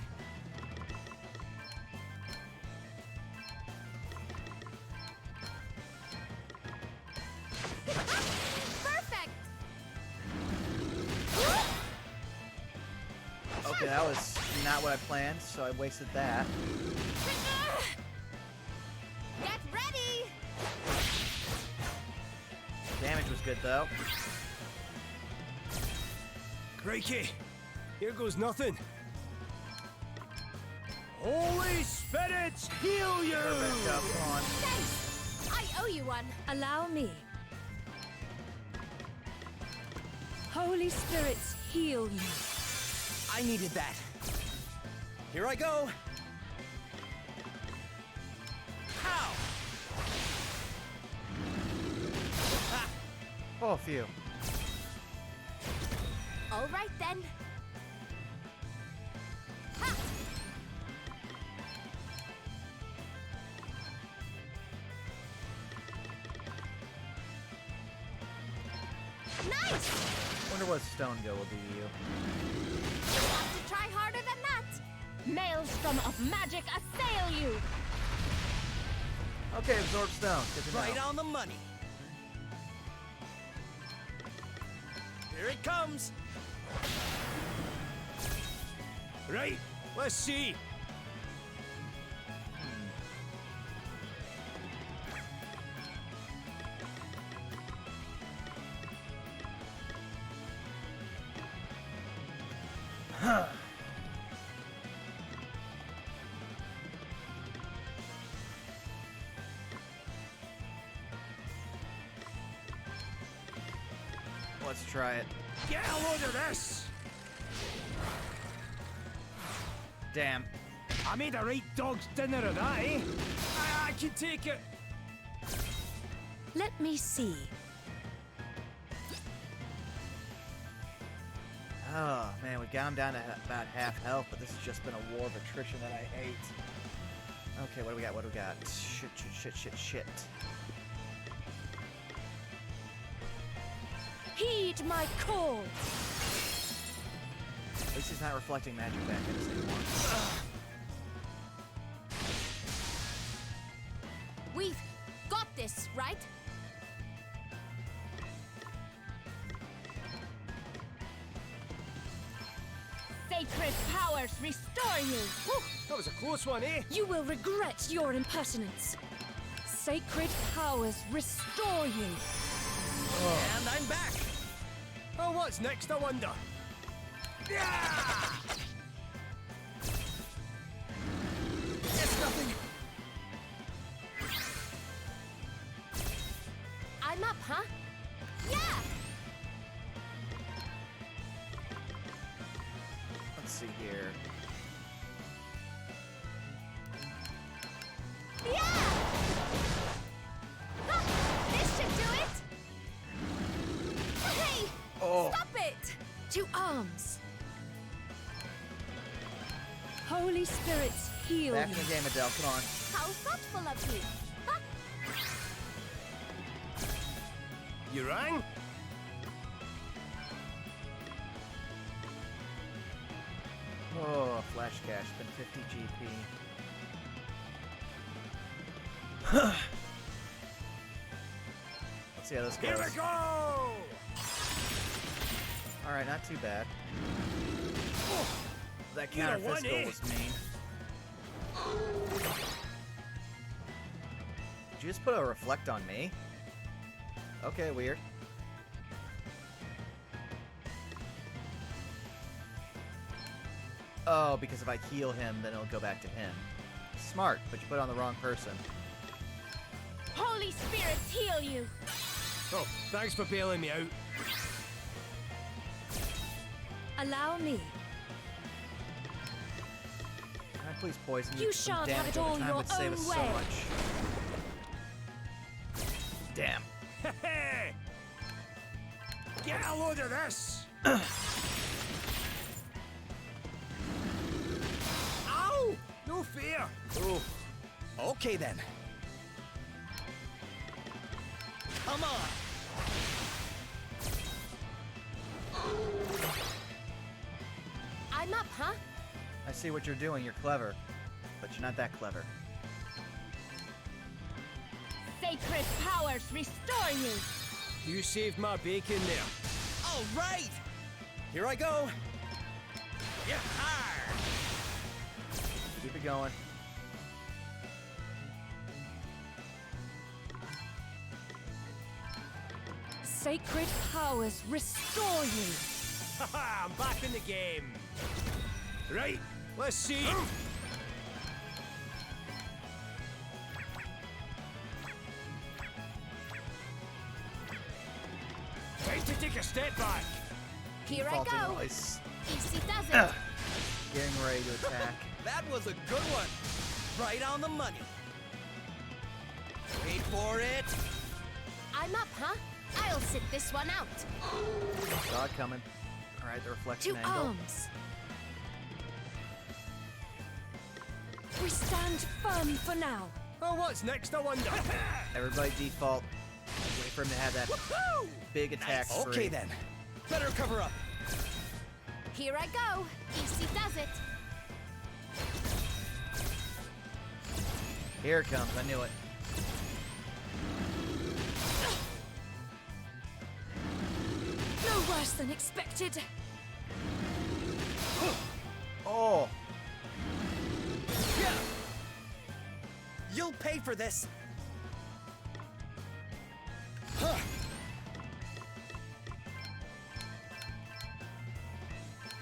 S4: Perfect!
S3: Okay, that was not what I planned, so I wasted that.
S4: Get ready!
S3: Damage was good, though.
S1: Crikey! Here goes nothing! Holy spirits heal you!
S3: Get back up, come on.
S4: Thanks! I owe you one.
S5: Allow me. Holy spirits heal you.
S6: I needed that. Here I go. How? Ha!
S3: Oh, phew.
S4: All right then. Ha! Nice!
S3: Wonder what Stone Go will do to you.
S4: You want to try harder than that? Maelstrom of magic assail you!
S3: Okay, absorb Stone. Good to know.
S6: Right on the money. Here it comes.
S1: Right, let's see.
S3: Let's try it.
S1: Get a load of this!
S3: Damn.
S1: I made a right dog's dinner of that, eh? I can take it.
S5: Let me see.
S3: Oh, man, we got him down to about half health, but this has just been a war of attrition that I hate. Okay, what do we got? What do we got? Shit, shit, shit, shit, shit.
S5: Heed my call.
S3: At least he's not reflecting magic back at us anymore.
S4: We've got this, right? Sacred powers restore you!
S1: Whew, that was a close one, eh?
S5: You will regret your impertinence. Sacred powers restore you.
S6: And I'm back.
S1: Oh, what's next, I wonder? Yeah!
S6: It's nothing.
S4: I'm up, huh? Yeah!
S3: Let's see here.
S4: Yeah! Huh, this should do it! Hey!
S3: Oh.
S4: Stop it!
S5: To arms. Holy spirits, heal
S3: Back
S5: you.
S3: in the game, Adele. Come on.
S4: How thoughtful of you! Huh?
S1: You rang?
S3: Oh, flash cash. Been 50 GP. Let's see how this
S1: Here
S3: goes.
S1: we go!
S3: Alright, not too bad. That
S1: You know
S3: counter
S1: what,
S3: physical
S1: eh?
S3: was mean. Did you just put a reflect on me? Okay, weird. Oh, because if I heal him, then it'll go back to him. Smart, but you put it on the wrong person.
S4: Holy spirits heal you!
S1: Oh, thanks for bailing me out.
S5: Allow me.
S3: Can I please poison you?
S5: You
S3: for some
S5: shan't have
S3: damage
S5: it
S3: over
S5: all
S3: time?
S5: your
S3: Would save us
S5: own
S3: so
S5: way.
S3: much. Damn.
S1: Hey! Get a load of this! Ow! No fear!
S6: Ooh. Okay then. Come on.
S4: I'm up, huh?
S3: I see what you're doing. You're clever. But you're not that clever.
S4: Sacred powers restore you!
S1: You saved my bacon there.
S6: All right. Here I go. Yeah.
S3: Keep it going.
S5: Sacred powers restore you.
S1: Haha, I'm back in the game. Right, let's see. Time to take a step back.
S4: Here I
S3: Faulty
S4: go!
S3: voice.
S4: Easy does it!
S3: Getting ready to attack.
S6: That was a good one. Right on the money. Wait for it.
S4: I'm up, huh? I'll sit this one out.
S3: Saw it coming. Alright, the reflection
S5: To
S3: angle.
S5: arms. We stand firm for now.
S1: Oh, what's next, I wonder?
S3: Everybody default. Wait for him to have that
S6: Woo!
S3: big attack spree.
S6: Okay then. Better cover up.
S4: Here I go! Easy does it!
S3: Here it comes. I knew it.
S5: No worse than expected.
S3: Oh!
S6: Yeah. You'll pay for this. Huh.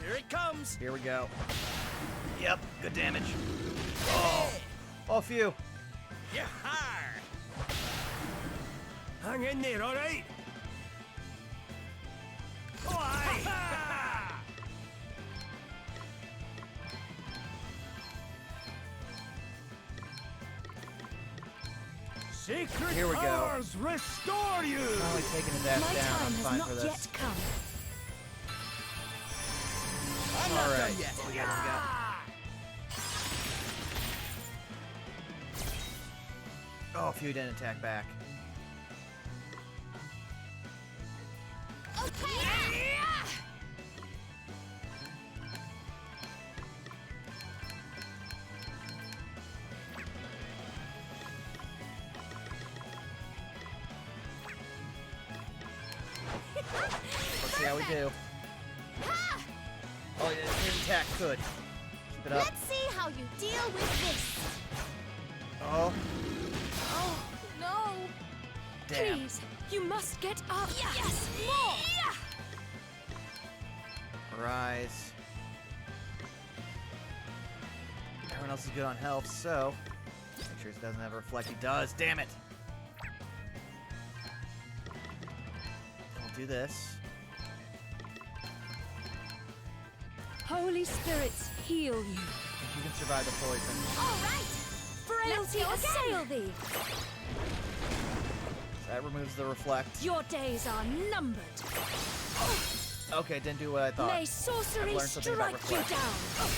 S6: Here it comes.
S3: Here we go. Yep, good damage. Oh! Oh, phew.
S6: Yeah.
S1: Hang in there, all right? Oh, aye. Sacred
S3: Here we go.
S1: powers restore you!
S3: Only taking a dash
S5: My
S3: down.
S5: time
S3: I'm
S5: has
S3: fine
S5: not
S3: for this.
S5: yet come.
S6: I'm not
S3: Alright.
S6: done yet.
S3: What we got? Oh, if you didn't attack back.
S4: Okay.
S3: Let's see how we do. Oh, yeah, the attack could. Keep it up.
S4: Let's see how you deal with this.
S3: Oh,
S4: Oh, no.
S3: damn.
S5: Please, you must get up.
S4: Yes, more.
S3: Rise. Everyone else is good on health, so make sure he doesn't have a reflect. He does. Damn it. We'll do this.
S5: Holy spirits, heal you.
S3: If you can survive the poison.
S4: All right.
S5: Frailty,
S4: Let's go
S5: assail thee.
S3: That removes the reflect.
S5: Your days are numbered.
S3: Okay, didn't do what I thought.
S5: May sorcery
S3: I've learned something about
S5: strike you
S3: reflect.
S5: down.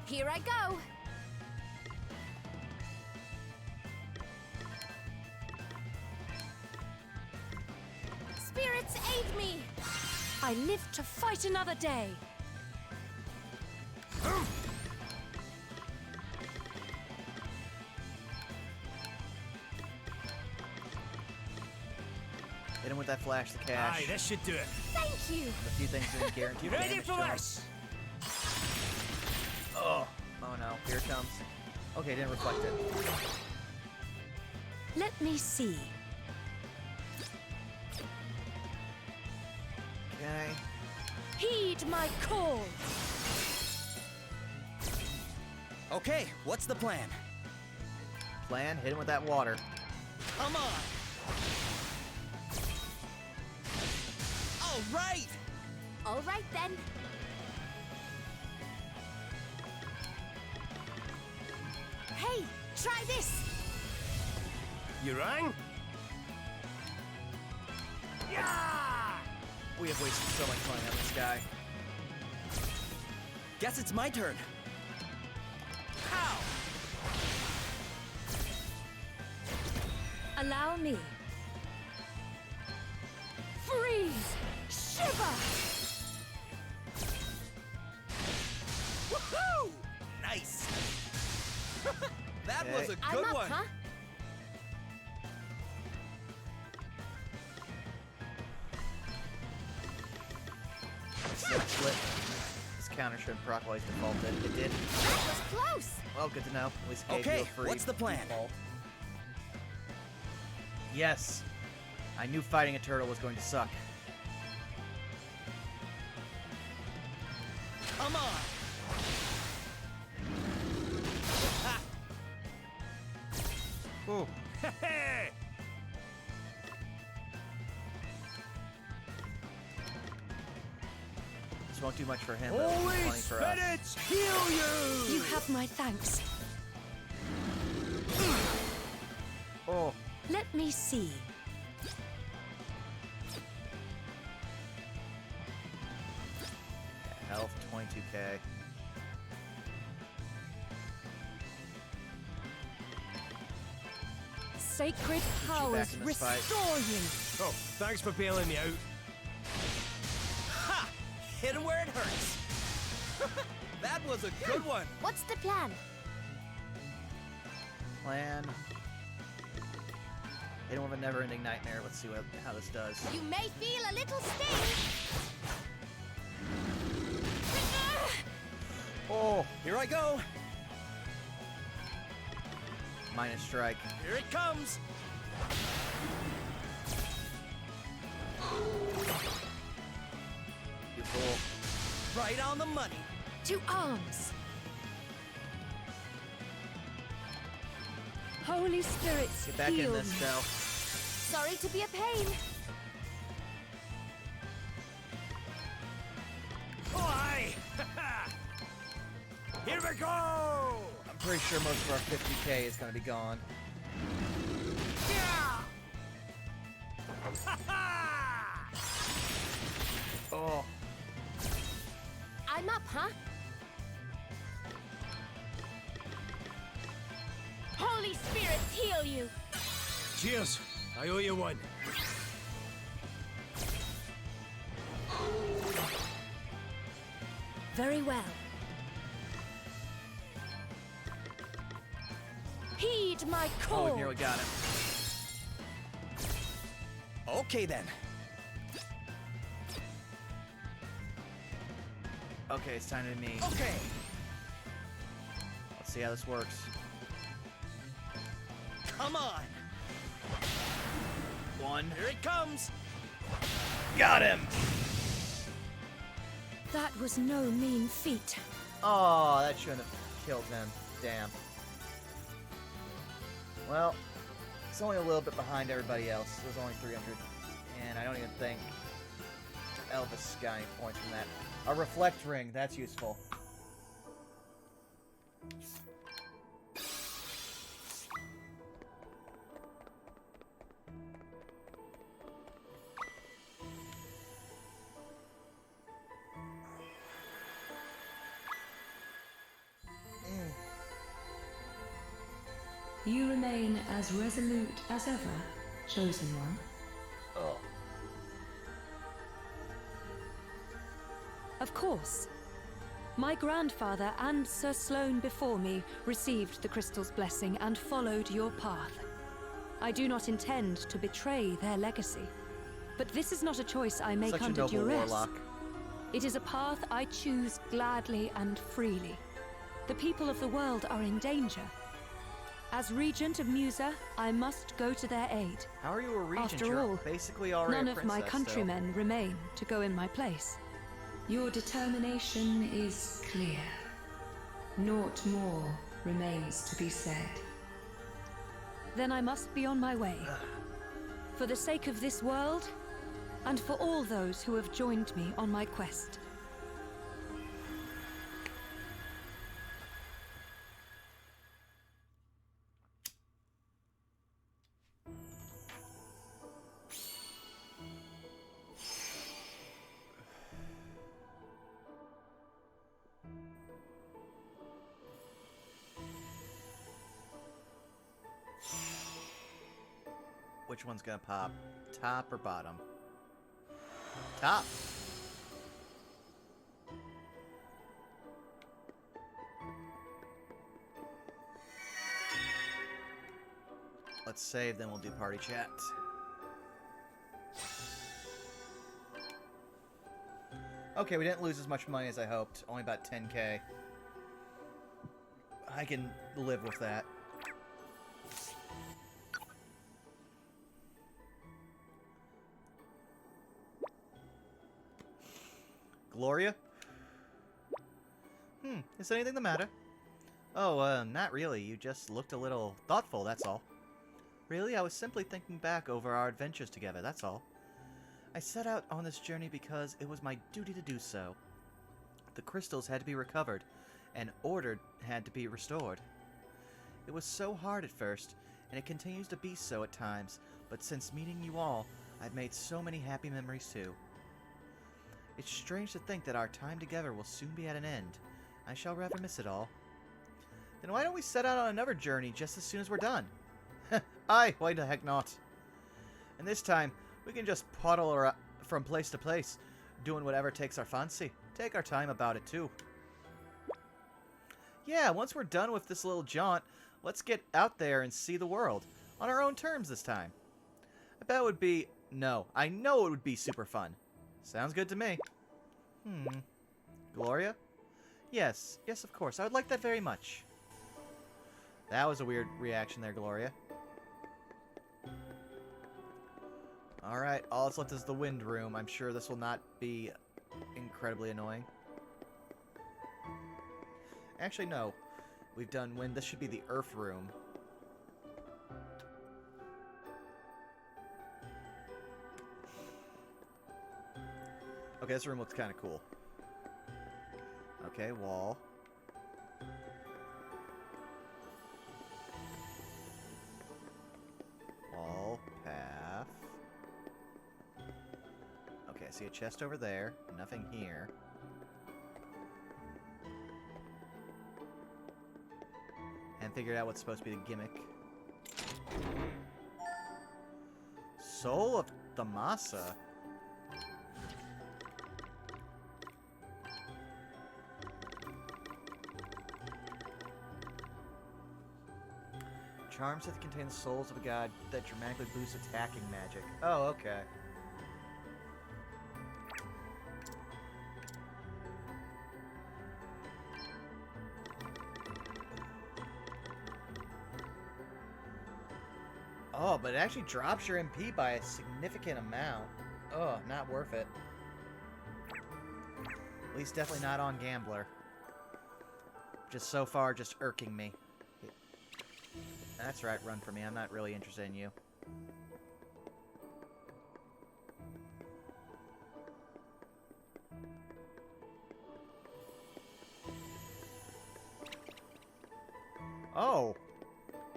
S4: Here I go. Spirits aid me.
S5: I live to fight another day.
S3: Hit him with that flash, the cash.
S1: Aye, this should do it.
S4: Thank you.
S3: A few things didn't guarantee
S1: You ready
S3: damage
S1: for
S3: to him.
S1: this?
S3: Oh no, here it comes. Okay, didn't reflect it.
S5: Let me see.
S3: Okay.
S5: Heed my call.
S6: Okay, what's the plan?
S3: Plan, hit him with that water.
S6: Come on! All right!
S4: All right then. Hey, try this.
S1: You rang? Yeah!
S3: We have wasted so much money on this guy.
S6: Guess it's my turn. Ow!
S5: Allow me. Freeze! Shiver!
S6: Woohoo! Nice! That was a
S4: I'm
S6: good
S4: up,
S6: one.
S4: huh?
S3: Split. This counter shouldn't proc while he's defaulted. It did.
S4: That was close.
S3: Well, good to know. At least gave
S6: Okay,
S3: you a free
S6: what's the plan?
S3: default. Yes. I knew fighting a turtle was going to suck.
S6: Come on! Ha!
S3: Ooh.
S1: Hey!
S3: This won't do much for him, but
S1: Holy
S3: plenty for us.
S1: spirits, heal you!
S5: You have my thanks.
S3: Oh.
S5: Let me see.
S3: Health, 22k.
S5: Sacred
S3: you back
S5: powers
S3: in this fight.
S5: restore you.
S1: Oh, thanks for bailing me out.
S6: Ha! Hit him where it hurts. That was a good one.
S4: What's the plan?
S3: Plan. Hit him with a never-ending nightmare. Let's see how this does.
S4: You may feel a little sting.
S3: Oh.
S6: Here I go.
S3: Minus strike.
S6: Here it comes.
S3: You fool.
S6: Right on the money.
S5: To arms. Holy spirits,
S3: Get back
S5: heal
S3: in this,
S5: me.
S3: Del.
S4: Sorry to be a pain.
S1: Oh, aye! Here we go!
S3: I'm pretty sure most of our 50k is going to be gone. Oh.
S4: I'm up, huh? Holy spirits heal you!
S1: Cheers. I owe you one.
S5: Very well. Heed my
S3: Oh,
S5: call.
S3: we nearly got him.
S6: Okay then.
S3: Okay, it's time to me.
S6: Okay.
S3: Let's see how this works.
S6: Come on.
S3: One.
S6: Here it comes.
S3: Got him!
S5: That was no mean feat.
S3: Oh, that shouldn't have killed him. Damn. Well, it's only a little bit behind everybody else. It was only 300. And I don't even think Elvis got any points from that. A reflect ring, that's useful.
S7: You remain as resolute as ever, chosen one.
S3: Oh.
S5: Of course. My grandfather and Sir Sloane before me received the crystal's blessing and followed your path. I do not intend to betray their legacy. But this is not a choice I make
S3: Such a
S5: under
S3: noble
S5: duress.
S3: warlock.
S5: It is a path I choose gladly and freely. The people of the world are in danger. As regent of Musa, I must go to their aid.
S3: How are you a regent?
S5: After
S3: You're
S5: all,
S3: basically already
S5: None
S3: a
S5: of my
S3: princess,
S5: countrymen remain to go in my place.
S7: Your determination is clear. Naught more remains to be said.
S5: Then I must be on my way. For the sake of this world, and for all those who have joined me on my quest.
S3: Which one's gonna pop? Top or bottom? Top! Let's save, then we'll do party chat. Okay, we didn't lose as much money as I hoped. Only about 10k. I can live with that. Gloria? Is anything the matter? Oh, not really. You just looked a little thoughtful, that's all. Really? I was simply thinking back over our adventures together, that's all. I set out on this journey because it was my duty to do so. The crystals had to be recovered, and order had to be restored. It was so hard at first, and it continues to be so at times, but since meeting you all, I've made so many happy memories too. It's strange to think that our time together will soon be at an end. I shall rather miss it all. Then why don't we set out on another journey just as soon as we're done? Aye, why the heck not? And this time, we can just poddle from place to place, doing whatever takes our fancy. Take our time about it too. Yeah, once we're done with this little jaunt, let's get out there and see the world. On our own terms this time. I bet it would be... No, I know it would be super fun. Sounds good to me. Gloria? Yes, yes, of course. I would like that very much. That was a weird reaction there, Gloria. Alright, all that's left is the wind room. I'm sure this will not be incredibly annoying. Actually, no. We've done wind. This should be the earth room. Okay, this room looks kind of cool. Okay, wall. I see a chest over there. Nothing here. And figured out what's supposed to be the gimmick. Soul of Thamasa. Charms that contain the souls of a god that dramatically boosts attacking magic. Oh, okay. Oh, but it actually drops your MP by a significant amount. Oh, not worth it. At least definitely not on Gambler. Just so far, just irking me. That's right, run for me. I'm not really interested in you. Oh!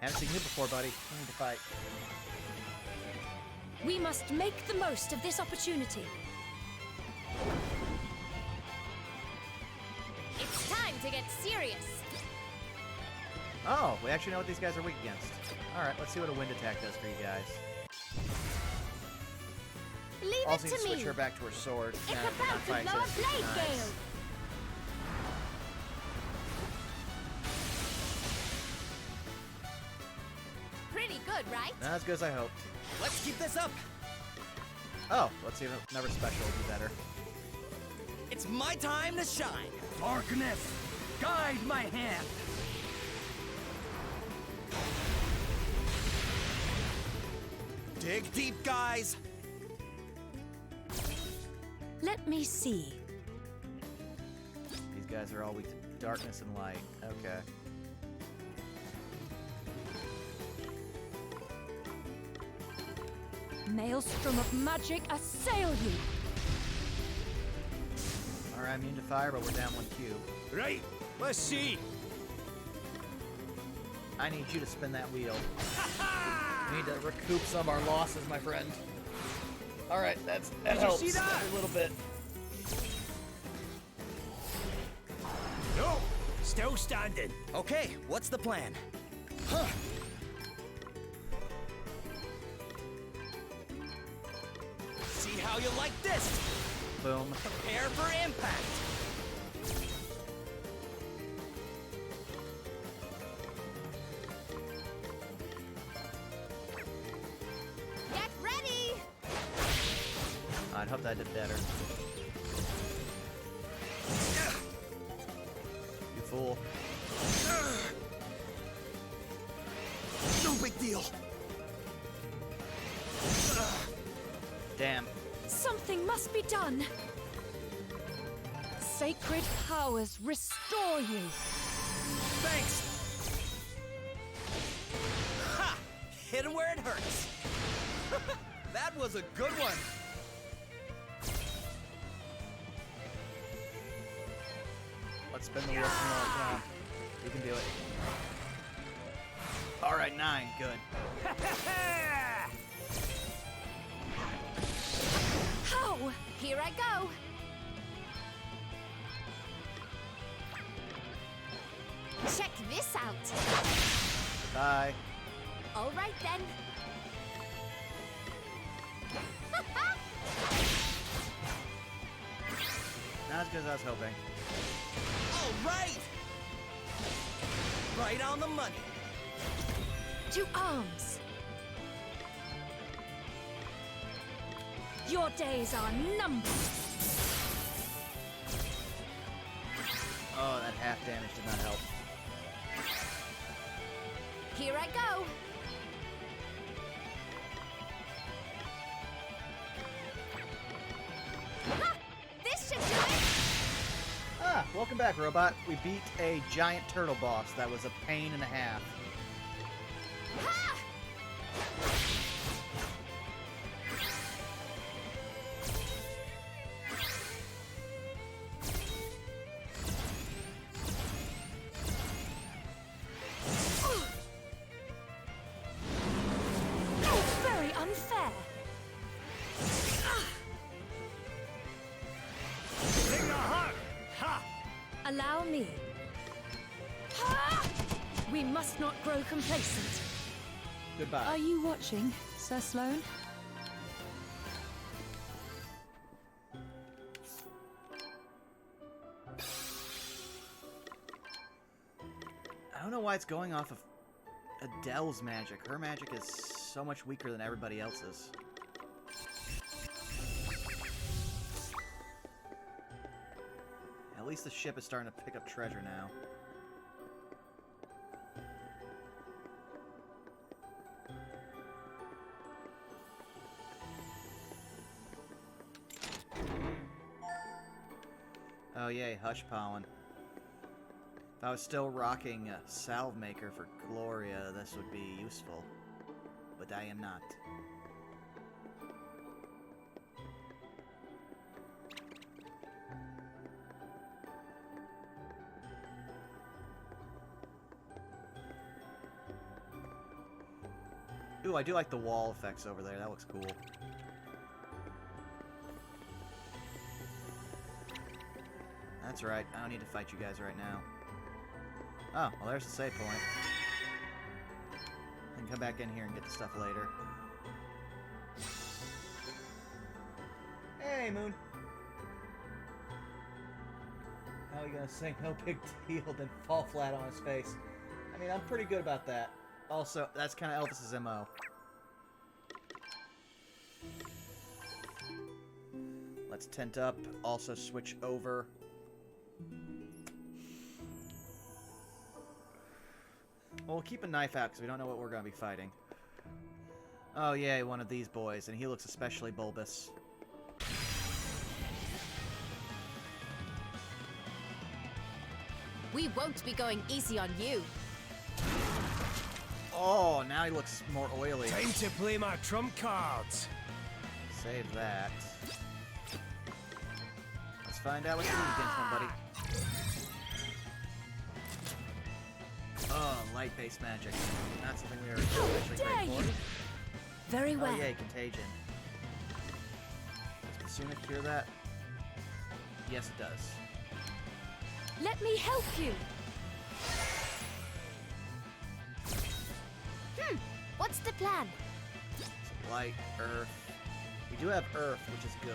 S3: Haven't seen you before, buddy. We need to fight.
S5: We must make the most of this opportunity.
S4: It's time to get serious.
S3: Oh, we actually know what these guys are weak against. Alright, let's see what a wind attack does for you guys.
S4: Leave
S3: Also
S4: it
S3: need
S4: to
S3: to switch
S4: me.
S3: her back to her sword.
S4: It's
S3: Nah, we're
S4: about
S3: not
S4: to
S3: fighting,
S4: blow a
S3: so
S4: blade
S3: nice.
S4: gale. Pretty good, right?
S3: Not as good as I hoped.
S6: Let's keep this up.
S3: Oh, let's see if another special will be better.
S6: It's my time to shine.
S2: Darkness, guide my hand.
S6: Dig deep, guys.
S5: Let me see.
S3: These guys are all weak to darkness and light. Okay.
S5: Maelstrom of magic assail you.
S3: Alright, immune to fire, but we're down 1 cube.
S1: Right, let's see.
S3: I need you to spin that wheel. We need to recoup some of our losses, my friend. Alright, that
S1: Did you
S3: helps
S1: see that?
S3: a little bit.
S1: No, still standing.
S6: Okay, what's the plan? Huh. See how you like this.
S3: Boom.
S6: Prepare for impact.
S4: Get ready.
S3: I'd hope that did better. You fool.
S6: No big deal.
S3: Damn.
S5: Something must be done. Sacred powers restore you.
S6: Thanks. Ha! Hit him where it hurts. That was a good one.
S3: Let's spin the wheel some more. Come on. You can do it. Alright, 9. Good.
S5: How?
S4: Here I go. Check this out.
S3: Bye.
S4: All right then.
S3: Not as good as I was hoping.
S6: All right. Right on the money.
S5: To arms. Your days are numbered.
S3: Oh, that half damage did not help.
S4: Here I go. Ha! This should do it.
S3: Ah, welcome back, robot. We beat a giant turtle boss that was a pain and a half.
S4: Ha!
S5: Very unfair. Allow me. We must not grow complacent.
S3: Goodbye.
S5: Are you watching, Sir Sloane?
S3: I don't know why it's going off of Adele's magic. Her magic is so much weaker than everybody else's. At least the ship is starting to pick up treasure now. Oh yay, Hush Pollen. If I was still rocking a salve maker for Gloria, this would be useful. But I am not. Ooh, I do like the wall effects over there. That looks cool. That's right. I don't need to fight you guys right now. Oh, well, there's the save point. I can come back in here and get the stuff later. Hey, Moon. How are you gonna say no big deal, then fall flat on his face? I mean, I'm pretty good about that. Also, that's kind of Elvis's MO. Let's tent up, also switch over. Well, we'll keep a knife out because we don't know what we're going to be fighting. Oh, yay, one of these boys, and he looks especially bulbous.
S4: We won't be going easy on you.
S3: Oh, now he looks more oily.
S1: Time to play my trump cards.
S3: Save that. Let's find out what you do against one, buddy. Oh, light-based magic. Not something we are especially
S5: dare
S3: great for.
S5: you! Very well.
S3: Oh, yay, contagion. Does Basuna cure that? Yes, it does.
S5: Let me help you.
S4: What's the plan?
S3: So light, earth. We do have earth, which is good.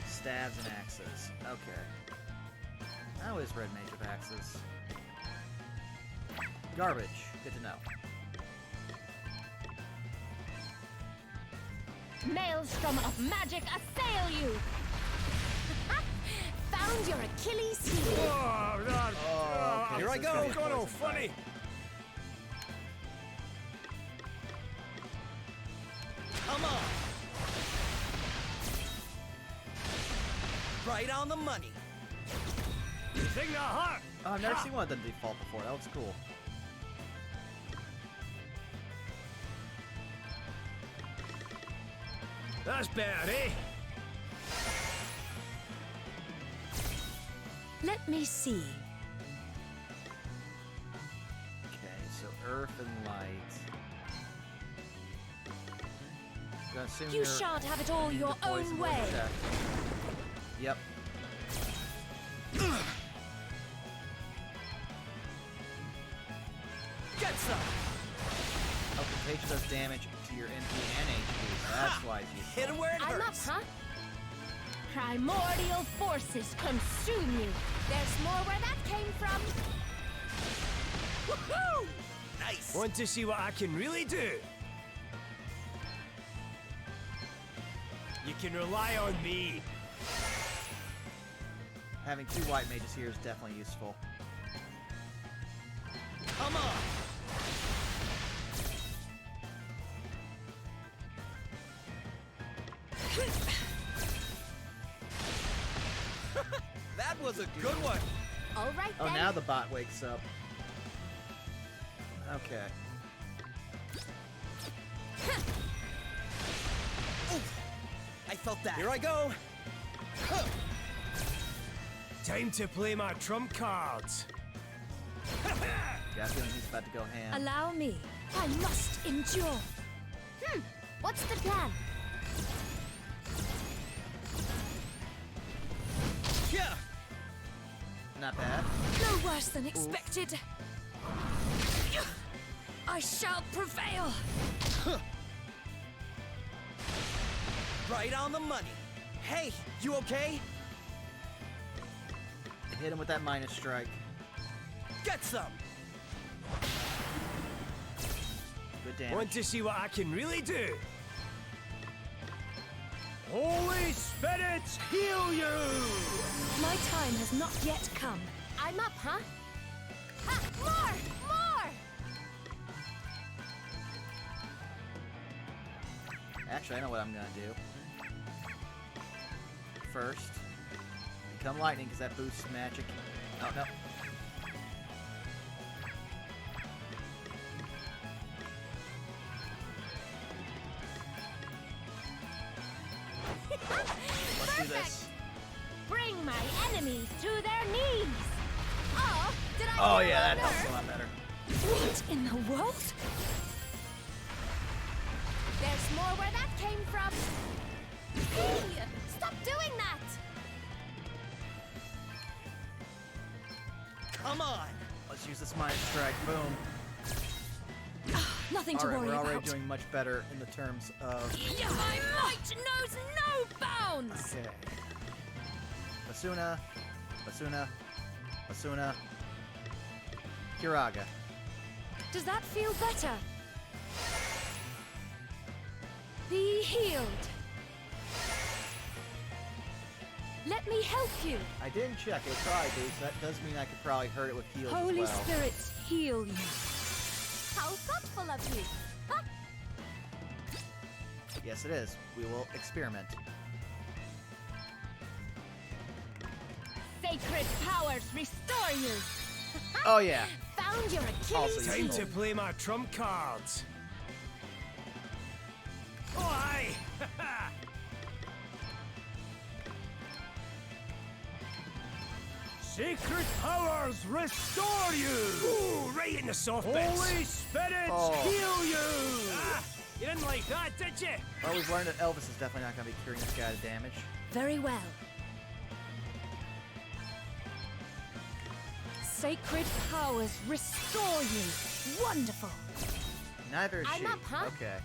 S3: Staves and axes. Okay. How is red mage with axes? Garbage. Good to know.
S4: Maelstrom of magic assail you! Found your Achilles heel.
S3: Oh, okay,
S1: Here I
S3: so it's
S1: go.
S3: gonna be a
S1: Got all
S3: poison
S1: funny.
S3: fight.
S6: Come on! Right on the money.
S1: Thing the heart.
S3: Oh, I've never seen one of them default before. That looks cool.
S1: That's better, eh?
S5: Let me see.
S3: Okay, so earth and light. Gonna assume
S5: You
S3: you're
S5: shan't have it all
S3: immune
S5: your
S3: to poison
S5: own
S3: or
S5: way.
S3: attack. Yep.
S6: Get some!
S3: Oh, contagion does damage to your MP and HP, so that's why it's useful.
S6: Hit him where it
S4: I'm up,
S6: hurts.
S4: huh? Primordial forces consume you. There's more where that came from.
S6: Woohoo! Nice.
S1: Want to see what I can really do? You can rely on me.
S3: Having two white mages here is definitely useful.
S6: Come on! That was a good one.
S4: All right
S3: Oh,
S4: then.
S3: now the bot wakes up. Okay.
S6: Oof. I felt that. Here I go. Huh.
S1: Time to play my trump cards.
S3: Got a feeling he's about to go ham.
S5: Allow me. I must endure.
S4: What's the plan?
S6: Yeah.
S3: Not bad.
S5: No worse than expected. I shall prevail.
S6: Right on the money. Hey, you okay?
S3: Hit him with that minus strike.
S6: Get some.
S3: Good damage.
S1: Want to see what I can really do? Holy spirits, heal you!
S5: My time has not yet come.
S4: I'm up, huh? Ha! More! More!
S3: Actually, I know what I'm gonna do. First, become lightning because that boosts magic. Oh no. Let's do this.
S4: Bring my enemies to their knees! Oh, did I
S3: Oh
S4: hit
S3: yeah,
S4: a
S3: that helps a
S4: nerve?
S3: lot better.
S5: What in the world?
S4: There's more where that came from. Hey, stop doing that!
S6: Come on.
S3: Let's use this minus strike. Boom.
S5: Nothing to
S3: All right,
S5: worry
S3: we're already
S5: about.
S3: doing much better in the terms of.
S5: My might knows no bounds.
S3: Okay. Basuna, Basuna, Basuna, Kiraga.
S5: Does that feel better? Be healed. Let me help you.
S3: I didn't check. It probably do, so that does mean I could probably hurt it with heals
S5: Holy
S3: as well.
S5: spirits, heal you.
S4: How thoughtful of you! Huh?
S3: Yes, it is. We will experiment.
S4: Sacred powers restore you!
S3: Oh yeah.
S4: Found your Achilles
S3: Also
S1: Time
S3: useful.
S1: to play my trump cards. Oh, aye! Sacred powers restore you! Ooh, right in the soft bits. Holy spirits heal you! Ah, you didn't like that, did you?
S3: Well, we've learned that Elvis is definitely not going to be curing this guy to damage.
S5: Very well. Sacred powers restore you. Wonderful.
S3: Neither is
S4: I'm
S3: she.
S4: up, huh?
S3: Okay.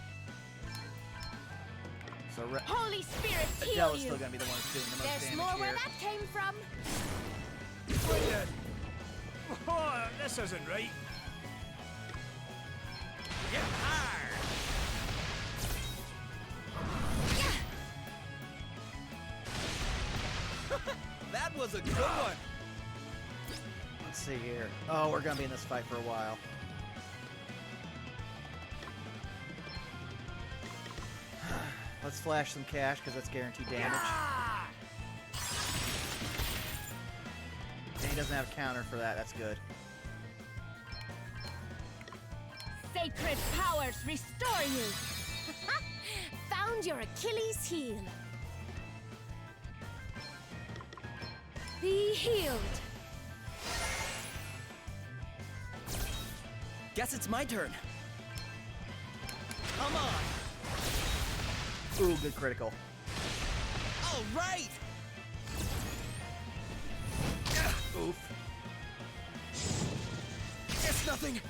S3: So
S4: Holy spirits heal
S3: Adele is
S4: you!
S3: still going to be the one who's doing the most
S4: There's
S3: damage
S4: more
S3: here.
S4: where that came from.
S1: Oh, this isn't right.
S6: Get hard. That was a good one.
S3: Let's see here. Oh, we're going to be in this fight for a while. Let's flash some cash because that's guaranteed damage.
S1: Ah!
S3: And he doesn't have a counter for that. That's good.
S4: Sacred powers restore you! Found your Achilles heel.
S5: Be healed.
S6: Guess it's my turn. Come on.
S3: Ooh, good critical.
S6: All right.
S3: Oof.
S6: It's nothing.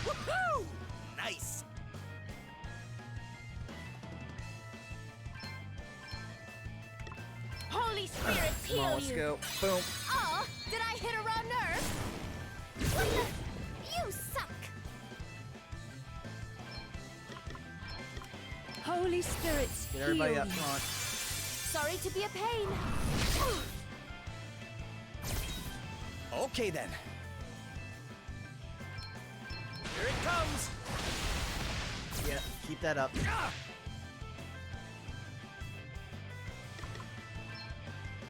S6: Woohoo! Nice.
S4: Holy spirits
S3: Come on,
S4: heal
S3: let's
S4: you!
S3: go. Boom.
S4: Oh, did I hit a raw nerve? What the? You suck!
S5: Holy spirits,
S3: Get everybody
S5: heal
S3: up.
S5: you.
S3: Come on.
S4: Sorry to be a pain.
S6: Okay then. Here it comes.
S3: Yeah, keep that up.
S6: Ah!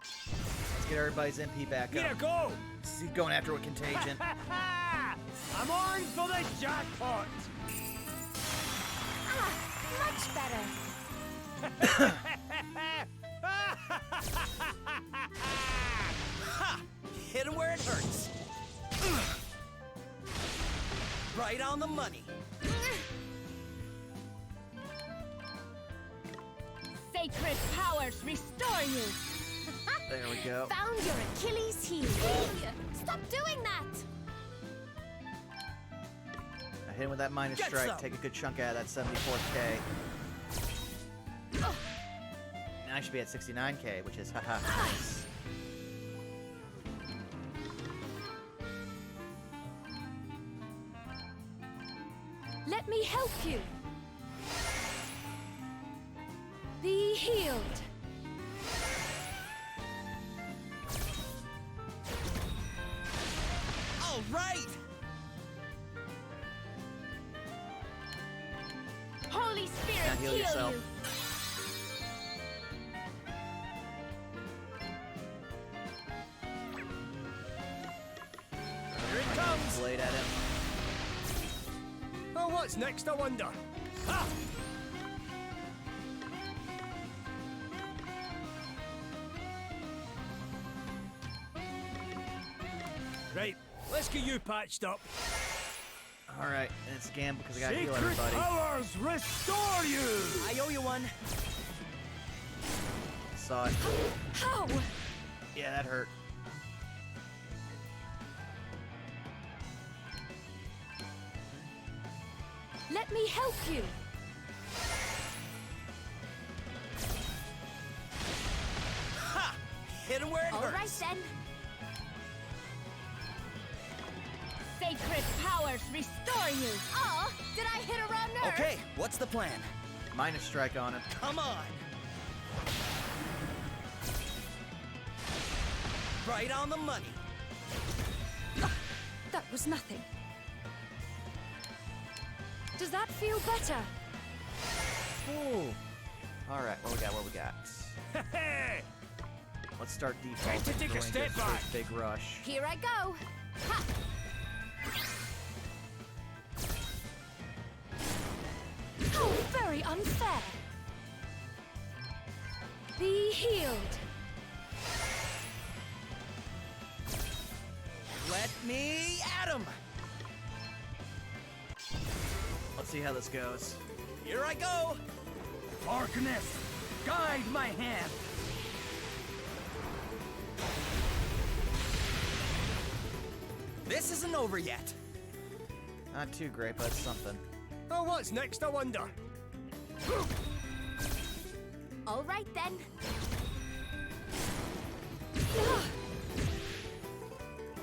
S3: Let's get everybody's MP back
S1: Here
S3: up.
S1: go!
S3: He's going after with contagion.
S1: I'm on for the jackpot!
S4: Ah, much better.
S6: Ha! Hit him where it hurts. Right on the money.
S4: Sacred powers restore you!
S3: There we go.
S4: Found your Achilles heel. Stop doing that!
S3: I hit him with that minus
S6: Get
S3: strike,
S6: some.
S3: take a good chunk out of that 74k. Now I should be at 69k, which is haha nice.
S5: Let me help you. Be healed.
S6: All right!
S4: Holy Spirit,
S3: Now heal
S4: heal
S3: yourself.
S4: you!
S1: Here it comes!
S3: Blade at him.
S1: Oh, what's next, I wonder? Ha! Right, let's get you patched up.
S3: Alright, and it's a gamble because I gotta heal
S1: Secret
S3: everybody.
S1: powers restore you!
S6: I owe you one.
S3: Saw it.
S5: How?
S3: Yeah, that hurt.
S5: Let me help you.
S6: Ha! Hit him where it
S4: All right
S6: hurts.
S4: then. Sacred powers restore you! Oh, did I hit a wrong nerve?
S6: Okay, what's the plan?
S3: Minus strike on him.
S6: Come on! Right on the money.
S5: That was nothing. Does that feel better?
S3: Ooh. Alright, what we got?
S1: Hey!
S3: Let's start
S1: Time
S3: default.
S1: to take a step back.
S3: Big rush.
S4: Here I go. Ha!
S5: How very unfair. Be healed.
S6: Let me at him!
S3: Let's see how this goes.
S6: Here I go!
S2: Darkness, guide my hand.
S6: This isn't over yet.
S3: Not too great, but it's something.
S1: Oh, what's next, I wonder?
S4: All right then.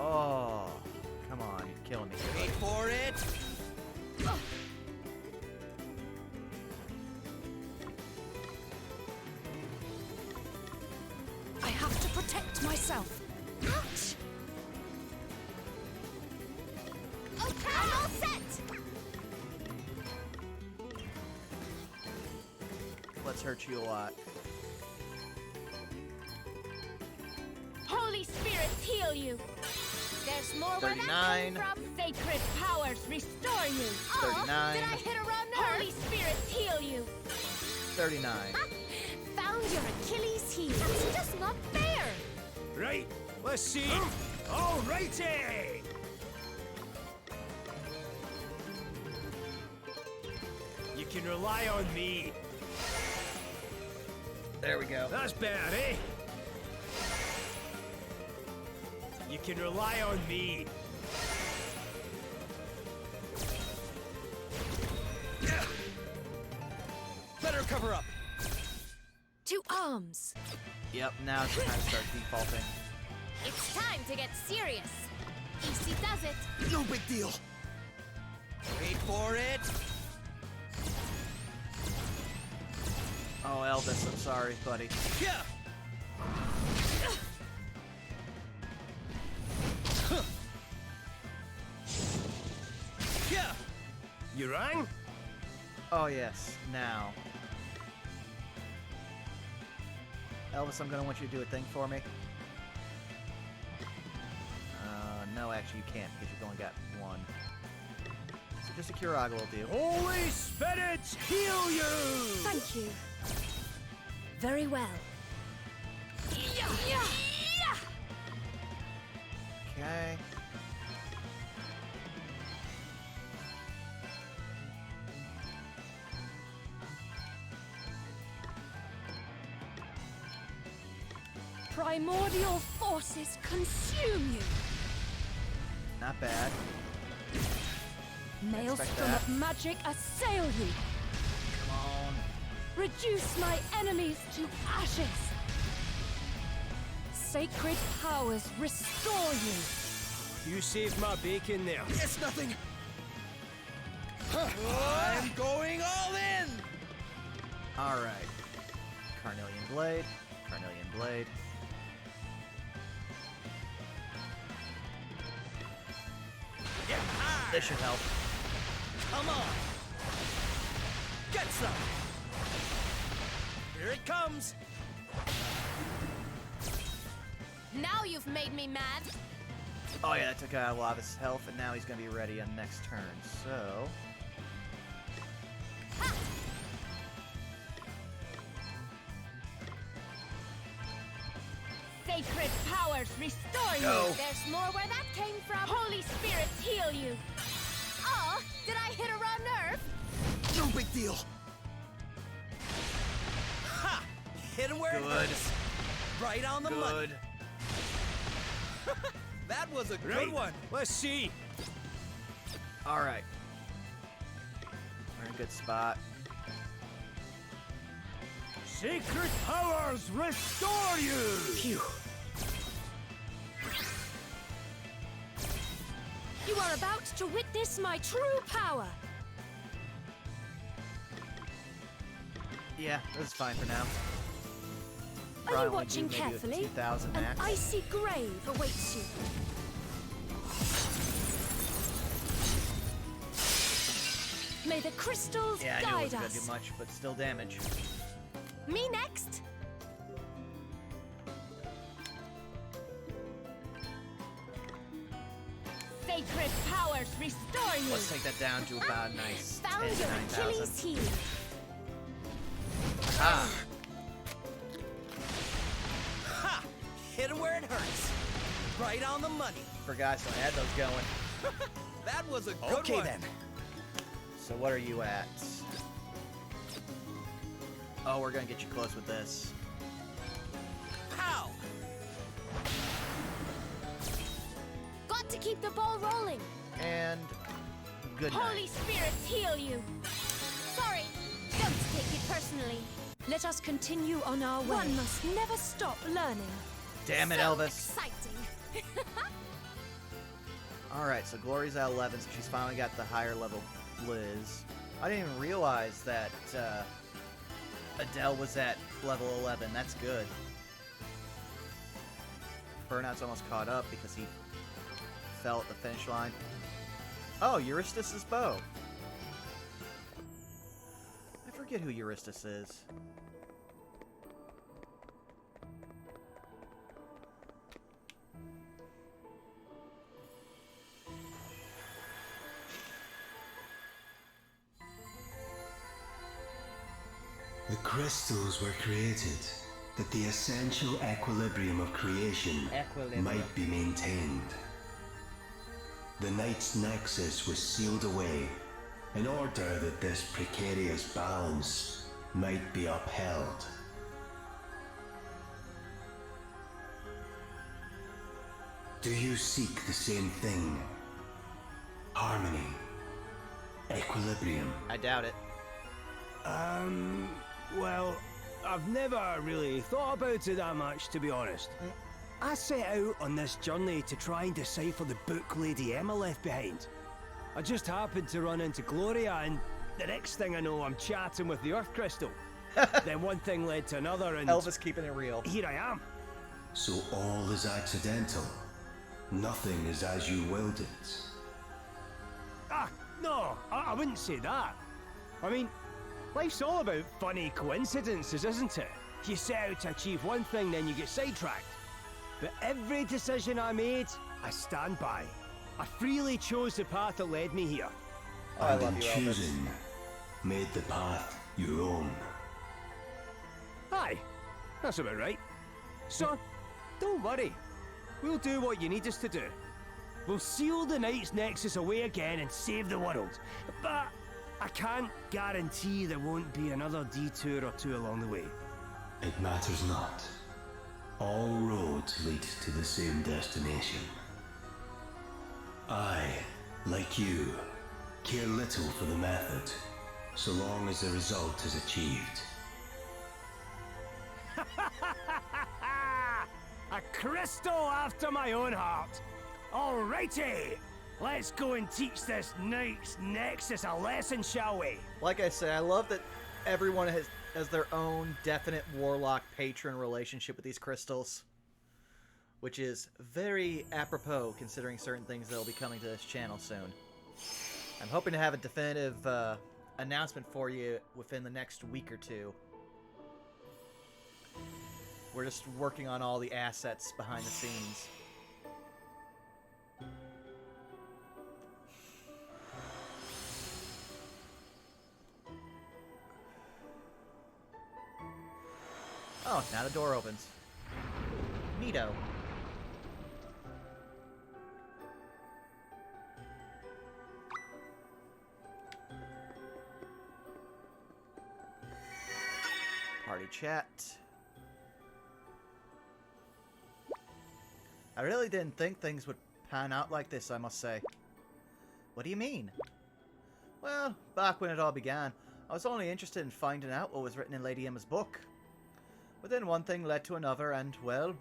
S3: Oh, come on, you're killing me.
S6: Wait for it.
S5: I have to protect myself.
S4: Ouch! Okay, I'm all set!
S3: Let's hurt you a lot.
S4: Holy Spirit, heal you! There's more where that
S3: 39.
S4: came from. Sacred powers restore you! Oh,
S3: 39.
S4: did I hit a wrong nerve? Holy Spirit, heal you!
S3: 39.
S4: Found your Achilles heel. That's just not fair!
S1: Right, let's see. All righty! You can rely on me.
S3: There we go.
S1: That's better, eh? You can rely on me.
S6: Better cover up.
S5: To arms.
S3: Yep, now it's time to start defaulting.
S4: It's time to get serious. Easy does it.
S6: No big deal. Wait for it.
S3: Oh, Elvis, I'm sorry, buddy.
S6: Yeah. Yeah.
S1: You rang?
S3: Oh, yes, now. Elvis, I'm gonna want you to do a thing for me. No, actually, you can't because you've only got one. So just a Kiraga will do.
S1: Holy Spirit, heal you!
S5: Thank you. Very well.
S3: Okay.
S5: Primordial forces consume you.
S3: Not bad.
S5: Maelstrom of magic assail you.
S3: Come on.
S5: Reduce my enemies to ashes. Sacred powers restore you.
S1: You saved my bacon there.
S6: It's nothing. I'm going all in.
S3: All right. Carnelian Blade. Carnelian Blade.
S6: Get high.
S3: This should help.
S6: Come on. Get some. Here it comes.
S4: Now you've made me mad.
S3: Oh yeah, that took out a lot of his health, and now he's gonna be ready on next turn. So.
S4: Ha! Sacred powers restore you.
S3: No.
S4: There's more where that came from. Holy spirits heal you. Oh, did I hit a raw nerve?
S6: No big deal. Ha! Hit him where it
S3: Good.
S6: hurts. Right on the money.
S3: Good.
S6: That was a good
S1: Right.
S6: one.
S1: Let's see.
S3: All right. We're in a good spot.
S1: Sacred powers restore you.
S6: Phew.
S5: You are about to witness my true power.
S3: Yeah, this is fine for now.
S5: Are you
S3: Probably
S5: watching
S3: do maybe a
S5: carefully?
S3: 2,000
S5: An
S3: max.
S5: icy grave awaits you. May the crystals
S3: Yeah, I knew it
S5: guide
S3: wasn't gonna
S5: us.
S3: do much, but still damage.
S4: Me next. Sacred powers restore you.
S3: Let's take that down to about a nice
S4: Found
S3: 10 to
S4: your
S3: 9,000.
S4: Achilles heel.
S3: Ah,
S6: Ha! Hit him where it hurts. Right on the money.
S3: forgot, so I had those going.
S6: That was a good
S2: Okay
S6: one.
S2: then.
S3: So what are you at? Oh, we're gonna get you close with this.
S6: Pow!
S4: Got to keep the ball rolling.
S3: And good
S4: Holy
S3: night.
S4: spirits heal you. Sorry, don't take it personally.
S5: Let us continue on our way. One must never stop learning.
S3: Damn it,
S4: So
S3: Elvis.
S4: exciting.
S3: Alright, so Glory's at 11, so she's finally got the higher level Blizz. I didn't even realize that Adele was at level 11. That's good. Burnout's almost caught up because he fell at the finish line. Oh, Euristus' bow. I forget who Euristus is.
S8: The crystals were created that the essential equilibrium of creation might be maintained. The Knight's Nexus was sealed away in order that this precarious balance might be upheld. Do you seek the same thing? Harmony, equilibrium.
S3: I doubt it.
S1: Well, I've never really thought about it that much, to be honest. I set out on this journey to try and decipher the book Lady Emma left behind. I just happened to run into Gloria, and the next thing I know, I'm chatting with the Earth Crystal. Then one thing led to another, and
S3: Elvis keeping it real.
S1: here I am.
S8: So all is accidental. Nothing is as you willed it.
S1: Ah, no, I wouldn't say that. I mean, life's all about funny coincidences, isn't it? You set out to achieve one thing, then you get sidetracked. But every decision I made, I stand by. I freely chose the path that led me here.
S3: Oh, I
S8: And
S3: love
S8: in
S3: you, Elvis.
S8: choosing, made the path your own.
S1: Aye, that's about right. So, don't worry. We'll do what you need us to do. We'll seal the Knight's Nexus away again and save the world. But I can't guarantee there won't be another detour or two along the way.
S8: It matters not. All roads lead to the same destination. I, like you, care little for the method, so long as the result is achieved.
S1: A crystal after my own heart. Alrighty, let's go and teach this Knight's Nexus a lesson, shall we?
S3: Like I say, I love that everyone has their own definite warlock-patron relationship with these crystals, which is very apropos considering certain things that will be coming to this channel soon. I'm hoping to have a definitive announcement for you within the next week or two. We're just working on all the assets behind the scenes. Oh, now the door opens. Neato. Party chat. I really didn't think things would pan out like this, I must say. What do you mean? Well, back when it all began, I was only interested in finding out what was written in Lady Emma's book. But then one thing led to another, and, well,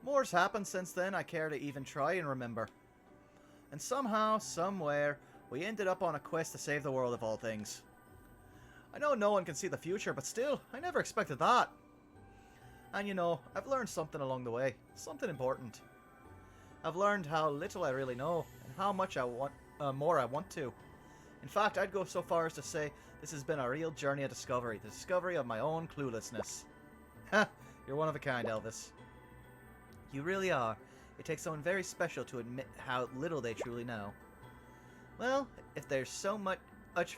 S3: more's happened since then I care to even try and remember. And somehow, somewhere, we ended up on a quest to save the world of all things. I know no one can see the future, but still, I never expected that. And you know, I've learned something along the way. Something important. I've learned how little I really know, and how much more I want to. In fact, I'd go so far as to say this has been a real journey of discovery. The discovery of my own cluelessness. Ha! You're one of a kind, Elvis. You really are. It takes someone very special to admit how little they truly know. Well, if there's so much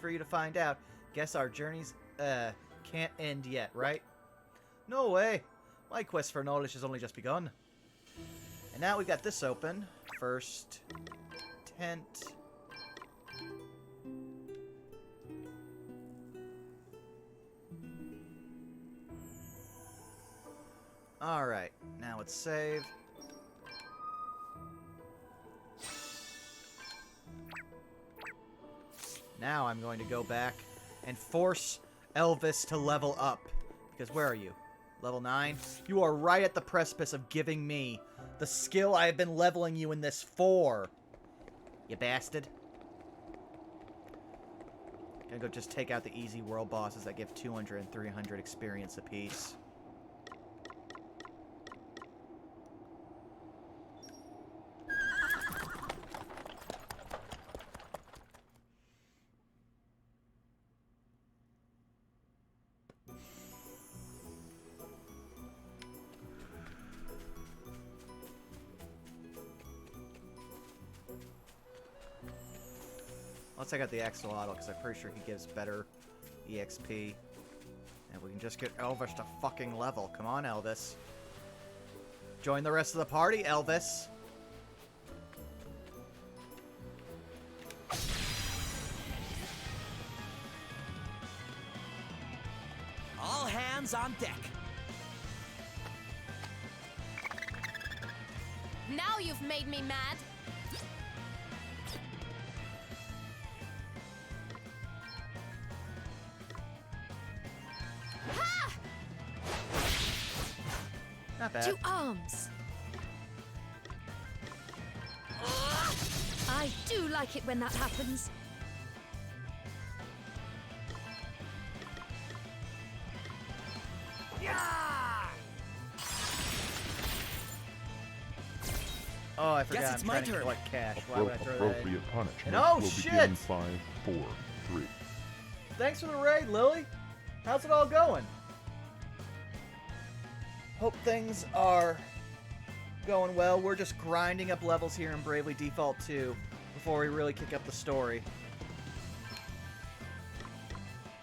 S3: for you to find out, guess our journeys, can't end yet, right? No way. My quest for knowledge has only just begun. And now we got this open. First tent. Alright, now let's save. Now I'm going to go back and force Elvis to level up. Because where are you? Level 9? You are right at the precipice of giving me the skill I have been leveling you in this for. You bastard. Gonna go just take out the easy world bosses that give 200 and 300 experience apiece. Let's take out the XWilyWilly because I'm pretty sure he gives better EXP. And we can just get Elvis to fucking level. Come on, Elvis. Join the rest of the party, Elvis.
S6: All hands on deck.
S4: Now you've made me mad. Ha!
S3: Not bad.
S5: To arms! I do like it when that happens.
S3: Oh, I forgot.
S6: Guess it's
S3: I'm
S6: my
S3: trying to
S6: turn.
S3: collect cash. Why would I throw that in?
S9: Appropriate punishment
S3: And oh,
S9: will
S3: shit!
S9: begin in 5, 4, 3.
S3: Thanks for the raid, Lily. How's it all going? Hope things are going well. We're just grinding up levels here in Bravely Default 2 before we really kick up the story.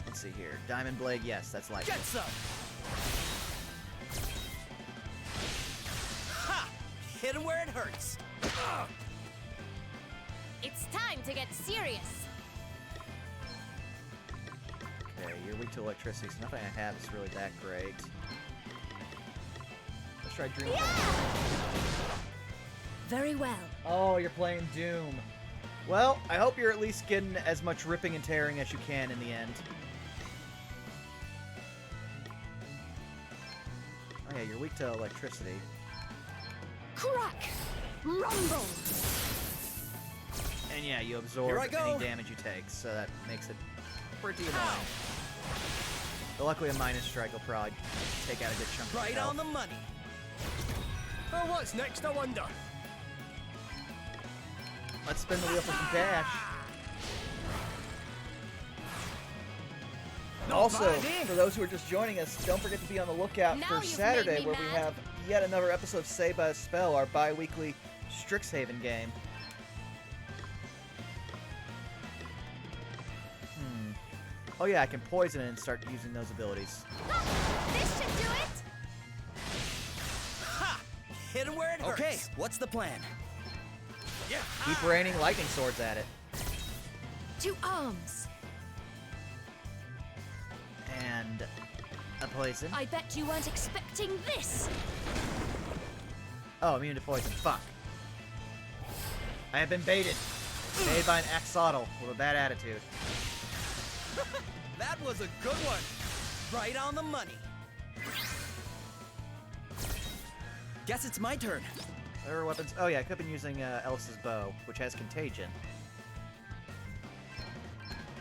S3: Let's see here. Diamond Blade, yes, that's like
S6: Get some! Ha! Hit him where it hurts. Ugh.
S4: It's time to get serious.
S3: Okay, you're weak to electricity, so nothing I have is really that great. Let's try Dream.
S5: Very well.
S3: Oh, you're playing Doom. Well, I hope you're at least getting as much ripping and tearing as you can in the end. Oh yeah, you're weak to electricity.
S4: Crack! Rumble!
S3: And yeah, you absorb any damage you take, so that makes it pretty annoying. But luckily a minus strike will probably take out a good chunk of
S6: Right
S3: health.
S6: on the money.
S1: Oh, what's next, I wonder?
S3: Let's spin the wheel for some cash. Also, for those who are just joining us, don't forget to be on the lookout
S4: Now
S3: for
S4: you've
S3: Saturday,
S4: made me
S3: where we
S4: mad.
S3: have yet another episode of Saved by a Spell, our bi-weekly Strixhaven game. Oh yeah, I can poison it and start using those abilities.
S4: This should do it!
S6: Ha! Hit him where it hurts. Okay, what's the plan? Yeah.
S3: Keep raining lightning swords at it.
S4: To arms.
S3: And a poison.
S4: I bet you weren't expecting this.
S3: Oh, immune to poison. Fuck. I have been baited. Made by an axolotl with a bad attitude.
S6: That was a good one. Right on the money. Guess it's my turn.
S3: There are weapons. Oh yeah, I could have been using Elvis's bow, which has contagion.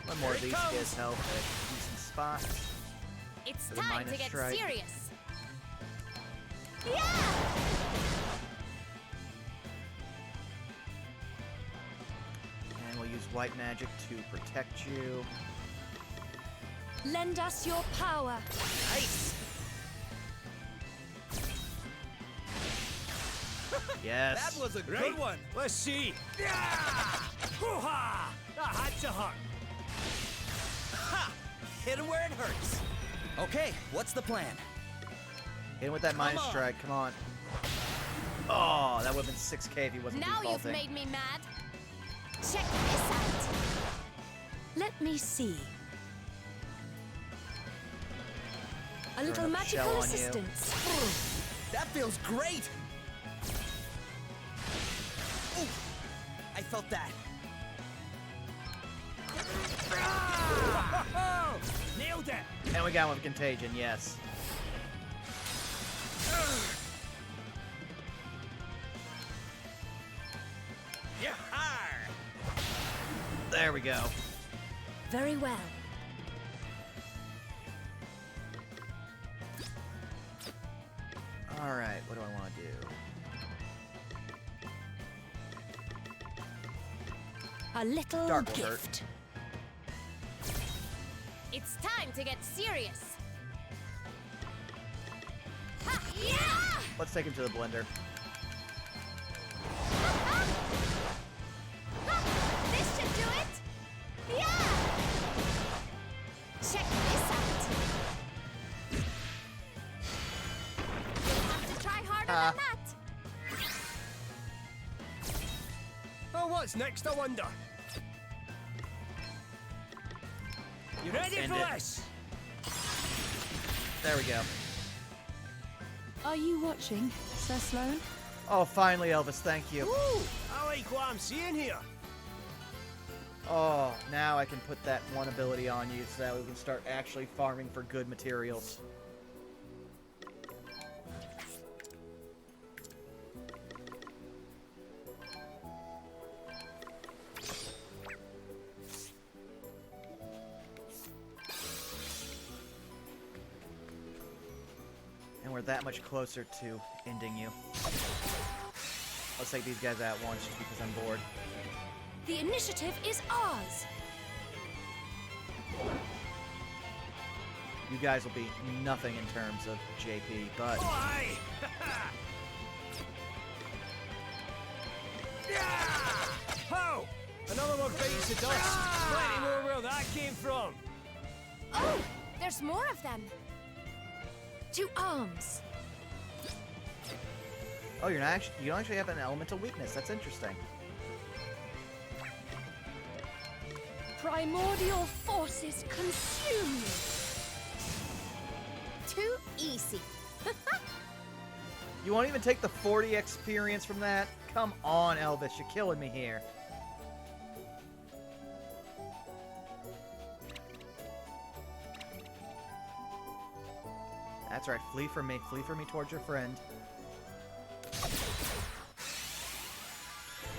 S3: One more of these gives health at decent spots.
S4: It's
S3: With a
S4: time to
S3: minus
S4: get
S3: strike.
S4: serious. Yeah!
S3: And we'll use white magic to protect you.
S5: Lend us your power.
S6: Nice.
S3: Yes.
S6: That was a good one.
S1: Let's see. Yeah! Hoo-ha! That had to hurt.
S6: Ha! Hit him where it hurts. Okay, what's the plan?
S3: Hit him with that minus
S6: on.
S3: strike. Come on. Oh, that would have been 6k if he wasn't
S4: Now you've
S3: defaulting.
S4: made me mad. Check this out.
S5: Let me see. A
S3: Throwing
S5: little
S3: up a
S5: magical
S3: shell on you.
S5: assistance.
S6: That feels great. Ooh, I felt that.
S1: Oh, nailed it.
S3: And we got one with contagion, yes.
S6: Yeah.
S3: There we go.
S5: Very well.
S3: Alright, what do I want to do?
S5: A little
S3: Dark will hurt.
S5: gift.
S4: It's time to get serious. Ha! Yeah!
S3: Let's take him to the blender.
S4: This should do it. Yeah! Check this out. You'll have to try harder than that.
S1: Oh, what's next, I wonder? You ready
S3: End
S1: for
S3: it.
S1: this?
S3: There we go.
S5: Are you watching, Sir Sloan?
S3: Oh, finally, Elvis, thank you.
S1: Ooh, I like what I'm seeing here.
S3: Oh, now I can put that one ability on you so that we can start actually farming for good materials. And we're that much closer to ending you. Let's take these guys out once just because I'm bored.
S5: The initiative is ours.
S3: You guys will be nothing in terms of JP, but
S1: Oh, aye. Yeah! Oh, another one bites the dust. Plenty more where that came from.
S4: Oh, there's more of them.
S5: To arms.
S3: oh, you don't actually have an elemental weakness. That's interesting.
S5: Primordial forces consume you.
S4: Too easy.
S3: You won't even take the 40 experience from that? Come on, Elvis, you're killing me here. That's right. Flee from me. Flee from me towards your friend.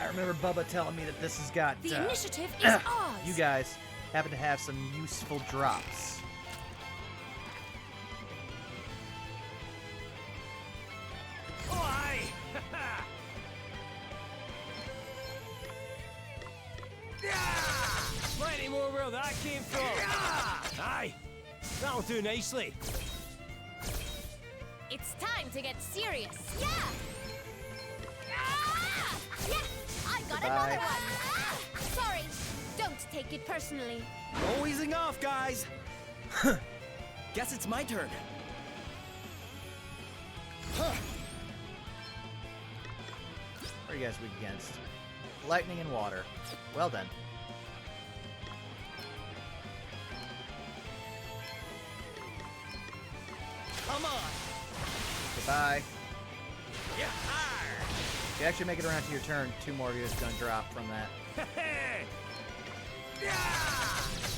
S3: I remember Bubba telling me that this has got...
S5: The initiative is ours!
S3: You guys happen to have some useful drops.
S1: Oh, aye! Plenty more where that came from. Aye, that'll do nicely.
S4: It's time to get serious. Yeah! Ah! Yeah! I got
S3: Goodbye.
S4: another one! Ah! Sorry, don't take it personally.
S6: No easing off, guys. Guess it's my turn.
S3: What are you guys weak against? Lightning and water. Well done.
S6: Come on.
S3: Goodbye.
S6: Yeah.
S3: If you actually make it around to your turn, 2 more of you is going to drop from that.
S1: Hey!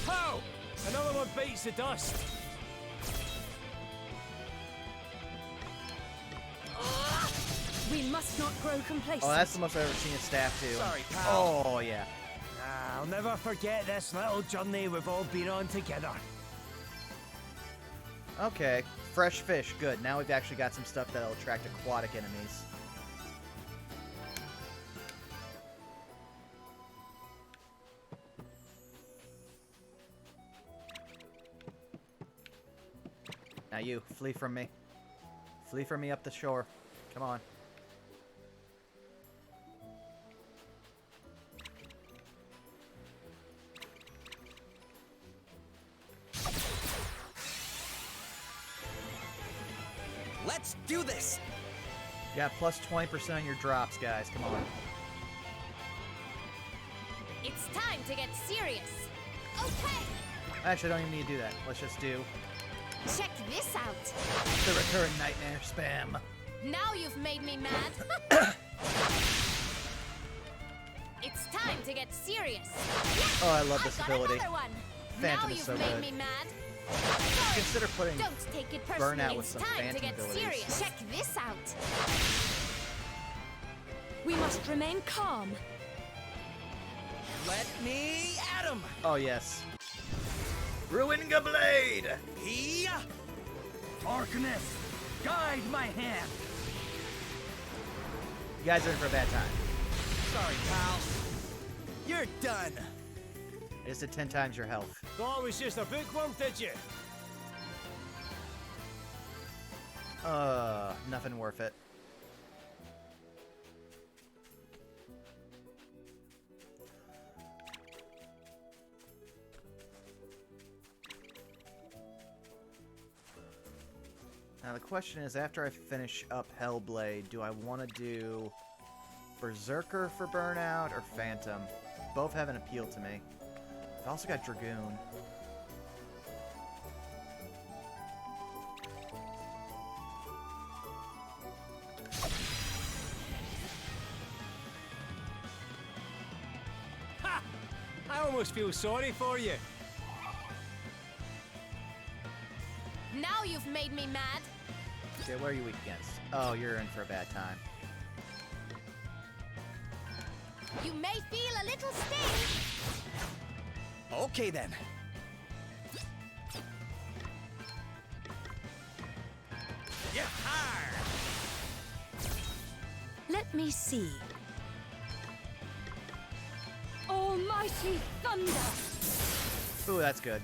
S1: Ho! Another one bites the dust.
S5: We must not grow complacent.
S3: Oh, that's the most I've ever seen a staff do.
S6: Sorry, pal.
S3: Oh, yeah.
S1: I'll never forget this little journey we've all been on together.
S3: Okay. Fresh fish. Good. Now we've actually got some stuff that'll attract aquatic enemies. Now you, flee from me. Flee from me up the shore. Come on.
S6: Let's do this.
S3: You got plus 20% on your drops, guys. Come on.
S4: It's time to get serious. Okay,
S3: Actually, I don't even need to do that. Let's just do
S4: check this out.
S3: the recurring nightmare spam.
S4: Now you've made me mad. It's time to get serious. Yes,
S3: Oh, I love
S4: I
S3: this
S4: got
S3: ability.
S4: another one.
S3: Phantom
S4: now
S3: is
S4: you've
S3: so
S4: made
S3: good.
S4: me mad. Sorry,
S3: Consider putting
S4: don't take it personally.
S3: Burnout with
S4: It's
S3: some
S4: time
S3: phantom
S4: to get
S3: abilities.
S4: serious. Check this out.
S5: We must remain calm.
S6: Let me at him.
S3: Oh, yes. Ruinga Blade!
S6: Here.
S2: Darkness, guide my hand.
S3: You guys are in for a bad time.
S6: Sorry, pal. You're done.
S3: I just did 10 times your health.
S1: Thought it was just a bookworm, did you?
S3: Nothing worth it. Now the question is, after I finish up Hellblade, do I want to do Berserker for Burnout or Phantom? Both have an appeal to me. I've also got Dragoon.
S1: Ha! I almost feel sorry for you.
S4: Now you've made me mad.
S3: Okay, what are you weak against? Oh, you're in for a bad time.
S4: You may feel a little sting.
S6: Okay then. Yeah.
S5: Let me see. Almighty thunder!
S3: Ooh, that's good.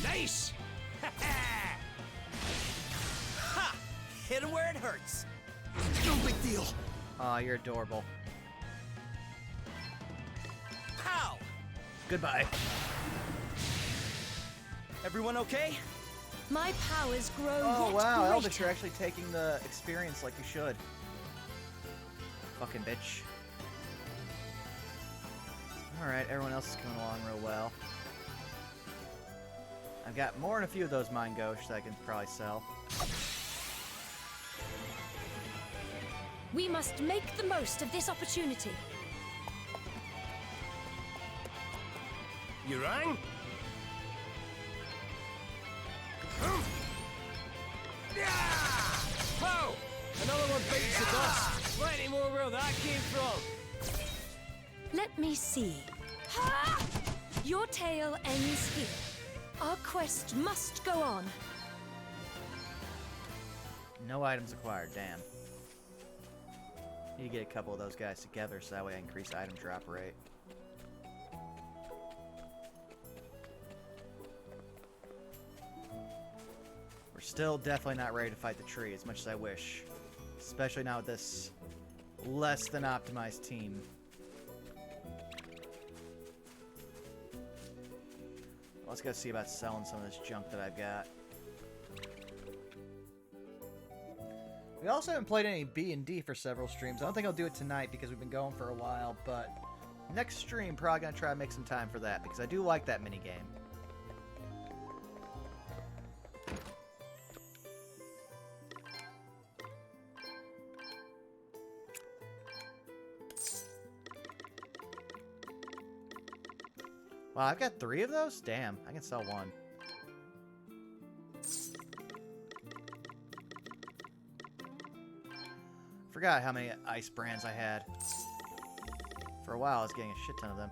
S1: Nice!
S6: Ha! Hit him where it hurts. No big deal.
S3: Aw, you're adorable.
S6: Pow!
S3: Goodbye.
S6: Everyone okay?
S5: My powers grow
S3: Oh,
S5: yet
S3: wow,
S5: greater.
S3: Elvis, you're actually taking the experience like you should. Fucking bitch. Alright, everyone else is coming along real well. I've got more than a few of those Mind Ghosts that I can probably sell.
S5: We must make the most of this opportunity.
S1: You rang? Another one bites the dust. Plenty more where that came from.
S5: Let me see. Ha! Your tale ends here. Our quest must go on.
S3: No items acquired, damn. Need to get a couple of those guys together so that way I increase item drop rate. We're still definitely not ready to fight the tree as much as I wish. Especially now with this less than optimized team. Let's go see about selling some of this junk that I've got. We also haven't played any B&D for several streams. I don't think I'll do it tonight because we've been going for a while, but next stream, probably going to try to make some time for that because I do like that minigame. Wow, I've got 3 of those? Damn, I can sell 1. Forgot how many ice brands I had. For a while, I was getting a shit ton of them.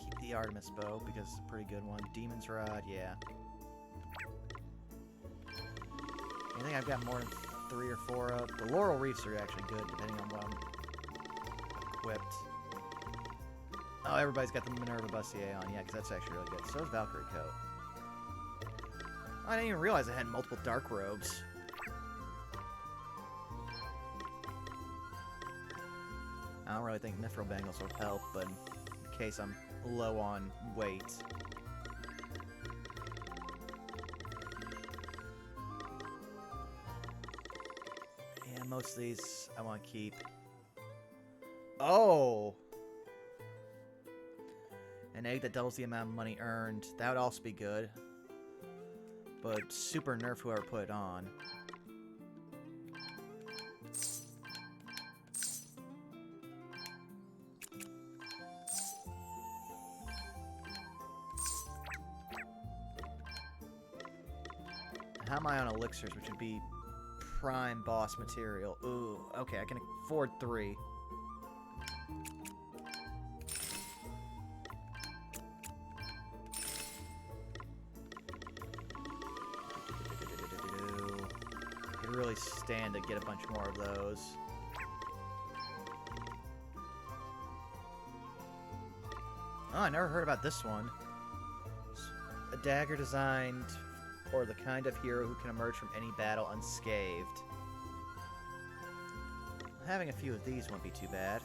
S3: Keep the Artemis bow because it's a pretty good one. Demon's Rod, yeah. I think I've got more than 3 or 4 of. The Laurel Reefs are actually good, depending on what I'm equipped. Oh, everybody's got the Minerva Bustier on, yeah, because that's actually really good. So is Valkyrie Coat. I didn't even realize I had multiple dark robes. I don't really think Mithril Bangles will help, but in case I'm low on weight. Yeah, most of these I want to keep. Oh! An egg that doubles the amount of money earned. That would also be good. But super nerf whoever put it on. How am I on elixirs, which would be prime boss material? Ooh, okay, I can afford 3. Really stand to get a bunch more of those. Oh, I never heard about this one. A dagger designed for the kind of hero who can emerge from any battle unscathed. Having a few of these won't be too bad.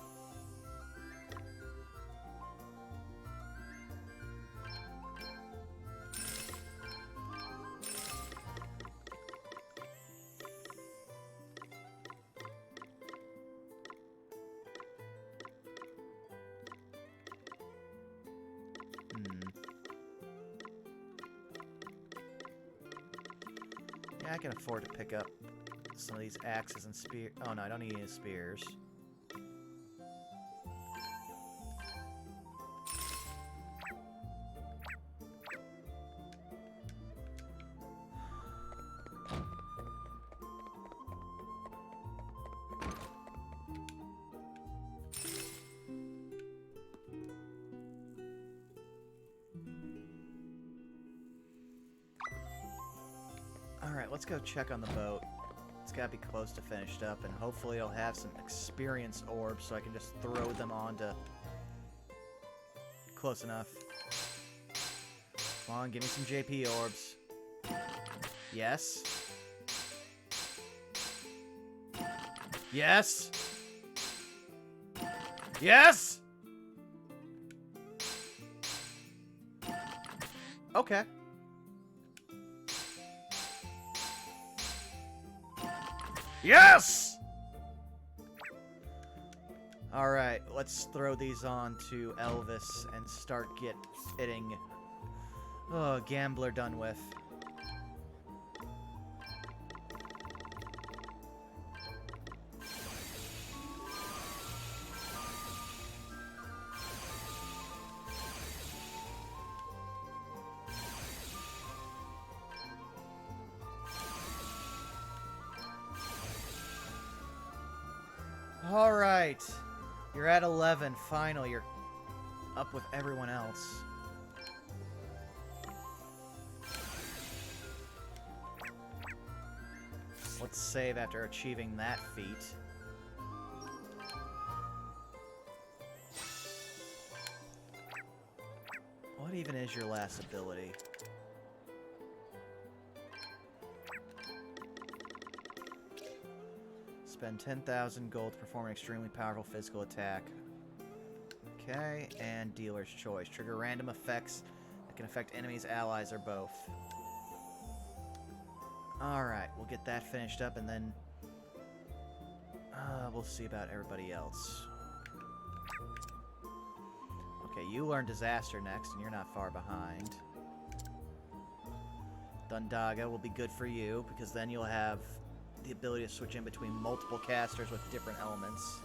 S3: I can afford to pick up some of these axes and spears. Oh no, I don't need any spears. Alright, let's go check on the boat. It's gotta be close to finished up, and hopefully it'll have some experience orbs so I can just throw them onto... Close enough. Come on, give me some JP orbs. Yes. Yes! Yes! Okay. Yes! Alright, let's throw these on to ELVIS and start getting Gambler done with. Alright. You're at 11. Finally, you're up with everyone else. Let's save after achieving that feat. What even is your last ability? Spend 10,000 gold to perform an extremely powerful physical attack. Okay, and dealer's choice. Trigger random effects that can affect enemies, allies, or both. Alright, we'll get that finished up and then we'll see about everybody else. Okay, you learn Disaster next, and you're not far behind. Dundaga will be good for you, because then you'll have the ability to switch in between multiple casters with different elements.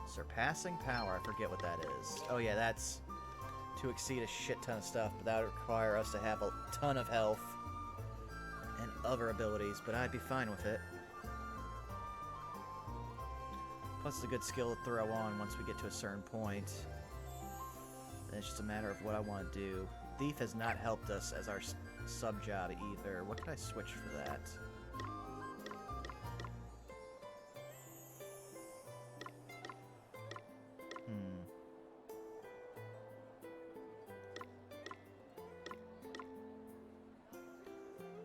S3: Surpassing Power, I forget what that is. Oh yeah, that's to exceed a shit ton of stuff, but that would require us to have a ton of health and other abilities, but I'd be fine with it. Plus, it's a good skill to throw on once we get to a certain point. Then it's just a matter of what I want to do. Thief has not helped us as our sub-job either. What can I switch for that?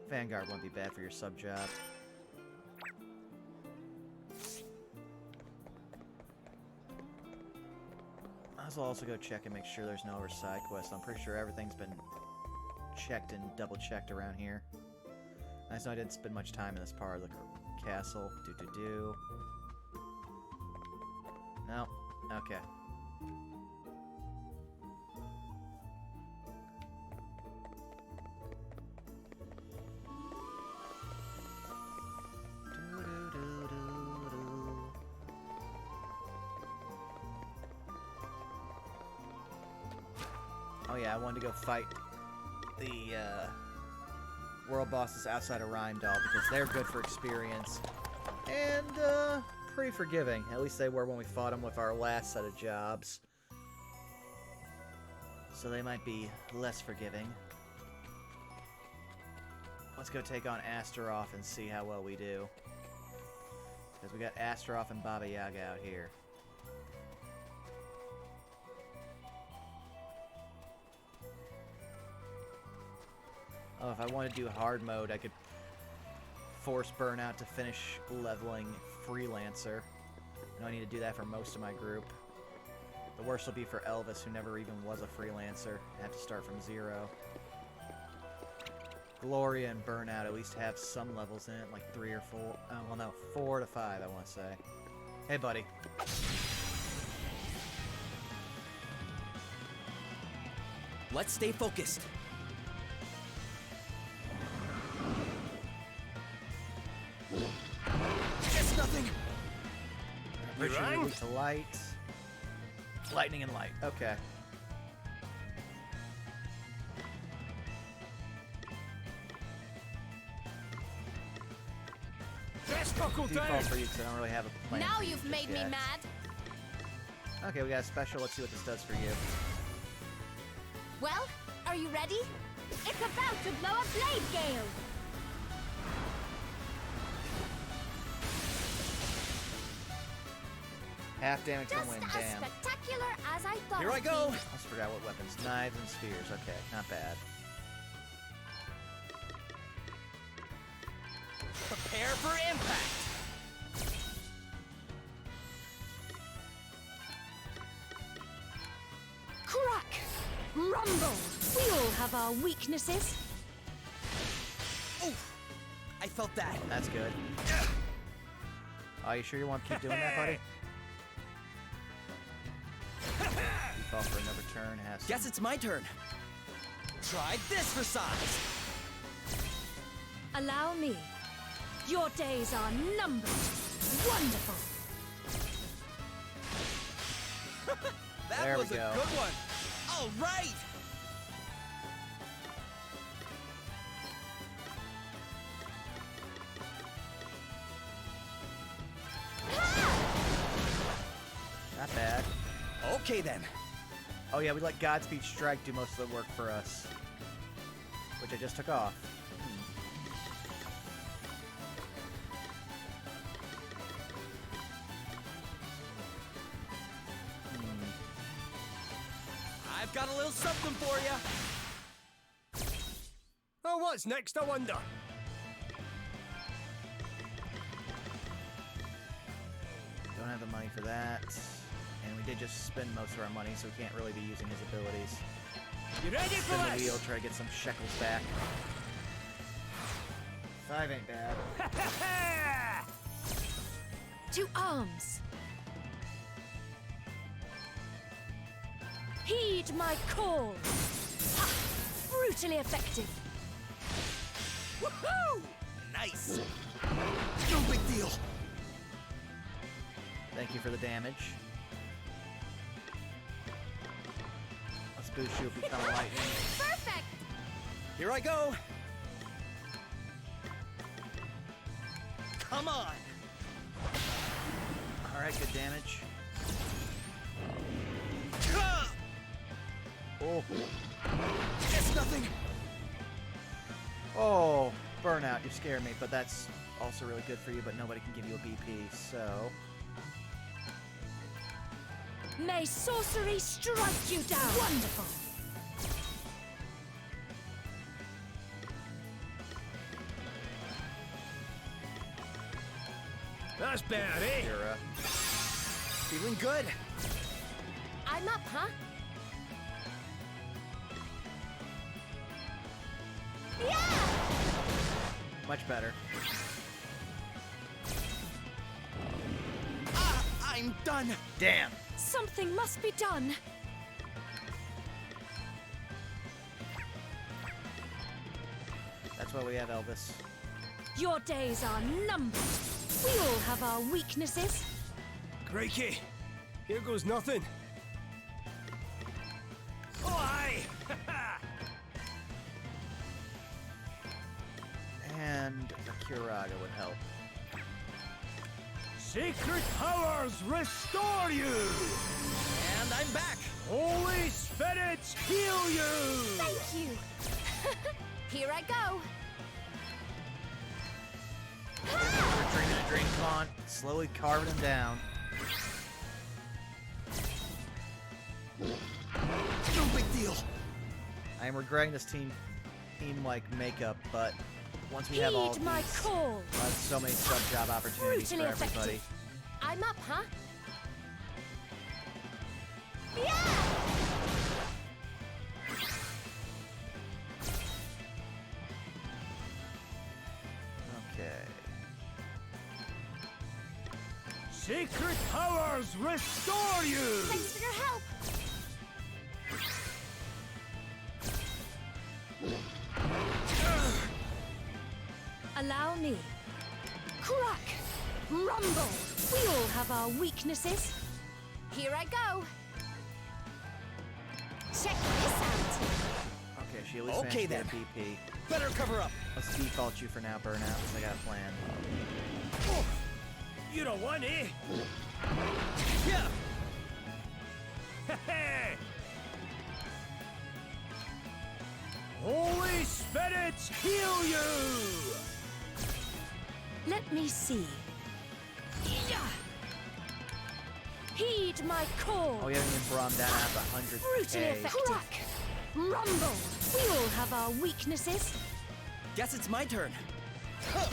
S3: Vanguard won't be bad for your sub-job. I'll also go check and make sure there's no other side quests. I'm pretty sure everything's been checked and double-checked around here. I know I didn't spend much time in this part of the castle. No. Okay. Oh yeah, I wanted to go fight the world bosses outside of Rheimdall because they're good for experience and pretty forgiving. At least they were when we fought them with our last set of jobs. So they might be less forgiving. Let's go take on Astaroth and see how well we do. Because we got Astaroth and Baba Yaga out here. Oh, if I want to do hard mode, I could force Burnout to finish leveling Freelancer. I know I need to do that for most of my group. The worst will be for Elvis, who never even was a Freelancer. I have to start from 0. Gloria and Burnout at least have some levels in it, like 3 or 4. Oh, well, no, 4 to 5, I want to say. Hey, buddy.
S6: Let's stay focused. Just nothing.
S3: Weak to light. Lightning and light. Okay. Default for you, because I don't really have a plan.
S4: Now you've made me mad.
S3: Okay, we got a special. Let's see what this does for you.
S4: Well, are you ready? It's about to blow a blade gale.
S3: Half damage from
S4: Just
S3: wind,
S4: as
S3: damn.
S4: spectacular as I thought.
S6: Here I
S4: it'd be.
S6: go.
S3: I almost forgot what weapons. Knives and spears. Okay, not bad.
S6: Prepare for impact.
S5: Crack! Rumble! We all have our weaknesses.
S6: Oof! I felt that.
S3: That's good. Are you sure you want to keep doing that, buddy? Default for another turn has to...
S6: Guess it's my turn. Try this for size.
S5: Allow me. Your days are numbered. Wonderful.
S6: That
S3: There we
S6: was a
S3: go.
S6: good one. All right. Okay then.
S3: Oh yeah, we let Godspeed Strike do most of the work for us. Which I just took off.
S6: I've got a little something for you.
S1: Oh, what's next, I wonder?
S3: Don't have the money for that. And we did just spend most of our money, so we can't really be using his abilities.
S1: You ready for
S3: Spin the
S1: this?
S3: wheel, try to get some shekels back. 5 ain't bad.
S5: To arms! Heed my call! Ha! Brutally effective!
S6: Woohoo! Nice. No big deal.
S3: Thank you for the damage. Let's boost you if we become lightning.
S4: Perfect!
S6: Here I go. Come on.
S3: Alright, good damage.
S6: Ah!
S3: Oh.
S6: It's nothing.
S3: Oh, burnout, you scare me, but that's also really good for you, but nobody can give you a BP, so...
S5: May sorcery strike you down! Wonderful!
S1: That's better, eh?
S3: Kira.
S6: Feeling good.
S4: I'm up, huh? Yeah!
S3: Much better.
S6: Ah, I'm done.
S3: Damn!
S5: Something must be done!
S3: That's why we have Elvis.
S5: Your days are numbered! We all have our weaknesses!
S1: Crikey, here goes nothing. Oh, aye!
S3: And a Kiraga would help.
S1: Sacred powers restore you!
S6: And I'm back.
S1: Holy spirits heal you!
S4: Thank you! Here I go!
S3: Dream in a dream, come on. Slowly carving him down.
S6: No big deal.
S3: I am regretting this team like makeup, but once we have all
S5: Heed my
S3: these,
S5: call!
S3: we'll have so many sub-job opportunities
S5: Brutally
S3: for everybody.
S4: I'm up, huh? Yeah!
S3: Okay.
S1: Sacred powers restore you!
S4: Thanks for your help!
S5: Allow me. Crack! Rumble! We all have our weaknesses.
S4: Here I go! Check this out!
S3: Okay, she at least
S6: Okay,
S3: managed to get a PP.
S6: Better cover up.
S3: Let's default you for now, Burnout, because I got a plan.
S1: Oh, you don't want, eh?
S6: Yeah.
S1: Hey! Holy spirits heal you!
S5: Let me see. Yeah. Heed my call!
S3: Oh, yeah, we can brought him down at the 100K.
S5: Brutally effective! Crack! Rumble! We all have our weaknesses.
S6: Guess it's my turn. Huh.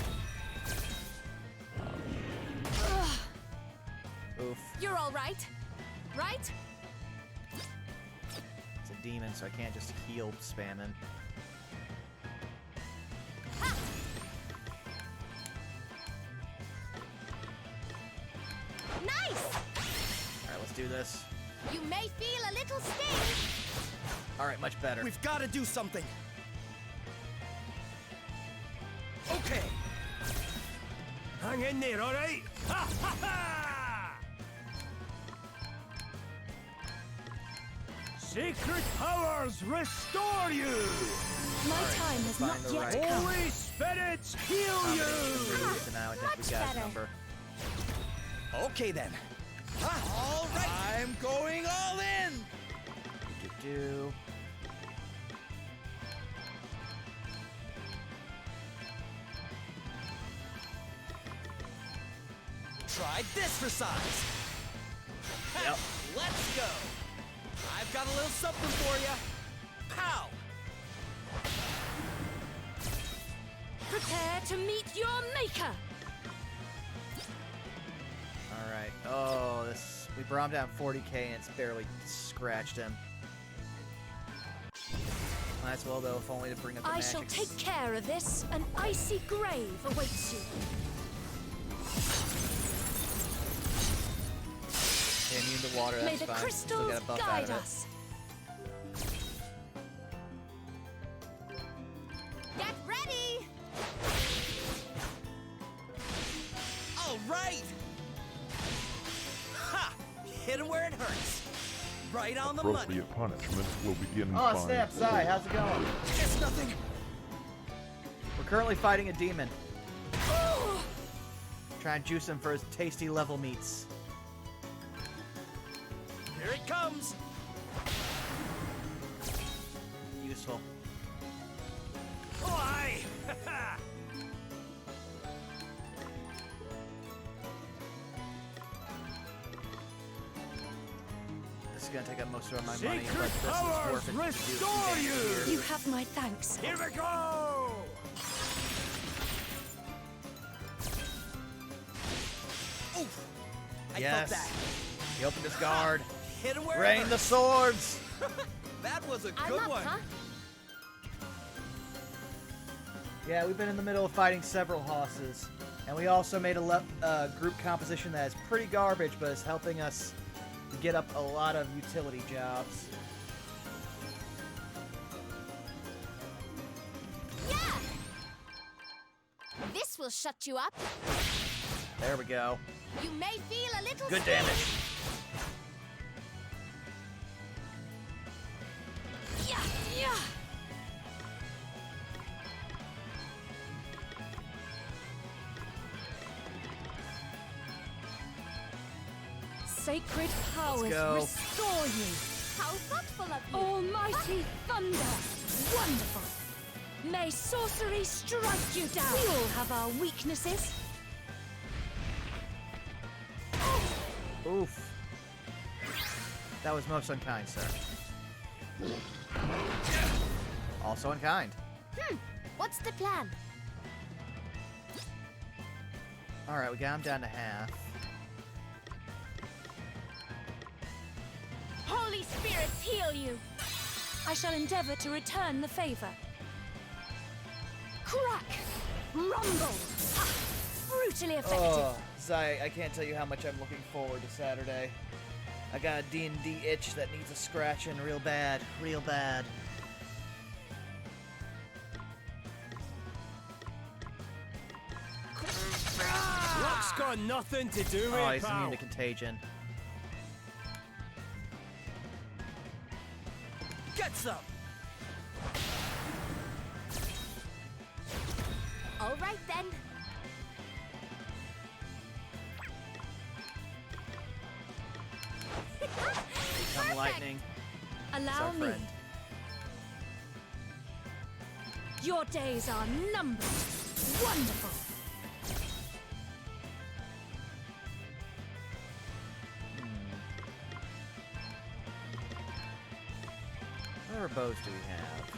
S3: Oof.
S4: You're all right, right?
S3: It's a demon, so I can't just heal spamming.
S4: Ha! Nice!
S3: Alright, let's do this.
S4: You may feel a little sting.
S3: Alright, much better.
S6: We've got to do something. Okay.
S1: Hang in there, all right? Ha ha ha! Sacred powers restore you!
S5: My time has not
S3: find the
S5: yet
S3: right
S5: come.
S1: Holy spirits heal you!
S3: So now I think we
S4: Much
S3: got a
S4: better.
S3: number.
S6: Okay then. All right. I'm going all
S3: do.
S6: Try this for size.
S3: Yep.
S6: Let's go. I've got a little something for you. Pow!
S5: Prepare to meet your maker!
S3: Alright. Oh, this... We brought him down 40k and it's barely scratched him. Might as well, though, if only to bring up the
S5: I
S3: magic.
S5: shall take care of this. An icy grave awaits you.
S3: Immune to water, that's
S5: May the
S3: fine. Still
S5: crystals
S3: get a buff out
S5: guide
S3: of it.
S5: us.
S4: Get ready!
S6: All right! Ha! Hit him where it hurts. Right on the money.
S9: Appropriate punishment will begin in
S3: Oh,
S9: 5,
S3: snap, Sai, how's it going?
S6: It's nothing.
S3: We're currently fighting a demon. Try and juice him for his tasty level meats.
S6: Here it comes.
S3: Useful.
S1: Oh, aye!
S3: This is gonna take up most of my money,
S1: Secret
S3: but this
S1: powers
S3: is worth it to do
S1: restore
S3: some damage
S1: you!
S3: here.
S5: You have my thanks.
S1: Here we go!
S6: Oof. I
S3: Yes.
S6: felt that.
S3: He opened his guard.
S6: Hit him where it
S3: Rain the
S6: hurts.
S3: swords!
S6: That was a
S4: I'm
S6: good
S4: up,
S6: one.
S4: huh?
S3: Yeah, we've been in the middle of fighting several hosses. And we also made a group composition that is pretty garbage, but is helping us get up a lot of utility jobs.
S4: Yeah! This will shut you up.
S3: There we go.
S4: You may feel a little
S3: Good
S4: sting.
S3: damage.
S5: Yeah, yeah. Sacred powers
S3: go.
S5: restore you.
S4: How thoughtful of you.
S5: Almighty thunder, wonderful. May sorcery strike you down. We all have our weaknesses.
S3: Oof. That was most unkind, sir. Also unkind.
S4: What's the plan?
S3: Alright, we got him down to half.
S4: Holy spirits heal you.
S5: I shall endeavor to return the favor. Crack! Rumble! Ha! Brutally effective.
S3: Oh, Zai, I can't tell you how much I'm looking forward to Saturday. I got a D&D itch that needs a scratching real bad, real bad.
S1: Luck's got nothing to do with
S3: Oh,
S1: it,
S3: he's
S1: pal.
S3: immune to contagion.
S6: Get some.
S4: All right then.
S3: Become lightning. He's
S5: Allow
S3: our
S5: me.
S3: friend.
S5: Your days are numbered. Wonderful.
S3: What other bows do we have?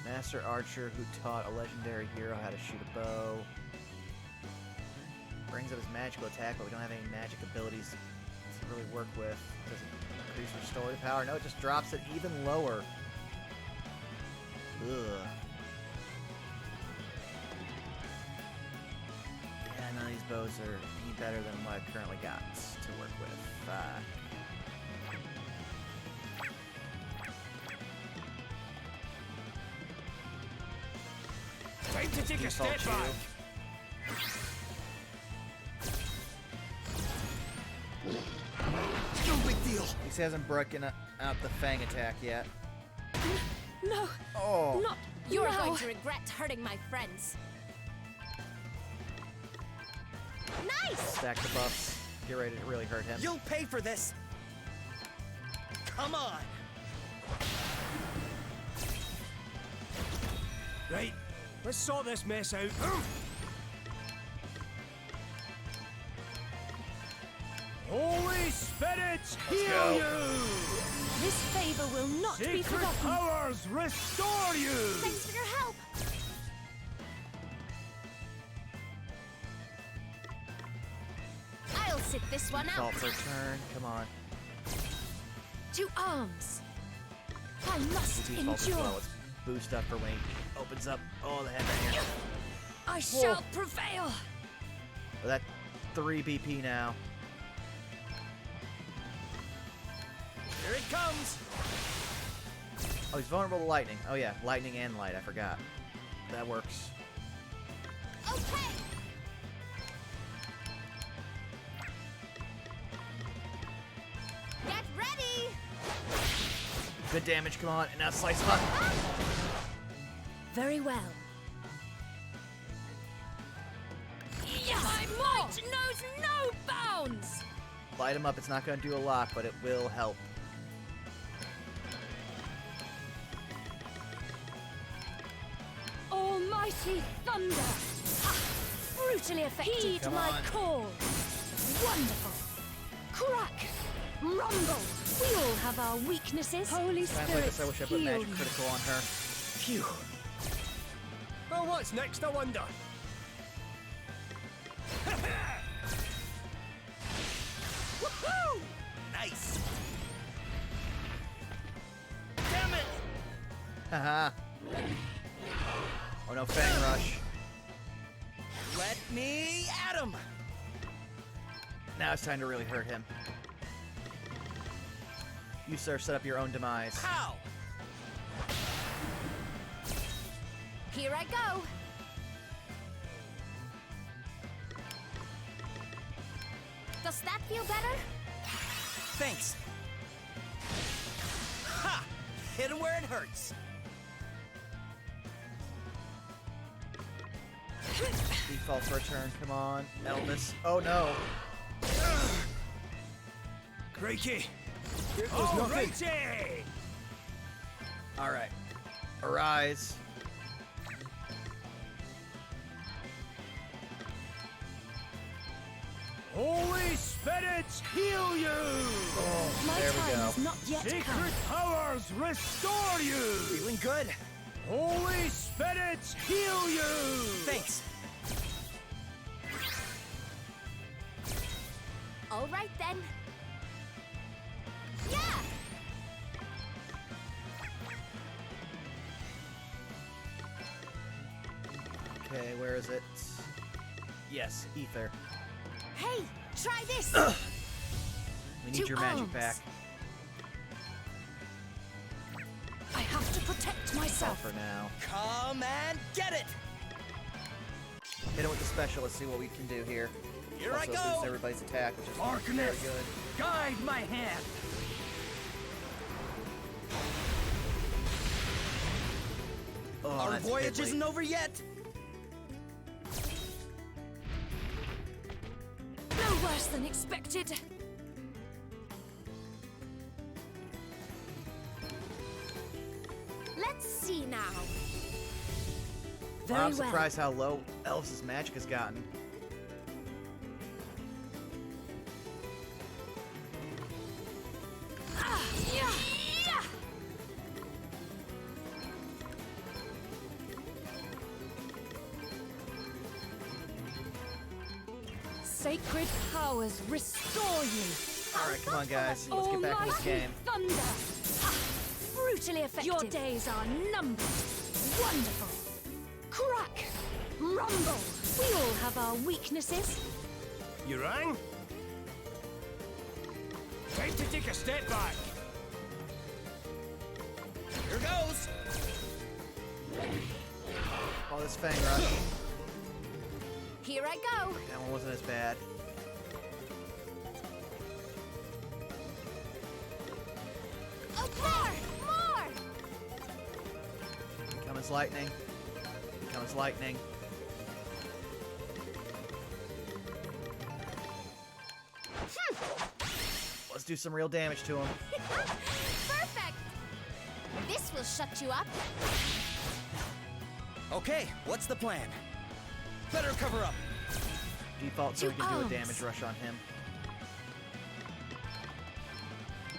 S3: Master Archer who taught a legendary hero how to shoot a bow. Brings up his magical attack, but we don't have any magic abilities to really work with. Does it increase restorative power? No, it just drops it even lower. Ugh. Yeah, none of these bows are any better than what I've currently got to work with.
S1: Time to take a
S3: Default
S1: step
S3: shield.
S1: back.
S6: No big deal.
S3: He hasn't broken out the Fang attack yet.
S5: No,
S3: Oh!
S5: not
S4: You're
S5: now.
S4: going to regret hurting my friends. Nice!
S3: Stack the buffs. get ready to really hurt him.
S6: You'll pay for this! Come on!
S1: Right, let's sort this mess out. Holy spirits, heal
S3: go.
S1: you!
S5: This favor will not be
S1: Secret
S5: forgotten.
S1: powers, restore you!
S4: Thanks for your help. I'll sit this one out.
S3: Default for a turn. Come on.
S5: To arms. I must
S3: Default as
S5: endure.
S3: well. Let's boost up for when he opens up. Oh, the head right here.
S5: I shall prevail.
S3: Well, that 3 BP now.
S6: Here it comes!
S3: Oh, he's vulnerable to lightning. Oh yeah, lightning and light. I forgot. That works.
S4: Okay. Get ready.
S3: Good damage. Come on, and now slice him up.
S5: Very well. My might knows no bounds.
S3: Light him up. It's not going to do a lot, but it will help.
S5: Almighty thunder! Ha! Brutally effective. Heed
S3: Come
S5: my
S3: on.
S5: call. Wonderful. Crack! Rumble! We all have our weaknesses. Holy
S3: Times like
S5: Spirit,
S3: this, I wish I put
S5: heal
S3: magic
S5: me.
S3: critical on her.
S1: Phew. Well, what's next, I wonder?
S6: Woohoo! Nice! Damn it!
S3: Haha. Oh no, Fang Rush.
S6: Let me at him!
S3: Now it's time to really hurt him. You, sir, set up your own demise.
S6: How?
S4: Here I go. Does that feel better?
S6: Thanks. Ha! Hit him where it hurts.
S3: Default for a turn. Come on, Elvis. Oh no.
S1: Crikey! Here goes nothing.
S6: Alrighty!
S3: All right. Arise.
S1: Holy spirits, heal you!
S5: My
S3: There we
S5: time
S3: go.
S5: has not yet come.
S1: Secret powers, restore you!
S6: Feeling good?
S1: Holy spirits, heal you!
S6: Thanks.
S4: All right then. Yeah.
S3: Okay, where is it? Yes, Ether.
S4: Hey, try this.
S3: We need
S5: To
S3: your magic
S5: arms.
S3: back.
S5: I have to protect
S3: Default
S5: myself.
S3: for now.
S6: Come and get it!
S3: Hit him with the special. Let's see what we can do here.
S6: Here
S3: also
S6: I go!
S3: boost everybody's attack, which is very
S1: Darkness.
S3: good.
S1: Guide my hand!
S3: Oh,
S6: Our
S3: that's
S6: voyage
S3: fiddly.
S6: isn't over yet!
S5: No worse than expected.
S4: Let's see now.
S5: Very
S3: I'm
S5: well.
S3: surprised how low Elvis' magic has gotten.
S5: Ah, yeah, yeah. Sacred powers restore you.
S3: All right, come on, guys. Let's get back in this
S5: Almighty
S3: game.
S5: thunder! Ah, brutally effective. Your days are numbered. Wonderful. Crack! Rumble! We all have our weaknesses.
S1: You rang? Time to take a step back.
S6: Here goes!
S3: Oh, this Fang Rush.
S4: Here I go.
S3: That one wasn't as bad.
S4: Oh, more!
S3: Here comes lightning. Here comes lightning. Let's do some real damage to him.
S4: Perfect! This will shut you up.
S6: Okay, what's the plan? Better cover up.
S3: Default so we can do a
S5: arms.
S3: damage rush on him.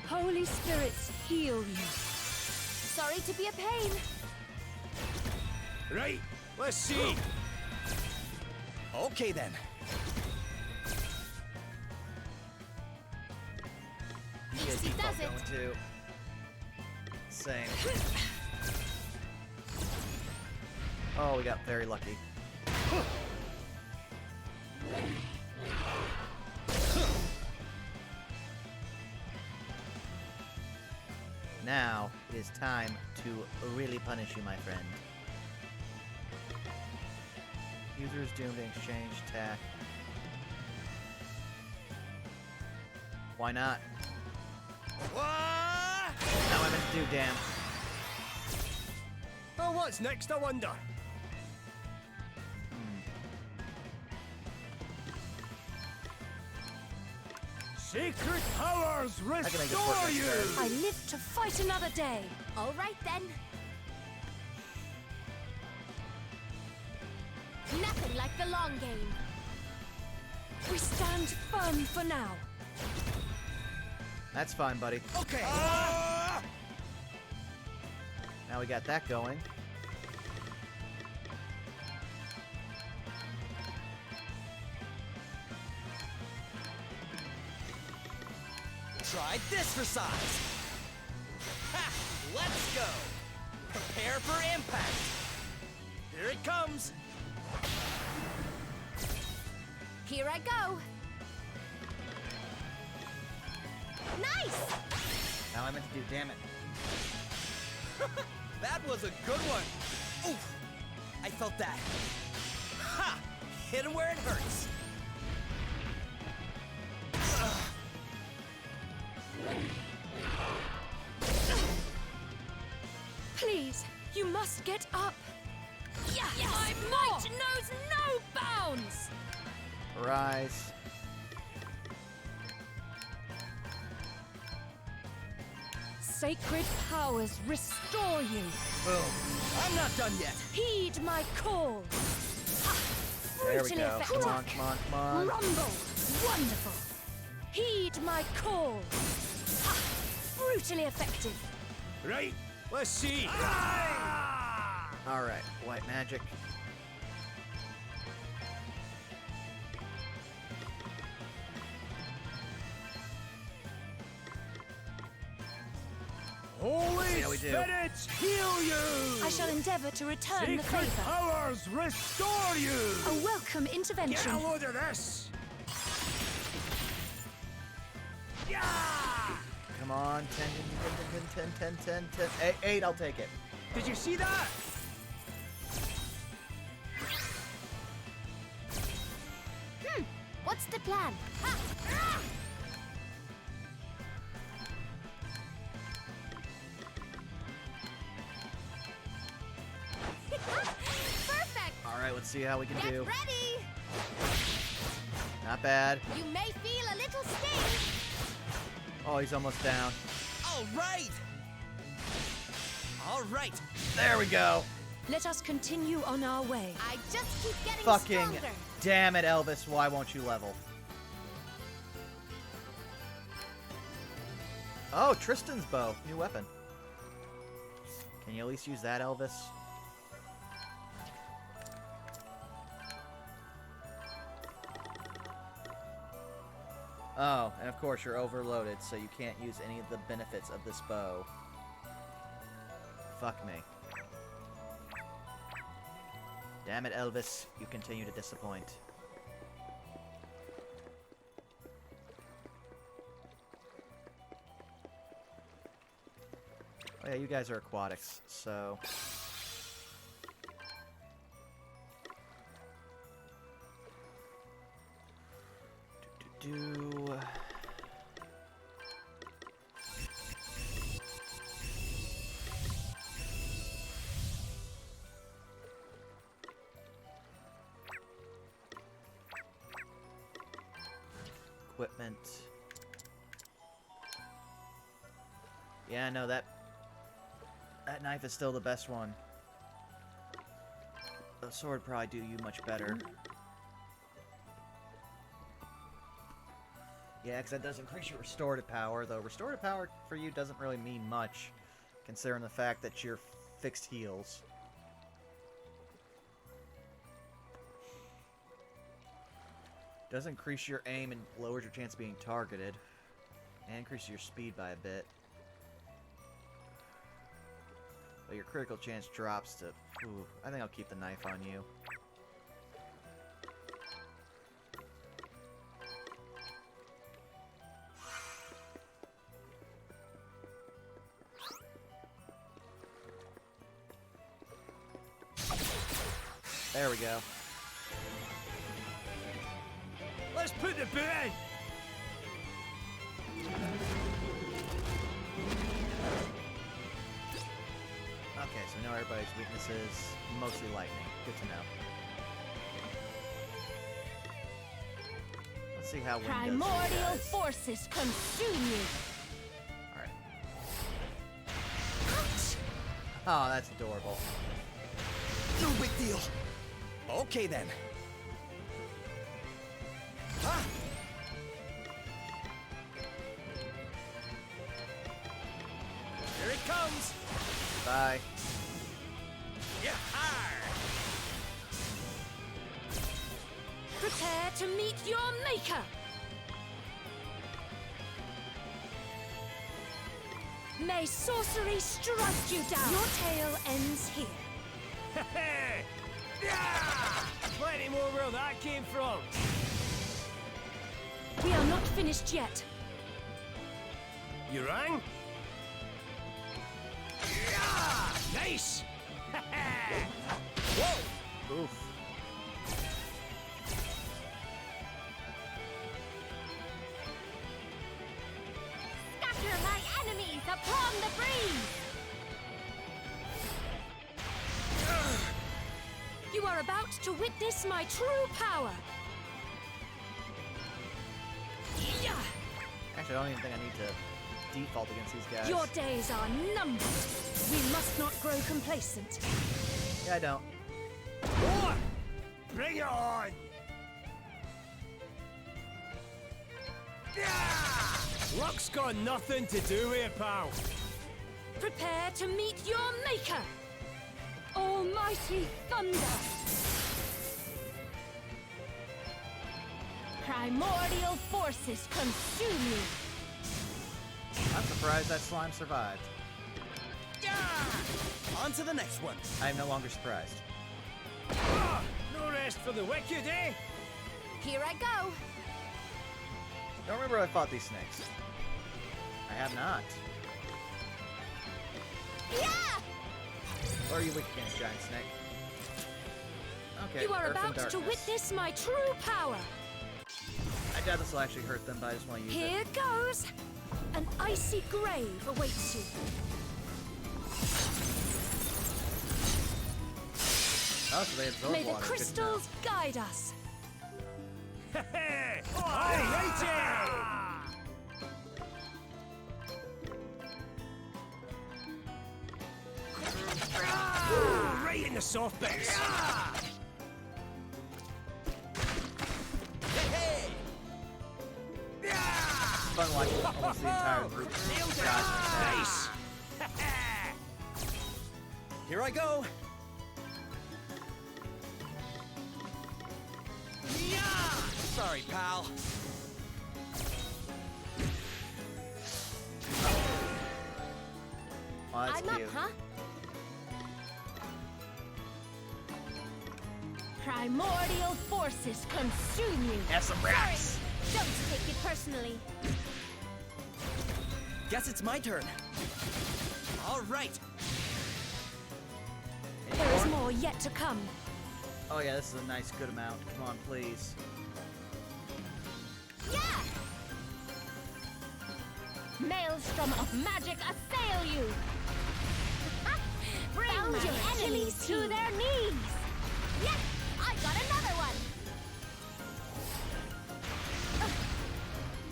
S5: Holy spirits, heal you.
S4: Sorry to be a pain.
S1: Right, let's see.
S6: Okay then.
S4: Yes, he
S3: Default
S4: does it.
S3: going to. Same. Oh, we got very lucky. Now it is time to really punish you, my friend. User is doomed to exchange attack. Why not?
S6: What?
S3: Now I'm gonna do damn.
S1: Well, what's next, I wonder? Sacred powers
S3: can make it work
S1: restore
S3: next
S1: you!
S3: turn.
S5: I live to fight another day.
S4: All right then. Nothing like the long game.
S5: We stand firm for now.
S3: That's fine, buddy.
S6: Okay.
S3: Now we got that going.
S6: Try this for size. Ha! Let's go. Prepare for impact. Here it comes.
S4: Here I go. Nice!
S3: Now I'm meant to do damn it.
S6: That was a good one. Oof. I felt that. Ha! Hit him where it hurts.
S5: Please, you must get up. Yes! My might knows no bounds!
S3: Rise.
S5: Sacred powers restore you.
S3: Boom.
S6: I'm not done yet.
S5: Heed my call.
S3: There we
S5: Brutally
S3: go.
S5: effective.
S3: Come on, come on, come on.
S5: Rumble. Wonderful. Heed my call. Ha! Brutally effective.
S1: Right, let's see.
S3: Alright, white magic.
S1: Holy
S3: See how we do.
S1: spirits heal you!
S5: I shall endeavor to return the
S1: Sacred
S5: favor.
S1: powers restore you!
S5: A welcome
S1: Get
S5: intervention.
S1: a load of this! Yeah!
S3: Come on, 10. 8, I'll take it.
S1: Did you see that?
S4: What's the plan? Ha! Ah! Perfect!
S3: Alright, let's see how we can
S4: Get
S3: do.
S4: ready!
S3: Not bad.
S4: You may feel a little sting.
S3: Oh, he's almost down.
S6: All right. All right.
S3: There we go.
S5: Let us continue on our way.
S4: I just keep getting
S3: Fucking
S4: stronger.
S3: damn it, Elvis. Why won't you level? Oh, Tristan's bow. New weapon. Can you at least use that, Elvis? Oh, and of course you're overloaded, so you can't use any of the benefits of this bow. Fuck me. Damn it, Elvis. You continue to disappoint. Oh yeah, you guys are aquatics, so... Do... Equipment. Yeah, no, that knife is still the best one. The sword probably do you much better. Yeah, because that does increase your restorative power, though restorative power for you doesn't really mean much, considering the fact that you're fixed heals. Does increase your aim and lowers your chance of being targeted. And increases your speed by a bit. But your critical chance drops to... Ooh, I think I'll keep the knife on you. There we go.
S1: Let's put the boot in!
S3: Okay, so we know everybody's weaknesses. Mostly lightning. Good to know. Let's see how wind does.
S4: Primordial forces consume you.
S3: Alright. Oh, that's adorable.
S6: No big deal. Okay then. Ah! Here it comes.
S3: Bye.
S6: Yeah.
S5: Prepare to meet your maker! May sorcery strike you down! Your tale ends here.
S1: Hey! Yeah! Plenty more where that came from.
S5: We are not finished yet.
S1: You rang? Yeah! Nice!
S6: Whoa!
S3: Oof.
S4: Scatter my enemies upon the breeze.
S5: You are about to witness my true power. Yeah!
S3: Actually, I don't even think I need to default against these guys.
S5: Your days are numbered. We must not grow complacent.
S3: Yeah, I don't.
S1: Boy! Bring it on! Yeah! Luck's got nothing to do with it, pal.
S5: Prepare to meet your maker! Almighty thunder!
S4: Primordial forces consume you.
S3: I'm surprised that slime survived.
S6: Yeah! On to the next one.
S3: I am no longer surprised.
S1: Ah, no rest for the wicked, eh?
S4: Here I go.
S3: Don't remember I fought these snakes. I have not.
S4: Yeah!
S3: Or are you weak against giant snake? Okay,
S5: You are
S3: Earth and
S5: about to
S3: Darkness.
S5: witness my true power.
S3: I doubt this will actually hurt them, but I just want to use
S5: Here
S3: it.
S5: goes! An icy grave awaits you.
S3: Oh, so they absorb
S5: May the
S3: water. Good to know.
S5: crystals guide us.
S1: Hey! Alrighty! Right in the soft bits.
S6: Hey!
S3: Fun watching almost the entire group.
S1: Nice!
S6: Here I go. Yeah! Sorry, pal.
S3: Oh, that's
S4: I'm
S3: cute.
S4: up, huh? Primordial forces consume you.
S3: Have some rats.
S4: Don't take it personally.
S6: Guess it's my turn. All right.
S5: There is more yet to come.
S3: Oh yeah, this is a nice good amount. Come on, please.
S4: Yeah! Maelstrom of magic assail you. Bring
S5: Found
S4: my
S5: your
S4: enemies
S5: Achilles
S4: to
S5: heel.
S4: their knees. Yes, I got another one.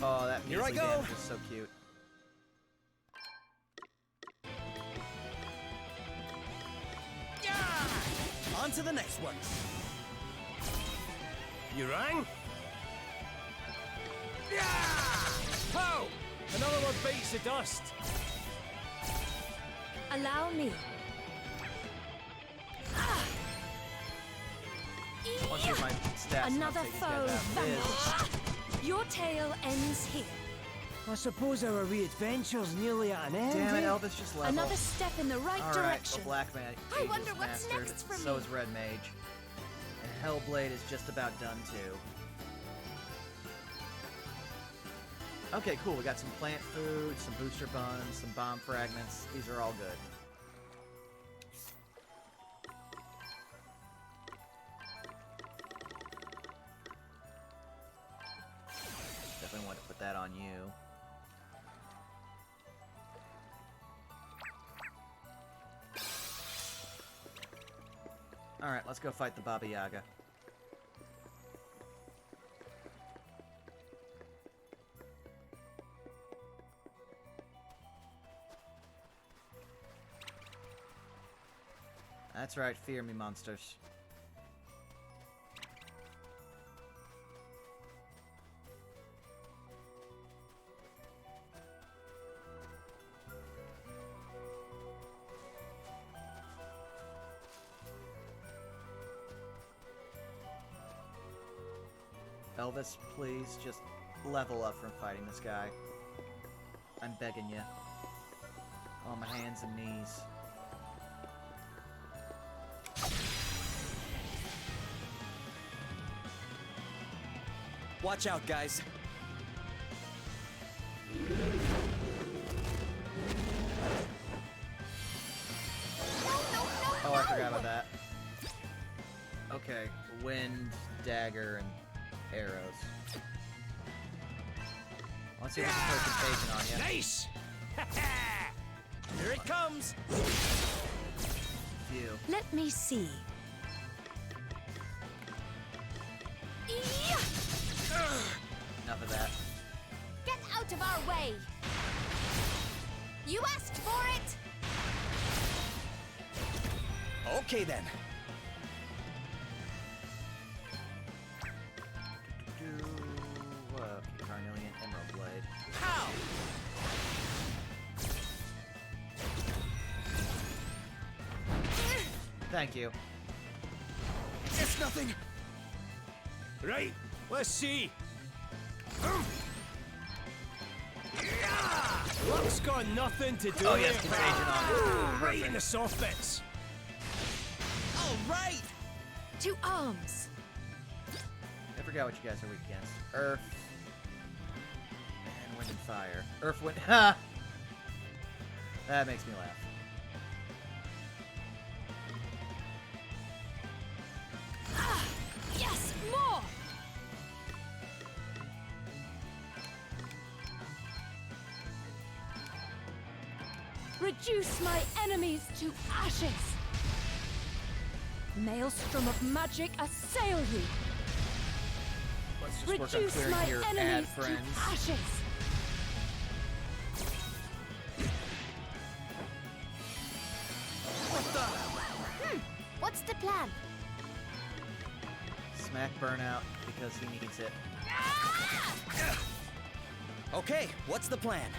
S3: Oh, that
S6: Here I
S3: measly
S6: go.
S3: damage is so cute.
S6: to the next one.
S1: You rang? Yeah! Pow! Another one bites the dust.
S5: Allow me.
S3: Let's see if my stats
S5: Another
S3: not take these
S5: foe
S3: guys out.
S5: vanished. Your tale ends here.
S1: I suppose our wee adventure's nearly at an end.
S3: Damn it,
S1: eh?
S3: Elvis just leveled.
S5: Another step in the right
S3: Alright,
S5: direction.
S3: well, Black Man
S4: I
S3: is
S4: wonder what's
S3: mastered,
S4: next for
S3: so
S4: me.
S3: is Red Mage. And Hellblade is just about done too. Okay, cool. We got some plant food, some booster buns, some bomb fragments. These are all good. Definitely want to put that on you. Alright, let's go fight the Baba Yaga. That's right, fear me, monsters. Elvis, please just level up from fighting this guy. I'm begging you. On my hands and knees.
S6: Watch out, guys.
S3: Oh, I forgot about that. Okay, wind, dagger, and arrows. Let's see if we can put contagion on you.
S1: Nice!
S6: Here it comes.
S3: Phew.
S5: Let me see.
S3: Enough of that.
S4: Get out of our way! You asked for it!
S6: Okay then.
S3: Carnelian Emerald Blade.
S6: How?
S3: Thank you.
S6: It's nothing.
S1: Right, let's see. Luck's got nothing to do
S3: Oh,
S1: with
S3: yes,
S1: it.
S3: contagion on it.
S1: Right in the soft bits.
S6: All right.
S5: To arms.
S3: I forgot what you guys are weak against. Earth. And wind and fire. Earth, wind. Ha! That makes me laugh.
S5: Yes, more. Reduce my enemies to ashes. Maelstrom of magic assail you.
S3: Let's just work on
S5: Reduce
S3: clearing
S5: my
S3: your ad
S5: enemies to
S3: friends.
S5: ashes.
S4: What's the plan?
S3: Smack Burnout because he needs it.
S6: Okay, what's the plan?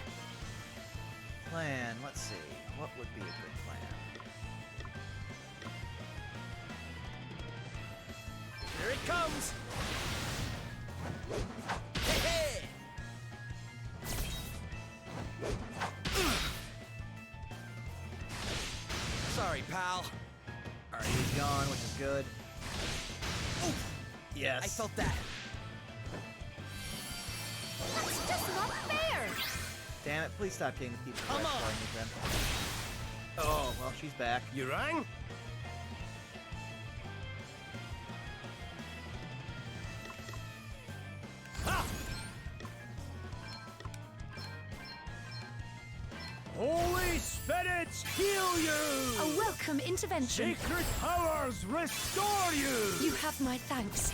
S3: Plan, let's see. What would be a good plan?
S6: Here it comes. Hey, hey. Sorry, pal.
S3: Alright, he's gone, which is good.
S6: Oof.
S3: Yes.
S6: I felt that.
S4: That's just not fair!
S3: Damn it, please stop getting the people
S6: Come
S3: right
S6: on.
S3: before I need them. Oh, well, she's back.
S1: You rang? Ha! Holy spirits heal you!
S5: A welcome intervention.
S1: Sacred powers restore you!
S5: You have my thanks.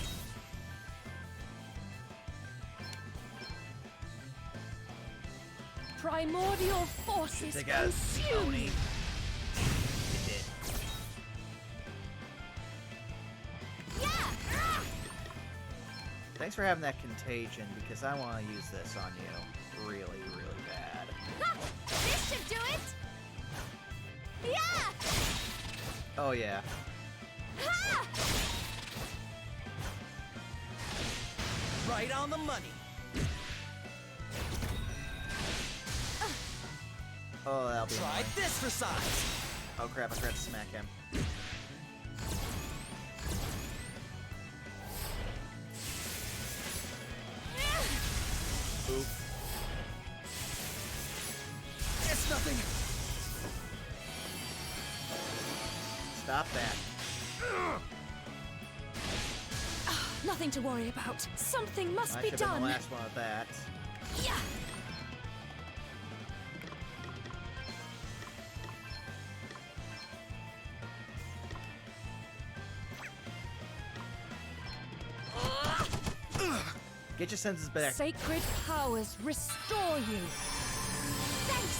S5: Primordial forces
S3: Take out
S5: consume
S3: Oni.
S5: you.
S3: It did. Thanks for having that contagion, because I want to use this on you really, really bad.
S4: Ha! This should do it! Yeah!
S3: Oh, yeah.
S4: Ha!
S6: Right on the money.
S3: Oh, that'll be
S6: Try
S3: annoying.
S6: this for size.
S3: Oh crap, I forgot to smack him. Oop.
S6: It's nothing.
S3: Stop that.
S5: Nothing to worry about. Something must
S3: I
S5: be
S3: should have been
S5: done.
S3: the last one of that.
S5: Yeah.
S3: Get your senses back.
S5: Sacred powers restore you.
S4: Thanks!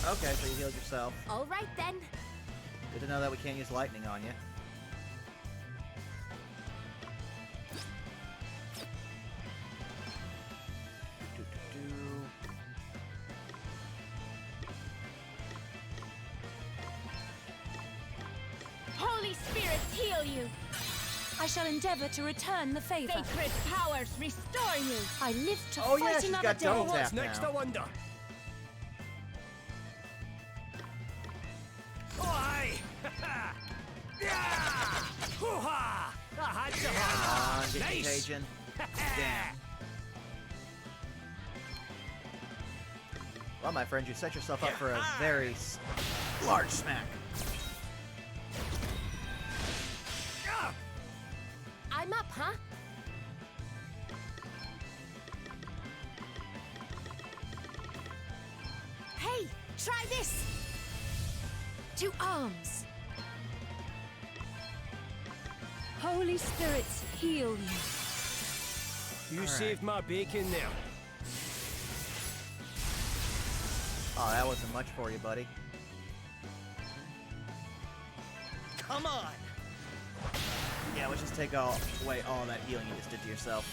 S3: Okay, so you healed yourself.
S4: All right then.
S3: Good to know that we can't use lightning on you.
S4: Holy spirits heal you.
S5: I shall endeavor to return the favor.
S4: Sacred powers restore you.
S5: I live to
S3: Oh,
S5: fight
S3: yeah, she's
S5: another
S3: got
S5: day.
S3: double
S1: What's
S3: tap
S1: next,
S3: now.
S1: I wonder? Oh, aye! Yeah! Hoo-ha! That had to
S3: Come
S1: hurt.
S3: on, get
S1: Nice!
S3: contagion. Damn. Well, my friend, you set yourself up for a very large smack.
S1: Yeah!
S4: I'm up, huh? Hey, try this.
S5: To arms. Holy spirits heal you.
S1: You
S3: All
S1: saved my bacon there.
S3: Oh, that wasn't much for you, buddy.
S6: Come on.
S3: Yeah, let's just take away all that healing you just did to yourself.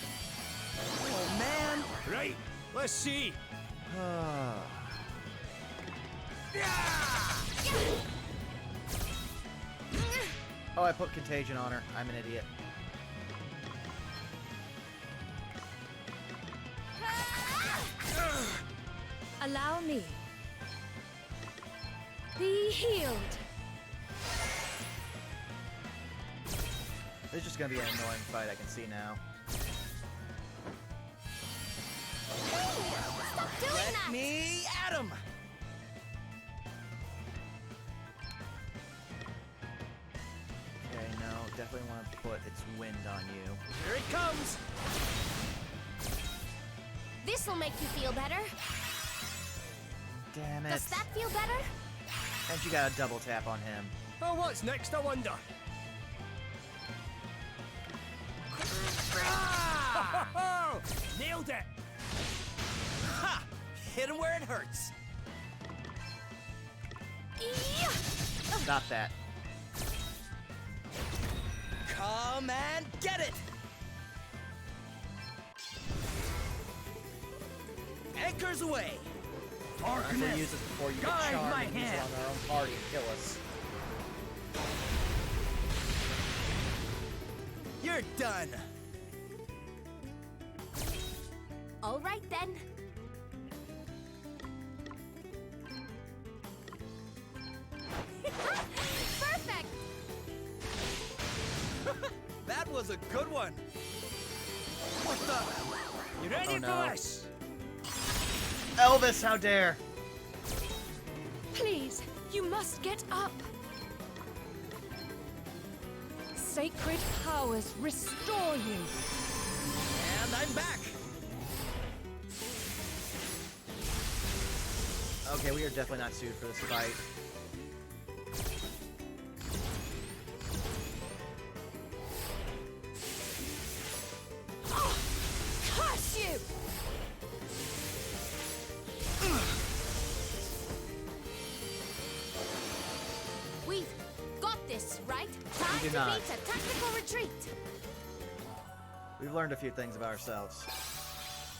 S6: Oh, man.
S1: Right, let's see.
S3: Oh, I put contagion on her. I'm an idiot.
S5: Allow me. Be healed.
S3: This is just gonna be an annoying fight, I can see now.
S4: Stop doing
S6: Let
S4: that.
S6: me at him.
S3: Okay, no, definitely want to put its wind on you.
S6: Here it comes.
S4: This'll make you feel better.
S3: Damn it.
S4: Does that feel better?
S3: And you got a double tap on him.
S1: Oh, what's next, I wonder? Ah! Nailed it!
S6: Ha! Hit him where it hurts.
S4: Yeah.
S3: Stop that.
S6: Come and get it. Anchors away.
S3: I'm gonna use it before you get
S1: Guide
S3: charmed
S1: my
S3: and use it
S1: hand.
S3: on their own party and kill us.
S6: You're done.
S4: All right then. Perfect.
S6: That was a good one. What the?
S1: You ready
S3: Oh, no.
S1: for this?
S3: Elvis, how dare!
S5: Please, you must get up. Sacred powers restore you.
S6: And I'm back.
S3: Okay, we are definitely not suited for this fight.
S5: Oh, curse you!
S4: We've got this, right?
S3: You
S4: Time
S3: do do not.
S4: Activate a tactical retreat.
S3: We've learned a few things about ourselves.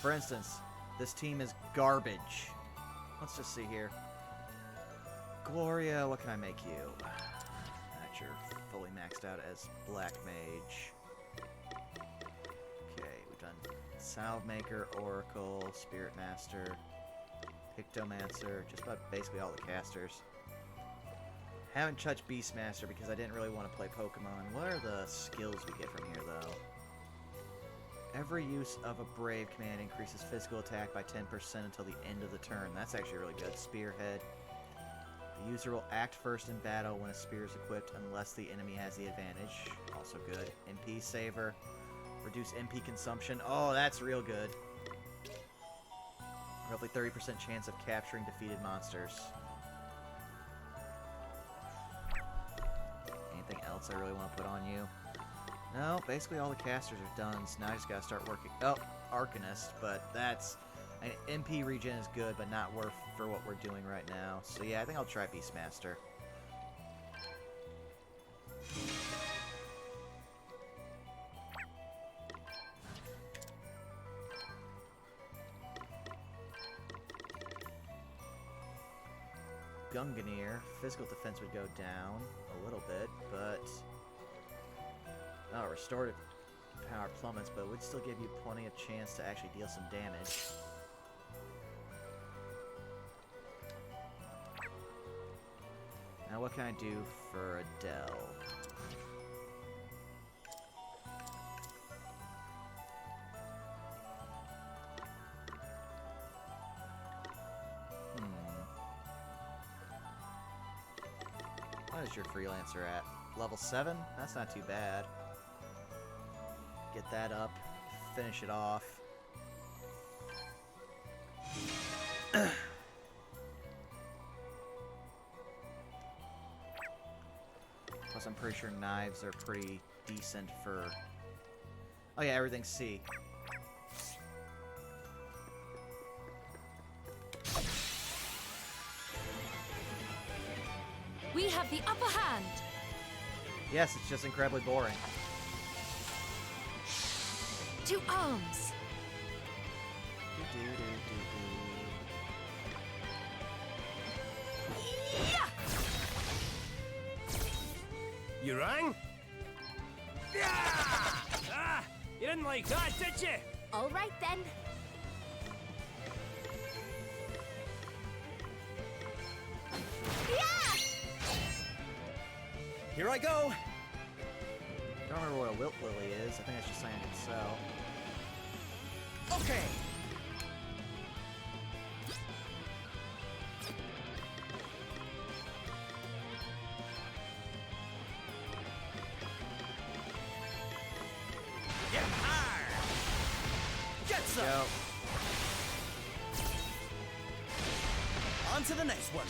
S3: For instance, this team is garbage. Let's just see here. Gloria, what can I make you? That you're fully maxed out as Black Mage. Okay, we've done Salve Maker, Oracle, Spirit Master, Pictomancer, just about basically all the casters. Haven't touched Beastmaster because I didn't really want to play Pokemon. What are the skills we get from here, though? Every use of a Brave command increases physical attack by 10% until the end of the turn. That's actually really good. Spearhead. The user will act first in battle when a spear is equipped unless the enemy has the advantage. Also good. MP Saver. Reduce MP consumption. Oh, that's real good. Roughly 30% chance of capturing defeated monsters. Anything else I really want to put on you? No, basically all the casters are done, so now I just gotta start working. Oh, Arcanist, but that's... I mean, MP regen is good, but not worth for what we're doing right now. So yeah, I think I'll try Beastmaster. Gungnir, physical defense would go down a little bit, but... Oh, restorative power plummets, but it would still give you plenty of chance to actually deal some damage. Now what can I do for Adele? What is your freelancer at? Level 7? That's not too bad. Get that up. Finish it off. Plus, I'm pretty sure knives are pretty decent for... Oh yeah, everything's C.
S5: We have the upper hand.
S3: Yes, it's just incredibly boring.
S5: To arms.
S1: You rang? Yeah! Ah! You didn't like that, did you?
S4: All right then. Yeah!
S6: Here I go!
S3: Don't remember what a ELVIS is. I think it's just something I can sell.
S6: Okay! Get high! Get some!
S3: Go.
S6: On to the next one.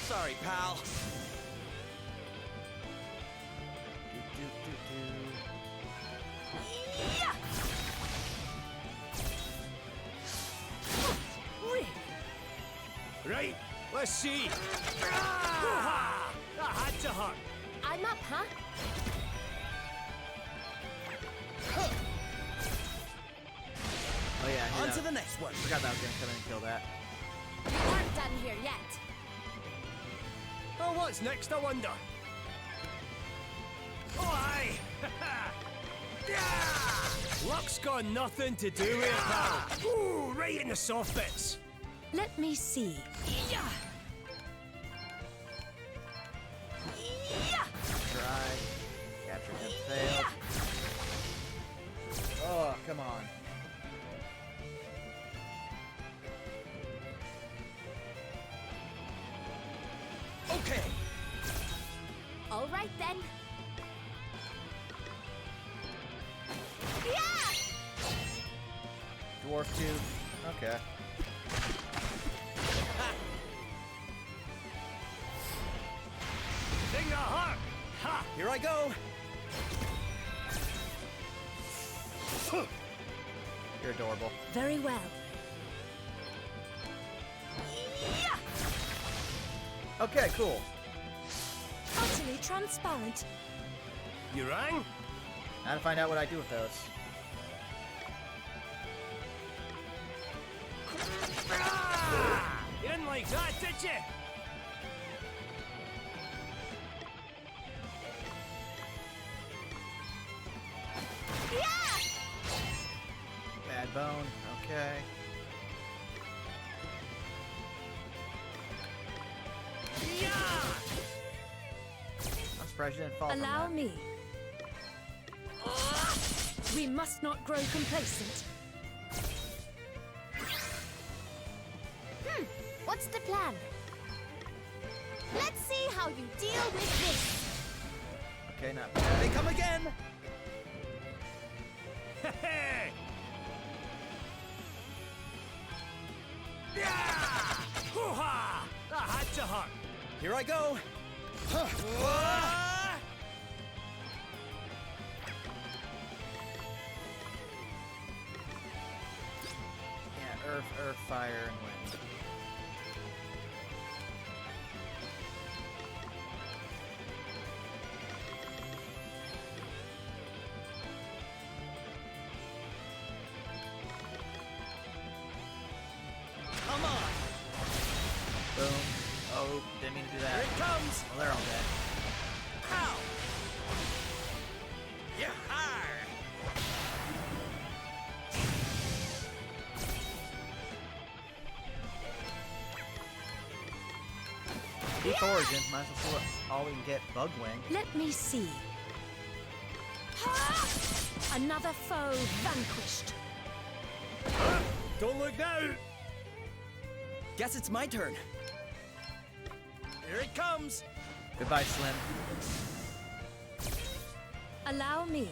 S6: Sorry, pal.
S1: Right, let's see. Ah! That had to hurt.
S4: I'm up, huh?
S3: Oh yeah, I knew
S6: On
S3: that.
S6: to the next one.
S3: Forgot that I was gonna come in and kill that.
S4: We aren't done here yet.
S1: Oh, what's next, I wonder? Oh, aye! Yeah! Luck's got nothing to do with it, pal. Ooh, right in the soft bits.
S5: Let me see. Yeah.
S3: Try. Capture him. Failed. Oh, come on.
S6: Okay!
S4: All right then. Yeah!
S3: Dwarf tooth. Okay.
S1: Thing that hurt. Ha!
S6: Here I go!
S3: You're adorable.
S5: Very well.
S3: Okay, cool.
S5: Utterly Stay transparent.
S1: You rang?
S3: Now to find out what I do with those.
S1: Ah! You didn't like that, did you?
S4: Yeah!
S3: Bad bone. Okay.
S1: Yeah!
S3: I'm surprised you didn't fall
S5: Allow
S3: from
S5: me. We must not grow complacent.
S4: What's the plan? Let's see how you deal with this.
S3: that. Okay, not bad.
S6: They come again!
S1: Hey! Yeah! Hoo-ha! That had to hurt.
S6: Here I go! Huh.
S3: Yeah, earth, fire, and wind.
S6: Come on!
S3: Boom. Oh, didn't mean to do
S6: Here
S3: that.
S6: it comes!
S3: Well, they're all dead.
S6: Pow! Yahar!
S3: Deep Origin, might as well see what all we can get. Bug Wing.
S5: Let me see. Another foe vanquished.
S1: Don't look now!
S6: Guess it's my turn. Here it comes!
S3: Goodbye, Slim.
S5: Allow me.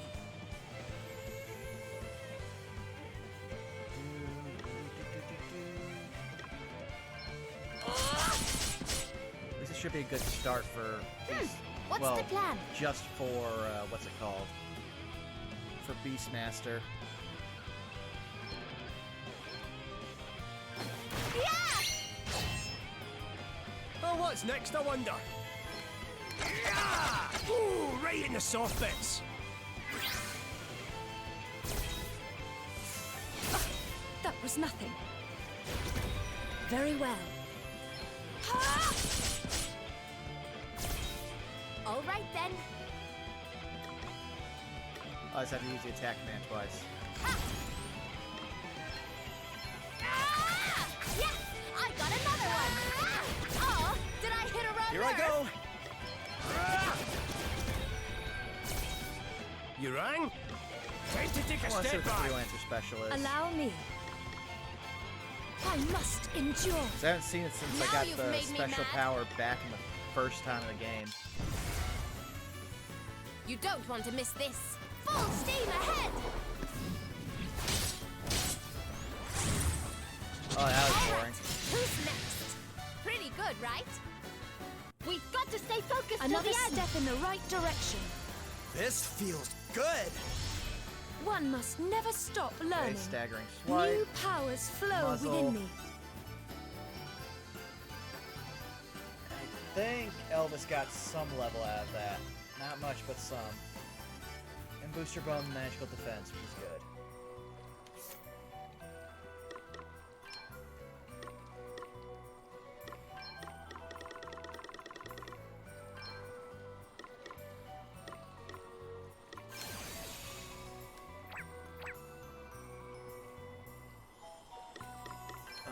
S3: This should be a good start for these.
S4: What's
S3: well,
S4: the plan?
S3: just for what's it called? For Beastmaster.
S1: Oh, what's next, I wonder? Yeah! Ooh, right in the soft bits.
S5: That was nothing. Very well.
S4: All right then.
S3: I just have to use the attack command twice.
S4: Ah! Yes! I got another one! Oh, did I hit a wrong
S6: Here I go!
S1: You rang? Time to take a
S3: I want to see
S1: step
S3: what the
S1: back.
S3: freelancer special is.
S5: Allow me. I must endure.
S3: 'Cause I haven't seen it since
S4: Now
S3: I got
S4: you've
S3: the
S4: made me
S3: special
S4: mad.
S3: power back in the first time of the game.
S4: You don't want to miss this. Full steam ahead!
S3: Oh, that was
S4: All
S3: boring.
S4: right, who's next? Pretty good, right? We've got to stay focused
S5: Another
S4: till the end.
S5: step in the right direction.
S6: This feels good!
S5: One must never stop
S3: Okay,
S5: learning.
S3: staggering swipe.
S5: New powers flow
S3: Muzzle.
S5: within me.
S3: I think Elvis got some level out of that. Not much, but some. And booster bone magical defense, which is good.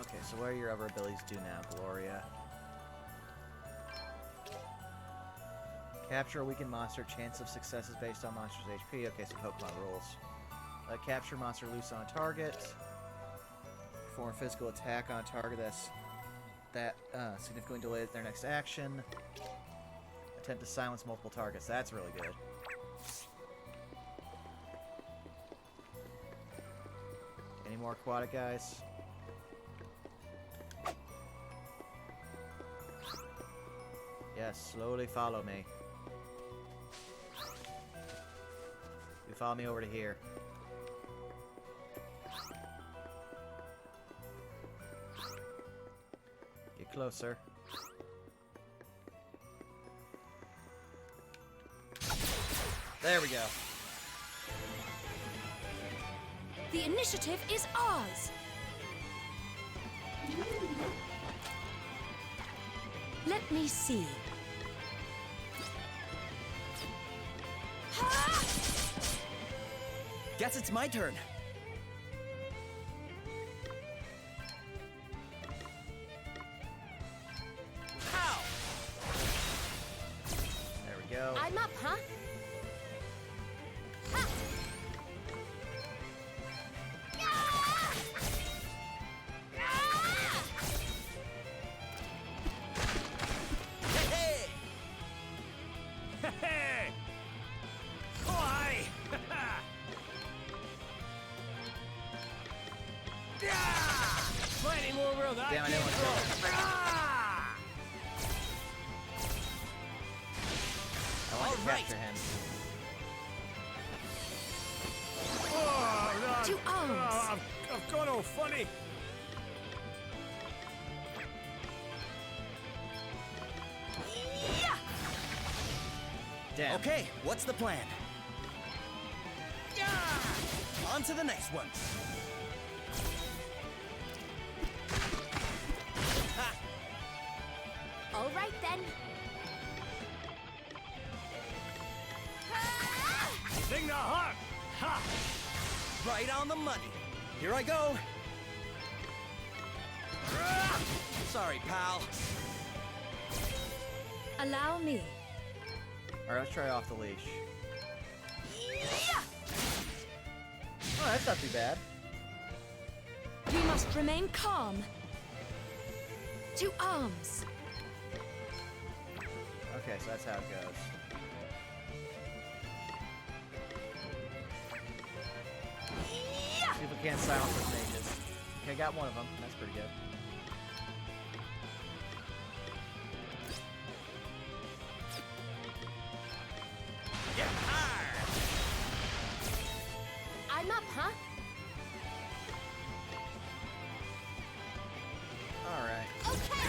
S3: Okay, so what are your other abilities do now, Gloria? Capture a weakened monster. Chance of success is based on monster's HP. Okay, so Pokemon rules. Capture monster loose on target. Perform a physical attack on target that significantly delays their next action. Attempt to silence multiple targets. That's really good. Any more aquatic guys? Yes, slowly follow me. You follow me over to here. Get closer. There we go.
S5: The initiative is ours. Let me see.
S6: Guess it's my turn. Pow!
S3: There we go.
S4: I'm up, huh? Ha! Ah! Ah!
S6: Hey!
S1: Hey! Oh, aye! Yeah! Plenty more where that
S3: Damn, I didn't
S1: came
S3: want to
S1: from. Ah!
S3: I want to
S6: All right.
S3: capture him.
S1: Oh, no,
S5: To arms.
S1: I've gone all funny.
S4: Yeah!
S3: Damn.
S6: Okay, what's the plan? On to the next one. Ha!
S4: All right then. Ah!
S1: Thing the heart. Ha!
S6: Right on the money. Here I go. Sorry, pal.
S5: Allow me.
S3: Alright, let's try off the leash.
S4: Yeah!
S3: Oh, that's not too bad.
S5: We must remain calm. To arms.
S3: Okay, so that's how it goes.
S4: Yeah!
S3: See if we can't silence those mages. Okay, got one of them. That's pretty good.
S4: I'm up, huh?
S3: Alright.
S4: Okay.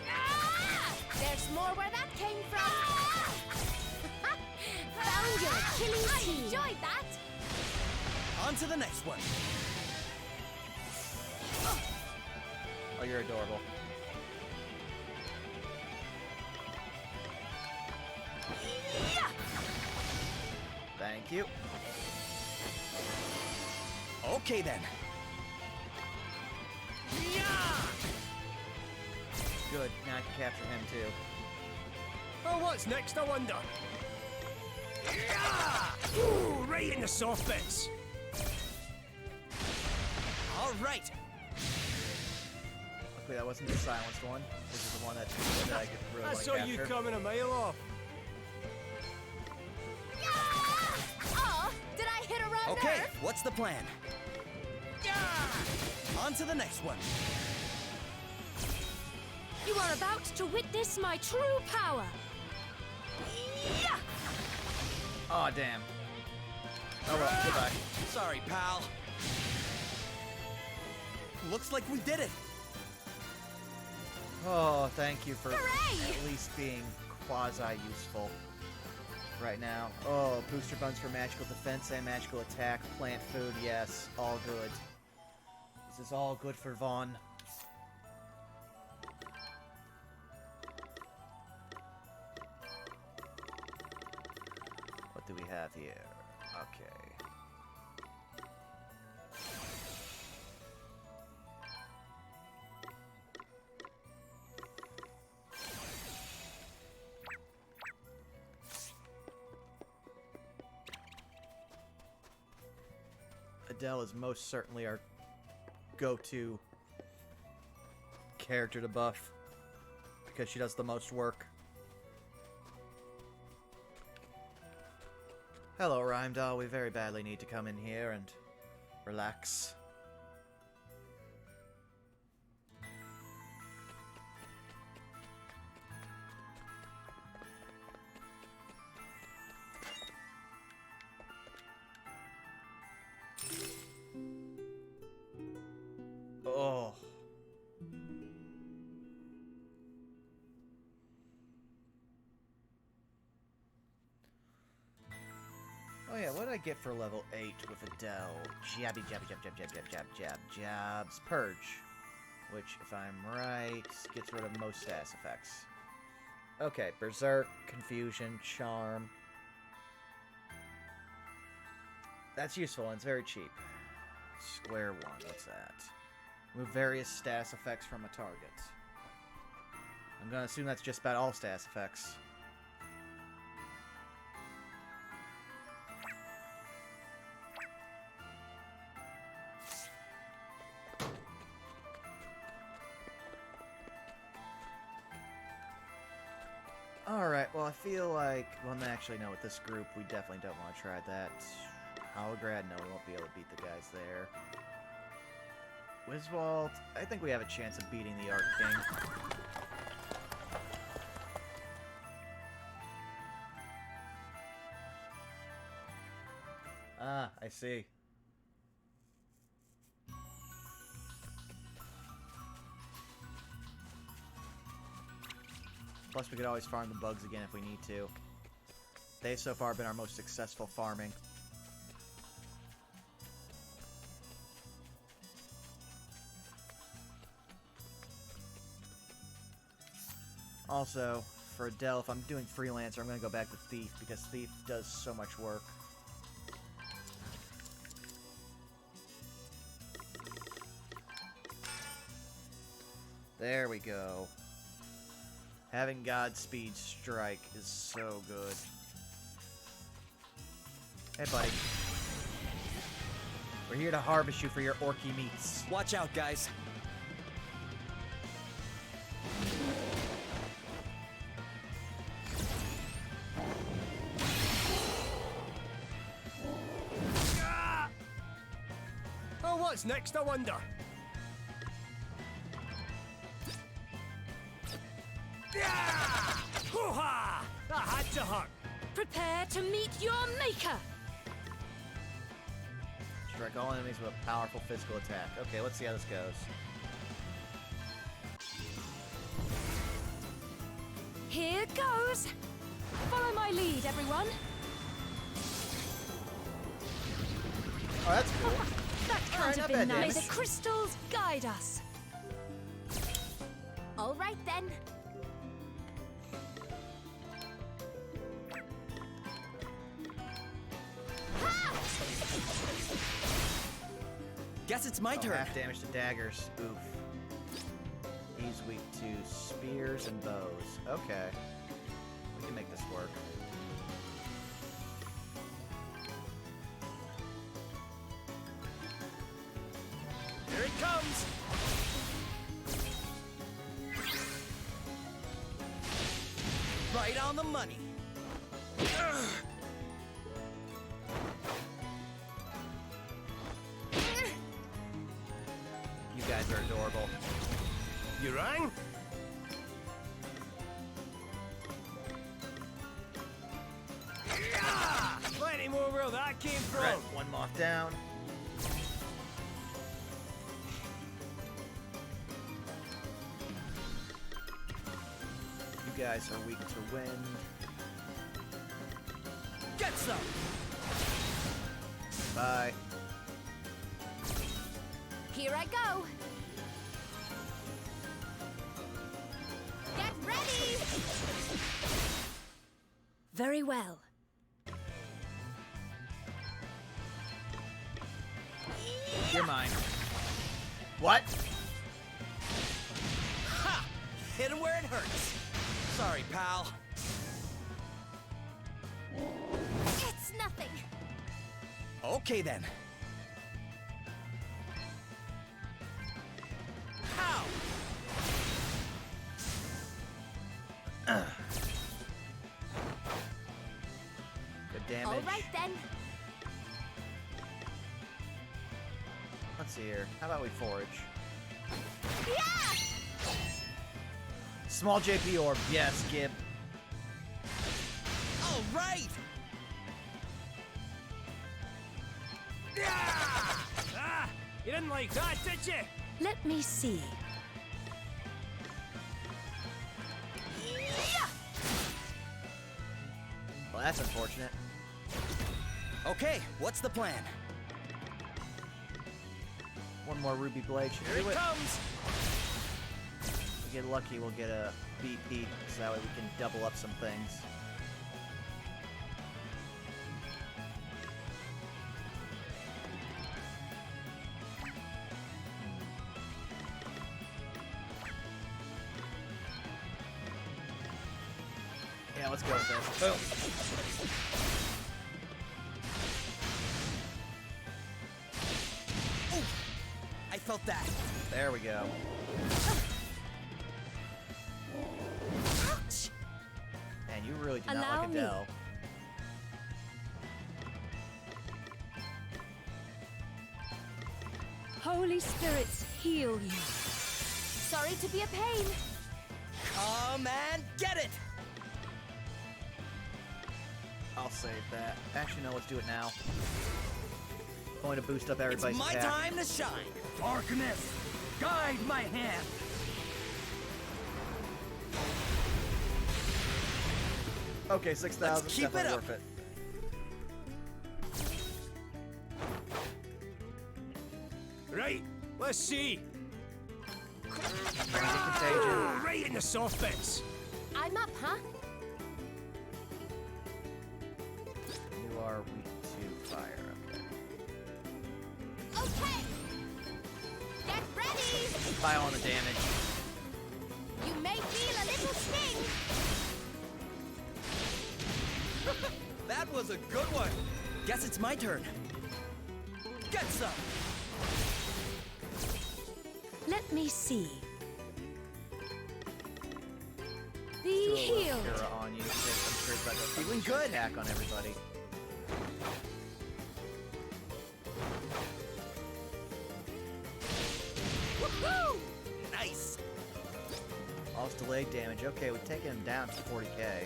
S4: Ah! There's more where that came from. Found your Achilles heel. I enjoyed that.
S6: On to the next one.
S3: Oh, you're adorable.
S4: Yeah!
S3: Thank you.
S6: Okay then.
S3: Good. Now I can capture him too.
S1: Oh, what's next, I wonder? Yeah! Ooh, right in the soft bits.
S6: All right.
S3: Luckily, that wasn't the silenced one. This is the one that I could really
S1: I
S3: like
S1: saw you
S3: capture.
S1: coming a mile off.
S4: Oh, did I hit a wrong
S6: Okay,
S4: nerve?
S6: what's the plan? On to the next one.
S5: You are about to witness my true power.
S4: Yeah!
S3: Oh, damn. Oh well, goodbye.
S6: Sorry, pal. Looks like we did it.
S3: Oh, thank you for
S4: Hooray!
S3: at least being quasi-useful right now. Oh, booster buns for magical defense and magical attack. Plant food, yes. All good. This is all good for Vaughn. What do we have here? Okay. Adele is most certainly our go-to character to buff because she does the most work. Hello, Rhymedoll. We very badly need to come in here and relax. Oh. I get for level 8 with Adele? Jabby, jabby, jab, jab, jab, jab, jab, jab, jabs. Purge. Which, if I'm right, gets rid of most status effects. Okay, Berserk, Confusion, Charm. That's useful, and it's very cheap. Square 1, what's that? Remove various status effects from a target. I'm gonna assume that's just about all status effects. Alright, well I feel like, well actually no, with this group we definitely don't want to try that. Holograd, no, we won't be able to beat the guys there. Wiswald, I think we have a chance of beating the Arc King. Ah, I see. Plus, we could always farm the bugs again if we need to. They've so far been our most successful farming. Also, for Adele, if I'm doing Freelancer, I'm going to go back to Thief, because Thief does so much work. There we go. Having Godspeed Strike is so good. Hey, buddy. We're here to harvest you for your orky meats.
S6: Watch out, guys.
S1: Oh, what's next, I wonder? Hoo-ha! That had to hurt.
S5: Prepare to meet your maker!
S3: Strike all enemies with a powerful physical attack. Okay, let's see how this goes.
S5: Here goes! Follow my lead, everyone!
S3: Oh, that's cool.
S5: That can't
S3: Alright,
S5: have
S3: not
S5: been
S3: bad,
S5: nice. May
S3: Davis.
S5: the crystals guide us.
S4: All right then.
S6: Guess it's my turn.
S3: Half damage to daggers. Oof. He's weak to spears and bows. Okay. We can make this work.
S1: Here it comes.
S6: Right on the money.
S3: You guys are adorable.
S1: You rang? Yeah! Plenty more where that came from.
S3: Right, one moth down. You guys are weak to wind.
S6: Get some.
S3: Bye.
S4: Here I go. Get ready.
S5: Very well.
S3: You're mine. What?
S6: Ha! Hit him where it hurts. Sorry, pal.
S4: It's nothing.
S6: Okay then. How?
S3: Good damage.
S4: All right then.
S3: Let's see here. How about we forage?
S4: Yeah!
S3: Small JP orb. Yes, Gib.
S6: All right.
S1: Yeah! Ah! You didn't like that, did you?
S5: Let me see.
S3: Well, that's unfortunate.
S6: Okay, what's the plan?
S3: One more ruby blade should
S6: Here
S3: do
S6: it
S3: it.
S6: comes!
S3: If we get lucky, we'll get a BP, so that way we can double up some things. Yeah, let's go with this. Boom.
S6: Ooh, I felt that.
S3: There we go.
S4: Ouch!
S3: And you really do not
S5: Allow
S3: like
S5: me.
S3: Adele.
S5: Holy spirits, heal you.
S4: Sorry to be a pain.
S6: Come and get it!
S3: I'll save that. Actually, no, let's do it now. Going to boost up
S6: It's
S3: everybody's
S6: my
S3: attack.
S6: time to shine.
S2: Darkness, guide my hand.
S3: Okay, 6,000.
S6: Let's keep it
S3: Definitely
S6: up.
S3: worth it.
S1: Right, let's see.
S3: Frenzy contagion.
S1: Oh, right in the soft bits.
S4: I'm up, huh?
S3: You are weak to fire. Okay.
S4: Okay! Get ready!
S3: Pile on the damage.
S4: You may feel a little sting!
S6: That was a good one. Guess it's my turn. Get some!
S5: Let me see. Be
S3: Do a little
S5: healed.
S3: Cura on you. I'm sure it's about to
S6: Feeling good.
S3: attack on everybody.
S6: Woohoo! Nice!
S3: Lost delayed damage. Okay, we've taken him down to 40k.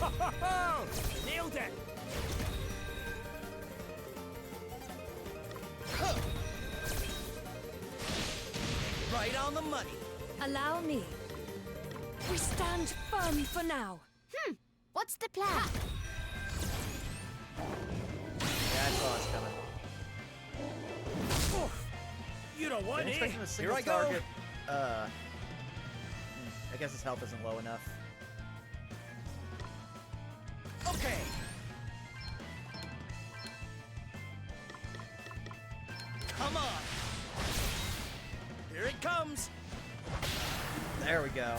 S1: Ho, ho, ho! Nailed it.
S6: Huh. Right on the money.
S5: Allow me. We stand firm for now.
S4: What's the plan?
S3: Yeah, I saw us coming.
S1: You don't want
S3: Didn't
S1: it.
S3: expect him to single
S6: I go.
S3: target. I guess his health isn't low enough.
S6: Okay. Come on. Here it comes.
S3: There we go.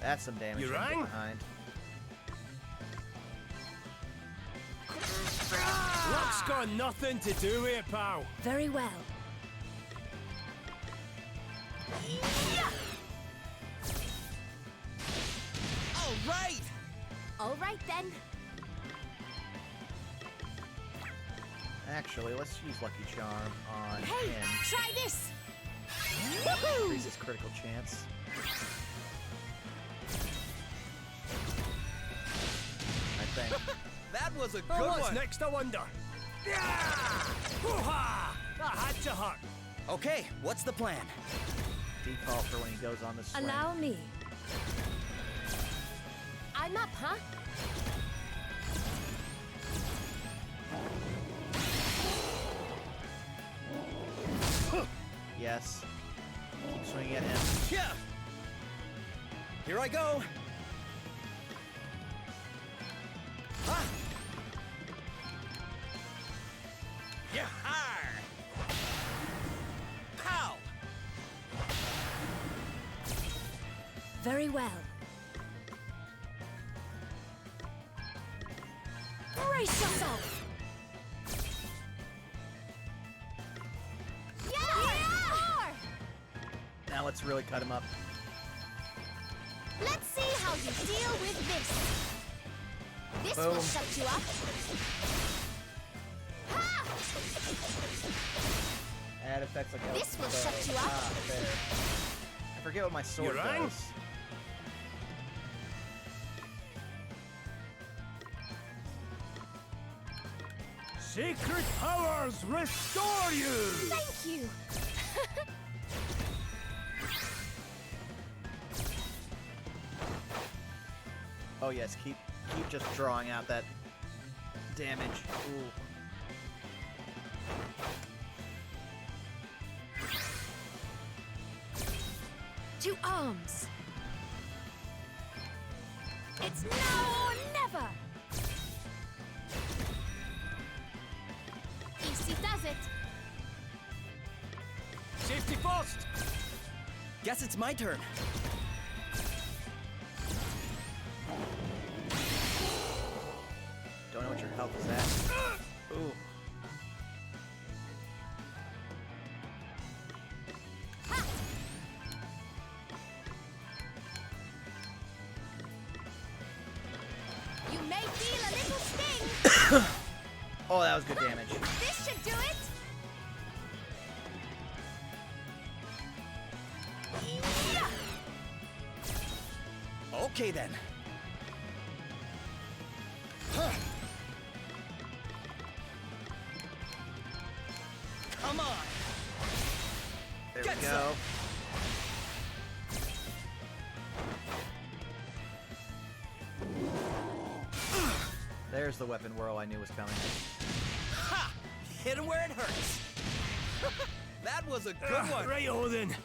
S3: That's some damage.
S1: You
S3: to get
S1: rang?
S3: behind.
S1: Luck's got nothing to do with it, pal.
S5: Very well.
S6: All right.
S4: All right then.
S3: Actually, let's use Lucky Charm on
S4: Hey,
S3: him.
S4: try this!
S3: Increase his critical chance. I think.
S6: That was a good
S1: Oh, what's
S6: one.
S1: next, I wonder? Yeah! Hoo-ha! That had to hurt.
S6: Okay, what's the plan?
S3: Default for when he goes on the swing.
S5: Allow me.
S4: I'm up, huh?
S3: Yes. Keep swinging at him.
S6: Yeah. Here I go. Ah. Yeah. Pow.
S5: Very well. Brace yourself!
S4: Yeah!
S3: Now let's really cut him up.
S4: Let's see how you deal with this. This
S3: Boom.
S4: will shut you up. Ha!
S3: Add effects like
S4: This will shut you up.
S3: Ah, there. I forget what my sword
S1: You rang?
S3: does.
S1: Sacred powers restore you!
S4: Thank you.
S3: Oh yes, keep just drawing out that damage. Ooh.
S4: To arms. It's now or never. Easy does it.
S6: Safety first! Guess it's my turn.
S3: Don't know what your health is at. Ooh.
S4: You may feel a little sting.
S3: Oh, that was good damage.
S4: This should do it. Yeah.
S6: Okay then. Come on!
S3: There
S6: Get
S3: we go.
S6: some.
S3: There's the weapon whirl I knew was coming.
S6: Ha! Hit him where it hurts. That was a good one.
S1: Right, Odin.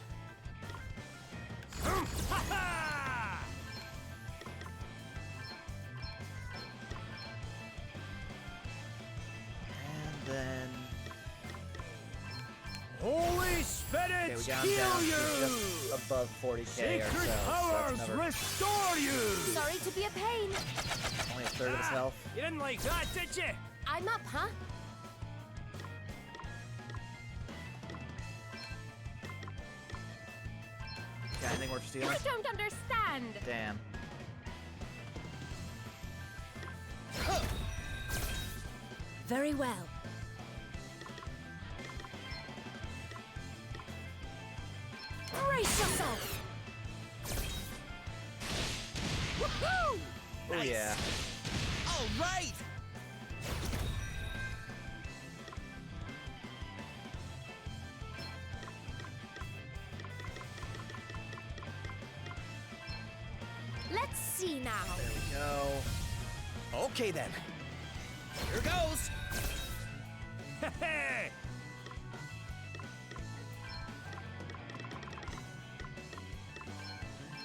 S3: And then...
S1: Holy Spirit,
S3: Okay, we got him
S1: heal
S3: down to
S1: you!
S3: just above 40k or so.
S1: Sacred
S3: So
S1: powers
S3: that's another,
S1: restore you!
S4: Sorry to be a pain.
S3: only a third of his health.
S1: You didn't like that, did you?
S4: I'm up, huh?
S3: Got anything worth stealing?
S4: I don't understand.
S3: Damn.
S4: Very well. Brace yourself.
S6: Woohoo!
S3: Oh yeah.
S6: All right!
S4: Let's see now.
S3: There we go.
S6: Okay then. Here goes!
S1: Hey!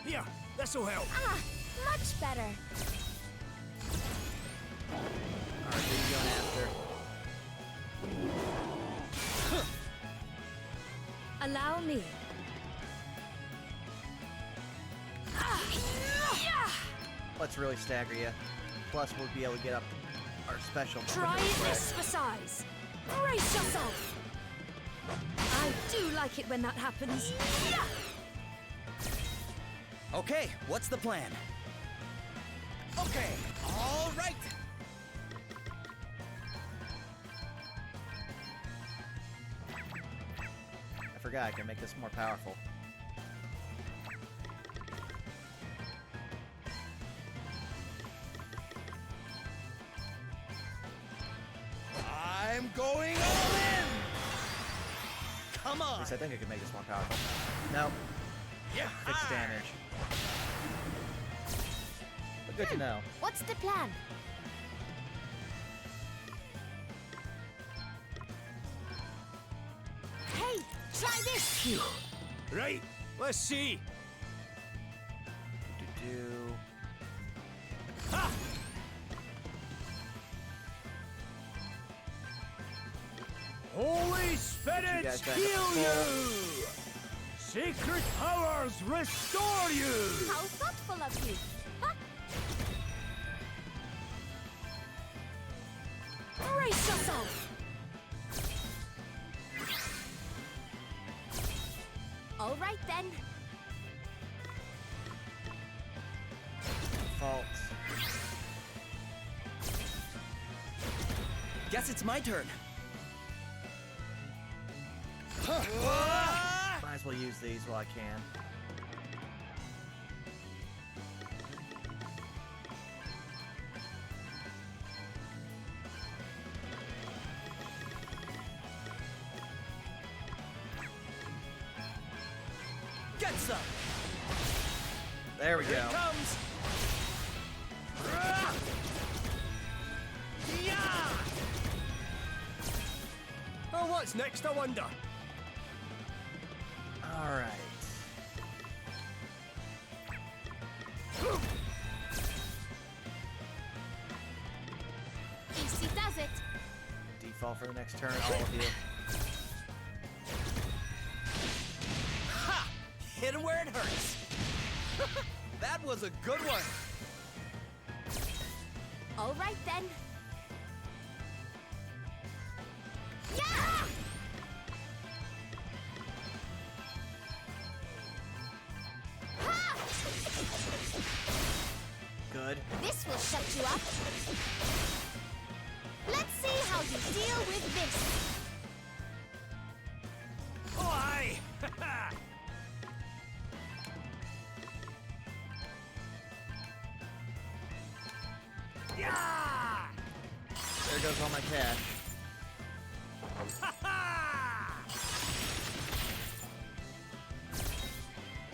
S1: Here, this'll help.
S4: Ah, much better.
S3: Alright, who are you going after?
S5: Allow me.
S3: Let's really stagger you. Plus, we'll be able to get up our special.
S5: Try this for size. Brace yourself. I do like it when that happens.
S6: Okay, what's the plan? Okay, all right!
S3: I forgot I can make this more powerful.
S6: I'm going all in! Come
S3: At
S6: on!
S3: least I think I can make this more powerful. Nope.
S6: Yeah!
S3: Fixed damage. But good to know.
S4: What's the plan? Hey, try this.
S1: Right, let's see.
S3: Do.
S1: Ha! Holy Spirit,
S3: guys back
S1: heal
S3: up to
S1: you! Sacred powers restore you!
S4: How thoughtful of you. Huh?
S5: Brace yourself.
S4: All right then.
S3: Fault.
S6: Guess it's my turn.
S3: Might as well use these while I can.
S6: Get then some.
S3: There we
S6: Here
S3: go.
S6: it comes. Yeah!
S1: Oh, what's next, I wonder?
S3: All right.
S4: Easy does it.
S3: Default for the next turn, all of you.
S6: Ha! Hit him where it hurts. That was a good one.
S4: All right then. Yeah! Ha!
S3: Good.
S4: This will shut you up. Let's see how you deal with this.
S1: Oh, aye! Yeah!
S3: There goes all my cash.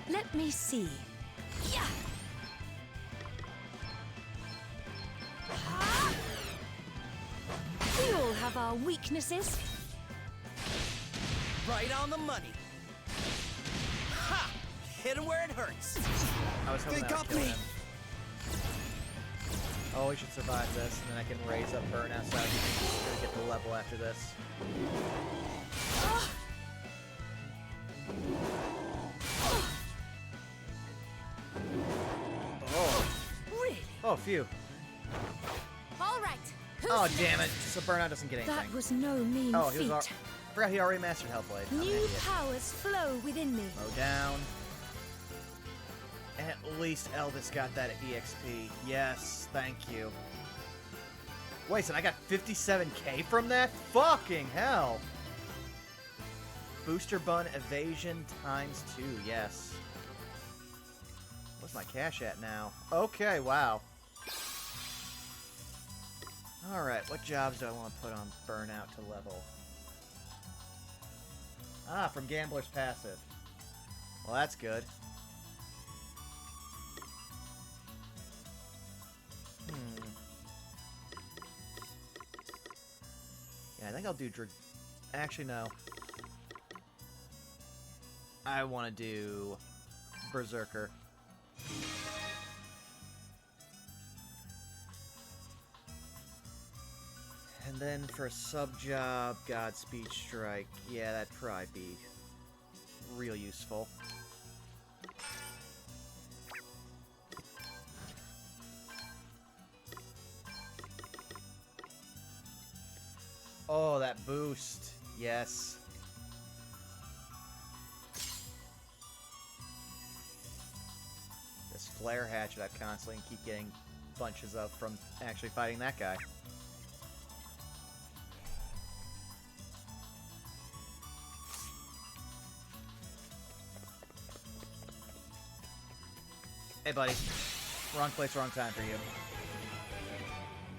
S5: Let me see.
S4: Yeah!
S5: We all have our weaknesses.
S6: Right on the money. Ha! Hit him where it hurts.
S3: I was hoping
S6: They
S3: that would
S6: got
S3: kill
S6: me.
S3: him. Oh, we should survive this, and then I can raise up burnout so I can get the level after this. Oh.
S5: Really?
S3: Oh, phew.
S4: All right. Who's
S3: Oh,
S4: next?
S3: damn it. So burnout doesn't get anything.
S5: That was no mean
S3: Oh, he was
S5: feat.
S3: forgot he already mastered Hellblade. I'm an
S5: New
S3: idiot.
S5: powers flow within me.
S3: Slow down. At least Elvis got that EXP. Yes, thank you. Wait, so I got 57k from that? Fucking hell! Booster bun evasion ×2, yes. What's my cash at now? Okay, wow. Alright, what jobs do I want to put on burnout to level? Ah, from Gambler's Passive. Well, that's good. Yeah, I think I'll do actually, no. I want to do Berserker. And then for a sub-job, Godspeed Strike. Yeah, that'd probably be real useful. Oh, that boost. Yes. This flare hatchet I constantly keep getting bunches of from actually fighting that guy. Hey, buddy. Wrong place, wrong time for you.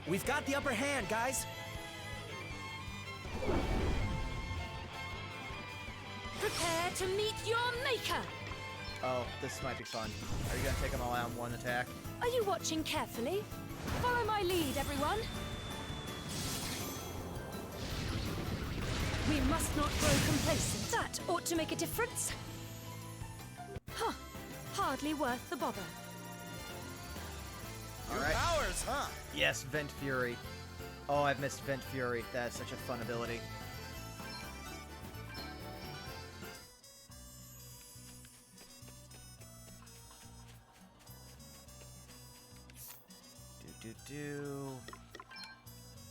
S6: We've got the upper hand, guys.
S5: Prepare to meet your maker.
S3: Oh, this might be fun. Are you gonna take them all out in one attack?
S5: Are you watching carefully? Follow my lead, everyone. We must not grow complacent. That ought to make a difference. Huh. Hardly worth the bother.
S6: Your
S3: Alright.
S6: powers, huh?
S3: Yes, Vent Fury. Oh, I've missed Vent Fury. That's such a fun ability.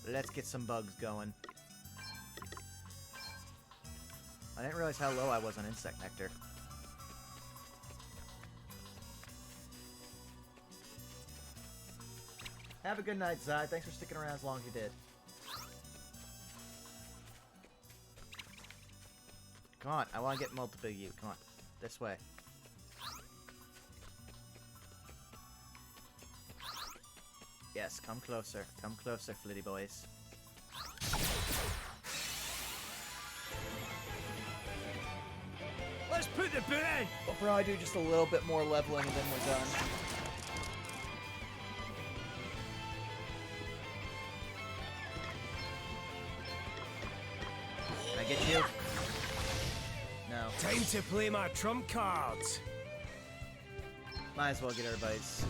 S3: Let's get some bugs going. I didn't realize how low I was on insect nectar. Have a good night, Zai. Thanks for sticking around as long as you did. Come on, I want to get multiple you. Come on, this way. Yes, come closer, flitty boys.
S1: Let's Put the boot in!
S3: We'll probably do just a little bit more leveling and then we're done. Can I get you? No.
S1: Time to play my trump cards.
S3: Might as well get everybody's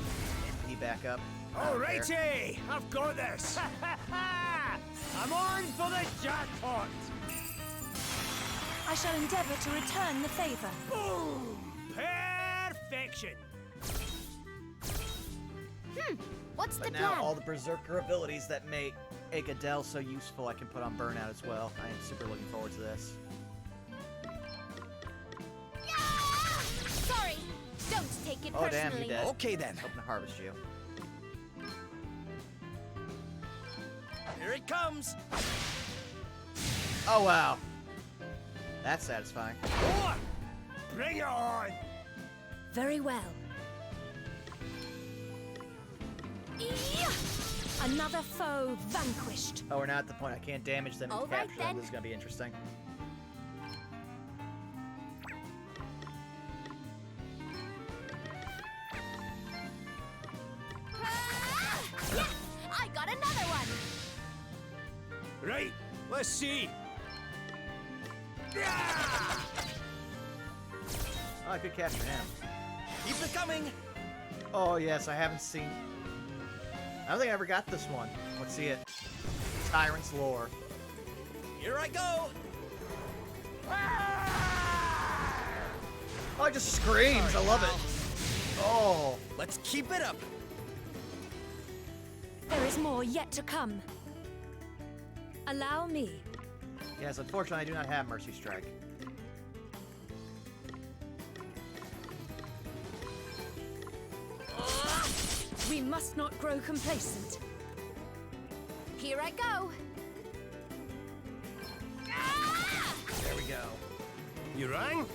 S3: MP back up.
S1: Alrighty! I've got this! I'm on for the jackpot!
S5: I shall endeavor to return the favor.
S1: Boom! Perfection!
S4: What's
S3: But
S4: the
S3: now
S4: plan?
S3: all the Berserker abilities that make Adele so useful I can put on Burnout as well. I am super looking forward to this.
S4: Yeah! Sorry, don't take it
S3: Oh damn,
S4: personally.
S3: you're dead.
S6: Okay then.
S3: Hoping to harvest you.
S6: Here it comes.
S3: Oh wow. That's satisfying.
S1: Go on! Bring it on!
S5: Very well.
S4: Yeah!
S5: Another foe vanquished.
S3: Oh, we're now at the point I can't damage them and
S4: All right,
S3: capture them.
S4: then.
S3: This is gonna be interesting.
S4: Ah! Yes! I got another one!
S1: Right, let's see. Yeah!
S3: Oh, I could capture him.
S6: Keep it coming.
S3: Oh yes, I haven't seen. I don't think I ever got this one. Let's see it. Tyrant's Lore.
S6: Here I go.
S3: Oh, it just screams. I love it. Oh.
S6: Let's keep it up.
S5: There is more yet to come. Allow me.
S3: Yes, unfortunately, I do not have Mercy Strike.
S5: We must not grow complacent.
S4: Here I go! Ah!
S3: There we go.
S1: You rang?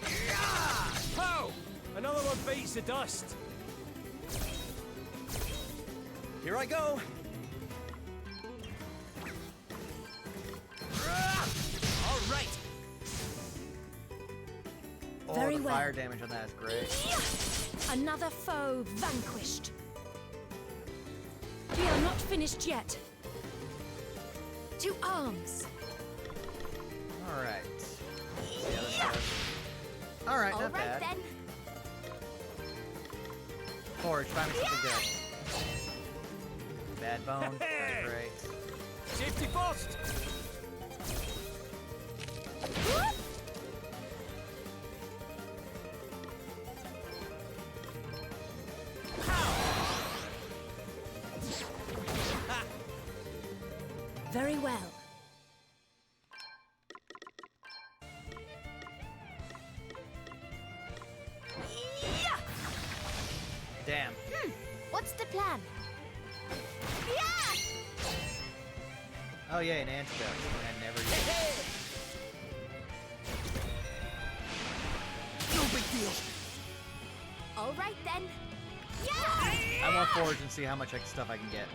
S1: Yeah! Pow! Another one bites the dust.
S6: Here I go. All right.
S3: Oh,
S5: Very
S3: the
S5: well.
S3: fire damage on that is great.
S5: Another foe vanquished. We are not finished yet. To arms.
S3: All right. See how this goes. All right,
S4: All
S3: not
S4: right
S3: bad.
S4: then.
S3: Forge, find me something good. Bad bone. That's great.
S1: Safety first!
S4: Whoop!
S5: Very well.
S4: Yeah!
S3: Damn.
S4: What's the plan? Yeah!
S3: Oh yeah, an antidote. I never used.
S6: No big deal.
S4: All right then. Yeah!
S3: I want Forge and see how much stuff I can get.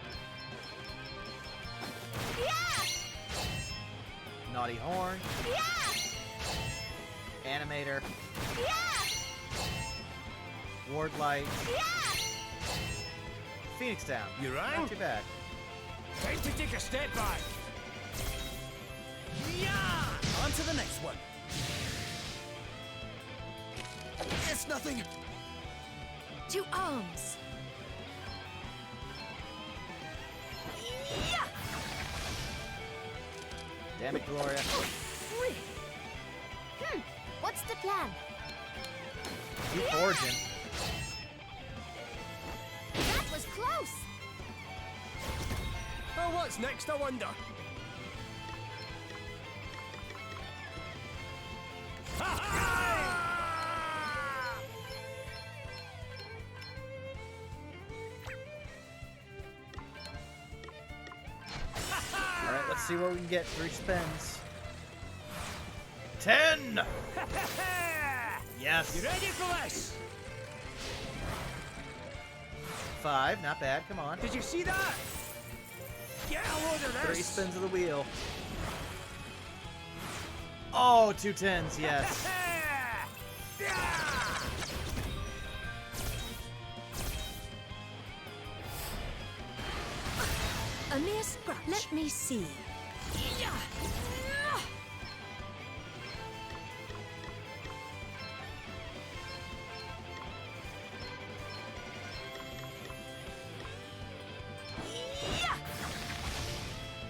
S4: Yeah!
S3: Naughty Horn.
S4: Yeah!
S3: Animator.
S4: Yeah!
S3: Ward Light.
S4: Yeah!
S3: Phoenix Down.
S1: You rang?
S3: Not too bad.
S1: Time to take a step back.
S6: Yeah! On to the next one. It's nothing.
S5: To arms.
S4: Yeah!
S3: Damn it, Gloria.
S4: What's the plan?
S3: You forging.
S4: That was close!
S1: Oh, what's next, I wonder?
S3: Alright, let's see what we can get. 3 spins. 10! Yes.
S1: You ready for this?
S3: 5, not bad. Come on.
S1: Did you see that? Get a load of
S3: 3
S1: this.
S3: spins of the wheel. Oh, 2 10s, yes.
S5: A mere scratch. Let me see.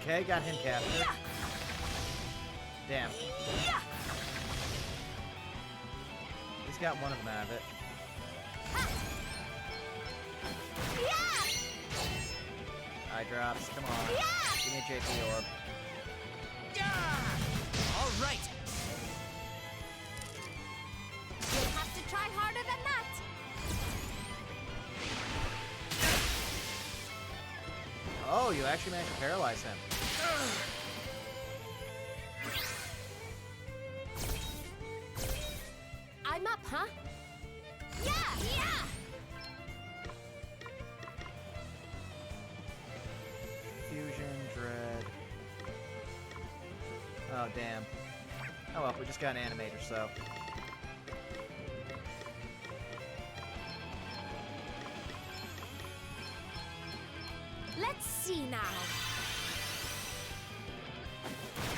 S3: Okay, got him captured. Damn. He's got one of them out of it. Eye drops, come on. Give me a JP orb.
S6: All right.
S4: You'll have to try harder than that.
S3: Oh, you actually managed to paralyze him.
S4: I'm up, huh? Yeah!
S3: Fusion, Dread. Oh, damn. Oh well, we just got an animator, so.
S4: Let's see now.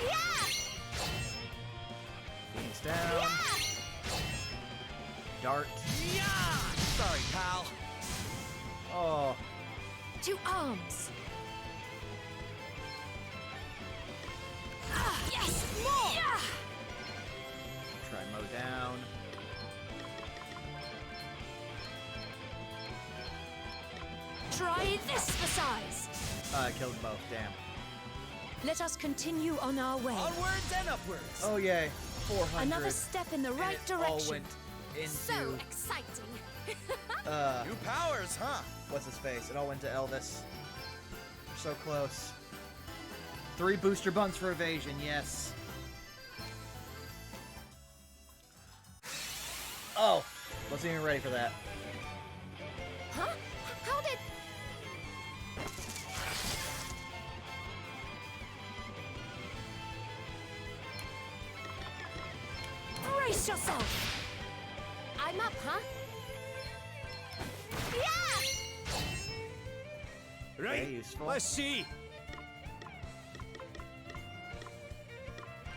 S4: Yeah!
S3: Phoenix down. Dart.
S6: Yeah! Sorry, pal.
S3: Oh.
S5: To arms.
S4: Yes! More!
S5: Yeah.
S3: Try mow down.
S5: Try this for size.
S3: I killed them both, damn.
S5: Let us continue on our way.
S6: Onwards and upwards.
S3: Oh, yay. 400.
S5: Another step in the
S3: And
S5: right
S3: it all
S5: direction.
S3: went into,
S4: So exciting.
S6: New powers, huh?
S3: what's his face? It all went to Elvis. So close. 3 booster buns for evasion, yes. Oh, wasn't even ready for that.
S4: Huh? How did...
S5: Brace yourself.
S4: I'm up, huh? Yeah!
S1: Right,
S3: Very useful.
S1: let's see.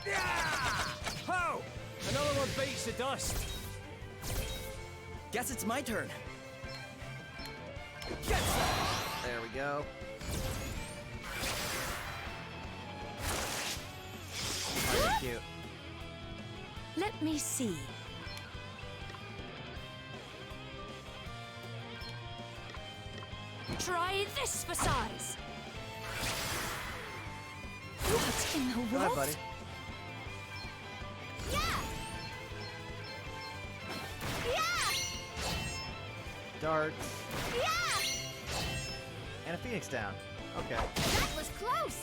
S1: Yeah! Ho! Another one bites the dust.
S6: Guess it's my turn.
S3: There we go. Oh, cute.
S5: Let me see. Try this for size. What in the
S3: Go
S5: world?
S3: ahead, buddy.
S4: Yeah! Yeah!
S3: Darts.
S4: Yeah!
S3: And a Phoenix down. Okay.
S4: That was close!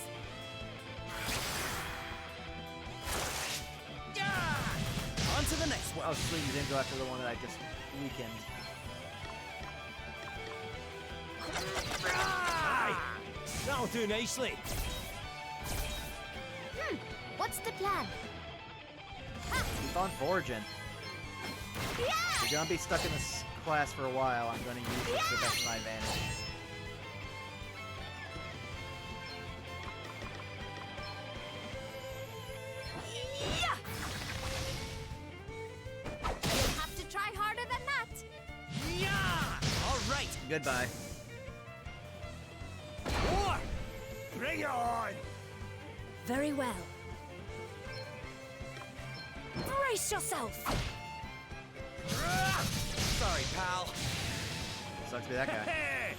S6: Yeah! On to the next one.
S3: Oh, sweet, you didn't go after the one that I just weakened.
S1: Aye! That'll do nicely.
S4: What's the plan?
S3: Keep on foraging.
S4: Yeah!
S3: You're gonna be stuck in this class for a while. I'm gonna use it to the best of my advantage.
S4: You'll have to try harder than that.
S6: Yeah! All right.
S3: Goodbye.
S1: More! Bring it on!
S5: Very well. Brace yourself.
S6: Sorry, pal.
S3: Sucks to be that guy.
S1: Hey!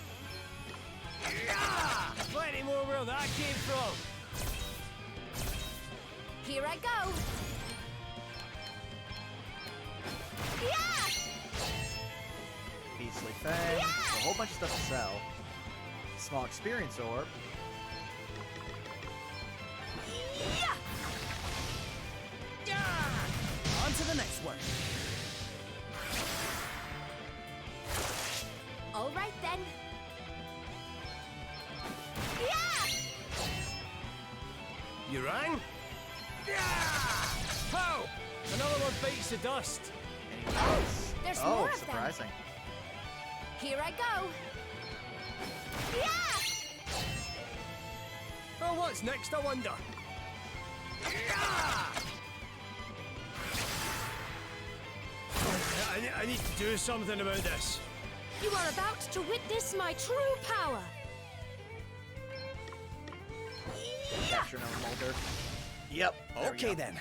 S1: Yeah! Plenty more where that came from.
S4: Here I go. Yeah!
S3: Beastly Fang. A whole bunch of stuff to sell. Small experience orb.
S6: Yeah! On to the next one.
S4: All right then. Yeah!
S1: You rang? Yeah! Pow! Another one bites the dust.
S4: There's
S3: Oh,
S4: more of
S3: surprising.
S4: them. Here I go. Yeah!
S1: Oh, what's next, I wonder? Yeah! I need to do something about this.
S5: You are about to witness my true power.
S3: Capture another Molder. Yep. there we
S6: Okay
S3: go.
S6: then.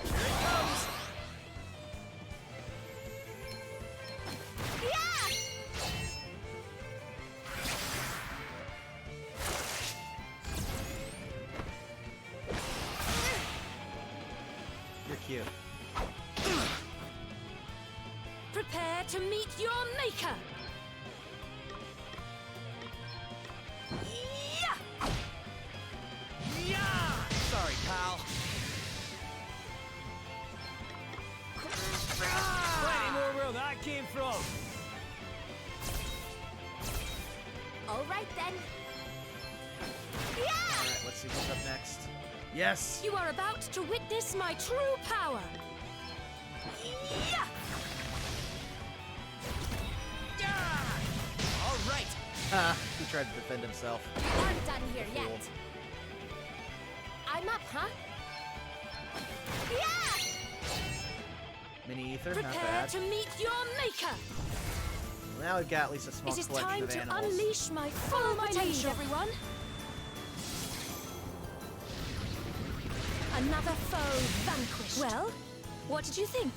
S1: Here it comes.
S4: Yeah!
S3: You're cute.
S5: Prepare to meet your maker.
S6: Yeah! Sorry, pal.
S1: Plenty more where that came from.
S4: All right then. Yeah!
S3: Alright, let's see what's up next. Yes!
S5: You are about to witness my true power.
S4: Yeah!
S6: All right.
S3: He tried to defend himself.
S4: We aren't done here
S3: Cool.
S4: yet. I'm up, huh? Yeah!
S3: Mini Ether, not
S5: Prepare
S3: bad.
S5: to meet your maker.
S3: Now we've got at least a small
S5: It is
S3: collection
S5: time
S3: of
S5: to
S3: animals.
S5: unleash my full potential, everyone. Another foe vanquished. Well, what did you think?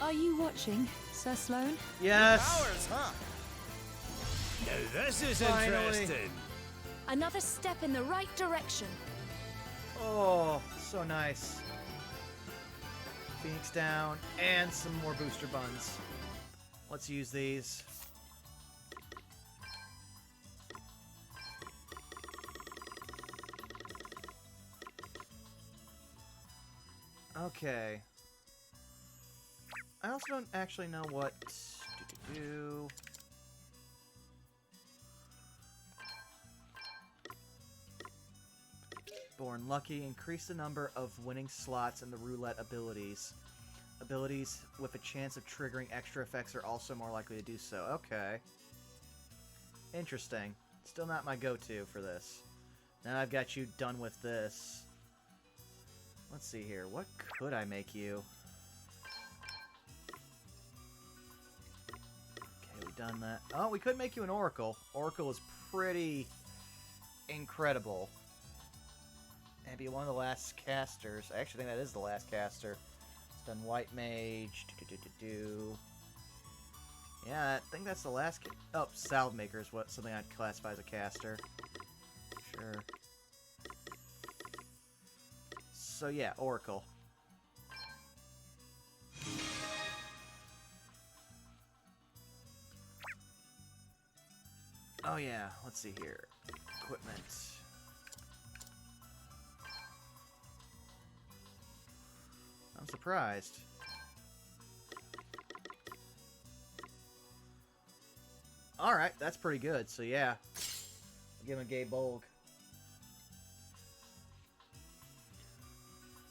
S5: Are you watching, Sir Sloane?
S3: Yes!
S6: Powers, huh?
S1: Now this is
S3: Finally.
S1: interesting.
S5: Another step in the right direction.
S3: Oh, so nice. Phoenix down, and some more booster buns. Let's use these. Okay. I also don't actually know what to do. Born Lucky. Increase the number of winning slots in the roulette abilities. Abilities with a chance of triggering extra effects are also more likely to do so. Okay. Interesting. Still not my go-to for this. Now I've got you done with this. Let's see here. What could I make you? Okay, we done that. Oh, we could make you an Oracle. Oracle is pretty incredible. And be one of the last casters. I actually think that is the last caster. It's done White Mage. Yeah, I think that's the last. Oh, Salve Maker is what something I'd classify as a caster. Sure. So yeah, Oracle. Oh yeah, let's see here. Equipment. I'm surprised. Alright, that's pretty good, so yeah. I'll give him a Gay Bolg.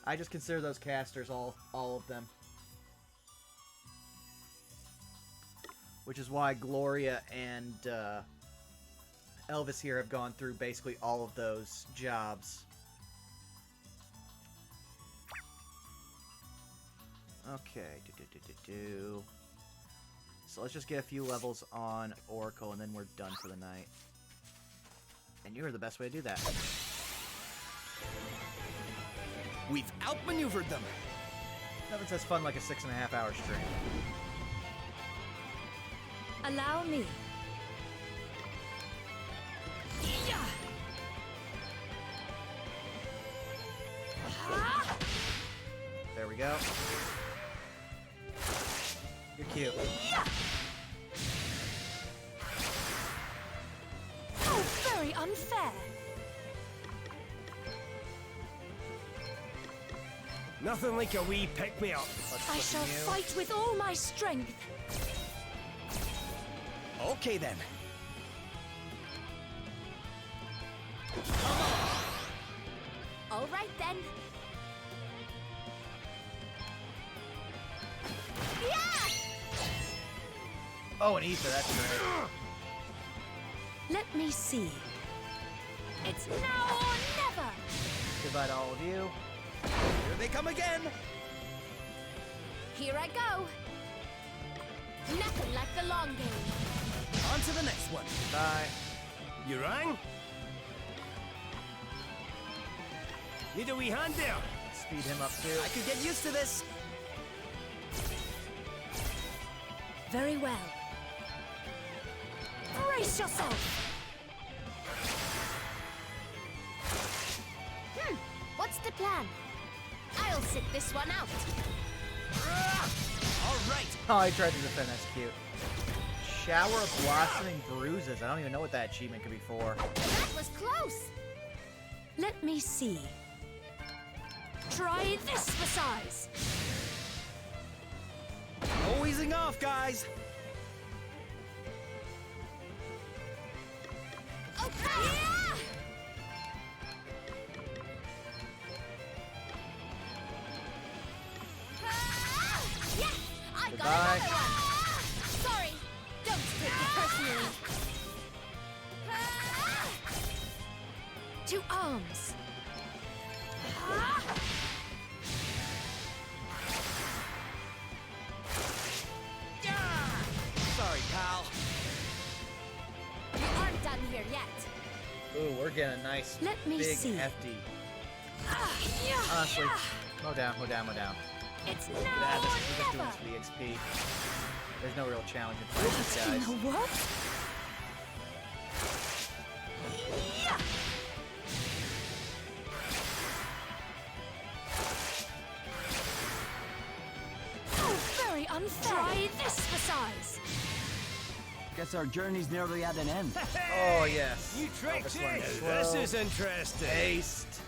S3: I just consider those casters all of them. Which is why Gloria and Elvis here have gone through basically all of those jobs. Okay, so let's just get a few levels on Oracle and then we're done for the night. And you're the best way to do that.
S6: We've outmaneuvered them.
S3: Nothing says fun like a 6.5 hour stream.
S5: Allow me. Yeah.
S3: There we go. You're cute.
S5: Oh, very unfair.
S1: Nothing like a wee pick-me-up.
S5: I shall fight with all my strength.
S6: Okay then.
S4: All right then.
S3: Oh, an ether, that's great.
S5: Let me see.
S4: It's now or never!
S3: Goodbye to all of you.
S6: Here they come again!
S4: Here I go! Nothing like the long game.
S6: On to the next one.
S3: Bye.
S1: You rang? Need a wee hand there?
S3: Speed him up too.
S6: I could get used to this.
S4: Very well. Brace yourself! What's the plan? I'll sit this one out.
S6: All right.
S3: Oh, he tried to defend. That's cute. Shower of blossoming bruises. I don't even know what that achievement could be for.
S4: That was close!
S5: Let me see. Try this for size.
S6: No easing off, guys.
S4: Okay! Yeah! Yeah! I got
S3: Goodbye.
S4: another one! Sorry, don't take it personally.
S5: To arms.
S6: Sorry, pal.
S4: We aren't done here yet.
S3: Ooh, we're getting a nice,
S5: Let me
S3: big,
S5: see.
S3: hefty. Honestly, mow down, mow down, mow down.
S4: It's
S3: Yeah,
S4: now
S3: this,
S4: or
S3: we're just doing
S4: never.
S3: this for the XP. There's no real challenge in fighting these guys.
S5: What? Oh, very unfair. Try this for size.
S2: Guess our journey's nearly at an end.
S3: Oh, yes.
S1: You tricks
S3: This one
S1: it.
S3: is
S1: This
S3: slow.
S1: is interesting.
S3: Haste.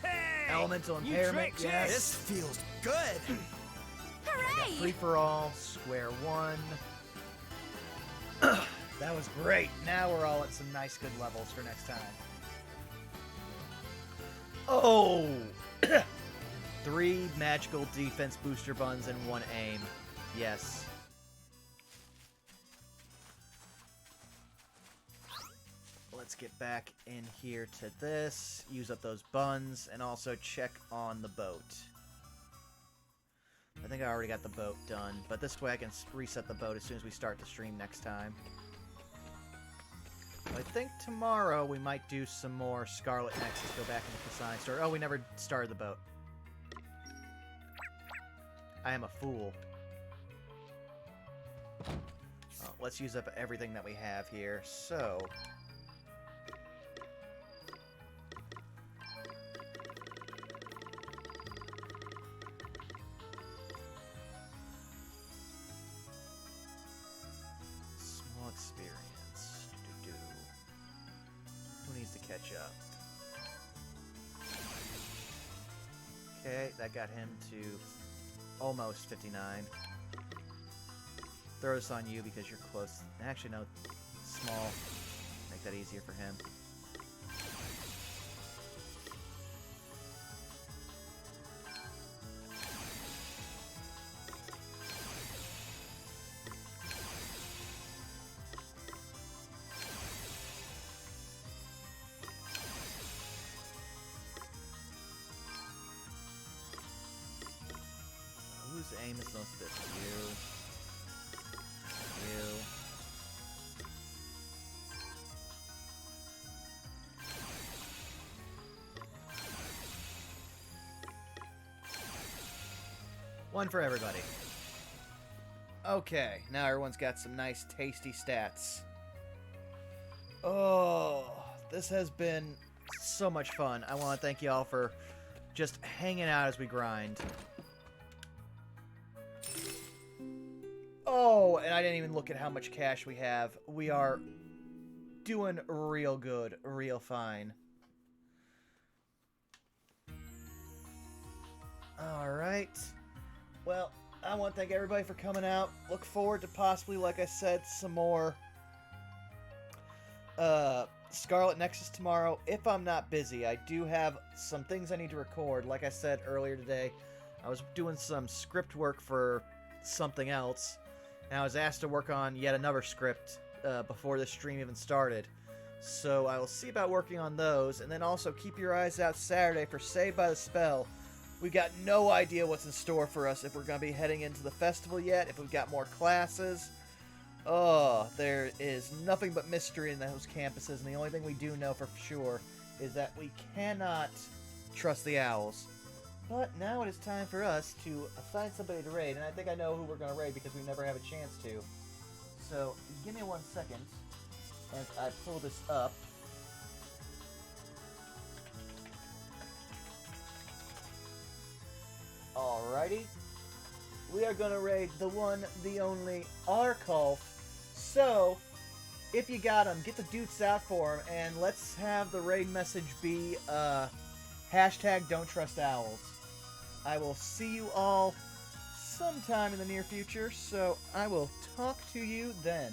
S1: Hey,
S3: Elemental
S1: you
S3: impairment,
S1: tricks
S3: yes.
S6: This feels good.
S4: Hooray!
S3: Free for all, square one. That was great. Now we're all at some nice, good levels for next time. Oh! 3 magical defense booster buns and 1 aim. Yes. Let's get back in here to this, use up those buns, and also check on the boat. I think I already got the boat done, but this way I can reset the boat as soon as we start the stream next time. I think tomorrow we might do some more Scarlet Nexus, go back into the sign store. Oh, we never started the boat. I am a fool. Oh, let's use up everything that we have here. So... small experience. Who needs to catch up? Okay, that got him to almost 59. Throw this on you because you're close. Actually, no. Small. Make that easier for him. Whose aim is most fit? You. You. One for everybody. Okay, now everyone's got some nice tasty stats. Oh, this has been so much fun. I want to thank y'all for just hanging out as we grind. Oh, and I didn't even look at how much cash we have. We are doing real good, real fine. Alright. Well, I want to thank everybody for coming out. Look forward to possibly, like I said, some more Scarlet Nexus tomorrow. If I'm not busy, I do have some things I need to record. Like I said earlier today, I was doing some script work for something else. and I was asked to work on yet another script before the stream even started. So I will see about working on those, and then also keep your eyes out Saturday for Saved by the Spell. We've got no idea what's in store for us, if we're going to be heading into the festival yet, if we've got more classes. Oh, there is nothing but mystery in those campuses, and the only thing we do know for sure is that we cannot trust the owls. But now it is time for us to assign somebody to raid, and I think I know who we're going to raid because we never have a chance to. So, give me 1 second as I pull this up. Alrighty. We are going to raid the one, the only, Arkulf. So, if you got him, get the dudes out for him, and let's have the raid message be, hashtag don't trust owls. I will see you all sometime in the near future, so I will talk to you then.